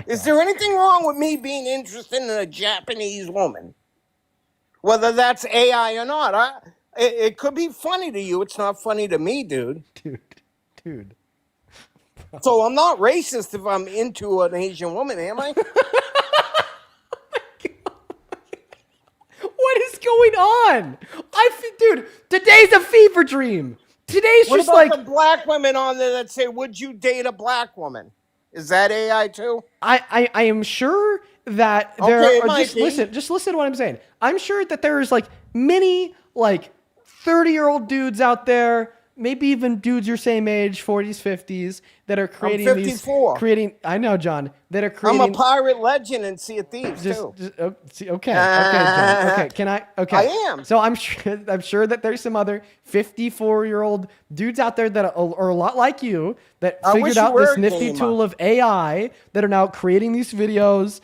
Is there anything wrong with me being interested in a Japanese woman? Whether that's AI or not. It could be funny to you. It's not funny to me, dude. Dude. So I'm not racist if I'm into an Asian woman, am I? What is going on? Dude, today's a fever dream. Today's What just about like the black women on there that say, "Would you date a black woman?" Is that AI too? I am sure that there Okay, it are might be. just listen to what I'm saying. I'm sure that there's like many like 30-year-old dudes out there maybe even dudes your same age, 40s, 50s, that are creating I'm 54. I know, John, that are I'm creating. a pirate legend in Sea of Thieves too. Okay, John. Okay, can I? Okay, I am. So I'm sure that there's some other 54-year-old dudes out there that are a lot like you that I wish figured you out were this a nifty gamer. tool of AI that are now creating these videos.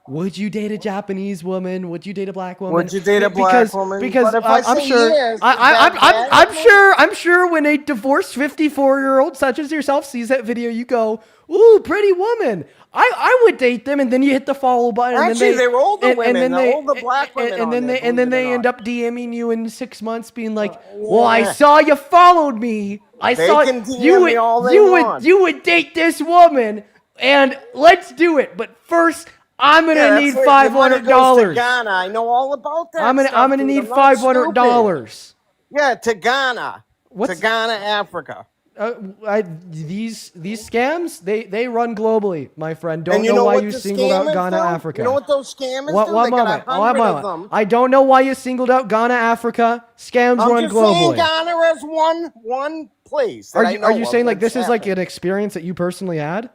Would you date a Japanese woman? Would you date a black woman? Would you date a Because black woman? because But if I I'm say sure yes, is that bad? I'm sure when a divorced 54-year-old such as yourself sees that video, you go, "Ooh, pretty woman. I would date them," and then you hit the follow button. Actually, and then they're older and women. then They're older black women and on then there, they and believe then it or they end not. up DMing you in 6 months, being like, "Well, I yeah. saw you followed me. I They saw can DM me all they want." you would date this woman, and let's do it. But first, I'm gonna Yeah, need that's right. The money goes to $500. Ghana. I know all about that. I'm stuff, gonna dude. need I'm not stupid. $500. Yeah, to Ghana. What's- To Ghana, Africa. These scams they run globally, my friend. Don't And you know know why what you the singled out scammers Ghana, do? Africa. You know what those scammers One do? They got moment. 100 of them. I don't know why you singled out Ghana, Africa. Scams I'm run just saying globally. Ghana as one place that Are I you know of saying like that's this is like happened. an experience that you personally had?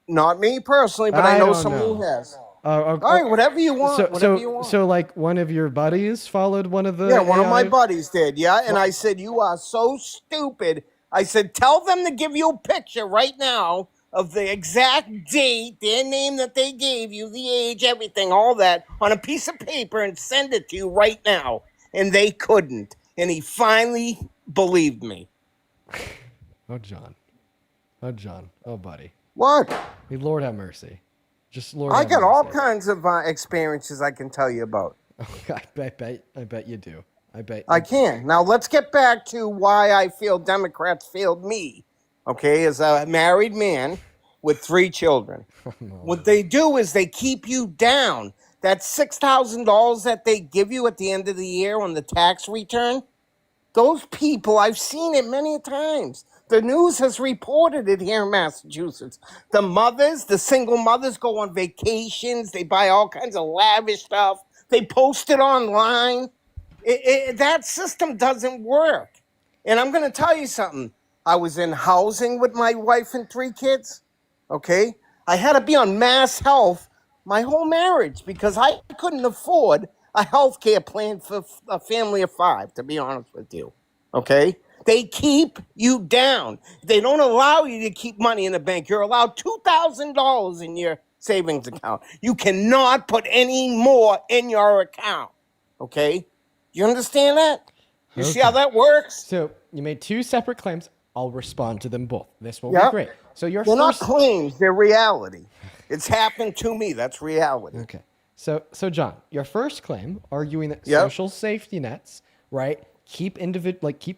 Not me personally, but I know don't someone who has. All Oh, right, whatever you want. Whatever you want. So like one of your buddies followed one of the Yeah, one of my AI buddies did. Yeah, and I said, "You are so stupid." I said, "Tell them to give you a picture right now of the exact date, their name that they gave you, the age, everything, all that, on a piece of paper and send it to you right now." And they couldn't. And he finally believed me. Oh, John. Oh, John. Oh, buddy. What? May Lord have mercy. Just Lord. I have got all mercy. kinds of experiences I can tell you about. I bet you do. I can. Now let's get back to why I feel Democrats failed me. Okay, as a married man with 3 children. What they do is they keep you down. That $6,000 that they give you at the end of the year on the tax return, those people, I've seen it many times. The news has reported it here in Massachusetts. The mothers, the single mothers go on vacations. They buy all kinds of lavish stuff. They post it online. That system doesn't work. And I'm going to tell you something. I was in housing with my wife and 3 kids. Okay? I had to be on mass health my whole marriage because I couldn't afford a health care plan for a family of 5, to be honest with you. Okay? They keep you down. They don't allow you to keep money in the bank. You're allowed $2,000 in your savings account. You cannot put any more in your account. Okay? You understand that? You see how that works? So you made 2 separate claims. I'll respond to them both. This will be Yep. great. So your They're not first claims, they're reality. It's happened to me. That's reality. Okay. So John, your first claim arguing that Yep. social safety nets, right, keep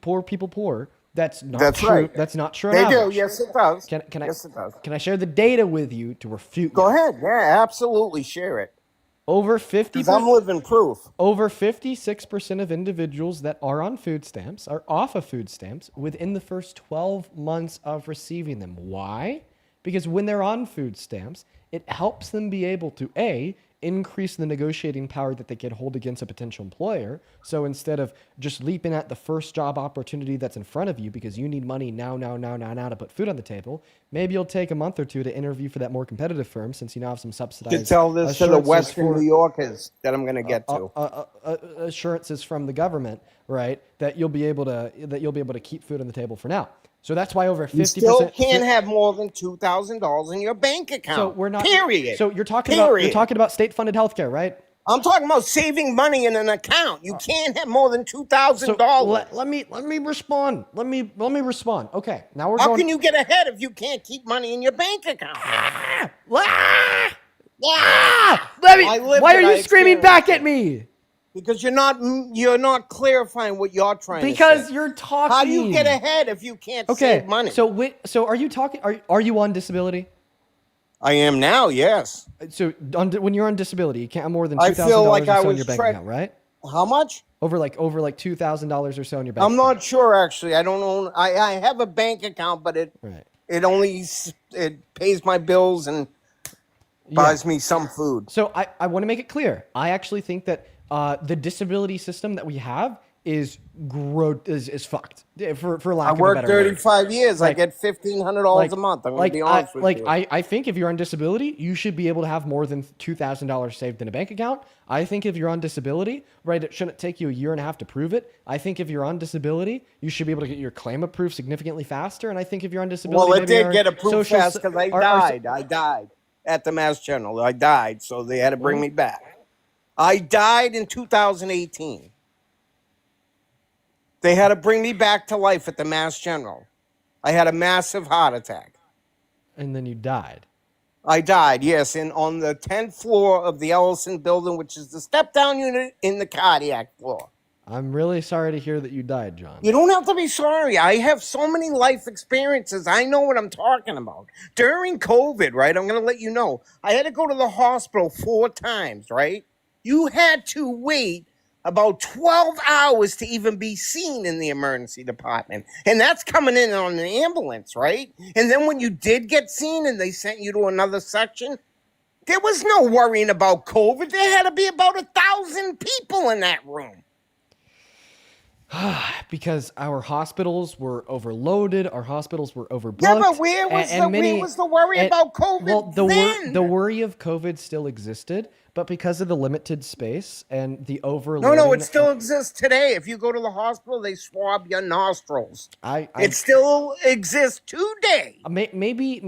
poor people poor. That's not That's true. right. That's not true. They on do. average. Yes, it does. Yes, it does. Can I share the data with you to refute? Go you? ahead. Yeah, absolutely. Share it. Over 50. 'Cause I'm living proof. Over 56% of individuals that are on food stamps are off of food stamps within the first 12 months of receiving them. Why? Because when they're on food stamps, it helps them be able to increase the negotiating power that they can hold against a potential employer. So instead of just leaping at the first job opportunity that's in front of you because you need money now to put food on the table, maybe you'll take a month or 2 to interview for that more competitive firm since you now have some subsidized To tell this to the assurances Western for- New Yorkers that I'm going to get to. assurances from the government, right? That you'll be able to keep food on the table for now. So that's why over 50%. You still can't have more than $2,000 in your bank account. So we're not. Period. So you're talking Period. about state-funded healthcare, right? I'm talking about saving money in an account. You can't have more than $2,000. Let me respond. Let me respond. Okay, now we're How going. can you get ahead if you can't keep money in your bank account? Why I lived are it, you I screaming experienced back it. at me? Because you're not clarifying what you're trying to say. Because you're talking. How do you get ahead if you can't save money? So are you talking? Are you on disability? I am now, yes. So when you're on disability, you can't have more than I $2,000 feel like or I so in was your bank trying- account, right? How much? Over $2,000 or so in your bank I'm account. not sure actually. I don't own. I have a bank account, but it pays my bills and buys me some food. So I want to make it clear. I actually think that the disability system that we have is fucked. For lack I of a worked better word. 35 years. I Like- get $1,500 a month. I'm going to be honest with you. I think if you're on disability, you should be able to have more than $2,000 saved in a bank account. I think if you're on disability, right, it shouldn't take you a year and a half to prove it. I think if you're on disability, you should be able to get your claim approved significantly faster. And I think if you're on disability, Well, it maybe did our get approved social fast s- because I died. I died at the Mass General. I died, so they had to bring me back. I died in 2018. They had to bring me back to life at the Mass General. I had a massive heart attack. And then you died. I died, yes, on the 10th floor of the Ellison building, which is the step-down unit in the cardiac floor. I'm really sorry to hear that you died, John. You don't have to be sorry. I have so many life experiences. I know what I'm talking about. During COVID, right, I'm going to let you know, I had to go to the hospital 4 times, right? You had to wait about 12 hours to even be seen in the emergency department. And that's coming in on an ambulance, right? And then when you did get seen and they sent you to another section, there was no worrying about COVID. There had to be about 1,000 people in that room. Because our hospitals were overloaded, our hospitals were overbooked. Yeah, but where was the worry about COVID Well, then? the worry of COVID still existed, but because of the limited space and the overloading. No, it still exists today. If you go to the hospital, they swab your nostrils. It still exists today. Maybe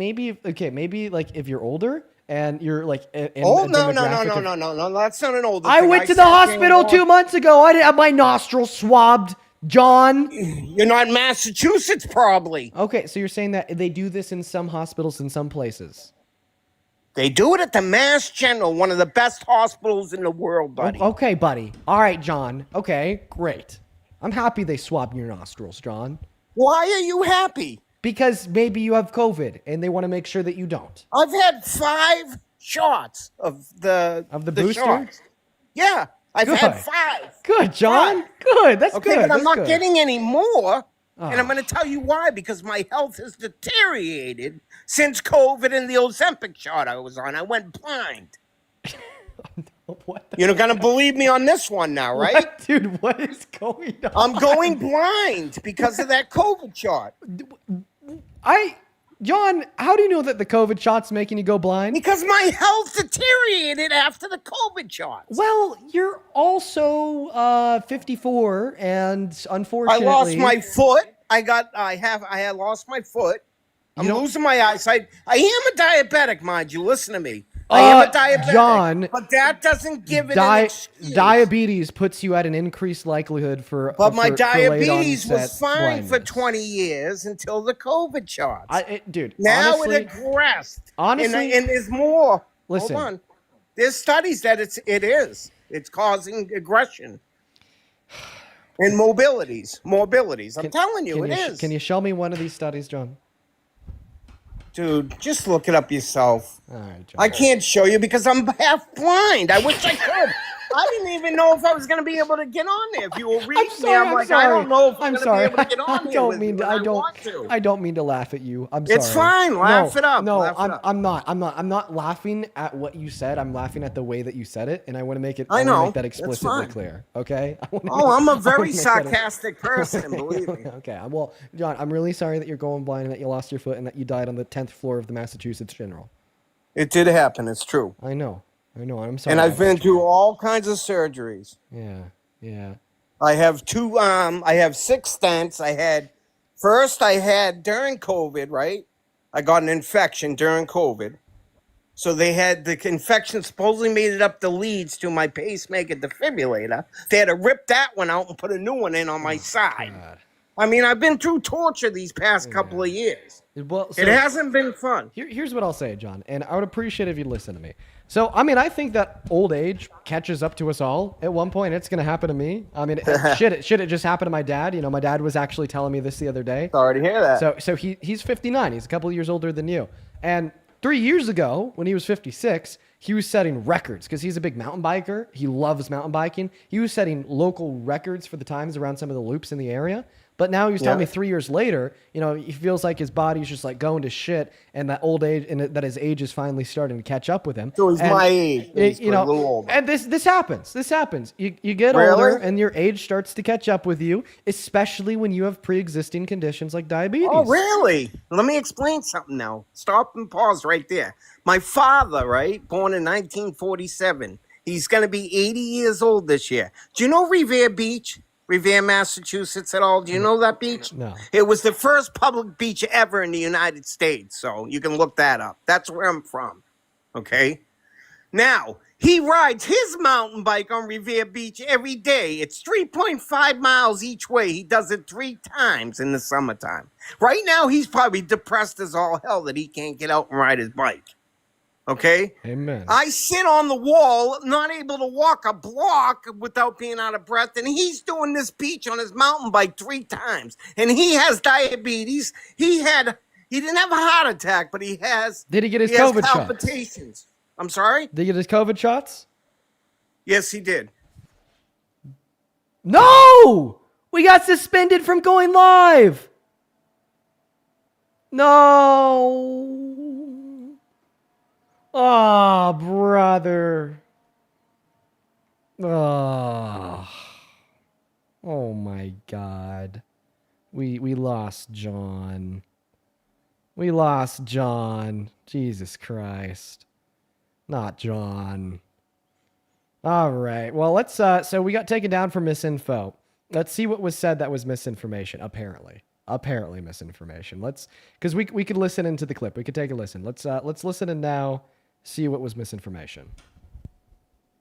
like if you're older and you're like in Oh, a no, demographic of- that's not an older I thing. went to the sat there and hospital watched- 2 months ago. I didn't have my nostrils swabbed, John. You're not in Massachusetts, probably. Okay, so you're saying that they do this in some hospitals in some places. They do it at the Mass General, one of the best hospitals in the world, buddy. Okay, buddy. All right, John. Okay, great. I'm happy they swabbed your nostrils, John. Why are you happy? Because maybe you have COVID and they want to make sure that you don't. I've had 5 shots of the booster? shots. Yeah, I've Good. had 5. Good, John. Good. That's Okay, good. but I'm That's not good. getting any more. And I'm Oh. going to tell you why, because my health has deteriorated since COVID and the Ozempic shot I was on. I went blind. You're going to believe me on this one now, right? What? Dude, what is going on? I'm going blind because of that COVID shot. John, how do you know that the COVID shot's making you go blind? Because my health deteriorated after the COVID shots. Well, you're also 54, and I unfortunately, lost my foot. I had lost my foot. I'm losing my eyesight. I am a diabetic, mind you. Listen to me. I am a diabetic. John, but that doesn't give it an excuse. diabetes puts you at an increased likelihood for. But my for diabetes late-onset was fine for blindness. 20 years until the COVID shots. Dude, now honestly, it aggressed. honestly- and there's more. Listen. Hold on. There's studies that it's causing aggression and mobilities. I'm telling you, it is. Can you show me one of these studies, John? Dude, just look it up yourself. All right, John. I can't show you because I'm half blind. I wish I could. I didn't even know if I was going to be able to get on there. If you were reading me, I'm like, I don't know if I'm going to be able to get on there with you, but I want to. I don't mean to laugh at you. I'm sorry. It's fine. Laugh it up. No, Laugh it up. I'm not laughing at what you said. I'm laughing at the way that you said it, and I want to make it. I wanna know. make that That's explicitly fine. clear. Okay. I'm a very sarcastic person, believe me. Okay. Well, John, I'm really sorry that you're going blind and that you lost your foot and that you died on the 10th floor of the Massachusetts General. It did happen. It's true. I know. I'm sorry. And I've been through all kinds of surgeries. Yeah. I have 6 stents. I had during COVID, right? I got an infection during COVID. So they had the infection supposedly made it up the leads to my pacemaker defibrillator. They had to rip that one out and put a new one in on my side. God. I mean, I've been through torture these past couple of years. Well, It hasn't been fun. Here's what I'll say, John, and I would appreciate if you listen to me. So, I mean, I think that old age catches up to us all. At one point, it's going to happen to me. I mean, it just happened to my dad. You know, my dad was actually telling me this the other day. Sorry to hear that. So he's 59. He's a couple of years older than you. And 3 years ago, when he was 56, he was setting records because he's a big mountain biker. He loves mountain biking. He was setting local records for the times around some of the loops in the area. But now he's telling Yeah. me 3 years later, he feels like his body's just like going to shit, and that old age, and that his age is finally starting to catch up with him. So he's And, my age, basically, a little older. And this happens. This happens. You get Really? older, and your age starts to catch up with you, especially when you have pre-existing conditions like diabetes. Oh, really? Let me explain something now. Stop and pause right there. My father, right, born in 1947. He's going to be 80 years old this year. Do you know Revere Beach? Revere, Massachusetts at all? Do you know that beach? No. It was the first public beach ever in the United States, so you can look that up. That's where I'm from, okay? Now, he rides his mountain bike on Revere Beach every day. It's 3.5 miles each way. He does it 3 times in the summertime. Right now, he's probably depressed as all hell that he can't get out and ride his bike. Okay? Amen. I sit on the wall, not able to walk a block without being out of breath, and he's doing this beach on his mountain bike 3 times. And he has diabetes. He didn't have a heart attack, but he has. Did he get his has COVID shots? palpitations. I'm sorry? Did he get his COVID shots? Yes, he did. No! We got suspended from going live. No. Oh, brother. Oh. Oh my God. We lost John. We lost John. Jesus Christ. Not John. All right. Well, let's so we got taken down for misinfo. Let's see what was said that was misinformation, apparently. Apparently misinformation. Cuz we could listen into the clip. We could take a listen. Let's listen and now see what was misinformation.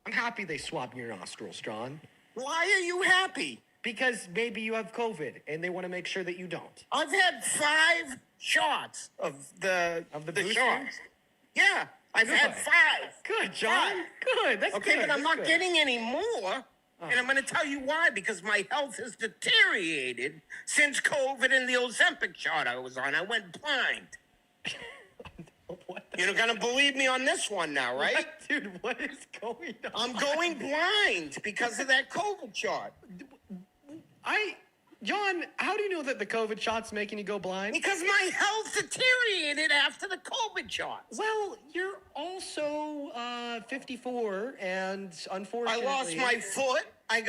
I'm happy they swabbed your nostrils, John. Why are you happy? Because maybe you have COVID and they want to make sure that you don't. I've had 5 shots of the boosters? shots. Yeah, I've had 5. Good, John. Good. That's okay, good. but I'm That's not good. getting any more. And I'm going to tell you why, because my health has deteriorated since COVID and the Ozempic shot I was on. I went blind. You're going to believe me on this one now, right? Dude, what is going on? I'm going blind because of that COVID shot. John, how do you know that the COVID shot's making you go blind? Because my health deteriorated after the COVID shots. Well, you're also 54, and unfortunately, I lost my foot. I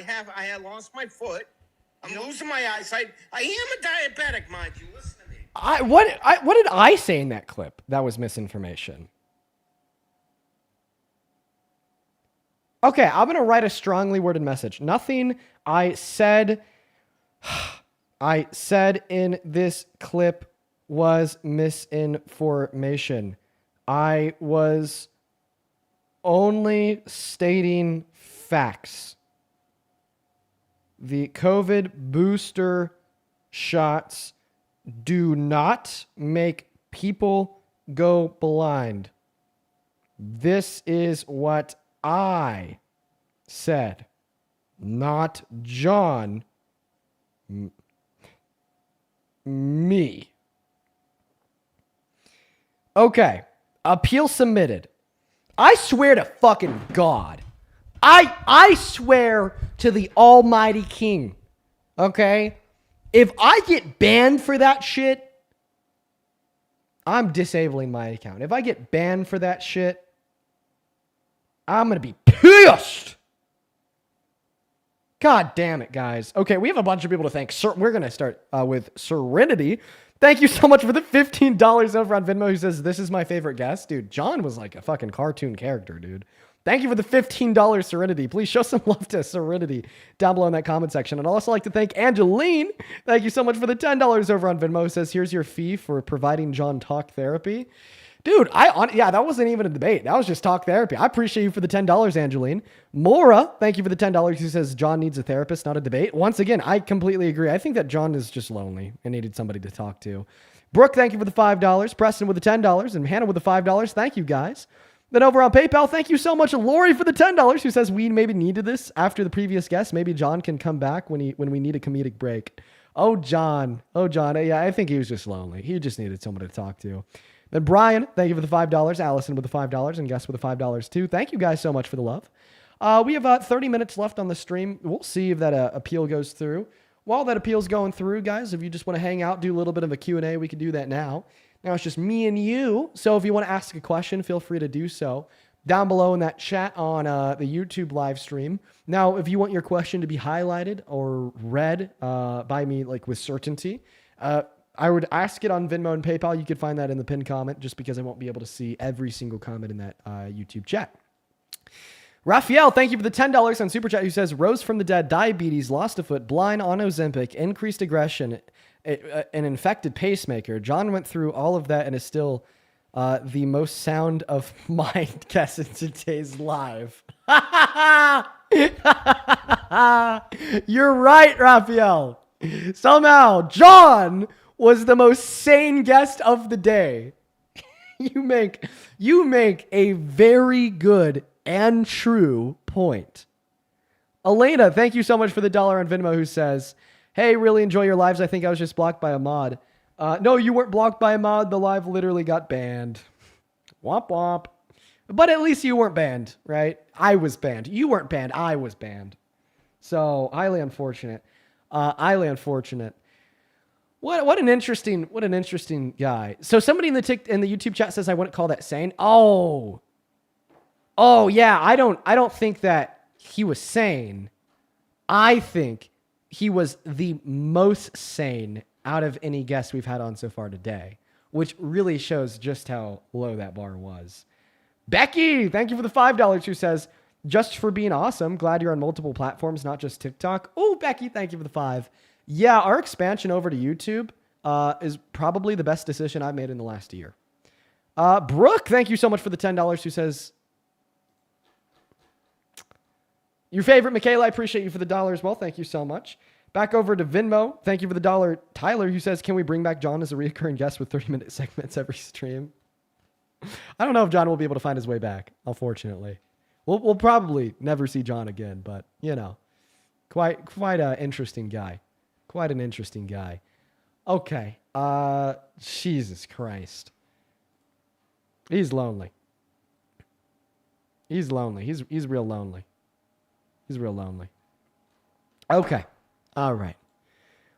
had lost my foot. I'm losing my eyesight. I am a diabetic, mind you. Listen to me. What did I say in that clip that was misinformation? Okay, I'm going to write a strongly worded message. Nothing I said in this clip was misinformation. I was only stating facts. The COVID booster shots do not make people go blind. This is what I said, not John. Me. Okay. Appeal submitted. I swear to fucking God. I swear to the Almighty King. Okay? If I get banned for that shit, I'm disabling my account. If I get banned for that shit, I'm going to be pissed. God damn it, guys. Okay, we have a bunch of people to thank. We're going to start with Serenity. Thank you so much for the $15 over on Venmo who says, this is my favorite guest. Dude, John was like a fucking cartoon character, dude. Thank you for the $15 Serenity. Please show some love to Serenity down below in that comment section. I'd also like to thank Angeline. Thank you so much for the $10 over on Venmo who says, here's your fee for providing John talk therapy. Dude, that wasn't even a debate. That was just talk therapy. I appreciate you for the $10, Angeline. Mora, thank you for the $10 who says John needs a therapist, not a debate. Once again, I completely agree. I think that John is just lonely and needed somebody to talk to. Brooke, thank you for the $5. Preston with the $10 and Hannah with the $5. Thank you, guys. Then over on PayPal, thank you so much, Lori, for the $10 who says we maybe needed this after the previous guest. Maybe John can come back when we need a comedic break. Oh, John. Yeah, I think he was just lonely. He just needed someone to talk to. Then Brian, thank you for the $5. Allison with the $5 and Gus with the $5 too. Thank you guys so much for the love. We have 30 minutes left on the stream. We'll see if that appeal goes through. while that appeal's going through, guys, if you just want to hang out, do a little bit of a Q&A, we can do that now. Now it's just me and you. So if you want to ask a question, feel free to do so down below in that chat on the YouTube live stream. Now, if you want your question to be highlighted or read by me, like with certainty, I would ask it on Venmo and PayPal. You could find that in the pinned comment just because I won't be able to see every single comment in that YouTube chat. Raphael, thank you for the $10 on Super Chat, who says, rose from the dead, diabetes, lost a foot, blind on Ozempic, increased aggression, an infected pacemaker. John went through all of that and is still the most sound of mind guest in today's live. You're right, Raphael. Somehow, John was the most sane guest of the day. You make a very good and true point. Elena, thank you so much for the $1 on Venmo, who says, hey, really enjoy your lives. I think I was just blocked by a mod. No, you weren't blocked by a mod. The live literally got banned. Womp womp. But at least you weren't banned, right? I was banned. You weren't banned. I was banned. So highly unfortunate. Highly unfortunate. What an interesting guy. So somebody in the YouTube chat says I wouldn't call that sane. Oh yeah, I don't think that he was sane. I think he was the most sane out of any guest we've had on so far today, which really shows just how low that bar was. Becky, thank you for the $5, who says, just for being awesome. Glad you're on multiple platforms, not just TikTok. Oh, Becky, thank you for the 5. Yeah, our expansion over to YouTube is probably the best decision I've made in the last year. Brooke, thank you so much for the $10, who says, your favorite, Michaela, I appreciate you for the $1 as well. Thank you so much. Back over to Venmo. Thank you for the $1. Tyler, who says, can we bring back John as a recurring guest with 30-minute segments every stream? I don't know if John will be able to find his way back, unfortunately. We'll probably never see John again, but, you know, quite an interesting guy. Quite an interesting guy. Okay. Jesus Christ. He's lonely. He's lonely. He's real lonely. He's real lonely. Okay. All right.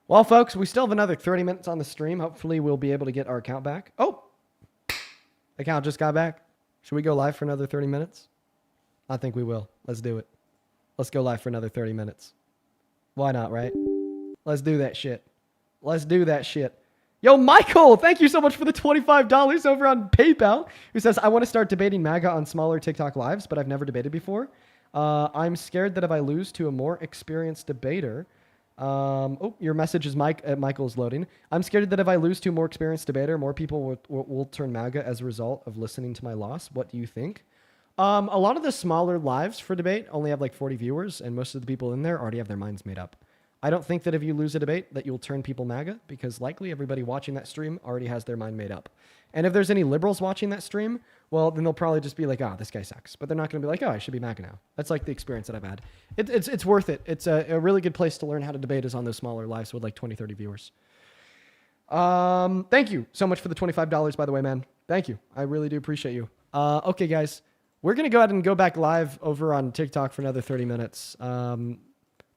Well, folks, we still have another 30 minutes on the stream. Hopefully, we'll be able to get our account back. Oh, account just got back. Should we go live for another 30 minutes? I think we will. Let's do it. Let's go live for another 30 minutes. Why not, right? Let's do that shit. Let's do that shit. Yo, Michael, thank you so much for the $25 over on PayPal, who says, I want to start debating MAGA on smaller TikTok lives, but I've never debated before. I'm scared that if I lose to a more experienced debater, your message is Michael's loading. I'm scared that if I lose to a more experienced debater, more people will turn MAGA as a result of listening to my loss. What do you think? A lot of the smaller lives for debate only have like 40 viewers, and most of the people in there already have their minds made up. I don't think that if you lose a debate that you'll turn people MAGA, because likely everybody watching that stream already has their mind made up. And if there's any liberals watching that stream, well, then they'll probably just be like, oh, this guy sucks. But they're not going to be like, oh, I should be MAGA now. That's like the experience that I've had. It's worth it. It's a really good place to learn how to debate is on those smaller lives with like 20, 30 viewers. Thank you so much for the $25, by the way, man. Thank you. I really do appreciate you. Okay, guys. We're going to go ahead and go back live over on TikTok for another 30 minutes.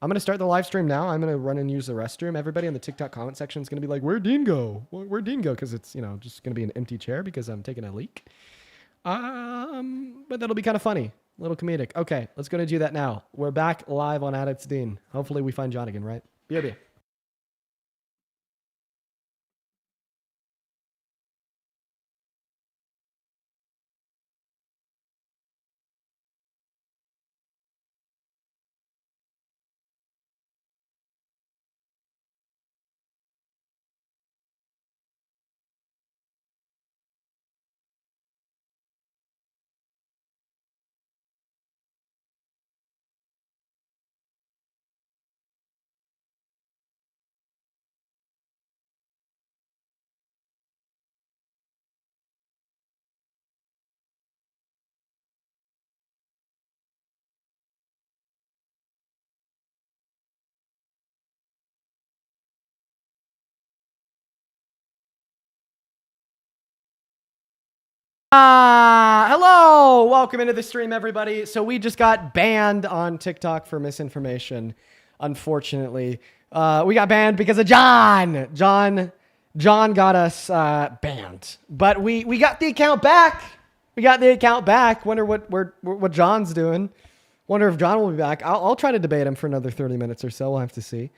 I'm going to start the live stream now. I'm going to run and use the restroom. Everybody in the TikTok comment section is going to be like, where'd Dean go? Where'd Dean go? Because it's, just going to be an empty chair because I'm taking a leak. But that'll be kind of funny. A little comedic. Okay, let's go and do that now. We're back live on Addicts Dean. Hopefully we find John again, right? BRB. Hello, welcome into the stream, everybody. So we just got banned on TikTok for misinformation, unfortunately. We got banned because of John. John got us banned, but we got the account back. Wonder what John's doing. Wonder if John will be back. I'll try to debate him for another 30 minutes or so. We'll have to see.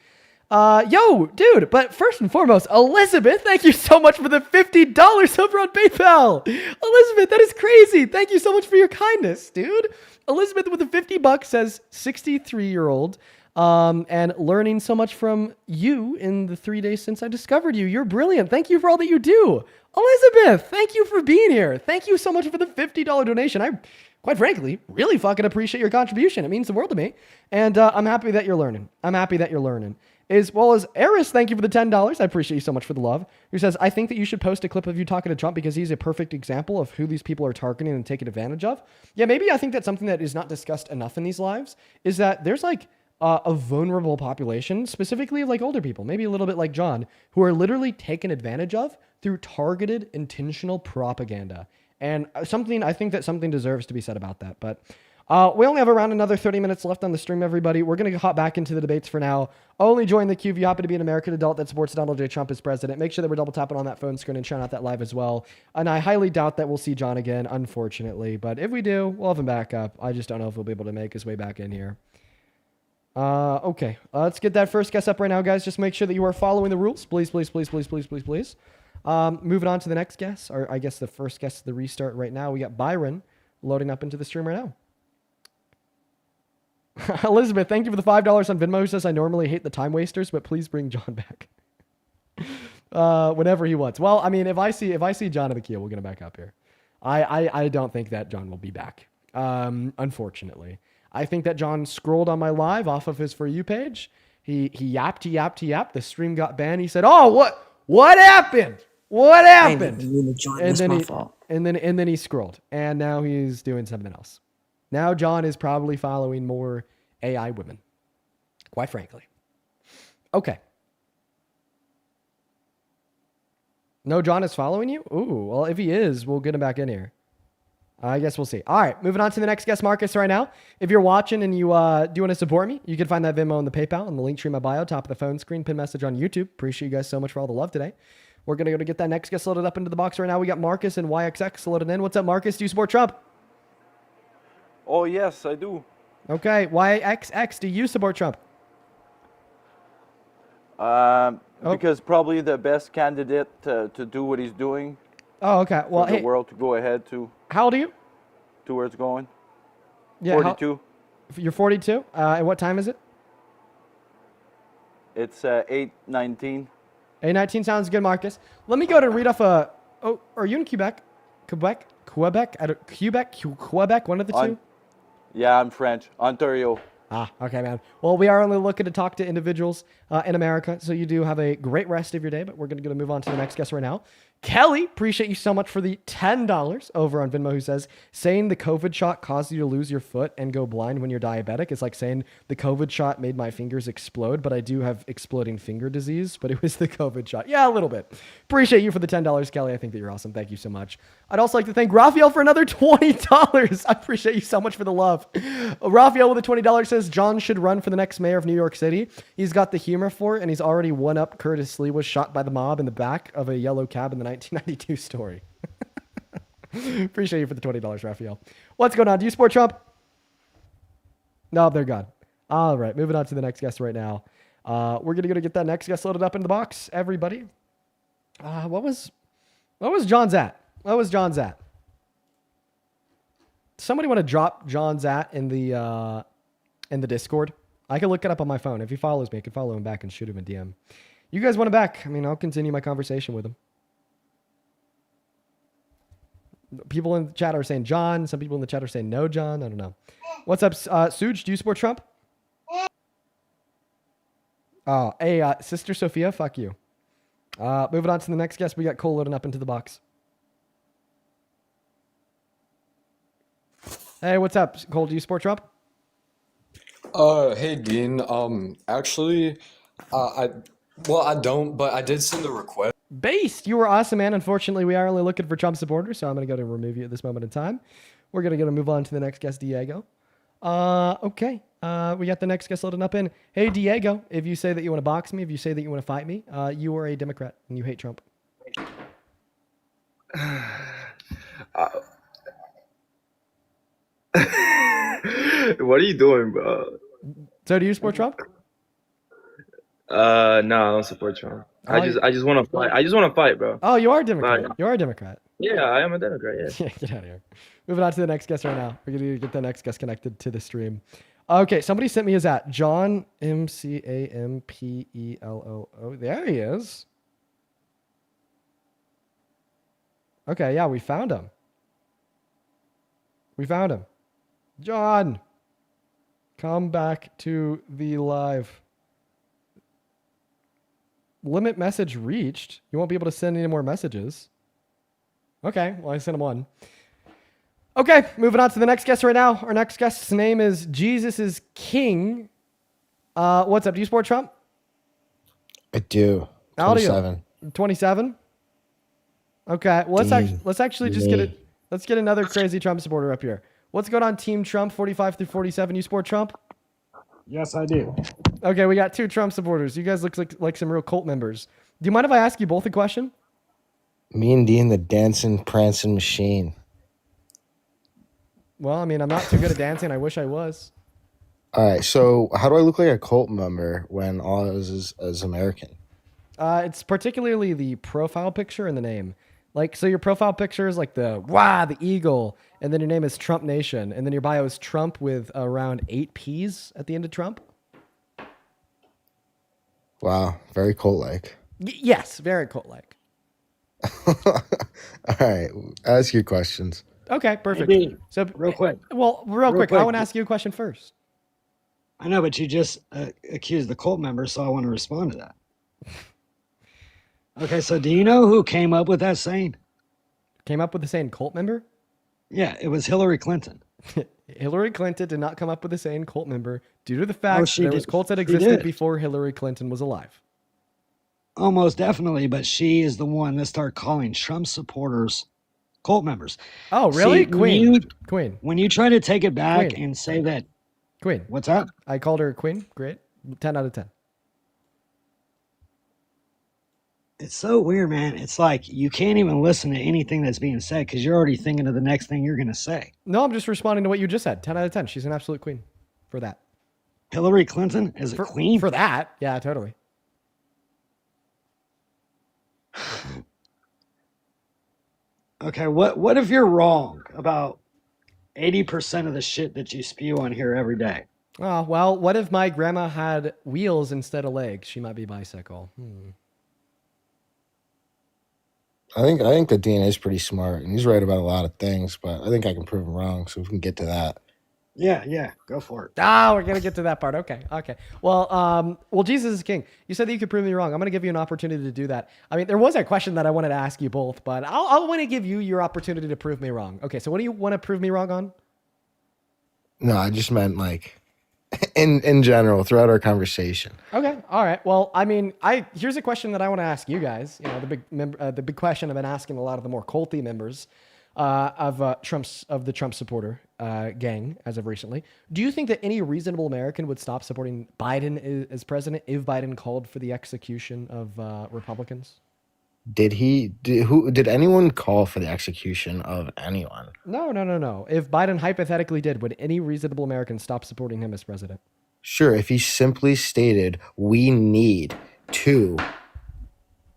Yo, dude, but first and foremost, Elizabeth, thank you so much for the $50 over on PayPal. Elizabeth, that is crazy. Thank you so much for your kindness, dude. Elizabeth with the $50 says 63-year-old, and learning so much from you in the 3 days since I discovered you. You're brilliant. Thank you for all that you do. Elizabeth, thank you for being here. Thank you so much for the $50 donation. I, quite frankly, really fucking appreciate your contribution. It means the world to me. And I'm happy that you're learning. As well as Eris, thank you for the $10. I appreciate you so much for the love. Who says, I think that you should post a clip of you talking to Trump because he's a perfect example of who these people are targeting and taking advantage of. Yeah, maybe I think that's something that is not discussed enough in these lives, is that there's like a vulnerable population, specifically of like older people, maybe a little bit like John, who are literally taken advantage of through targeted, intentional propaganda. And I think that something deserves to be said about that. But we only have around another 30 minutes left on the stream, everybody. We're going to hop back into the debates for now. Only join the queue if you happen to be an American adult that supports Donald J. Trump as president. Make sure that we're double tapping on that phone screen and showing out that live as well. And I highly doubt that we'll see John again, unfortunately. But if we do, we'll have him back up. I just don't know if we'll be able to make his way back in here. Okay. Let's get that first guest up right now, guys. Just make sure that you are following the rules. Please, please, please, please, please, please, please. Moving on to the next guest, or I guess the first guest of the restart right now. We got Byron loading up into the stream right now. Elizabeth, thank you for the $5 on Venmo. Who says, I normally hate the time wasters, but please bring John back. Whenever he wants. Well, I mean, if I see John in the queue, we'll get him back up here. I don't think that John will be back. Unfortunately. I think that John scrolled on my live off of his For You page. He yapped. The stream got banned. He said, oh, what happened? What happened? And then he scrolled. And now he's doing something else. Now John is probably following more AI women, quite frankly. Okay. No, John is following you? Ooh, well, if he is, we'll get him back in here. I guess we'll see. All right, moving on to the next guest, Marcus, right now. If you're watching and you do want to support me, you can find that Venmo and the PayPal and the link tree in my bio, top of the phone screen, pin message on YouTube. Appreciate you guys so much for all the love today. We're going to go to get that next guest loaded up into the box right now. We got Marcus and YXX loaded in. What's up, Marcus? Do you support Trump? Oh, yes, I do. Okay, YXX, do you support Trump? Because probably the best candidate to do what he's doing. Oh, okay. Well, for the world to go ahead to. How old are you? To where it's going. Yeah, 42. You're 42? And what time is it? It's 8:19. 8:19 sounds good, Marcus. Let me go to read off a... Oh, are you in Quebec? Quebec? Quebec? One of the two? Yeah, I'm French. Ontario. Ah, okay, man. Well, we are only looking to talk to individuals in America, so you do have a great rest of your day, but we're going to move on to the next guest right now. Kelly, appreciate you so much for the $10 over on Venmo, who says, saying the COVID shot caused you to lose your foot and go blind when you're diabetic. It's like saying the COVID shot made my fingers explode, but I do have exploding finger disease, but it was the COVID shot. Yeah, a little bit. Appreciate you for the $10, Kelly. I think that you're awesome. Thank you so much. I'd also like to thank Raphael for another $20. I appreciate you so much for the love. Raphael with the $20 says, John should run for the next mayor of New York City. He's got the humor for it, and he's already one up Curtis Lee was shot by the mob in the back of a yellow cab in the 1992 story. Appreciate you for the $20, Raphael. What's going on? Do you support Trump? No, they're gone. All right, moving on to the next guest right now. We're going to go to get that next guest loaded up in the box, everybody. What was John's at? What was John's at? Somebody want to drop John's at in the Discord? I can look it up on my phone. If he follows me, I can follow him back and shoot him a DM. You guys want him back? I mean, I'll continue my conversation with him. People in the chat are saying John. Some people in the chat are saying no, John. I don't know. What's up, Suj? Do you support Trump? Oh, hey, Sister Sophia, fuck you. Moving on to the next guest. We got Cole loading up into the box. Hey, what's up, Cole? Do you support Trump? Hey, Dean. Actually, I don't, but I did send a request. Based, you were awesome, man. Unfortunately, we are only looking for Trump supporters, so I'm going to go to remove you at this moment in time. We're going to move on to the next guest, Diego. Okay. We got the next guest loading up in. Hey, Diego, if you say that you want to box me, if you say that you want to fight me, you are a Democrat and you hate Trump. What are you doing, bro? So do you support Trump? No, I don't support Trump. I just want to fight. I just want to fight, bro. Oh, you are a Democrat. Like, You are a Democrat. yeah, I am a Democrat. Yeah. Yeah, get out of here. Moving on to the next guest right now. We're going to get the next guest connected to the stream. Okay, somebody sent me his at John MCAMPELOO. There he is. Okay, yeah, we found him. We found him. John, come back to the live. Limit message reached. You won't be able to send any more messages. Okay, well, I sent him one. Okay, moving on to the next guest right now. Our next guest's name is Jesus is King. What's up? Do you support Trump? I do. How old are you? 27. 27? Okay, well, let's actually just get it. Let's get another crazy Trump supporter up here. What's going on, Team Trump 45 through 47? You support Trump? Yes, I do. Okay, we got 2 Trump supporters. You guys look like some real cult members. Do you mind if I ask you both a question? Me and Dean, the dancing, prancing machine. Well, I mean, I'm not too good at dancing. I wish I was. All right, so how do I look like a cult member when all I was is American? It's particularly the profile picture and the name. Like, so your profile picture is like the eagle, and then your name is Trump Nation, and then your bio is Trump with around 8 P's at the end of Trump. Wow, very cult-like. Yes, very cult-like. All right, ask your questions. Okay, perfect. Hey, Dean, So real quick. Well, real quick, I want to ask you a question first. I know, but you just accused the cult member, so I want to respond to that. Okay, so do you know who came up with that saying? Came up with the saying cult member? Yeah, it was Hillary Clinton. Hillary Clinton did not come up with the saying cult member due to the fact she there did. was cults that She existed did. before Hillary Clinton was alive. Almost definitely, but she is the one that started calling Trump supporters cult members. Oh, really? See, Queen. When you try to take it back Queen. and say that, Queen. What's up? I called her Queen. Great. 10 out of 10. it's so weird, man. It's like you can't even listen to anything that's being said because you're already thinking of the next thing you're going to say. No, I'm just responding to what you just said. 10 out of 10. She's an absolute queen for that. Hillary Clinton is a queen? For that. Yeah, totally. Okay, what if you're wrong about 80% of the shit that you spew on here every day? Oh, well, what if my grandma had wheels instead of legs? She might be bisexual. I think the DNA is pretty smart, and he's right about a lot of things, but I think I can prove him wrong, so we can get to that. Yeah, go for it. We're going to get to that part. Okay. Well, Jesus is King. You said that you could prove me wrong. I'm going to give you an opportunity to do that. I mean, there was a question that I wanted to ask you both, but I'll want to give you your opportunity to prove me wrong. Okay, so what do you want to prove me wrong on? No, I just meant like in general throughout our conversation. Okay. All right. Well, I mean, here's a question that I want to ask you guys. You know, the big question I've been asking a lot of the more culty members of the Trump supporter gang as of recently. Do you think that any reasonable American would stop supporting Biden as president if Biden called for the execution of Republicans? Did anyone call for the execution of anyone? No. If Biden hypothetically did, would any reasonable American stop supporting him as president? Sure, if he simply stated, we need to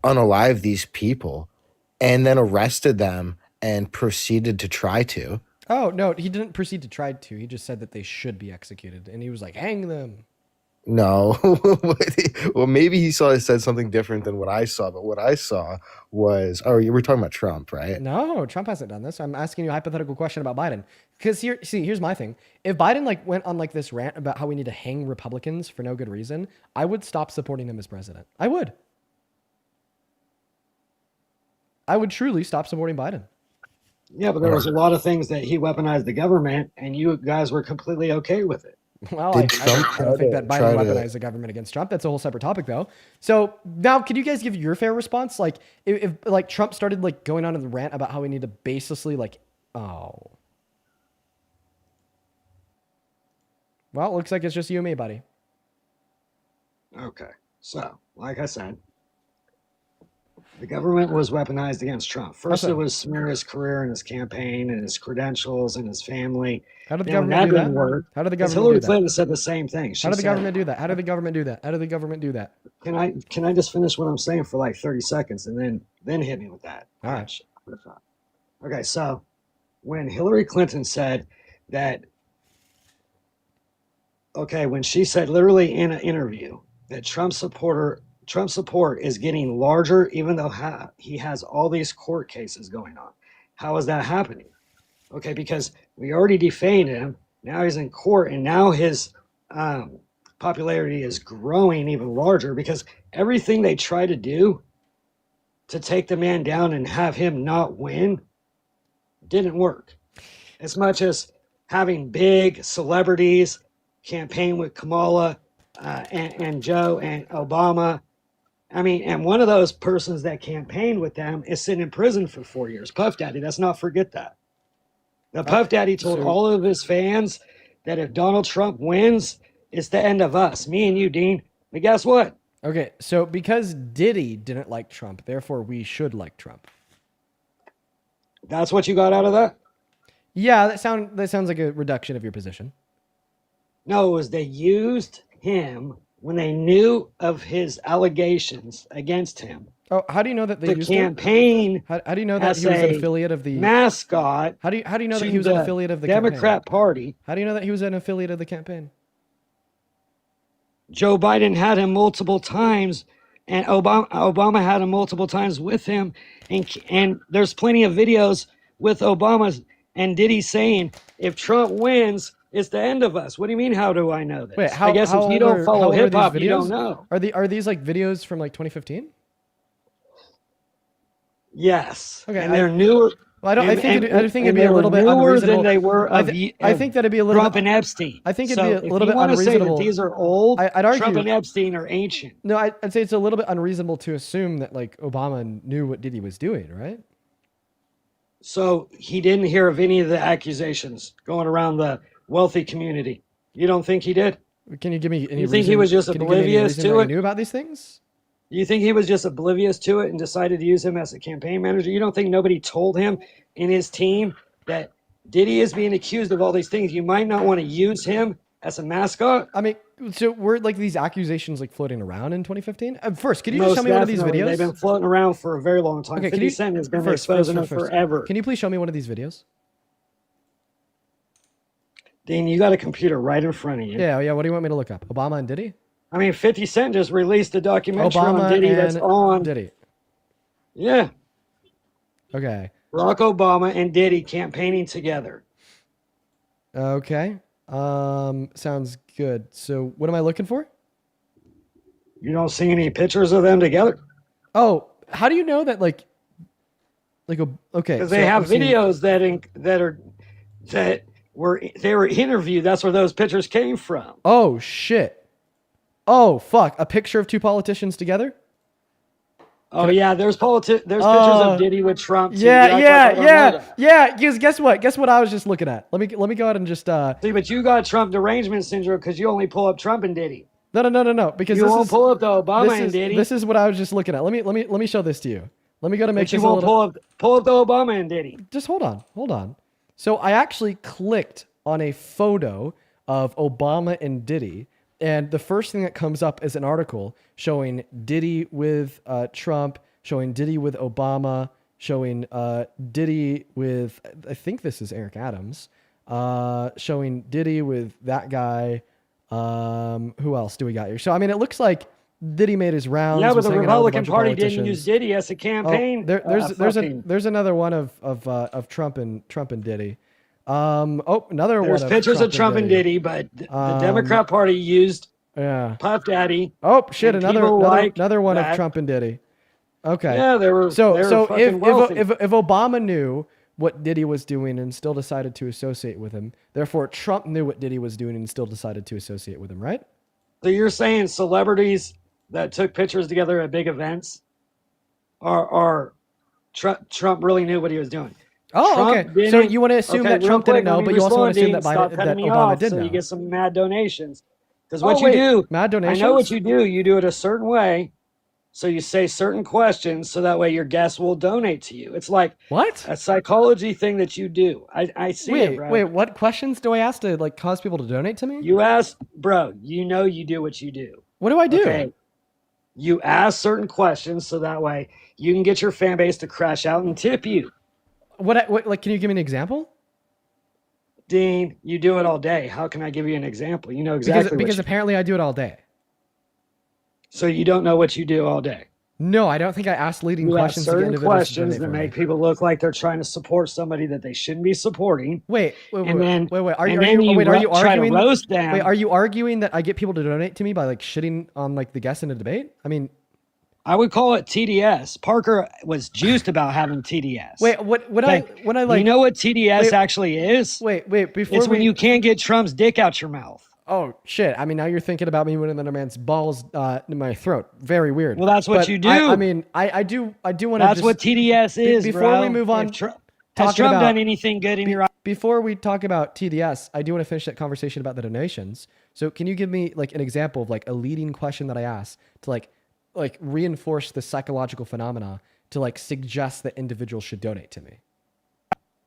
unalive these people and then arrested them and proceeded to try to. Oh, no, he didn't proceed to try to. He just said that they should be executed. And he was like, hang them. No. Well, maybe he said something different than what I saw, but what I saw was, you were talking about Trump, right? No, Trump hasn't done this. I'm asking you a hypothetical question about Biden. Because here's my thing. If Biden went on this rant about how we need to hang Republicans for no good reason, I would stop supporting him as president. I would. I would truly stop supporting Biden. Yeah, but there was a lot of things that he weaponized the government, and you guys were completely okay with it. Well, I don't think that Biden weaponized the government against Trump. That's a whole separate topic, though. So now, can you guys give your fair response? Like, if Trump started going on in the rant about how we need to baselessly Well, it looks like it's just you and me, buddy. Okay. So, like I said, the government was weaponized against Trump. First, it was smear his career and his campaign and his credentials and his family. How did the Then when government that do didn't that? work, How did the because government do Hillary that? Clinton said the same thing. She How did the said, government do that? How did the government do that? How did the government do that? Can I just finish what I'm saying for like 30 seconds and then hit me with that? All right. Okay, so when Hillary Clinton said that, okay, when she said literally in an interview that Trump support is getting larger, even though he has all these court cases going on. How is that happening? Okay, because we already defamed him. Now he's in court, and now his popularity is growing even larger because everything they try to do to take the man down and have him not win didn't work. As much as having big celebrities campaign with Kamala and Joe and Obama. I mean, and one of those persons that campaigned with them is sitting in prison for 4 years. Puff Daddy, let's not forget that. The Puff Daddy told all of his fans that if Donald Trump wins, it's the end of us, me and you, Dean. But guess what? Okay, so because Diddy didn't like Trump, therefore we should like Trump. That's what you got out of that? Yeah, that sounds like a reduction of your position. No, it was they used him when they knew of his allegations against him. Oh, how do you know that they used campaign? How do you know that he was an affiliate of the mascot? How do you know that he was an affiliate of the Democrat Party? How do you know that he was an affiliate of the campaign? Joe Biden had him multiple times, and Obama had him multiple times with him, and there's plenty of videos with Obama and Diddy saying, if Trump wins, it's the end of us. What do you mean? How do I know this? Wait, I guess if you don't follow hip hop, you don't know. Are these like videos from like 2015? Yes. Okay, and they're newer. Well, I think it'd be a little bit newer unreasonable. than they were. I think it'd be a little Trump bit. and Epstein. I think so it'd be a little bit if you want to say unreasonable. that these are old, I'd argue Trump and Epstein are ancient. No, I'd say it's a little bit unreasonable to assume that like Obama knew what Diddy was doing, right? So he didn't hear of any of the accusations going around the wealthy community. You don't think he did? Can you give me any You think he was just oblivious to it? He knew about these things? You think he was just oblivious to it and decided to use him as a campaign manager? You don't think nobody told him in his team that Diddy is being accused of all these things? You might not want to use him as a mascot. I mean, so were like these accusations like floating around in 2015? First, could you just show me one of these videos? They've been floating around for a very long time. Okay, 50 Cent has been exposing them forever. Can you please show me one of these videos? Dean, you got a computer right in front of you. Yeah. What do you want me to look up? Obama and Diddy? I mean, 50 Cent just released a documentary Obama on Diddy and that's on. Diddy. Yeah. Okay. Barack Obama and Diddy campaigning together. Okay. Sounds good. So what am I looking for? You don't see any pictures of them together? Oh, how do you know that okay. Because they have videos that were interviewed. That's where those pictures came from. Oh shit. Oh fuck. A picture of two politicians together? Oh yeah, there's pictures of Diddy with Trump. Too. Yeah. Because guess what? Guess what I was just looking at. Let me go ahead and just See, but you got Trump derangement syndrome because you only pull up Trump and Diddy. No. Because you won't pull up the Obama and Diddy. This is what I was just looking at. Let me show this to you. Let me go to make but you this won't a little. pull up the Obama and Diddy. Just hold on. So I actually clicked on a photo of Obama and Diddy. And the first thing that comes up is an article showing Diddy with Trump, showing Diddy with Obama, showing Diddy with, I think this is Eric Adams, showing Diddy with that guy. Who else do we got here? So, I mean, it looks like Diddy made his rounds. Yeah, but the Republican Party didn't use Diddy as a campaign. There's another one of Trump and Diddy. Another one. There's pictures of Trump and Diddy, but the Democrat Party used Puff Daddy. Oh shit! Another one of Trump and Diddy. Okay. Yeah, they were. So if wealthy. Obama knew what Diddy was doing and still decided to associate with him, therefore Trump knew what Diddy was doing and still decided to associate with him, right? So you're saying celebrities that took pictures together at big events, are Trump really knew what he was doing? Oh, Trump okay. So didn't. you want to assume Okay, that real Trump quick, didn't let know, me but you also want respond, to assume Dean. that Stop cutting me Obama off did so you know. get some mad donations. Because Oh, what you wait, do, mad I know what donations? you do it a certain way. So you say certain questions so that way your guests will donate to you. It's like what? A psychology thing that you do. I see it, bro. Wait, what questions do I ask to like cause people to donate to me? You ask, bro, you know you do what you do. What do I do? Okay. You ask certain questions so that way you can get your fan base to crash out and tip you. What like can you give me an example? Dean, you do it all day. How can I give you an example? You know exactly Because what you apparently I do it all day. So you don't know what you do all day. No, I don't think I asked leading You ask questions to get certain individuals to questions donate that for make me. people look like they're trying to support somebody that they shouldn't be supporting. Wait. Are Are then you try to arguing? roast them. Wait, are you arguing that I get people to donate to me by like shitting on like the guests in a debate? I mean, I would call it TDS. Parker was juiced about having TDS. wait, when I like, you know what TDS actually is? Wait, before it's when you can't get Trump's dick out your mouth. Oh shit! I mean, now you're thinking about me putting another man's balls in my throat. Very weird. Well, that's what But you do. I mean, I do want to. That's what TDS is, Before bro. we move on, Has Trump talking about done anything good in your eyes? Before we talk about TDS, I do want to finish that conversation about the donations. So, can you give me like an example of like a leading question that I asked to like reinforce the psychological phenomena to like suggest that individuals should donate to me?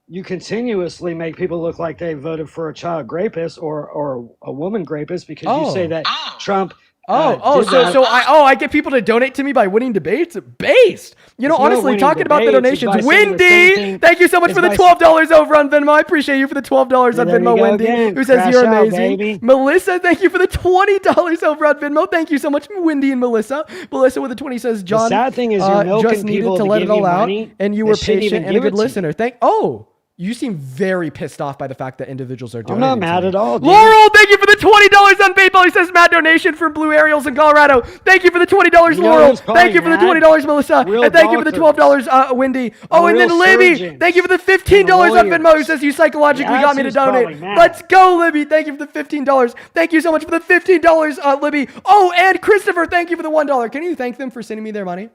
You continuously make people look like they voted for a child rapist or a woman rapist because you say that Trump. I get people to donate to me by winning debates. Based, you know, It's not honestly, winning talking about the debates, it's donations. by saying the same Wendy, thing. thank you so much It's for the by- $12 over on Venmo. I appreciate you for the $12 on There you Venmo, go Wendy, again. who says Crash you're out, amazing. baby. Melissa, thank you for the $20 over on Venmo. Thank you so much, Wendy and Melissa. Melissa with the 20 says, John, sad thing is you're milking just needed people to to let it give all you out, money and you that were shouldn't even patient and a give it good to you. listener. You seem very pissed off by the fact that individuals are I'm donating. not mad to me. at all, dude. Laurel, thank you for the $20 on PayPal. He says mad donation from Blue Ariels in Colorado. Thank you for the $20, You know Laurel. who's probably Thank you for the mad? $20, Melissa. Real And thank you for the doctors. $12, Wendy. Oh, and real then Libby, surgeons thank you for the $15 on and Venmo. Who lawyers. says you psychologically That's got me to who's probably donate. mad. Let's go, Libby. Thank you for the $15. Thank you so much for the $15, Libby. Oh, and Christopher, thank you for the $1. Can you thank them for sending me their money?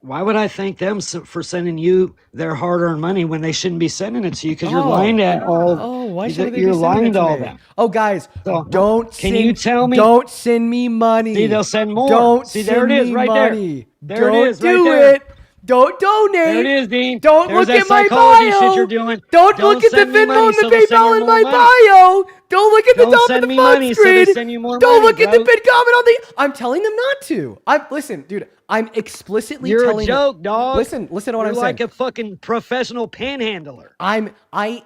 Why would I thank them for sending you their hard-earned money when they shouldn't be sending it to you? Because you're lying to all. Why should they you're be sending lying it to to all me? them. Oh, guys, So, don't can send, you tell me? Don't send me money. See, they'll send more. Don't See, send there it is, me right there. money. There it Don't is, right do there. it. Don't donate. There it is, Dean. Don't There's look that at my psychology bio. shit you're doing. Don't look at the send me Venmo money and the so they'll send PayPal you in my more money. bio. Don't look at the Don't top of send the me phone money so screen. they send you more Don't money, look at the bro. pin comment on the. I'm telling them not to. Listen, dude. I'm explicitly You're telling a joke, dog. Listen to what You're I'm like saying. a fucking professional panhandler. I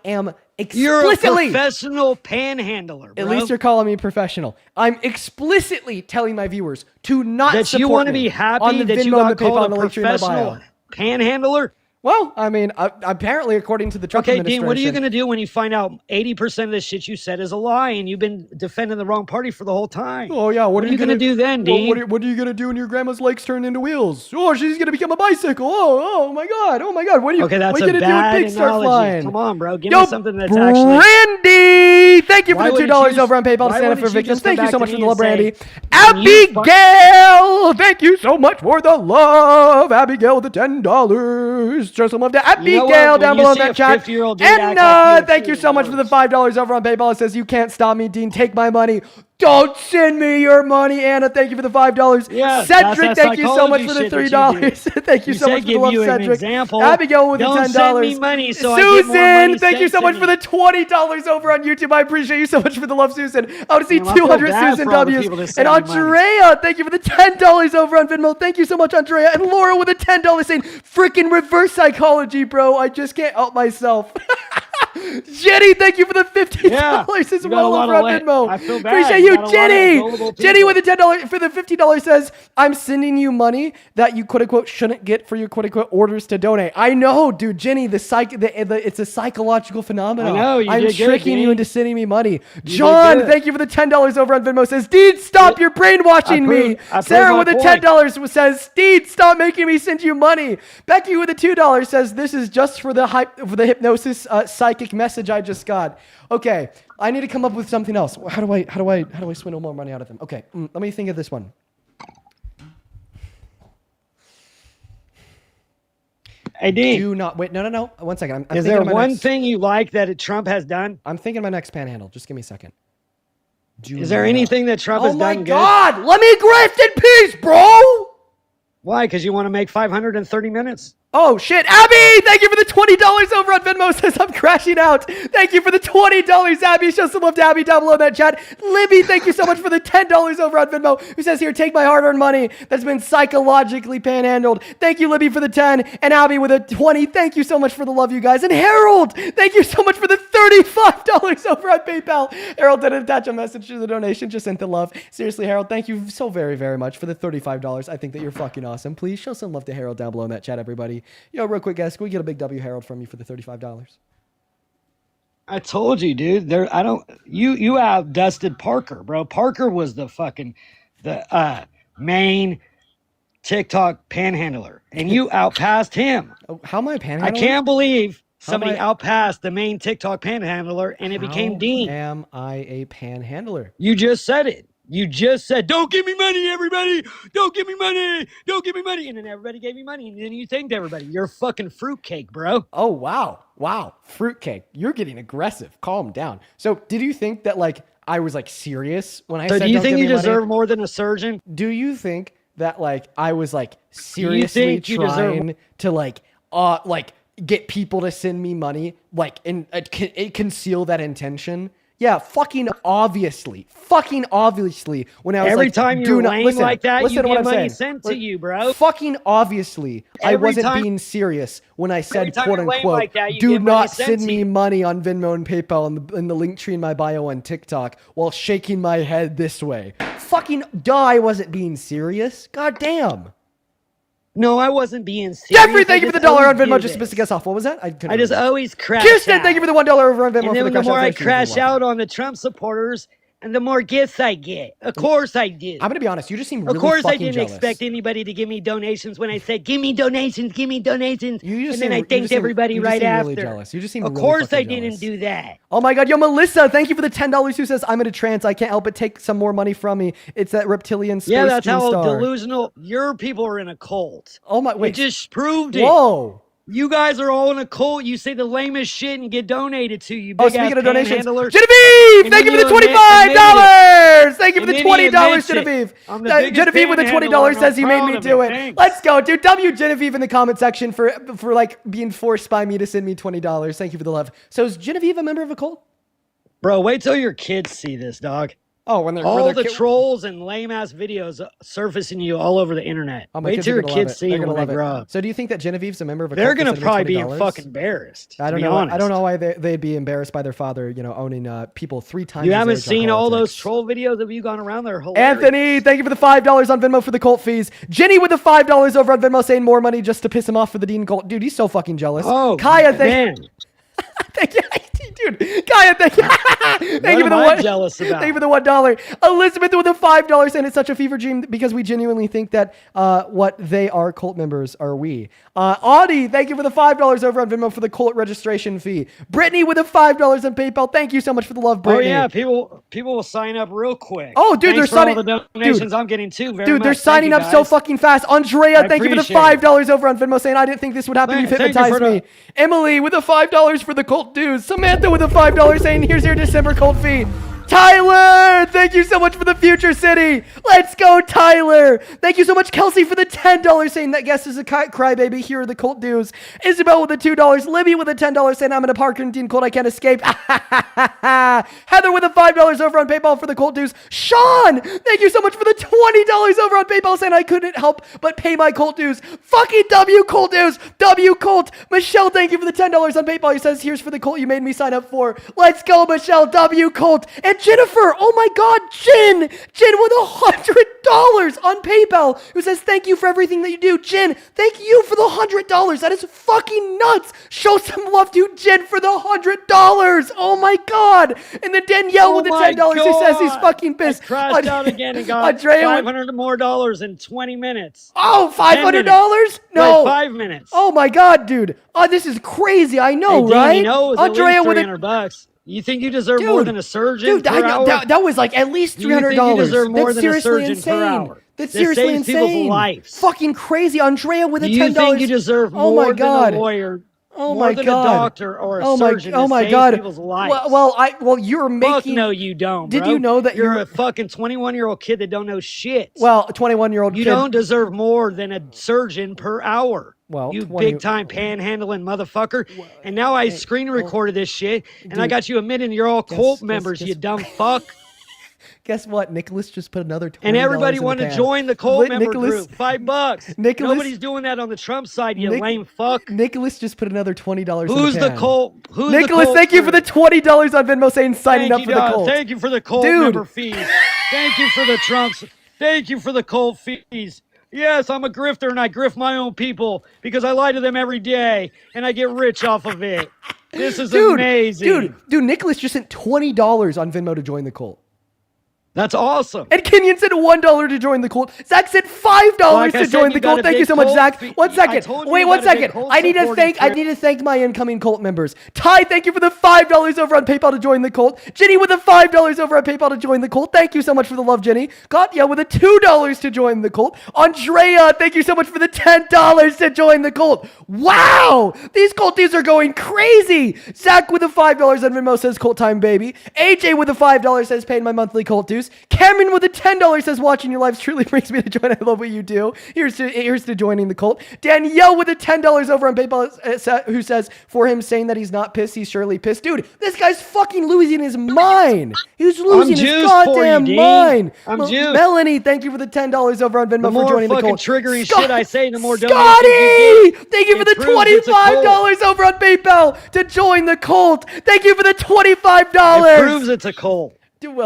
am You're a explicitly. professional panhandler, bro. At least you're calling me professional. I'm explicitly telling my viewers to not that support you want to me be happy on the that Venmo you and got the PayPal called and a the link tree in my bio. professional panhandler. Well, I mean, apparently, according to the Trump Okay, administration. Dean, what are you going to do when you find out 80% of the shit you said is a lie and you've been defending the wrong party for the whole time? Oh yeah, what are you going to do then, Dean? What are you gonna do when your grandma's legs turn into wheels? Oh, she's gonna become a bicycle. Oh my god. What are you? Okay, that's what a are you gonna do bad when pigs start analogy. flying? Come on, bro. Give Yo, me something that's actually. Brandy, thank you for Why the wouldn't $2 you over on PayPal to why stand up wouldn't for you victims. just come Thank you back so to much for me the love, and Brandy. say, when you Abigail, thank you so much for the love. Abigail with the $10. Show some love to Abigail down below in that chat. And thank you so much for the $5 over on PayPal. It says you can't stop me, Dean. Take my money. Don't send me your money, Anna. Thank you for the $5. Yeah, Cedric, thank you so much for the $3. Thank you so much for the love, Cedric. Abigail with the $10. Send me money so I get more Susan, money thank you sent so to much me. for the $20 over on YouTube. I appreciate you so much for the love, Susan. I want to see Man, I feel 200 bad Susan for all the W's. people that And send me money. Andrea, thank you for the $10 over on Venmo. Thank you so much, Andrea. And Laura with the $10 saying, freaking reverse psychology, bro. I just can't help myself. Jenny, thank you for the $50 as you got well a lot over of on lit- Venmo. I feel bad. Appreciate You you, got a lot of Jenny. gullible Jenny with people. the $10 for the $50 says, I'm sending you money that you quote unquote shouldn't get for your quote unquote orders to donate. I know, dude, Jenny, it's a psychological phenomenon. I know, you I'm did good, tricking you Dean. into sending me money. You John, did good. thank you for the $10 over on Venmo says, Deed, stop your brainwashing me. I proved Sarah my with the point. $10 says, Deed, stop making me send you money. Becky with the $2 says, this is just for the hypnosis psychic message I just got. Okay, I need to come up with something else. How do I swindle more money out of them? Okay, let me think of this one. Hey, Dean. Do not wait. No. 1 second. I'm Is there one thing you like that Trump has done? I'm thinking of my next panhandle. Just give me a second. Is there anything that Trump has done good? Oh my God! Let me grift in peace, bro. Why? Because you want to make 530 minutes? Oh shit, Abby! Thank you for the $20 over on Venmo. Says I'm crashing out. Thank you for the $20, Abby. Show some love to Abby down below in that chat. Libby, thank you so much for the $10 over on Venmo. Who says here, take my hard-earned money that's been psychologically panhandled. Thank you, Libby, for the 10, and Abby with a 20. Thank you so much for the love, you guys. And Harold, thank you so much for the $35 over on PayPal. Harold didn't attach a message to the donation, just sent the love. Seriously, Harold, thank you so very, very much for the $35. I think that you're fucking awesome. Please show some love to Harold down below in that chat, everybody. Yo, real quick, guys, can we get a big W, Harold, from you for the $35? I told you, dude. You outdusted Parker, bro. Parker was the main TikTok panhandler, and you outpassed him. Oh, how am I panhandling? I can't believe somebody outpassed the main TikTok panhandler, and it became Dean. Am I a panhandler? You just said it. You just said, don't give me money, everybody. Don't give me money. Don't give me money. And then everybody gave me money. And then you thanked everybody. You're a fucking fruitcake, bro. Oh, wow. Wow. Fruitcake. You're getting aggressive. Calm down. So did you think that like I was like serious when I said do you don't think give you me deserve money? more than a surgeon? Do you think that like I was like seriously think you trying to like get people to send me money like and conceal that intention? Yeah, fucking obviously. When I was every like, time you're lame like that, listen you to what get I'm money saying. sent to you, bro. Fucking obviously, I Every wasn't time- being serious when I said, every time quote you're lame unquote, like that, you do get money not sent send to me you." money on Venmo and PayPal in the link tree in my bio on TikTok while shaking my head this way. Fucking duh, I wasn't being serious. God damn. No, I wasn't being serious. Jeffrey, thank you for the $1 on Venmo. Just this. missed a guess off. What was that? I just always crash Kirsten, out. thank you for the $1 over on Venmo And for then the the more I Thank you for the crash love. out on the Trump supporters, and the more gifts I get. Of course I do. I'm gonna be honest. You just seem really Of course I fucking didn't jealous. expect anybody to give me donations when I said, give me donations, give me donations. You just And then seem- I you thanked just seem- everybody you just right seem after. really jealous. You just seem Of really course I fucking didn't jealous. do that. Oh my God, yo, Melissa, thank you for the $10 who says, I'm in a trance. I can't help but take some more money from me. It's that reptilian space Yeah, that's gene how star. delusional your people are in a cult. Oh my, It wait. just proved it. Whoa. You guys are all in a cult. You say the lamest shit and get donated to you. Oh, Big speaking ass of donations, panhandlers. Genevieve, And thank you then for the admit it. $25. Thank you for And the then he $20, admits it. Genevieve. I'm the biggest Genevieve with the $20 panhandler, says you I'm made proud me of do it. it. Thanks. Let's go, dude. W Genevieve in the comment section for like being forced by me to send me $20. Thank you for the love. So is Genevieve a member of a cult? Bro, wait till your kids see this, dog. Oh, when they're all the trolls and lame ass videos surfacing you all over the internet. Oh, my Wait kids till are your gonna love kids it. see They're it gonna when love they it. grow up. So do you think that Genevieve's a member of a They're cult? gonna for probably be $20? fucking embarrassed. I to don't be know. honest. I don't know why they'd be embarrassed by their father, you know, owning people 3 times. You his haven't age on seen all those politics. troll videos of you gone around there. Hilarious. Anthony, thank you for the $5 on Venmo for the cult fees. Jenny with the $5 over on Venmo saying more money just to piss him off for the Dean cult. Dude, he's so fucking jealous. Oh, Kaya, man. thank you. Dude, Kaya, thank you. Thank you for What the am I one. jealous about? Thank you for the $1. Elizabeth with the $5 saying it's such a fever dream because we genuinely think that what they are cult members are we. Audie, thank you for the $5 over on Venmo for the cult registration fee. Brittany with the $5 on PayPal. Thank you so much for the love, Brittany. Oh yeah, people will sign up real quick. Oh, dude, Thanks they're for signing. all the donations Dude, I'm getting too. Very Dude, much. they're Thank signing you, up so guys. fucking fast. Andrea, I thank you for the appreciate it. $5 over on Venmo saying I didn't think this would happen. Man, You've thank you hypnotized for me. Emily with the $5 for the cult dues. Samantha with the $5 saying here's your December cult fee. Tyler, thank you so much for the Future City. Let's go, Tyler. Thank you so much, Kelsey, for the $10 saying that guest is a crybaby. Here are the cult dues. Isabel with the $2. Libby with the $10 saying I'm in a Parker and Dean cult. I can't escape. Heather with the $5 over on PayPal for the cult dues. Sean, thank you so much for the $20 over on PayPal saying I couldn't help but pay my cult dues. Fucking W cult dues. W cult. Michelle, thank you for the $10 on PayPal. He says here's for the cult you made me sign up for. Let's go, Michelle. W cult. And Jennifer, oh my God, Jen with $100 on PayPal, who says thank you for everything that you do. Jen, thank you for the $100. That is fucking nuts. Show some love to Jen for the $100. Oh my God. And then Danielle with the $10 who says he's fucking pissed. I crashed out again and got Andrea $500 more in 20 minutes. Oh, $500? No, No. 5 minutes. Oh my God, dude. Oh, this is crazy. I know, Hey, Dean, right? you know it was Andrea at least with a $300. You think you deserve more than a surgeon Dude, per I know hour? that was like at least $300. You think you deserve more That's than a seriously surgeon per insane. hour? That's This seriously saves people's insane. lives. Fucking crazy. Andrea with a Do $10. you think you deserve Oh more my God. than a lawyer, Oh more my than God. a doctor or a surgeon oh that my saves God. people's lives? Well, you're Fuck making. no, you don't, Did bro. you know that you're a fucking 21-year-old kid that don't know shit? Well, a 21-year-old You kid. don't deserve more than a surgeon per hour. Well, you 20 big time panhandling motherfucker. And now I screen recorded this shit, and I dude, got you admitting you're all cult members, guess- you dumb fuck. Guess what? Nicholas just put another $20 And everybody in the want to pan. join the cult member Nicholas, group. $5. Nicholas, Nobody's doing that on the Trump side, you lame fuck. Nicholas just put another $20 in the pan. Who's the cult? Who's Nicholas, the cult thank you for the $20 on Venmo saying signing Thank up you, for the dog. cult. Thank you for the cult Dude. member fees. Thank you for the Trumps. Thank you for the cult fees. Yes, I'm a grifter and I grift my own people because I lie to them every day and I get rich off of it. This is amazing. Dude, Nicholas just sent $20 on Venmo to join the cult. That's awesome. And Kenyon said $1 to join the cult. Zach said $5 to join the cult. Thank you so much, Zach. 1 second. Wait, 1 second. I need to thank my incoming cult members. Ty, thank you for the $5 over on PayPal to join the cult. Jenny with the $5 over on PayPal to join the cult. Thank you so much for the love, Jenny. Katya with the $2 to join the cult. Andrea, thank you so much for the $10 to join the cult. Wow, these culties are going crazy. Zach with the $5 on Venmo says cult time, baby. AJ with the $5 says paying my monthly cult dues. Cameron with a $10 says watching your lives truly brings me to join. I love what you do. Here's to joining the cult. Danielle with a $10 over on PayPal who says for him saying that he's not pissed, he's surely pissed. Dude, this guy's fucking losing his mind. He's losing his goddamn mind. Melanie, thank you for the $10 over on Venmo for joining the cult. The more fucking triggering shit I say, the more donations Scotty, you get. thank you for the $25 over on PayPal to join the cult. Thank you for the $25. It proves it's a cult.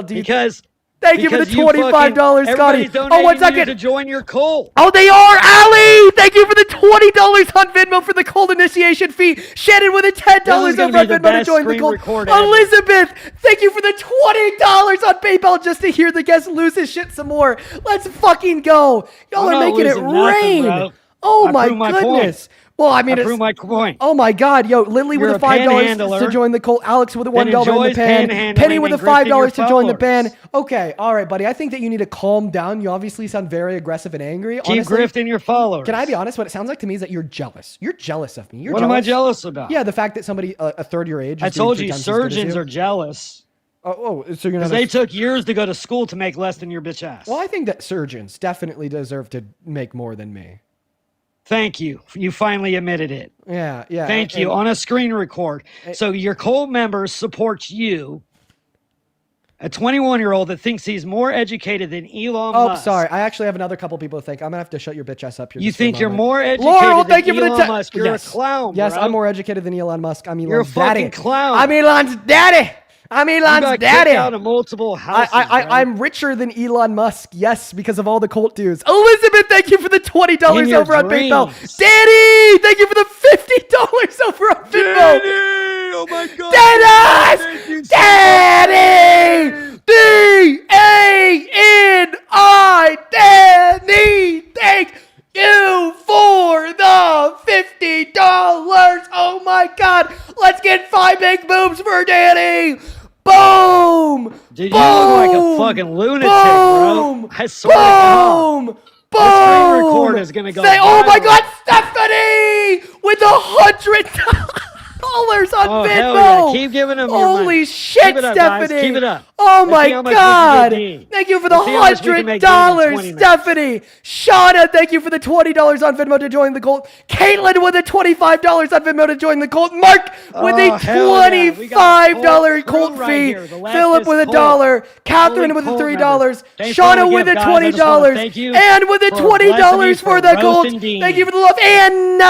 Because thank you for the $25, Scotty. Oh, 1 second. To join your cult. Oh, they are. Allie, thank you for the $20 on Venmo for the cult initiation fee. Shannon with a $10 over on Venmo to join the cult. Elizabeth, thank you for the $20 on PayPal just to hear the guest lose his shit some more. Let's fucking go. Y'all are making it rain. Oh my goodness. Well, I mean, prove my point. Oh my God, yo, Lily with a $5 to join the cult, Alex with a $1 in the pan, Penny with a $5 to join the pan. Okay, all right, buddy. I think that you need to calm down. You obviously sound very aggressive and angry. Keep grifting your followers. Can I be honest? What it sounds like to me is that you're jealous. You're jealous of me. What am I jealous about? Yeah, the fact that somebody a third your age. I told you, surgeons are jealous. So you're not. Because they took years to go to school to make less than your bitch ass. Well, I think that surgeons definitely deserve to make more than me. Thank you. You finally admitted it. Yeah. Thank you. On a screen record. So your cult members support you, a 21-year-old that thinks he's more educated than Elon Musk. Oh, sorry. I actually have another couple people who think I'm gonna have to shut your bitch ass up here. You think you're more educated Laurel, than thank you Elon for the Musk? You're a clown, Yes, bro. I'm more educated than Elon Musk. I'm Elon's You're a daddy. fucking clown. I'm Elon's daddy. I'm Elon's you got daddy. Kicked out of multiple houses, I'm richer than Elon Musk. Yes, because of all the cult dues. Elizabeth, thank you for the $20 over on PayPal. Danny, thank you for the $50 over on Venmo. Oh my God. Dennis, Danny, D-A-N-I, Danny, thank you for the $50. Oh my God. Let's get 5 big boobs for Danny. Boom. Dude, you look like a fucking lunatic, bro. I swear to God. Boom. The screen record is going to go Oh my viral. God, Stephanie with $100 on Oh, Venmo. hell yeah. Keep giving them your money. Holy shit, Keep it up, guys. Stephanie. Keep it up. Oh Let's my see how much we God. can get, Dean. Thank you for the Let's see how much we can make Dean in 20 $100, minutes. Stephanie. Shauna, thank you for the $20 on Venmo to join the cult. Caitlin with a $25 on Venmo to join the cult. Mark with a $25 cult fee. Philip with $1. Catherine with $3. Shauna with a $20. And with a $20 for the cult. Thank you for the love. And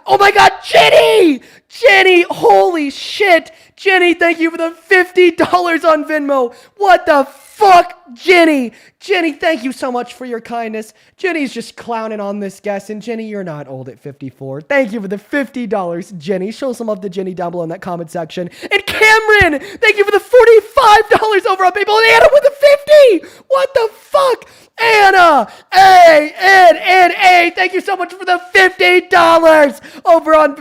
oh my God, Jenny, holy shit. Jenny, thank you for the $50 on Venmo. What the fuck, Jenny? Jenny, thank you so much for your kindness. Jenny's just clowning on this guest, and Jenny, you're not old at 54. Thank you for the $50, Jenny. Show some love to Jenny down below in that comment section. And Cameron, thank you for the $45 over on PayPal. And Anna with the 50. What the fuck? Anna, A-N-N-A, thank you so much for the $50 over on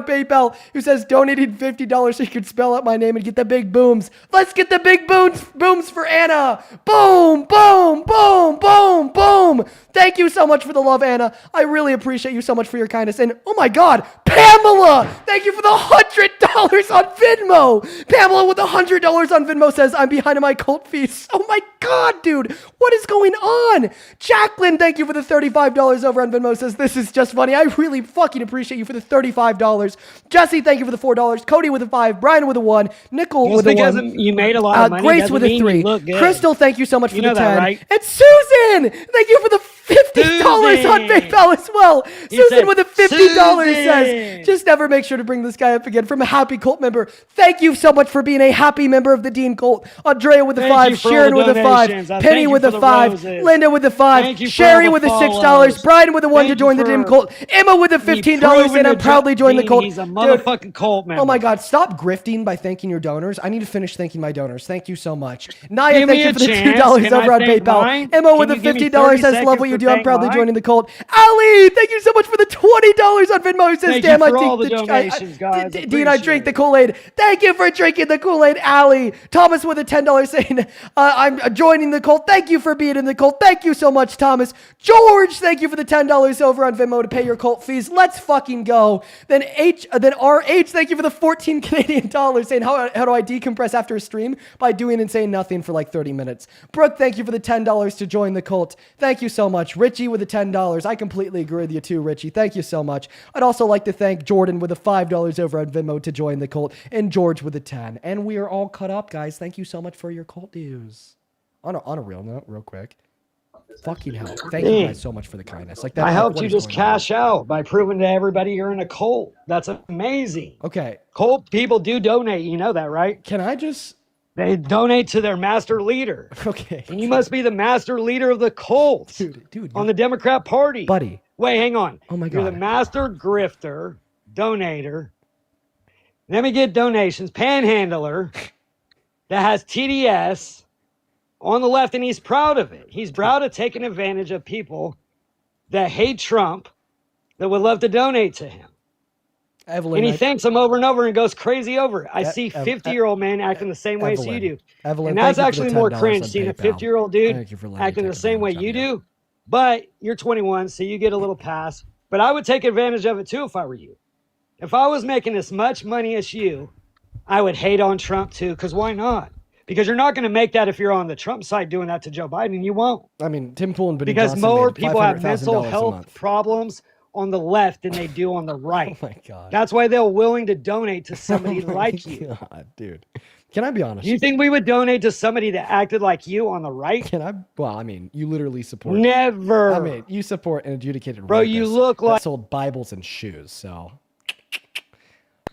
PayPal, who says donated $50 so you could spell out my name and get the big booms. Let's get the big booms for Anna. Anna. Boom, boom, boom, boom, boom. Thank you so much for the love, Anna. I really appreciate you so much for your kindness. And oh my God, Pamela, thank you for the $100 on Venmo. Pamela with $100 on Venmo says, I'm behind on my cult fees. Oh my God, dude, what is going on? Jacqueline, thank you for the $35 over on Venmo says, this is just funny. I really fucking appreciate you for the $35. Jesse, thank you for the $4. Cody with a 5. Brian with a 1. Nickel Just with a because 1. you made a lot of money Grace doesn't with a mean 3. you look good. Crystal, thank you so much You for the know 10. that, right? And Susan, thank you for the $50 on PayPal as well. Susan with a $50 says, just never make sure to bring this guy up again from a happy cult member. Thank you so much for being a happy member of the Dean cult. Andrea with a Thank 5. you for all Sharon the with a 5. donations. Penny Thank you with for a the 5. roses. Linda with a 5. Thank you for Sherry all with the a $6. follows. Brian with a 1 to Thank join you the Dim for cult. Emma with a $15 saying, I'm proudly joining the cult. He's a Dude, motherfucking cult member. oh my God, stop grifting by thanking your donors. I need to finish thanking my donors. Thank you so much. Naya, Give thank me you a for the chance. $2 Can I over on thank PayPal. mine? Emma with a Can you give me $50 30 says, love seconds what you to do. I'm thank proudly mine? joining the cult. Ali, thank you so much for the $20 on Venmo. Who says, Thank damn, you I for all think the donations, guys. Dean, I drink the Kool-Aid. Thank you for drinking the Kool-Aid, Ali. Thomas with a $10 saying, I'm joining the cult. Thank you for being in the cult. Thank you so much, Thomas. George, thank you for the $10 over on Venmo to pay your cult fees. Let's fucking go. Then RH, thank you for the 14 Canadian dollars saying, how do I decompress after a stream? By doing and saying nothing for like 30 minutes. Brooke, thank you for the $10 to join the cult. Thank you so much. Richie with the $10. I completely agree with you too, Richie. Thank you so much. I'd also like to thank Jordan with the $5 over on Venmo to join the cult, and George with the 10. And we are all caught up, guys. Thank you so much for your cult dues. On a real note, real quick. Fucking hell. Thank you guys so much for the kindness. Like that. I helped what you is just going on? cash out by proving to everybody you're in a cult. That's amazing. Okay. Cult people do donate. You know that, right? Can I just... They donate to their master leader. Okay. And you must be the master leader of the cult. Dude. On the Democrat Party. Buddy. Wait, hang on. Oh my You're God. the master grifter, donator. Let me get donations. Panhandler that has TDS on the left, and he's proud of it. He's proud of taking advantage of people that hate Trump that would love to donate to him. Evelyn, And he thanks them over and over and goes crazy over it. I see Ev- 50-year-old men acting the same way as you do. Evelyn, And that's thank you for actually the more $10 cringe on seeing a PayPal. 50-year-old dude Thank you for letting me acting the take same way advantage you of do. But you're 21, so you get a little pass. But I would take advantage of it too if I were you. If I was making as much money as you, I would hate on Trump too, because why not? Because you're not going to make that if you're on the Trump side doing that to Joe Biden, and you won't. I mean, Tim Pool and Benny Because Johnson more made people have $500,000 mental a health month. problems on the left than they do on the right. Oh my God. That's why they're willing to donate to somebody Oh my like you. God, dude. Can I be honest? Do you think we would donate to somebody that acted like you on the right? Can I? Well, I mean, you literally support. Never. I mean, you support an adjudicated Bro, you rapist look like that sold Bibles and shoes. So,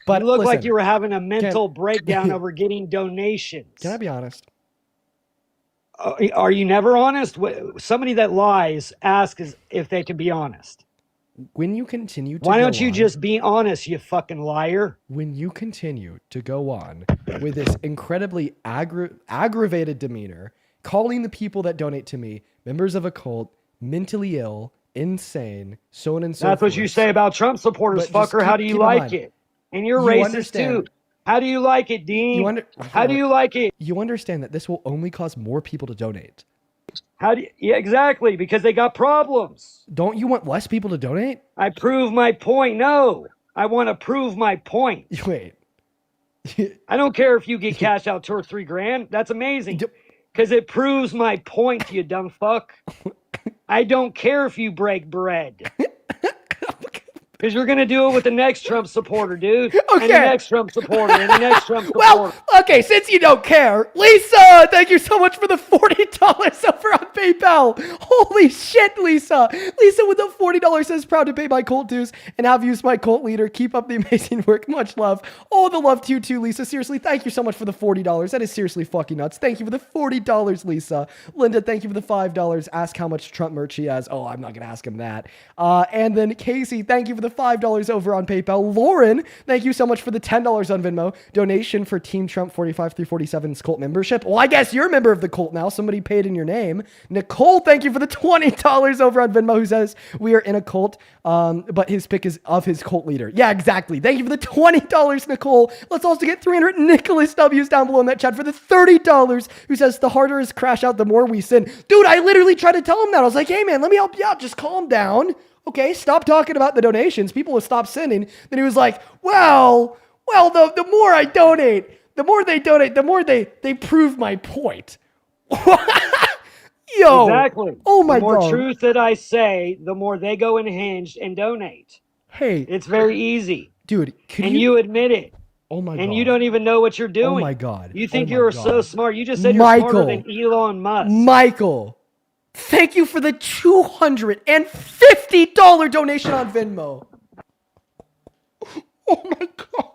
but you look like listen, you were having a mental breakdown over getting donations. Can I be honest? Are you never honest? Somebody that lies asks if they can be honest. When you continue to Why go don't you on- just be honest, you fucking liar? When you continue to go on with this incredibly aggravated demeanor, calling the people that donate to me members of a cult, mentally ill, insane, so on and so That's forth. what you say about Trump supporters, But just fucker. How do keep you in like mind, it? And you're you racist understand- too. How do you like it, Dean? How do you like it? You understand that this will only cause more people to donate. Yeah, exactly, because they got problems. Don't you want less people to donate? I prove my point. No, I want to prove my point. Wait. I don't care if you get cashed out $2 or $3 grand. That's amazing. Because it proves my point, you dumb fuck. I don't care if you break bread. Because you're going to do it with the next Trump supporter, dude. And the next Trump supporter, and the next Trump supporter. Well, okay, since you don't care, Lisa, thank you so much for the $40 over on PayPal. Holy shit, Lisa. Lisa with the $40 says, proud to pay my cult dues and have used my cult leader. Keep up the amazing work. Much love. All the love to you too, Lisa. Seriously, thank you so much for the $40. That is seriously fucking nuts. Thank you for the $40, Lisa. Linda, thank you for the $5. Ask how much Trump merch he has. Oh, I'm not going to ask him that. And then Casey, thank you for the the $5 over on PayPal. Lauren, thank you so much for the $10 on Venmo. Donation for Team Trump 45 through 47's cult membership. Well, I guess you're a member of the cult now. Somebody paid in your name. Nicole, thank you for the $20 over on Venmo, who says we are in a cult, but his pick is of his cult leader. Yeah, exactly. Thank you for the $20, Nicole. Let's also get 300 Nicholas W's down below in that chat for the $30, who says the harder is crash out, the more we sin. Dude, I literally tried to tell him that. I was like, hey man, let me help you out. Just calm down. Okay, stop talking about the donations. People will stop sending. Then he was like, well, the more I donate, the more they donate, the more they prove my point. Yo. Exactly. Oh my The more God. truth that I say, the more they go unhinged and donate. Hey. It's very easy. Dude, you admit it. Oh my God. And you don't even know what you're doing. Oh my God. You think Oh my you're God. so smart. You just said you're smarter than Elon Musk. Michael, thank you for the $250 donation on Venmo. Oh my God.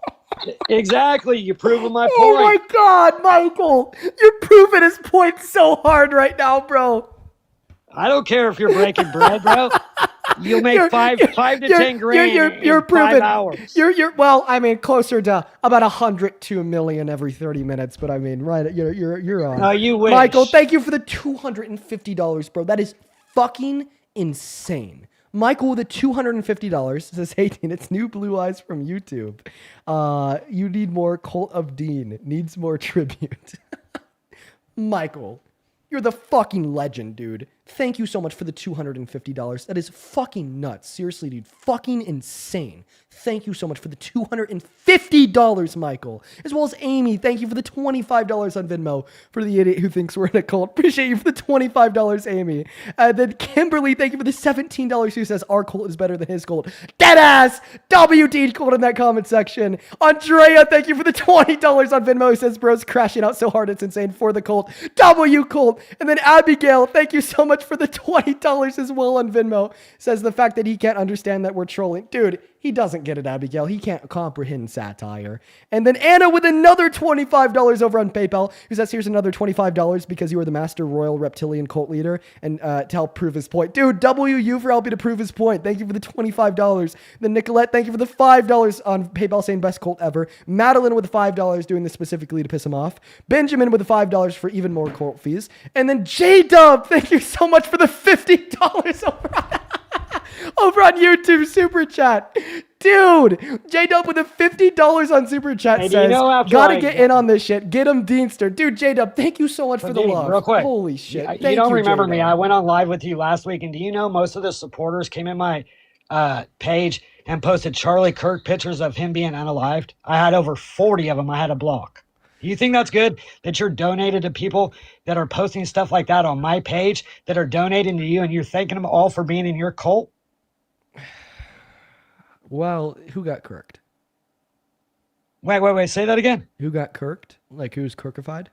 Exactly. You're proving my point. Oh my God, Michael. You're proving his point so hard right now, bro. I don't care if you're breaking bread, bro. You'll make five to 10 grand in 5 hours. Well, I mean, closer to about 100 to a million every 30 minutes. But I mean, right, you're on. No, you wish. Michael, thank you for the $250, bro. That is fucking insane. Michael with the $250 says, hey, Dean, it's New Blue Eyes from YouTube. You need more Cult of Dean. Needs more tribute. Michael, you're the fucking legend, dude. Thank you so much for the $250. That is fucking nuts. Seriously, dude. Fucking insane. Thank you so much for the $250, Michael. As well as Amy, thank you for the $25 on Venmo for the idiot who thinks we're in a cult. Appreciate you for the $25, Amy. Then Kimberly, thank you for the $17 who says our cult is better than his cult. Deadass WD cult in that comment section. Andrea, thank you for the $20 on Venmo who says bro's crashing out so hard it's insane for the cult. W cult. And then Abigail, thank you so much for the $20 as well on Venmo. Says the fact that he can't understand that we're trolling. Dude, he doesn't get it, Abigail. He can't comprehend satire. And then Anna with another $25 over on PayPal, who says, here's another $25 because you are the master royal reptilian cult leader and to help prove his point. Dude, WU for helping to prove his point. Thank you for the $25. Then Nicolette, thank you for the $5 on PayPal saying best cult ever. Madeline with the $5 doing this specifically to piss him off. Benjamin with the $5 for even more cult fees. And then J-Dub, thank you so much for the $50 over on YouTube Super Chat. Dude, J-Dub with the $50 on Super Chat says, gotta get in on this shit. Get him, Deanster. Dude, J-Dub, thank you so much for the love. Real quick. Holy shit. You Thank don't remember J-Dub. me. I went on live with you last week, and do you know most of the supporters came in my page and posted Charlie Kirk pictures of him being unalived? I had over 40 of them I had to block. Do you think that's good that you're donated to people that are posting stuff like that on my page that are donating to you and you're thanking them all for being in your cult? Well, who got kirked? Wait. Say that again. Who got kirked? Like who's kirkified?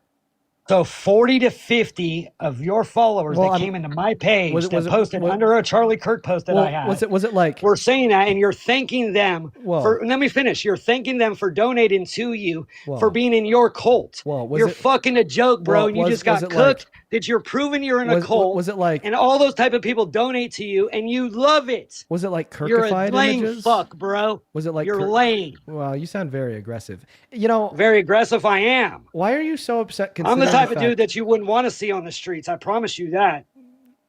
So 40 to 50 of your followers that came into my page posted under a Charlie Kirk post that I had. Was it like we're saying that, and you're thanking them Whoa. for? Let me finish. You're thanking them for donating to you Whoa. for being in your cult. You're fucking a joke, bro. Well, and you was- just got was it cooked. like- that you're proving you're in a cult. Was it like? And all those type of people donate to you, and you love it. Was it like You're a kirkified lame images? fuck, bro. Was it like You're lame? Wow, you sound very aggressive. You know, very aggressive. I am. Why are you so upset? I'm the type of fact- dude that you wouldn't want to see on the streets. I promise you that.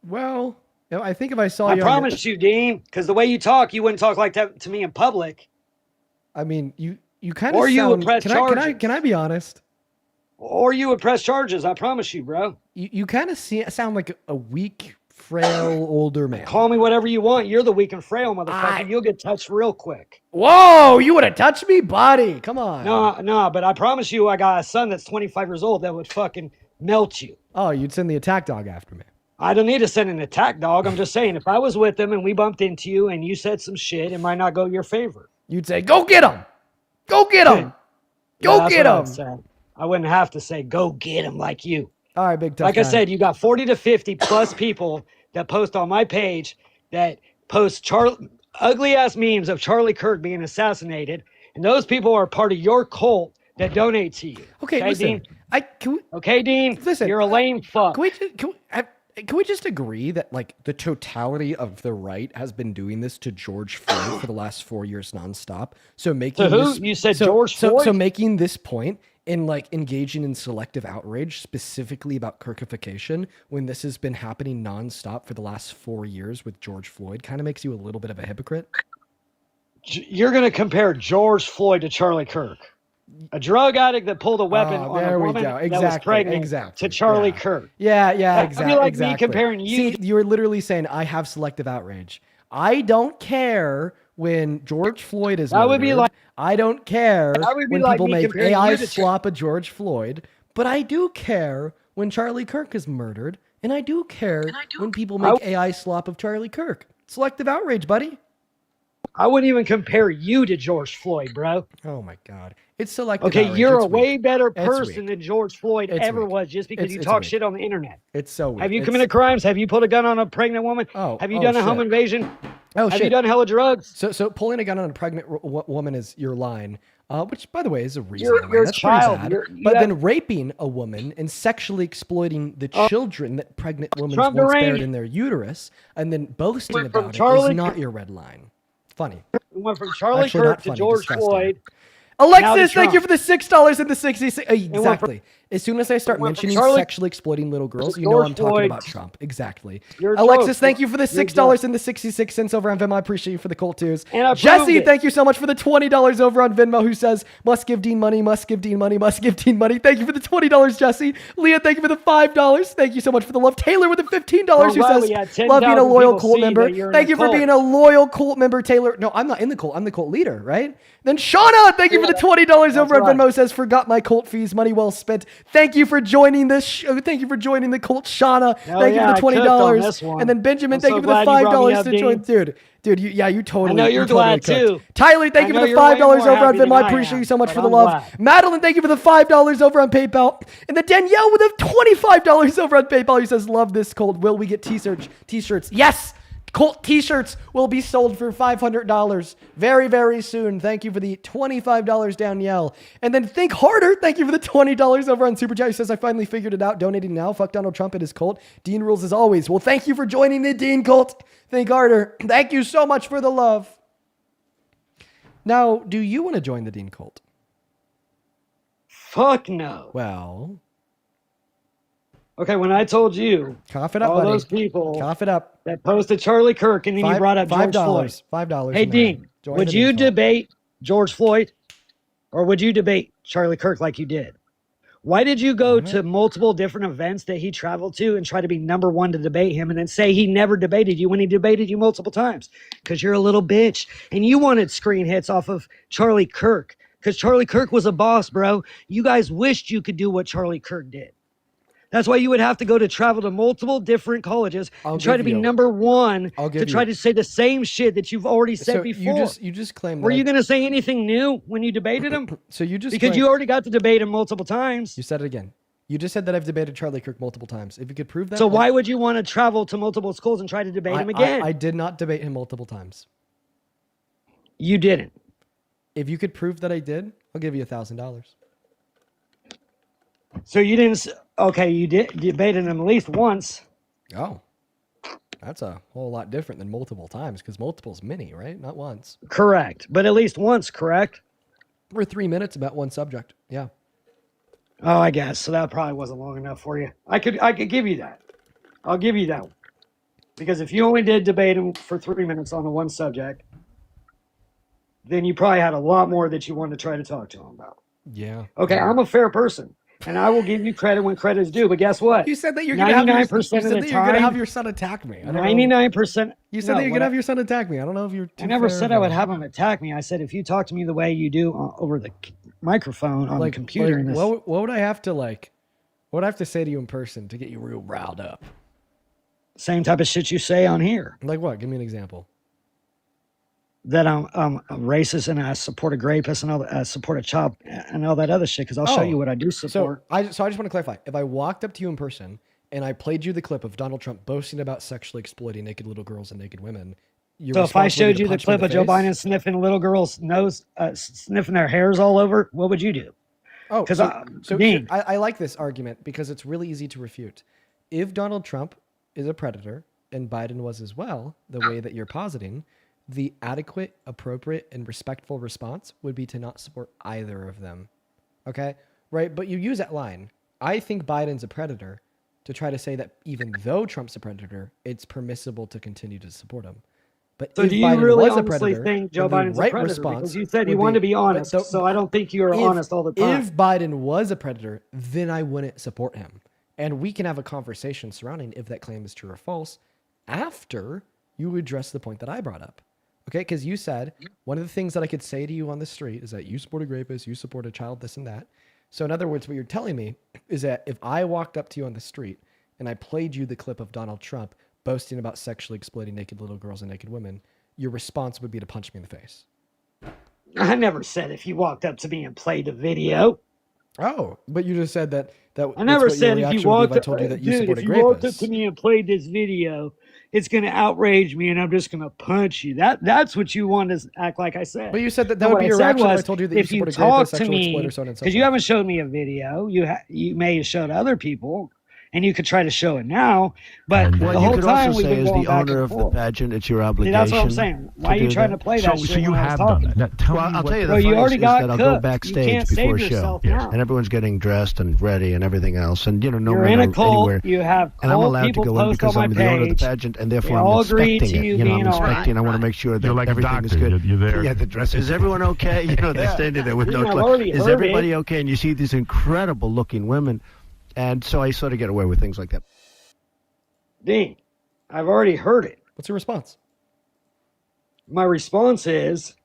Well, you know, I think if I saw I you, promise you, Dean, because the way you talk, you wouldn't talk like that to me in public. I mean, you kind of Or you would sound. press charges. Can I be honest? Or you would press charges. I promise you, bro. You kind of sound like a weak, frail, older man. Call me whatever you want. You're the weak and frail motherfucker. You'll get touched real quick. Whoa, you would have touched me, buddy. Come on. No, but I promise you, I got a son that's 25 years old that would fucking melt you. Oh, you'd send the attack dog after me. I don't need to send an attack dog. I'm just saying, if I was with them and we bumped into you and you said some shit, it might not go your favor. You'd say, go get him. Go get him. Go get him. I wouldn't have to say, go get him like you. All right, big tough Like guy. I said, you got 40 to 50 plus people that post on my page that post ugly ass memes of Charlie Kirk being assassinated. And those people are part of your cult that donate to you. Okay, listen. Dean? Can we, okay, Dean. Listen. You're a lame fuck. Can we can we just agree that like the totality of the right has been doing this to George Floyd for the last 4 years nonstop? So making To who? this, You said so, George so, Floyd? So making this point in like engaging in selective outrage specifically about Kirkification when this has been happening nonstop for the last 4 years with George Floyd kind of makes you a little bit of a hypocrite. You're going to compare George Floyd to Charlie Kirk, a drug addict that pulled a weapon on a woman that was pregnant, to Charlie Kirk. Yeah, That'd be like me comparing you. See, you're literally saying I have selective outrage. I don't care when George Floyd is murdered. Would be like, I don't care when like people me make comparing AI you to slop of George Floyd, but I do care when Charlie Kirk is murdered, and I do care when people make AI slop of Charlie Kirk. Selective outrage, buddy. I wouldn't even compare you to George Floyd, bro. Oh my God. It's selective Okay, outrage. you're It's a way weak. better It's person weak. than George Floyd It's ever weak. was just because you It's talk weak. shit on the internet. It's so weak. Have you committed crimes? Have you put a gun on a pregnant woman? Have you done a home invasion? Oh, Have you done hella drugs? So pulling a gun on a pregnant woman is your line, which, by the way, is a reasonable line. You're a That's child. pretty sad. But then raping a woman and sexually exploiting the children that pregnant women Trump once deranged. bared in their uterus and then boasting Went from about it Charlie is not your red line. Funny. We went from Charlie Actually, Kirk not to funny, George disgusting. Floyd. Alexis, Now to thank you Trump. for the $6 and the 66. went from- Exactly. As soon as I start went from mentioning Charlie sexually exploiting little girls, to you know George I'm talking Floyd. about Trump. Exactly. You're a Alexis, joke. thank you for the You're a $6 and the 66 cents over on Venmo. I appreciate you for the Colt twos. And I proved Jesse, it. thank you so much for the $20 over on Venmo, who says, must give Dean money, must give Dean money, must give Dean money. Thank you for the $20, Jesse. Leah, thank you for the $5. Thank you so much for the love. Taylor with the $15, who glad says, we had love being a 10,000 loyal people Colt see member. that you're in Thank a you for cult. being a loyal Colt member, Taylor. No, I'm not in the cult. I'm the cult leader, right? Then Shauna, thank you for the $20 over on right. Venmo, says, forgot my Colt fees, money well spent. Thank you for joining this show. Thank you for joining the Colt, Shauna. Hell Thank yeah, you for the I cooked on $20. this one. And then Benjamin, I'm thank so you for the glad you brought me $5 up, to Dean. join. Dude, you totally. I know you're glad, cooked. too. Tyler, thank I you know for the you're way $5 more over on happy than Venmo. I I appreciate am, you so much but for the I'm love. glad. Madeline, thank you for the $5 over on PayPal. And then Danielle with the $25 over on PayPal. He says, love this Colt. Will we get t-shirts? Yes! Colt t-shirts will be sold for $500 very, very soon. Thank you for the $25, Danielle. And then Think Harder, thank you for the $20 over on Super Chat. He says, I finally figured it out. Donating now. Fuck Donald Trump and his cult. Dean rules as always. Well, thank you for joining the Dean cult. Think Harder. Thank you so much for the love. Now, do you want to join the Dean cult? Fuck no. Well, Okay, when I told you cough it up, all buddy. those people Cough it up. that posted Charlie Kirk and then you brought up George Floyd. $5. Hey, Dean, would you debate George Floyd or would you debate Charlie Kirk like you did? Why did you go to multiple different events that he traveled to and try to be number one to debate him and then say he never debated you when he debated you multiple times? Because you're a little bitch. And you wanted screen hits off of Charlie Kirk because Charlie Kirk was a boss, bro. You guys wished you could do what Charlie Kirk did. That's why you would have to go to travel to multiple different colleges and try to be number one to try to say the same shit that you've already said So before. you just claimed Were that you going to say anything new when you debated him? So you just because claimed- you already got to debate him multiple times. You said it again. You just said that I've debated Charlie Kirk multiple times. If you could prove that. So why would you want to travel to multiple schools and try to debate him again? I did not debate him multiple times. You didn't. If you could prove that I did, I'll give you $1,000. So you didn't. Okay, you did debated him at least once. Oh, that's a whole lot different than multiple times because multiple is many, right? Not once. Correct, but at least once, correct? We're 3 minutes about one subject. Yeah. Oh, I guess so. That probably wasn't long enough for you. I could give you that. I'll give you that one. Because if you only did debate him for 3 minutes on the one subject, then you probably had a lot more that you wanted to try to talk to him about. Yeah. Okay, Yeah. I'm a fair person, and I will give you credit when credit is due. But guess what? You said that you're gonna have your, 99% of the time, have your son attack me. I don't know. 99%. You said that you're gonna have your son attack me. I don't know if you're. I never said I would have him attack me. I said if you talk to me the way you do over the microphone on the computer. Like, what would I have to like? What would I have to say to you in person to get you real riled up? Same type of shit you say on here. Like what? Give me an example. That I'm a racist and I support a rapist and all that, I support a child and all that other shit. Because I'll show you what I do support. So I just want to clarify. If I walked up to you in person and I played you the clip of Donald Trump boasting about sexually exploiting naked little girls and naked women, so if I showed you the clip of Joe Biden sniffing a little girl's nose, sniffing their hairs all over, what would you do? Oh, because I like this argument because it's really easy to refute. If Donald Trump is a predator and Biden was as well, the way that you're positing, the adequate, appropriate, and respectful response would be to not support either of them. Okay? Right? But you use that line. I think Biden's a predator to try to say that even though Trump's a predator, it's permissible to continue to support him. But So if do you Biden really was a honestly predator, think Joe then the Biden's a right predator? response Because you said you would wanted to be honest, but so I don't think you are honest all the time. If Biden was a predator, then I wouldn't support him. And we can have a conversation surrounding if that claim is true or false after you address the point that I brought up. Okay? Because you said one of the things that I could say to you on the street is that you support a rapist, you support a child, this and that. So in other words, what you're telling me is that if I walked up to you on the street and I played you the clip of Donald Trump boasting about sexually exploiting naked little girls and naked women, your response would be to punch me in the face. I never said if you walked up to me and played a video. Oh, but you just said that I never said if you walked I told you that you dude, support if a you walked up rapist. to me and played this video, it's going to outrage me and I'm just going to punch you. That's what you want to act like I said. But you said that No, would what be I your said reaction if I was, told you that you if you support a talk rapist, to sexual me, exploiter, so on and so because you forth. haven't showed me a video, you may have showed other people, and you could try to show it now, but Well, the you whole could time also we've say, been as going the back owner and of the forth. pageant, it's your See, obligation. that's what I'm saying. Why are you do trying that. to play that So shit you when I was have talking? done that. Well, I'll tell you the Well, you funniest already is got that I'll cooked. go backstage You can't before a save show, yourself now. and everyone's getting dressed and ready and everything else, and no You're men in a are cult. anywhere. You have And I'm cult allowed to people go in post because on I'm my the owner of the page. pageant, and They therefore I'm all agree inspecting to it. you I'm being on. inspecting. I want to make sure that You're like a everything is doctor. good. You're there. Yeah, the dress. Is everyone okay? They're standing there with Dude, no I've clothes. already Is heard everybody it. okay? And you see these incredible looking women, and so I sort of get away with things like that. Dean, I've already heard it. What's your response? My response is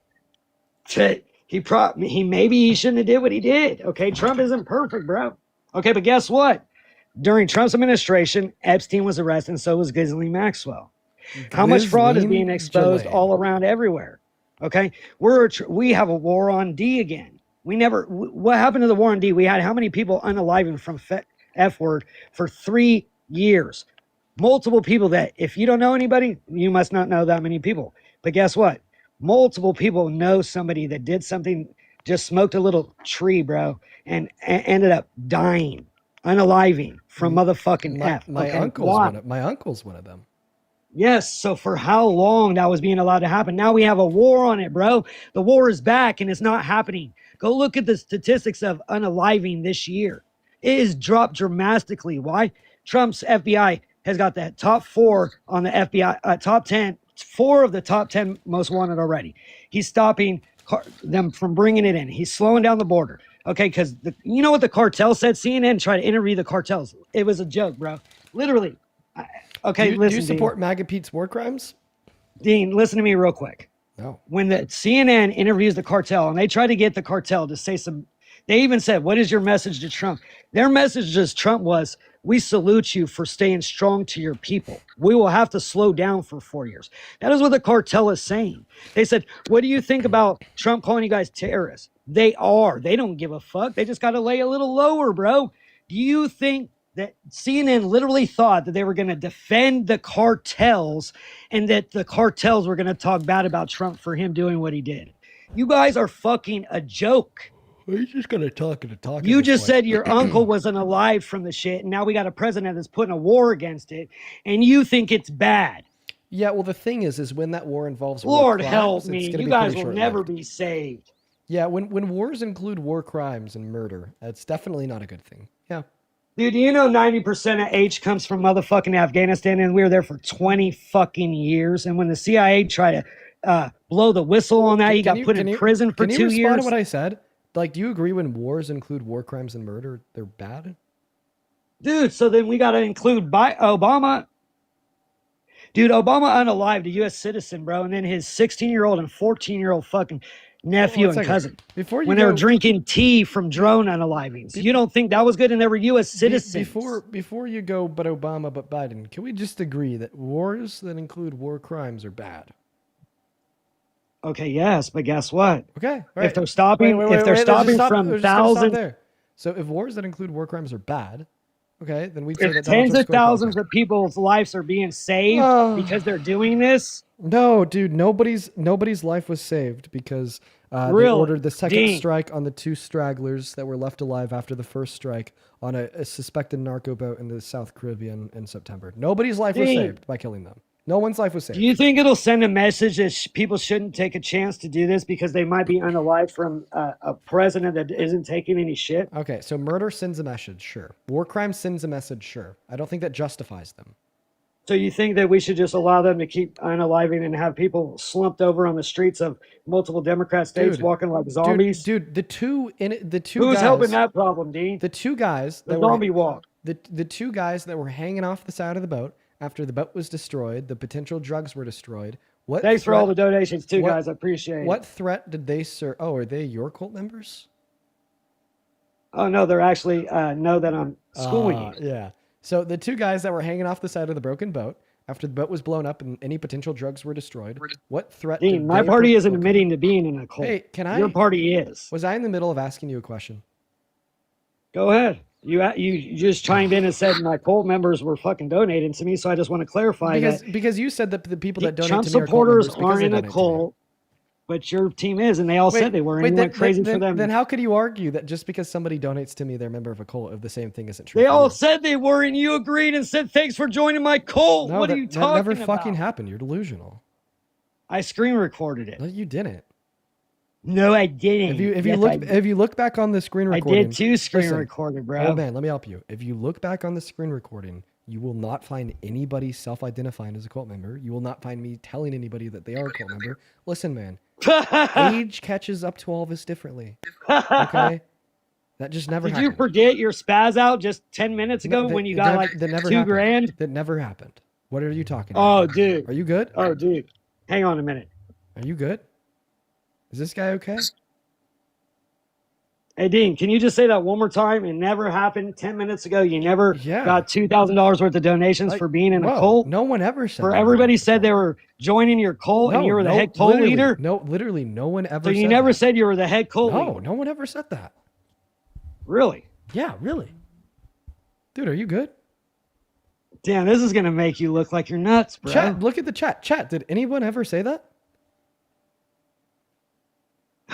that maybe he shouldn't have did what he did. Okay, Trump isn't perfect, bro. Okay, but guess what? During Trump's administration, Epstein was arrested, and so was Ghislaine Maxwell. How much fraud is being exposed all around everywhere? Okay, we have a war on D again. What happened to the war on D? We had how many people unaliving from F word for 3 years? Multiple people that if you don't know anybody, you must not know that many people. But guess what? Multiple people know somebody that did something, just smoked a little tree, bro, and ended up dying, unaliving from motherfucking F. My Okay, uncle's why? my uncle's one of them. Yes, so for how long that was being allowed to happen? Now we have a war on it, bro. The war is back and it's not happening. Go look at the statistics of unaliving this year. It is dropped dramatically. Why? Trump's FBI has got the top 4 on the FBI, top 10, 4 of the top 10 most wanted already. He's stopping them from bringing it in. He's slowing down the border. Okay, because you know what the cartel said? CNN tried to interview the cartels. It was a joke, bro. Literally. Okay, Do you support MAGA Pete's war crimes? Dean, listen to me real quick. No. When the CNN interviews the cartel and they try to get the cartel to say they even said, what is your message to Trump? Their message to Trump was, we salute you for staying strong to your people. We will have to slow down for 4 years. That is what the cartel is saying. They said, what do you think about Trump calling you guys terrorists? They are. They don't give a fuck. They just got to lay a little lower, bro. Do you think that CNN literally thought that they were going to defend the cartels and that the cartels were going to talk bad about Trump for him doing what he did? You guys are fucking a joke. Well, he's just going to talk and talk. You just said your uncle wasn't alive from the shit, and now we got a president that's putting a war against it, and you think it's bad. Yeah, well, the thing is when that war involves Lord war help crimes, me. it's gonna You be guys pretty will short-lived. never be saved. Yeah, when wars include war crimes and murder, that's definitely not a good thing. Yeah. Dude, you know 90% of H comes from motherfucking Afghanistan, and we were there for 20 fucking years. And when the CIA tried to blow the whistle on that, he got put in prison for 2 Can you respond years. to what I said? Like, do you agree when wars include war crimes and murder, they're bad? Dude, so then we got to include Obama. Dude, Obama unalived a U.S. citizen, bro, and then his 16-year-old and 14-year-old fucking nephew and cousin. Before you when they were drinking tea from drone unalivings. You don't think that was good? And they were U.S. citizens. Before you go, but Obama, but Biden, can we just agree that wars that include war crimes are bad? Okay, yes, but guess what? Okay, all if they're stopping, from thousands, so if wars that include war crimes are bad, okay, then we'd say if that tens of thousands of people's lives are being saved because they're doing this. No, dude, nobody's life was saved because They ordered the second Dean. strike on the 2 stragglers that were left alive after the first strike on a suspected narco boat in the South Caribbean in September. Nobody's life was Dean. saved by killing them. No one's life was saved. Do you think it'll send a message that people shouldn't take a chance to do this because they might be unalive from a president that isn't taking any shit? Okay, so murder sends a message, sure. War crime sends a message, sure. I don't think that justifies them. So you think that we should just allow them to keep unaliving and have people slumped over on the streets of multiple Democrat states walking like zombies? Dude, the two Who's guys, helping that problem, Dean? The 2 guys The that zombie walk. The 2 guys that were hanging off the side of the boat after the boat was destroyed, the potential drugs were destroyed. Thanks for all the donations too, guys. I appreciate it. What threat did they serve? Oh, are they your cult members? Oh no, they're actually know that I'm schooling you. Yeah. So the 2 guys that were hanging off the side of the broken boat after the boat was blown up and any potential drugs were destroyed. What threat? Dean, did my they party isn't admitting to being in a cult. Hey, can I? Your party is. Was I in the middle of asking you a question? Go ahead. You just chimed in and said my cult members were fucking donating to me, so I just want to clarify because you said that the people that donate Trump to me are cult supporters members because aren't they in a donate to me. cult, but your team is, and they all said they were, and you went crazy for them. Then how could you argue that just because somebody donates to me, they're a member of a cult, if the same thing isn't true? They for all you? said they were, and you agreed and said thanks for joining my cult. No, What are that- you that talking never about? fucking happened. You're delusional. I screen recorded it. No, you didn't. No, I didn't. If Yes, you look back on the screen I recording, did 2 screen listen, recorded, bro. Oh man, let me help you. If you look back on the screen recording, you will not find anybody self-identifying as a cult member. You will not find me telling anybody that they are a cult member. Listen, man, age catches up to all of us differently. Okay, that just never. Did happened. you forget your spaz out just 10 minutes ago that- when you that got never- like that never 2 happened. grand? That never happened. What are you talking about? Oh, dude. Are you good? Oh, dude. Hang on a minute. Are you good? Is this guy okay? Hey, Dean, can you just say that one more time? It never happened 10 minutes ago. You never got $2,000 worth of donations for being in a Whoa, cult. no one ever said For that. everybody said they were joining your cult and you were the head cult literally, leader. No, literally, no one ever. So you said never that. said you were the head cult No, leader. no one ever said that. Really? Yeah, really. Dude, are you good? Damn, this is going to make you look like you're nuts, bro. Chat, look at the chat. Chat, did anyone ever say that?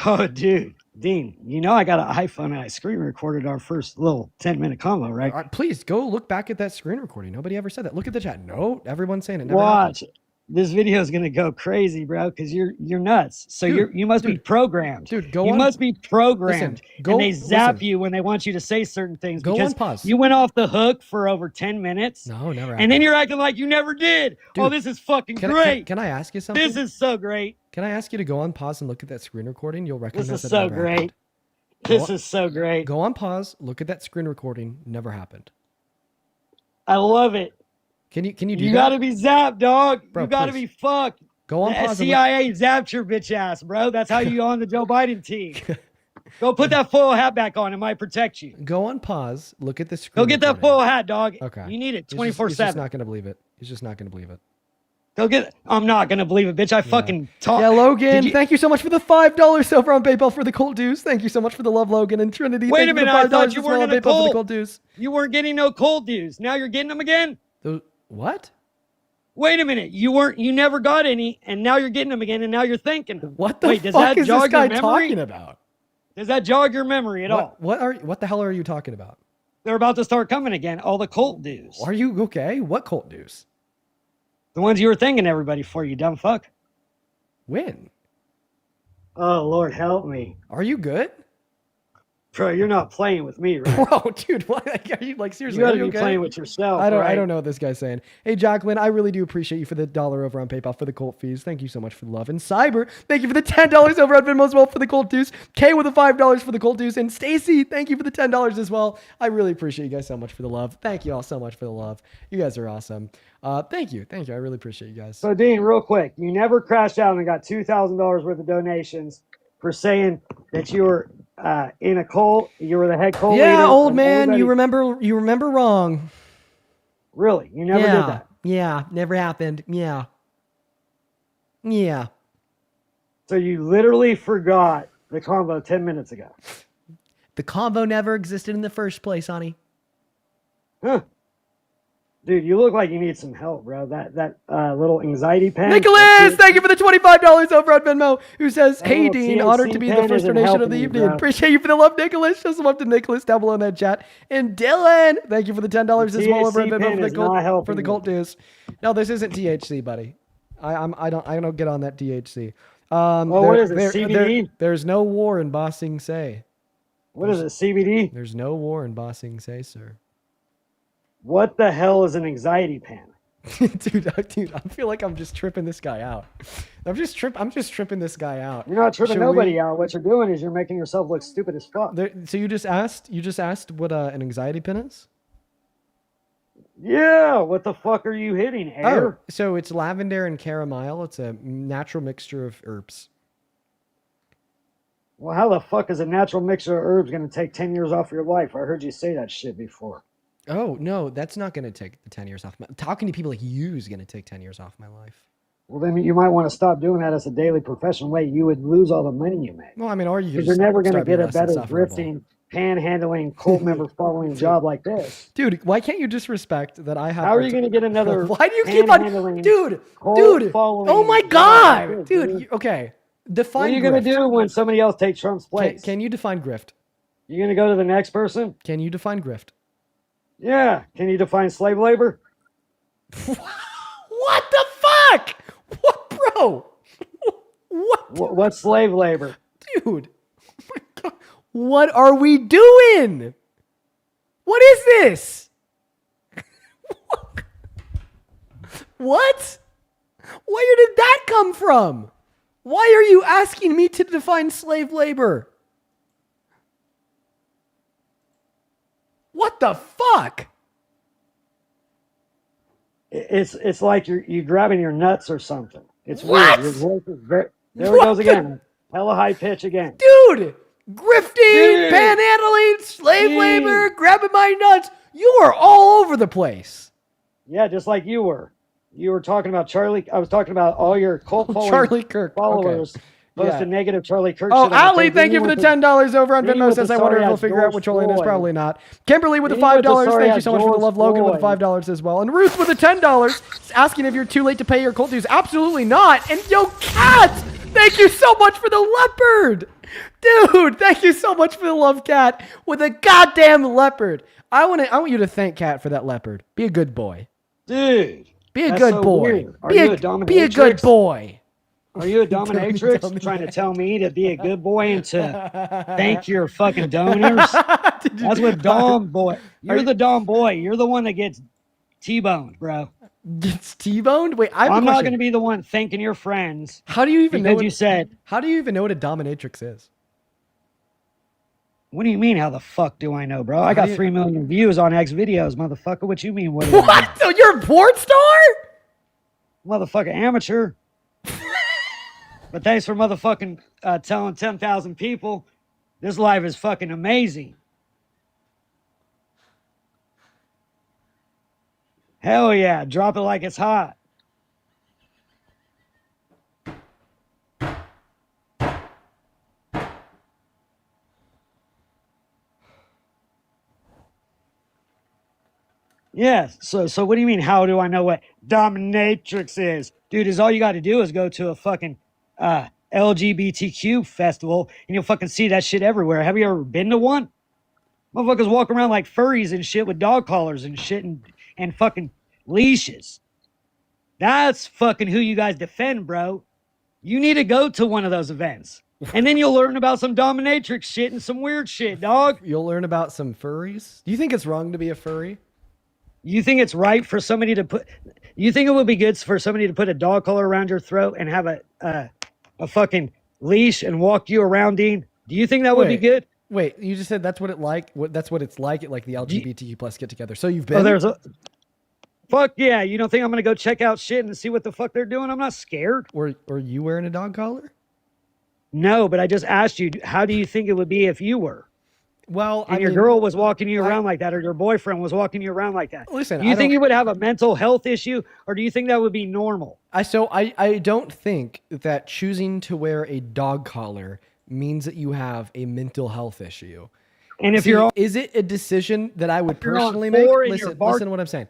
Oh, dude. Dean, you know I got an iPhone and I screen recorded our first little 10-minute combo, right? All right, please go look back at that screen recording. Nobody ever said that. Look at the chat. No, everyone's saying it. Never happened. Watch. This video is gonna go crazy, bro, because you're nuts. So Dude, you must be programmed. Dude, go you on. must be programmed. Listen, go- and they zap listen. you when they want you to say certain things. Go because on pause. You went off the hook for over 10 minutes. No, never happened. And then you're acting like you never did. Oh, Dude, this is fucking Can great. I ask you something? This is so great. Can I ask you to go on pause and look at that screen recording? You'll recognize This is that so never great. happened. This is so great. Go on pause. Look at that screen recording. Never happened. I love it. Can you do You that? gotta be zapped, dog. Bro, you gotta please. be fucked. Go on The pause. and look- CIA zapped your bitch ass, bro. That's how you on the Joe Biden team. Go put that foil hat back on. It might protect you. Go on pause. Look at the screen. Go get that recording. foil hat, dog. Okay. You need it He's just 24/7. not gonna believe it. He's just not gonna believe it. Go get it. I'm not gonna believe it, bitch. I fucking talk. Yeah, Logan, Did you- thank you so much for the $5 over on PayPal for the Colt Dues. Thank you so much for the love, Logan and Trinity. Wait thank a you for minute. the I $5 thought you as well weren't on in a PayPal for the cold. Colt Dues. You weren't getting no cold dues. Now you're getting them again. What? Wait a minute. You never got any, and now you're getting them again, and now you're thinking them. What the Wait, does fuck that is jog this guy your memory? talking about? Does that jog your memory at all? What the hell are you talking about? They're about to start coming again. All the cult dues. Are you okay? What Colt Dues? The ones you were thanking everybody for, you dumb fuck. When? Oh, Lord, help me. Are you good? Bro, you're not playing with me, right? Bro, dude, what? Are you like seriously? You are gotta you be okay? playing with yourself. I right? don't know what this guy's saying. Hey, Jacqueline, I really do appreciate you for the $1 over on PayPal for the Colt fees. Thank you so much for the love. And Cyber, thank you for the $10 over on Venmo as well for the Colt dues. Kay with the $5 for the Colt dues. And Stacy, thank you for the $10 as well. I really appreciate you guys so much for the love. Thank you all so much for the love. You guys are awesome. Thank you. I really appreciate you guys. So, Dean, real quick, you never crashed out and got $2,000 worth of donations for saying that you were in a cult. You were the head cult leader. Yeah, old and man, everybody- you remember wrong. Really? You never did that? Yeah, never happened. Yeah. So you literally forgot the combo 10 minutes ago. The combo never existed in the first place, honey. Huh. Dude, you look like you need some help, bro. That little anxiety pen. Nicholas, thank you for the $25 over on Venmo, who says, hey, little Dean, THC honored to be the pen first isn't donation of the helping you, evening. bro. Appreciate you for the love, Nicholas. Show some love to Nicholas down below in that chat. And Dylan, thank you for the $10 as well over on THC Venmo pen for the is not helping you. cult news. No, this isn't THC, buddy. I don't get on that THC. What is it, CBD? There's no war in Ba Sing Se. What is it, CBD? There's no war in Ba Sing Se, sir. What the hell is an anxiety pen? dude, I feel like I'm just tripping this guy out. I'm just tripping this guy out. You're not tripping Should nobody we- out. What you're doing is you're making yourself look stupid as fuck. So you just asked what an anxiety pin is? Yeah, what the fuck are you hitting, air? Oh, so it's lavender and chamomile. It's a natural mixture of herbs. Well, how the fuck is a natural mixture of herbs going to take 10 years off your life? I heard you say that shit before. Oh, no, that's not going to take the 10 years off. Talking to people like you is going to take 10 years off my life. Well, then you might want to stop doing that as a daily professional way. You would lose all the money you make. Well, I mean, or you Because just you're never going to start being get a less better insufferable. drifting, panhandling, cult member following job like this. Dude, why can't you disrespect that I have... How are you going to get another Why do you keep on... panhandling, Dude, cult following oh my job God! like this, Dude, okay. Define What are you going to grift. do when somebody else takes Trump's place? Can you define grift? You going to go to the next person? Can you define grift? Yeah. Can you define slave labor? What the fuck? What, bro? What's slave labor? Dude. Oh my God. What are we doing? What is this? What? Where did that come from? Why are you asking me to define slave labor? What the fuck? It's like you're grabbing your nuts or something. It's What? weird. Your voice is very. There What it goes the- again. Hella high pitch again. Dude, grifting, Dude. panhandling, slave Dude. labor, grabbing my nuts. You are all over the place. Yeah, just like you were. You were talking about Charlie. I was talking about all your cult following Charlie Kirk. followers Okay. posted Yeah. negative Charlie Kirk. Oh, shit on Ali, Facebook. thank you Then for the went to- $10 over on then you Venmo. went Says, to I wonder if sorry we'll ass figure out George which one it is. Floyd. Probably not. Kimberly with the Then you went to $5. sorry Thank you ass so much for the George love. Logan with the Floyd. $5 as well. And Ruth with the $10 asking if you're too late to pay your cult dues. Absolutely not. And yo, Cat, thank you so much for the leopard. Dude, thank you so much for the love, Cat, with a goddamn leopard. I want you to thank Cat for that leopard. Be a good boy. Dude. Be a that's good so boy. weird. Are Be you a a dominatrix? be a good boy. Are you a dominatrix trying to tell me to be a good boy and to thank your fucking donors? That's what Dom boy. You're the Dom boy. You're the one that gets T-boned, bro. Gets T-boned? Wait, I'm not going to be the one thanking your friends. How do you even know? Because you said. How do you even know what a dominatrix is? What do you mean? How the fuck do I know, bro? I How got do you- 3 million views on X videos, motherfucker. What you mean? What? Do I know? What? So you're a porn star? Motherfucker, amateur. But thanks for motherfucking telling 10,000 people this live is fucking amazing. Hell yeah, drop it like it's hot. Yes. So what do you mean? How do I know what dominatrix is? Dude, is all you got to do is go to a fucking LGBTQ festival and you'll fucking see that shit everywhere. Have you ever been to one? Motherfuckers walk around like furries and shit with dog collars and shit and fucking leashes. That's fucking who you guys defend, bro. You need to go to one of those events. And then you'll learn about some dominatrix shit and some weird shit, dog. You'll learn about some furries. Do you think it's wrong to be a furry? You think it's right for somebody to put? You think it would be good for somebody to put a dog collar around your throat and have a fucking leash and walk you around, Dean? Do you think that would be good? Wait, you just said that's what it like. That's what it's like at like the LGBTQ plus get together. So you've been. Oh, there's a. Fuck yeah! You don't think I'm gonna go check out shit and see what the fuck they're doing? I'm not scared. Or you wearing a dog collar? No, but I just asked you. How do you think it would be if you were? Well, and your girl was walking you around like that, or your boyfriend was walking you around like that. Listen, do you I think don't- you would have a mental health issue, or do you think that would be normal? I don't think that choosing to wear a dog collar means that you have a mental health issue. And if you're on- is it a decision that I would you're on personally make? four and you're Listen, bark- listen to what I'm saying.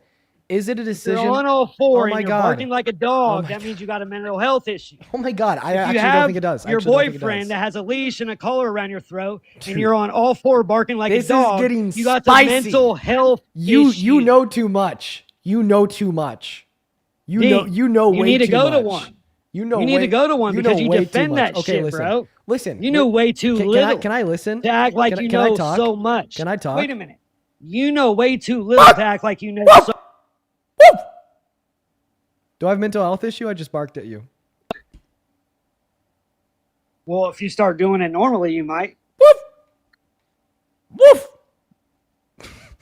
Is it a If decision? you're on all four Oh and my you're God. barking like a dog, my that means you got a mental health issue. Oh my God. I If you actually don't have think it does. I your actually don't think it boyfriend does. that has a leash and a collar around your throat, Dude. and you're on all four barking like This a dog, is getting you got spicy. the mental health You issue. know too much. You know too much. You know Dean, you know you way need to too go much. to one. You know You need way, to go to one you because know you way too defend much. that Okay, shit, listen. bro. Listen. You know way too little. Can I listen? To act like you can I know talk? so much. Can I talk? Wait a minute. You know way too little to act like you know so. Do I have mental health issue? I just barked at you. Well, if you start doing it normally, you might. Woof.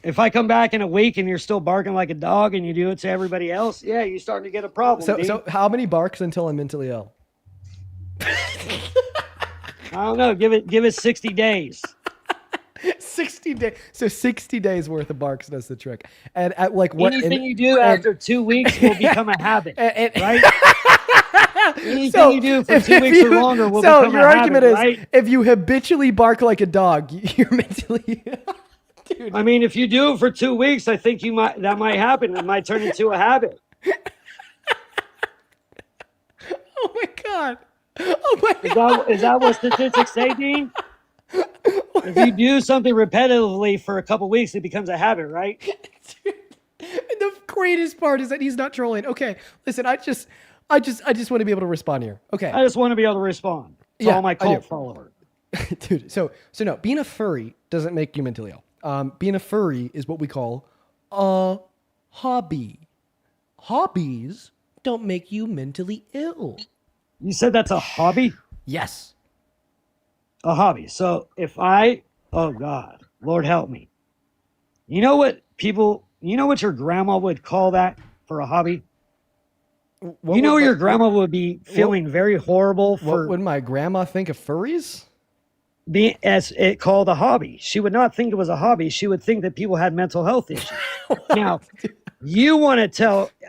If I come back in a week and you're still barking like a dog and you do it to everybody else, yeah, you're starting to get a problem. So how many barks until I'm mentally ill? I don't know. Give it 60 days. 60 days. So 60 days worth of barks does the trick. And at like what? Anything you do after 2 weeks will become a habit, right? Anything you do for 2 weeks or longer will become a habit, your argument is right? if you habitually bark like a dog, you're mentally. Dude. I mean, if you do it for 2 weeks, I think that might happen. It might turn into a habit. Oh my God. Oh my God. Is that what statistics say, Dean? If you do something repetitively for a couple weeks, it becomes a habit, right? The greatest part is that he's not trolling. Okay, listen, I just want to be able to respond here. Okay. I just want to be able to respond to all my cult followers. Dude, so no, being a furry doesn't make you mentally ill. Being a furry is what we call a hobby. Hobbies don't make you mentally ill. You said that's a hobby? Yes. A hobby. So oh God, Lord help me. You know what your grandma would call that for a hobby? Your grandma would be feeling very horrible for. What would my grandma think of furries? As it called a hobby. She would not think it was a hobby. She would think that people had mental health issues. Now,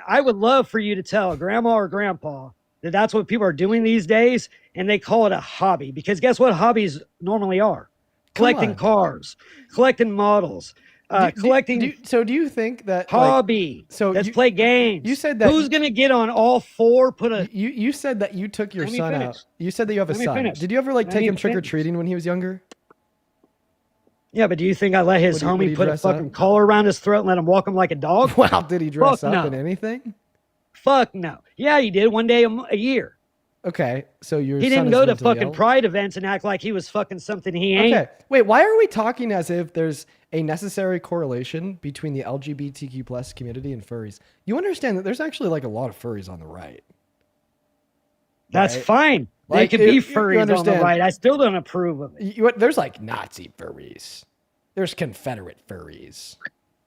I would love for you to tell grandma or grandpa that that's what people are doing these days, and they call it a hobby. Because guess what hobbies normally are? Collecting cars, collecting models, collecting. So do you think that hobby? Let's play games. You said that who's gonna get on all four? You said that you took your son out. You said that you have a Let me son. finish. Did you ever Let take me him trick or finish. treating when he was younger? Yeah, but do you think I let his Would he homie put a dress up? fucking collar around his throat and let him walk him like a dog? Wow, did he dress Fuck up no. in anything? Fuck no. Yeah, he did one day a year. Okay, so your He son didn't is go to mentally fucking ill? pride events and act like he was fucking something he ain't. Okay, wait, why are we talking as if there's a necessary correlation between the LGBTQ plus community and furries? You understand that there's actually like a lot of furries on the right. That's Right? fine. They Like, could you be furries on the understand. right. I still don't approve of it. There's like Nazi furries. There's Confederate furries.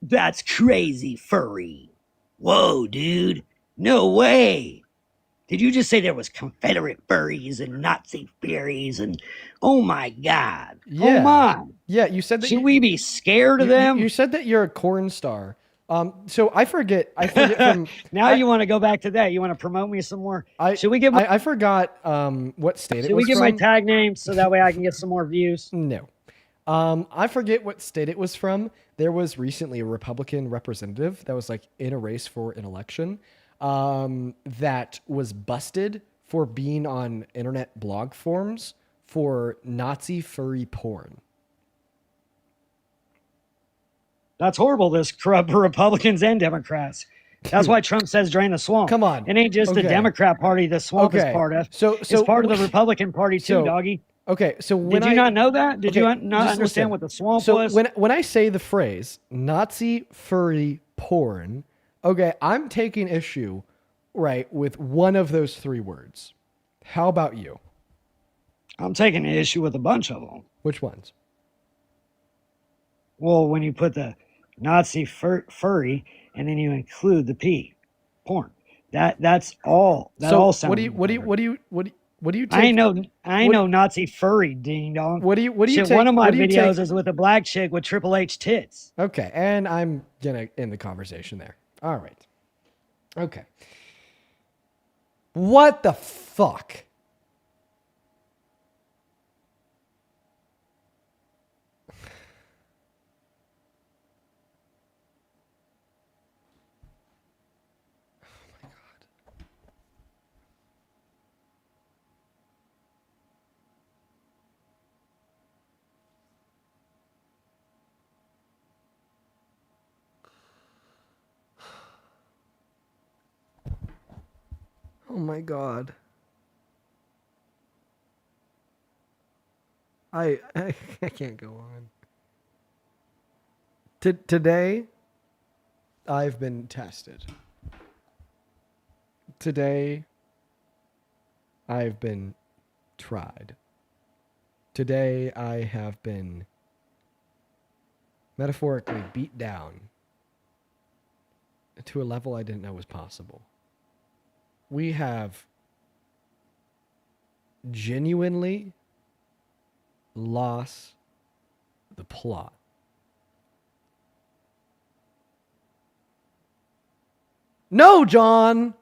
That's crazy furry. Whoa, dude. No way. Did you just say there was Confederate furries and Nazi furries and oh my God. Yeah. Oh my. Yeah, you said that. Should we be scared of them? You said that you're a corn star. So I forget from Now you want to go back to that. You want to promote me some more? Should we give I forgot what state it Should was we give from. my tag name so that way I can get some more views? No. I forget what state it was from. There was recently a Republican representative that was like in a race for an election that was busted for being on internet blog forums for Nazi furry porn. That's horrible. This corrupt Republicans and Democrats. That's why Trump says drain the swamp. Come on. It ain't just the Okay. Democrat Party the swamp is Okay. part of. So it's part of the Republican Party too, so- doggy. Okay, so when Did you not know that? Did you Okay, not just understand listen. what the swamp so was? when I say the phrase Nazi furry porn, okay, I'm taking issue, right, with one of those three words. How about you? I'm taking an issue with a bunch of them. Which ones? Well, when you put the Nazi furry and then you include the P, porn. That's all. That all sounds. what do you take? I ain't no Nazi furry, ding dong. What do you Shit, take? one of my what do you videos take- is with a black chick with Triple H tits. Okay, and I'm gonna end the conversation there. All right. Okay. What the fuck? Oh my God. I can't go on. Today, I've been tested. Today, I've been tried. Today, I have been metaphorically beat down to a level I didn't know was possible. We have genuinely lost the plot. No, John!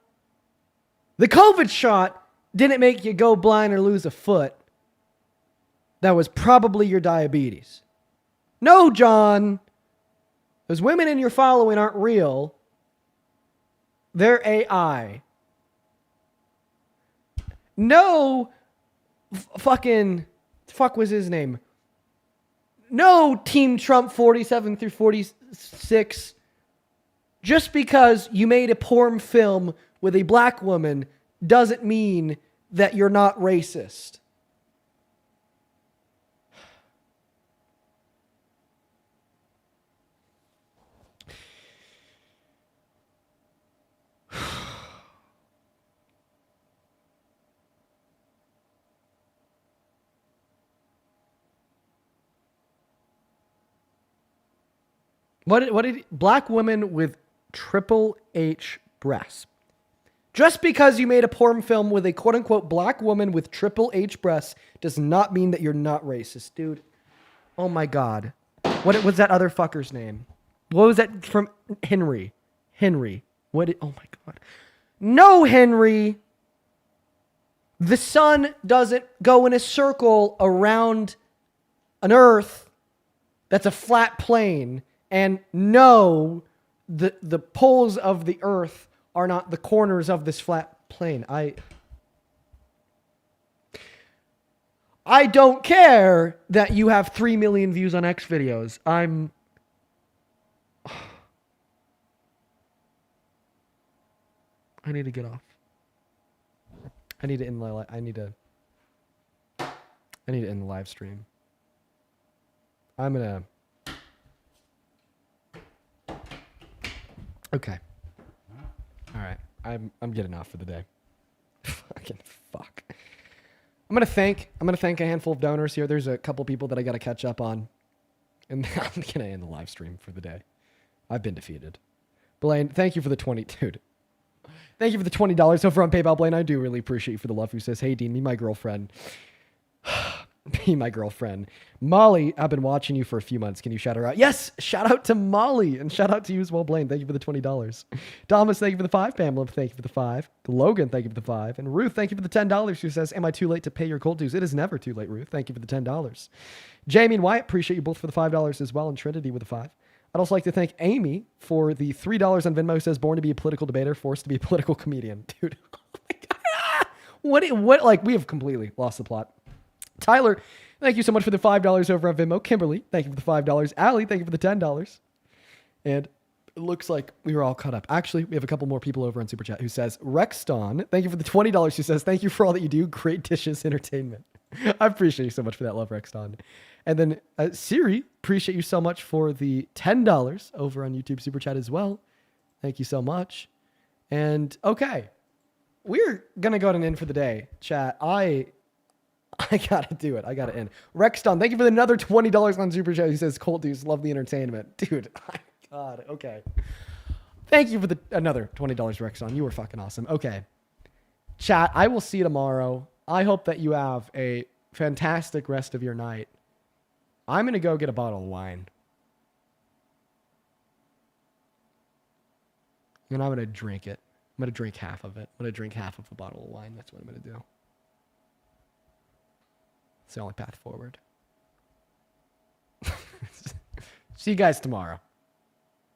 The COVID shot didn't make you go blind or lose a foot. That was probably your diabetes. No, John! Those women in your following aren't real. They're AI. No fuck was his name? No, Team Trump 47 through 46. Just because you made a porn film with a black woman doesn't mean that you're not racist. What did black women with triple H breasts? Just because you made a porn film with a quote unquote black woman with triple H breasts does not mean that you're not racist, dude. Oh my God. What was that other fucker's name? What was that from Henry? Henry. Oh my God. No, Henry. The sun doesn't go in a circle around an earth that's a flat plane. And no, the poles of the earth are not the corners of this flat plane. I don't care that you have 3 million views on X videos. I need to get off. I need to end the live stream. I'm gonna. Okay. All right. I'm getting off for the day. Fucking fuck. I'm gonna thank a handful of donors here. There's a couple people that I gotta catch up on, and I'm gonna end the live stream for the day. I've been defeated. Blaine, thank you for the 20, dude. Thank you for the $20 over on PayPal, Blaine. I do really appreciate you for the love. Who says, "Hey Dean, be my girlfriend." Be my girlfriend. Molly, I've been watching you for a few months. Can you shout her out? Yes, shout out to Molly, and shout out to you as well, Blaine. Thank you for the $20. Thomas, thank you for the 5. Pamela, thank you for the 5. Logan, thank you for the 5. And Ruth, thank you for the $10. Who says, "Am I too late to pay your cold dues?" It is never too late, Ruth. Thank you for the $10. Jamie and Wyatt, appreciate you both for the $5 as well, and Trinity with the 5. I'd also like to thank Amy for the $3 on Venmo. Who says, "Born to be a political debater, forced to be a political comedian." Dude, oh my God. What, like, we have completely lost the plot. Tyler, thank you so much for the $5 over on Venmo. Kimberly, thank you for the $5. Allie, thank you for the $10. And it looks like we were all caught up. Actually, we have a couple more people over on Super Chat who says, Rexton, thank you for the $20. Who says, "Thank you for all that you do. Great dishes, entertainment." I appreciate you so much for that love, Rexton. And then Siri, appreciate you so much for the $10 over on YouTube Super Chat as well. Thank you so much. And okay, we're going to go ahead and end for the day. Chat, I gotta do it. I gotta end. Rexton, thank you for another $20 on Super Chat. He says, "Cold dudes, love the entertainment." Dude, God, okay. Thank you for another $20, Rexton. You were fucking awesome. Okay. Chat, I will see you tomorrow. I hope that you have a fantastic rest of your night. I'm gonna go get a bottle of wine. And I'm gonna drink it. I'm gonna drink half of it. I'm gonna drink half of a bottle of wine. That's what I'm gonna do. It's the only path forward. See you guys tomorrow.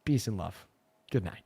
Peace and love. Good night.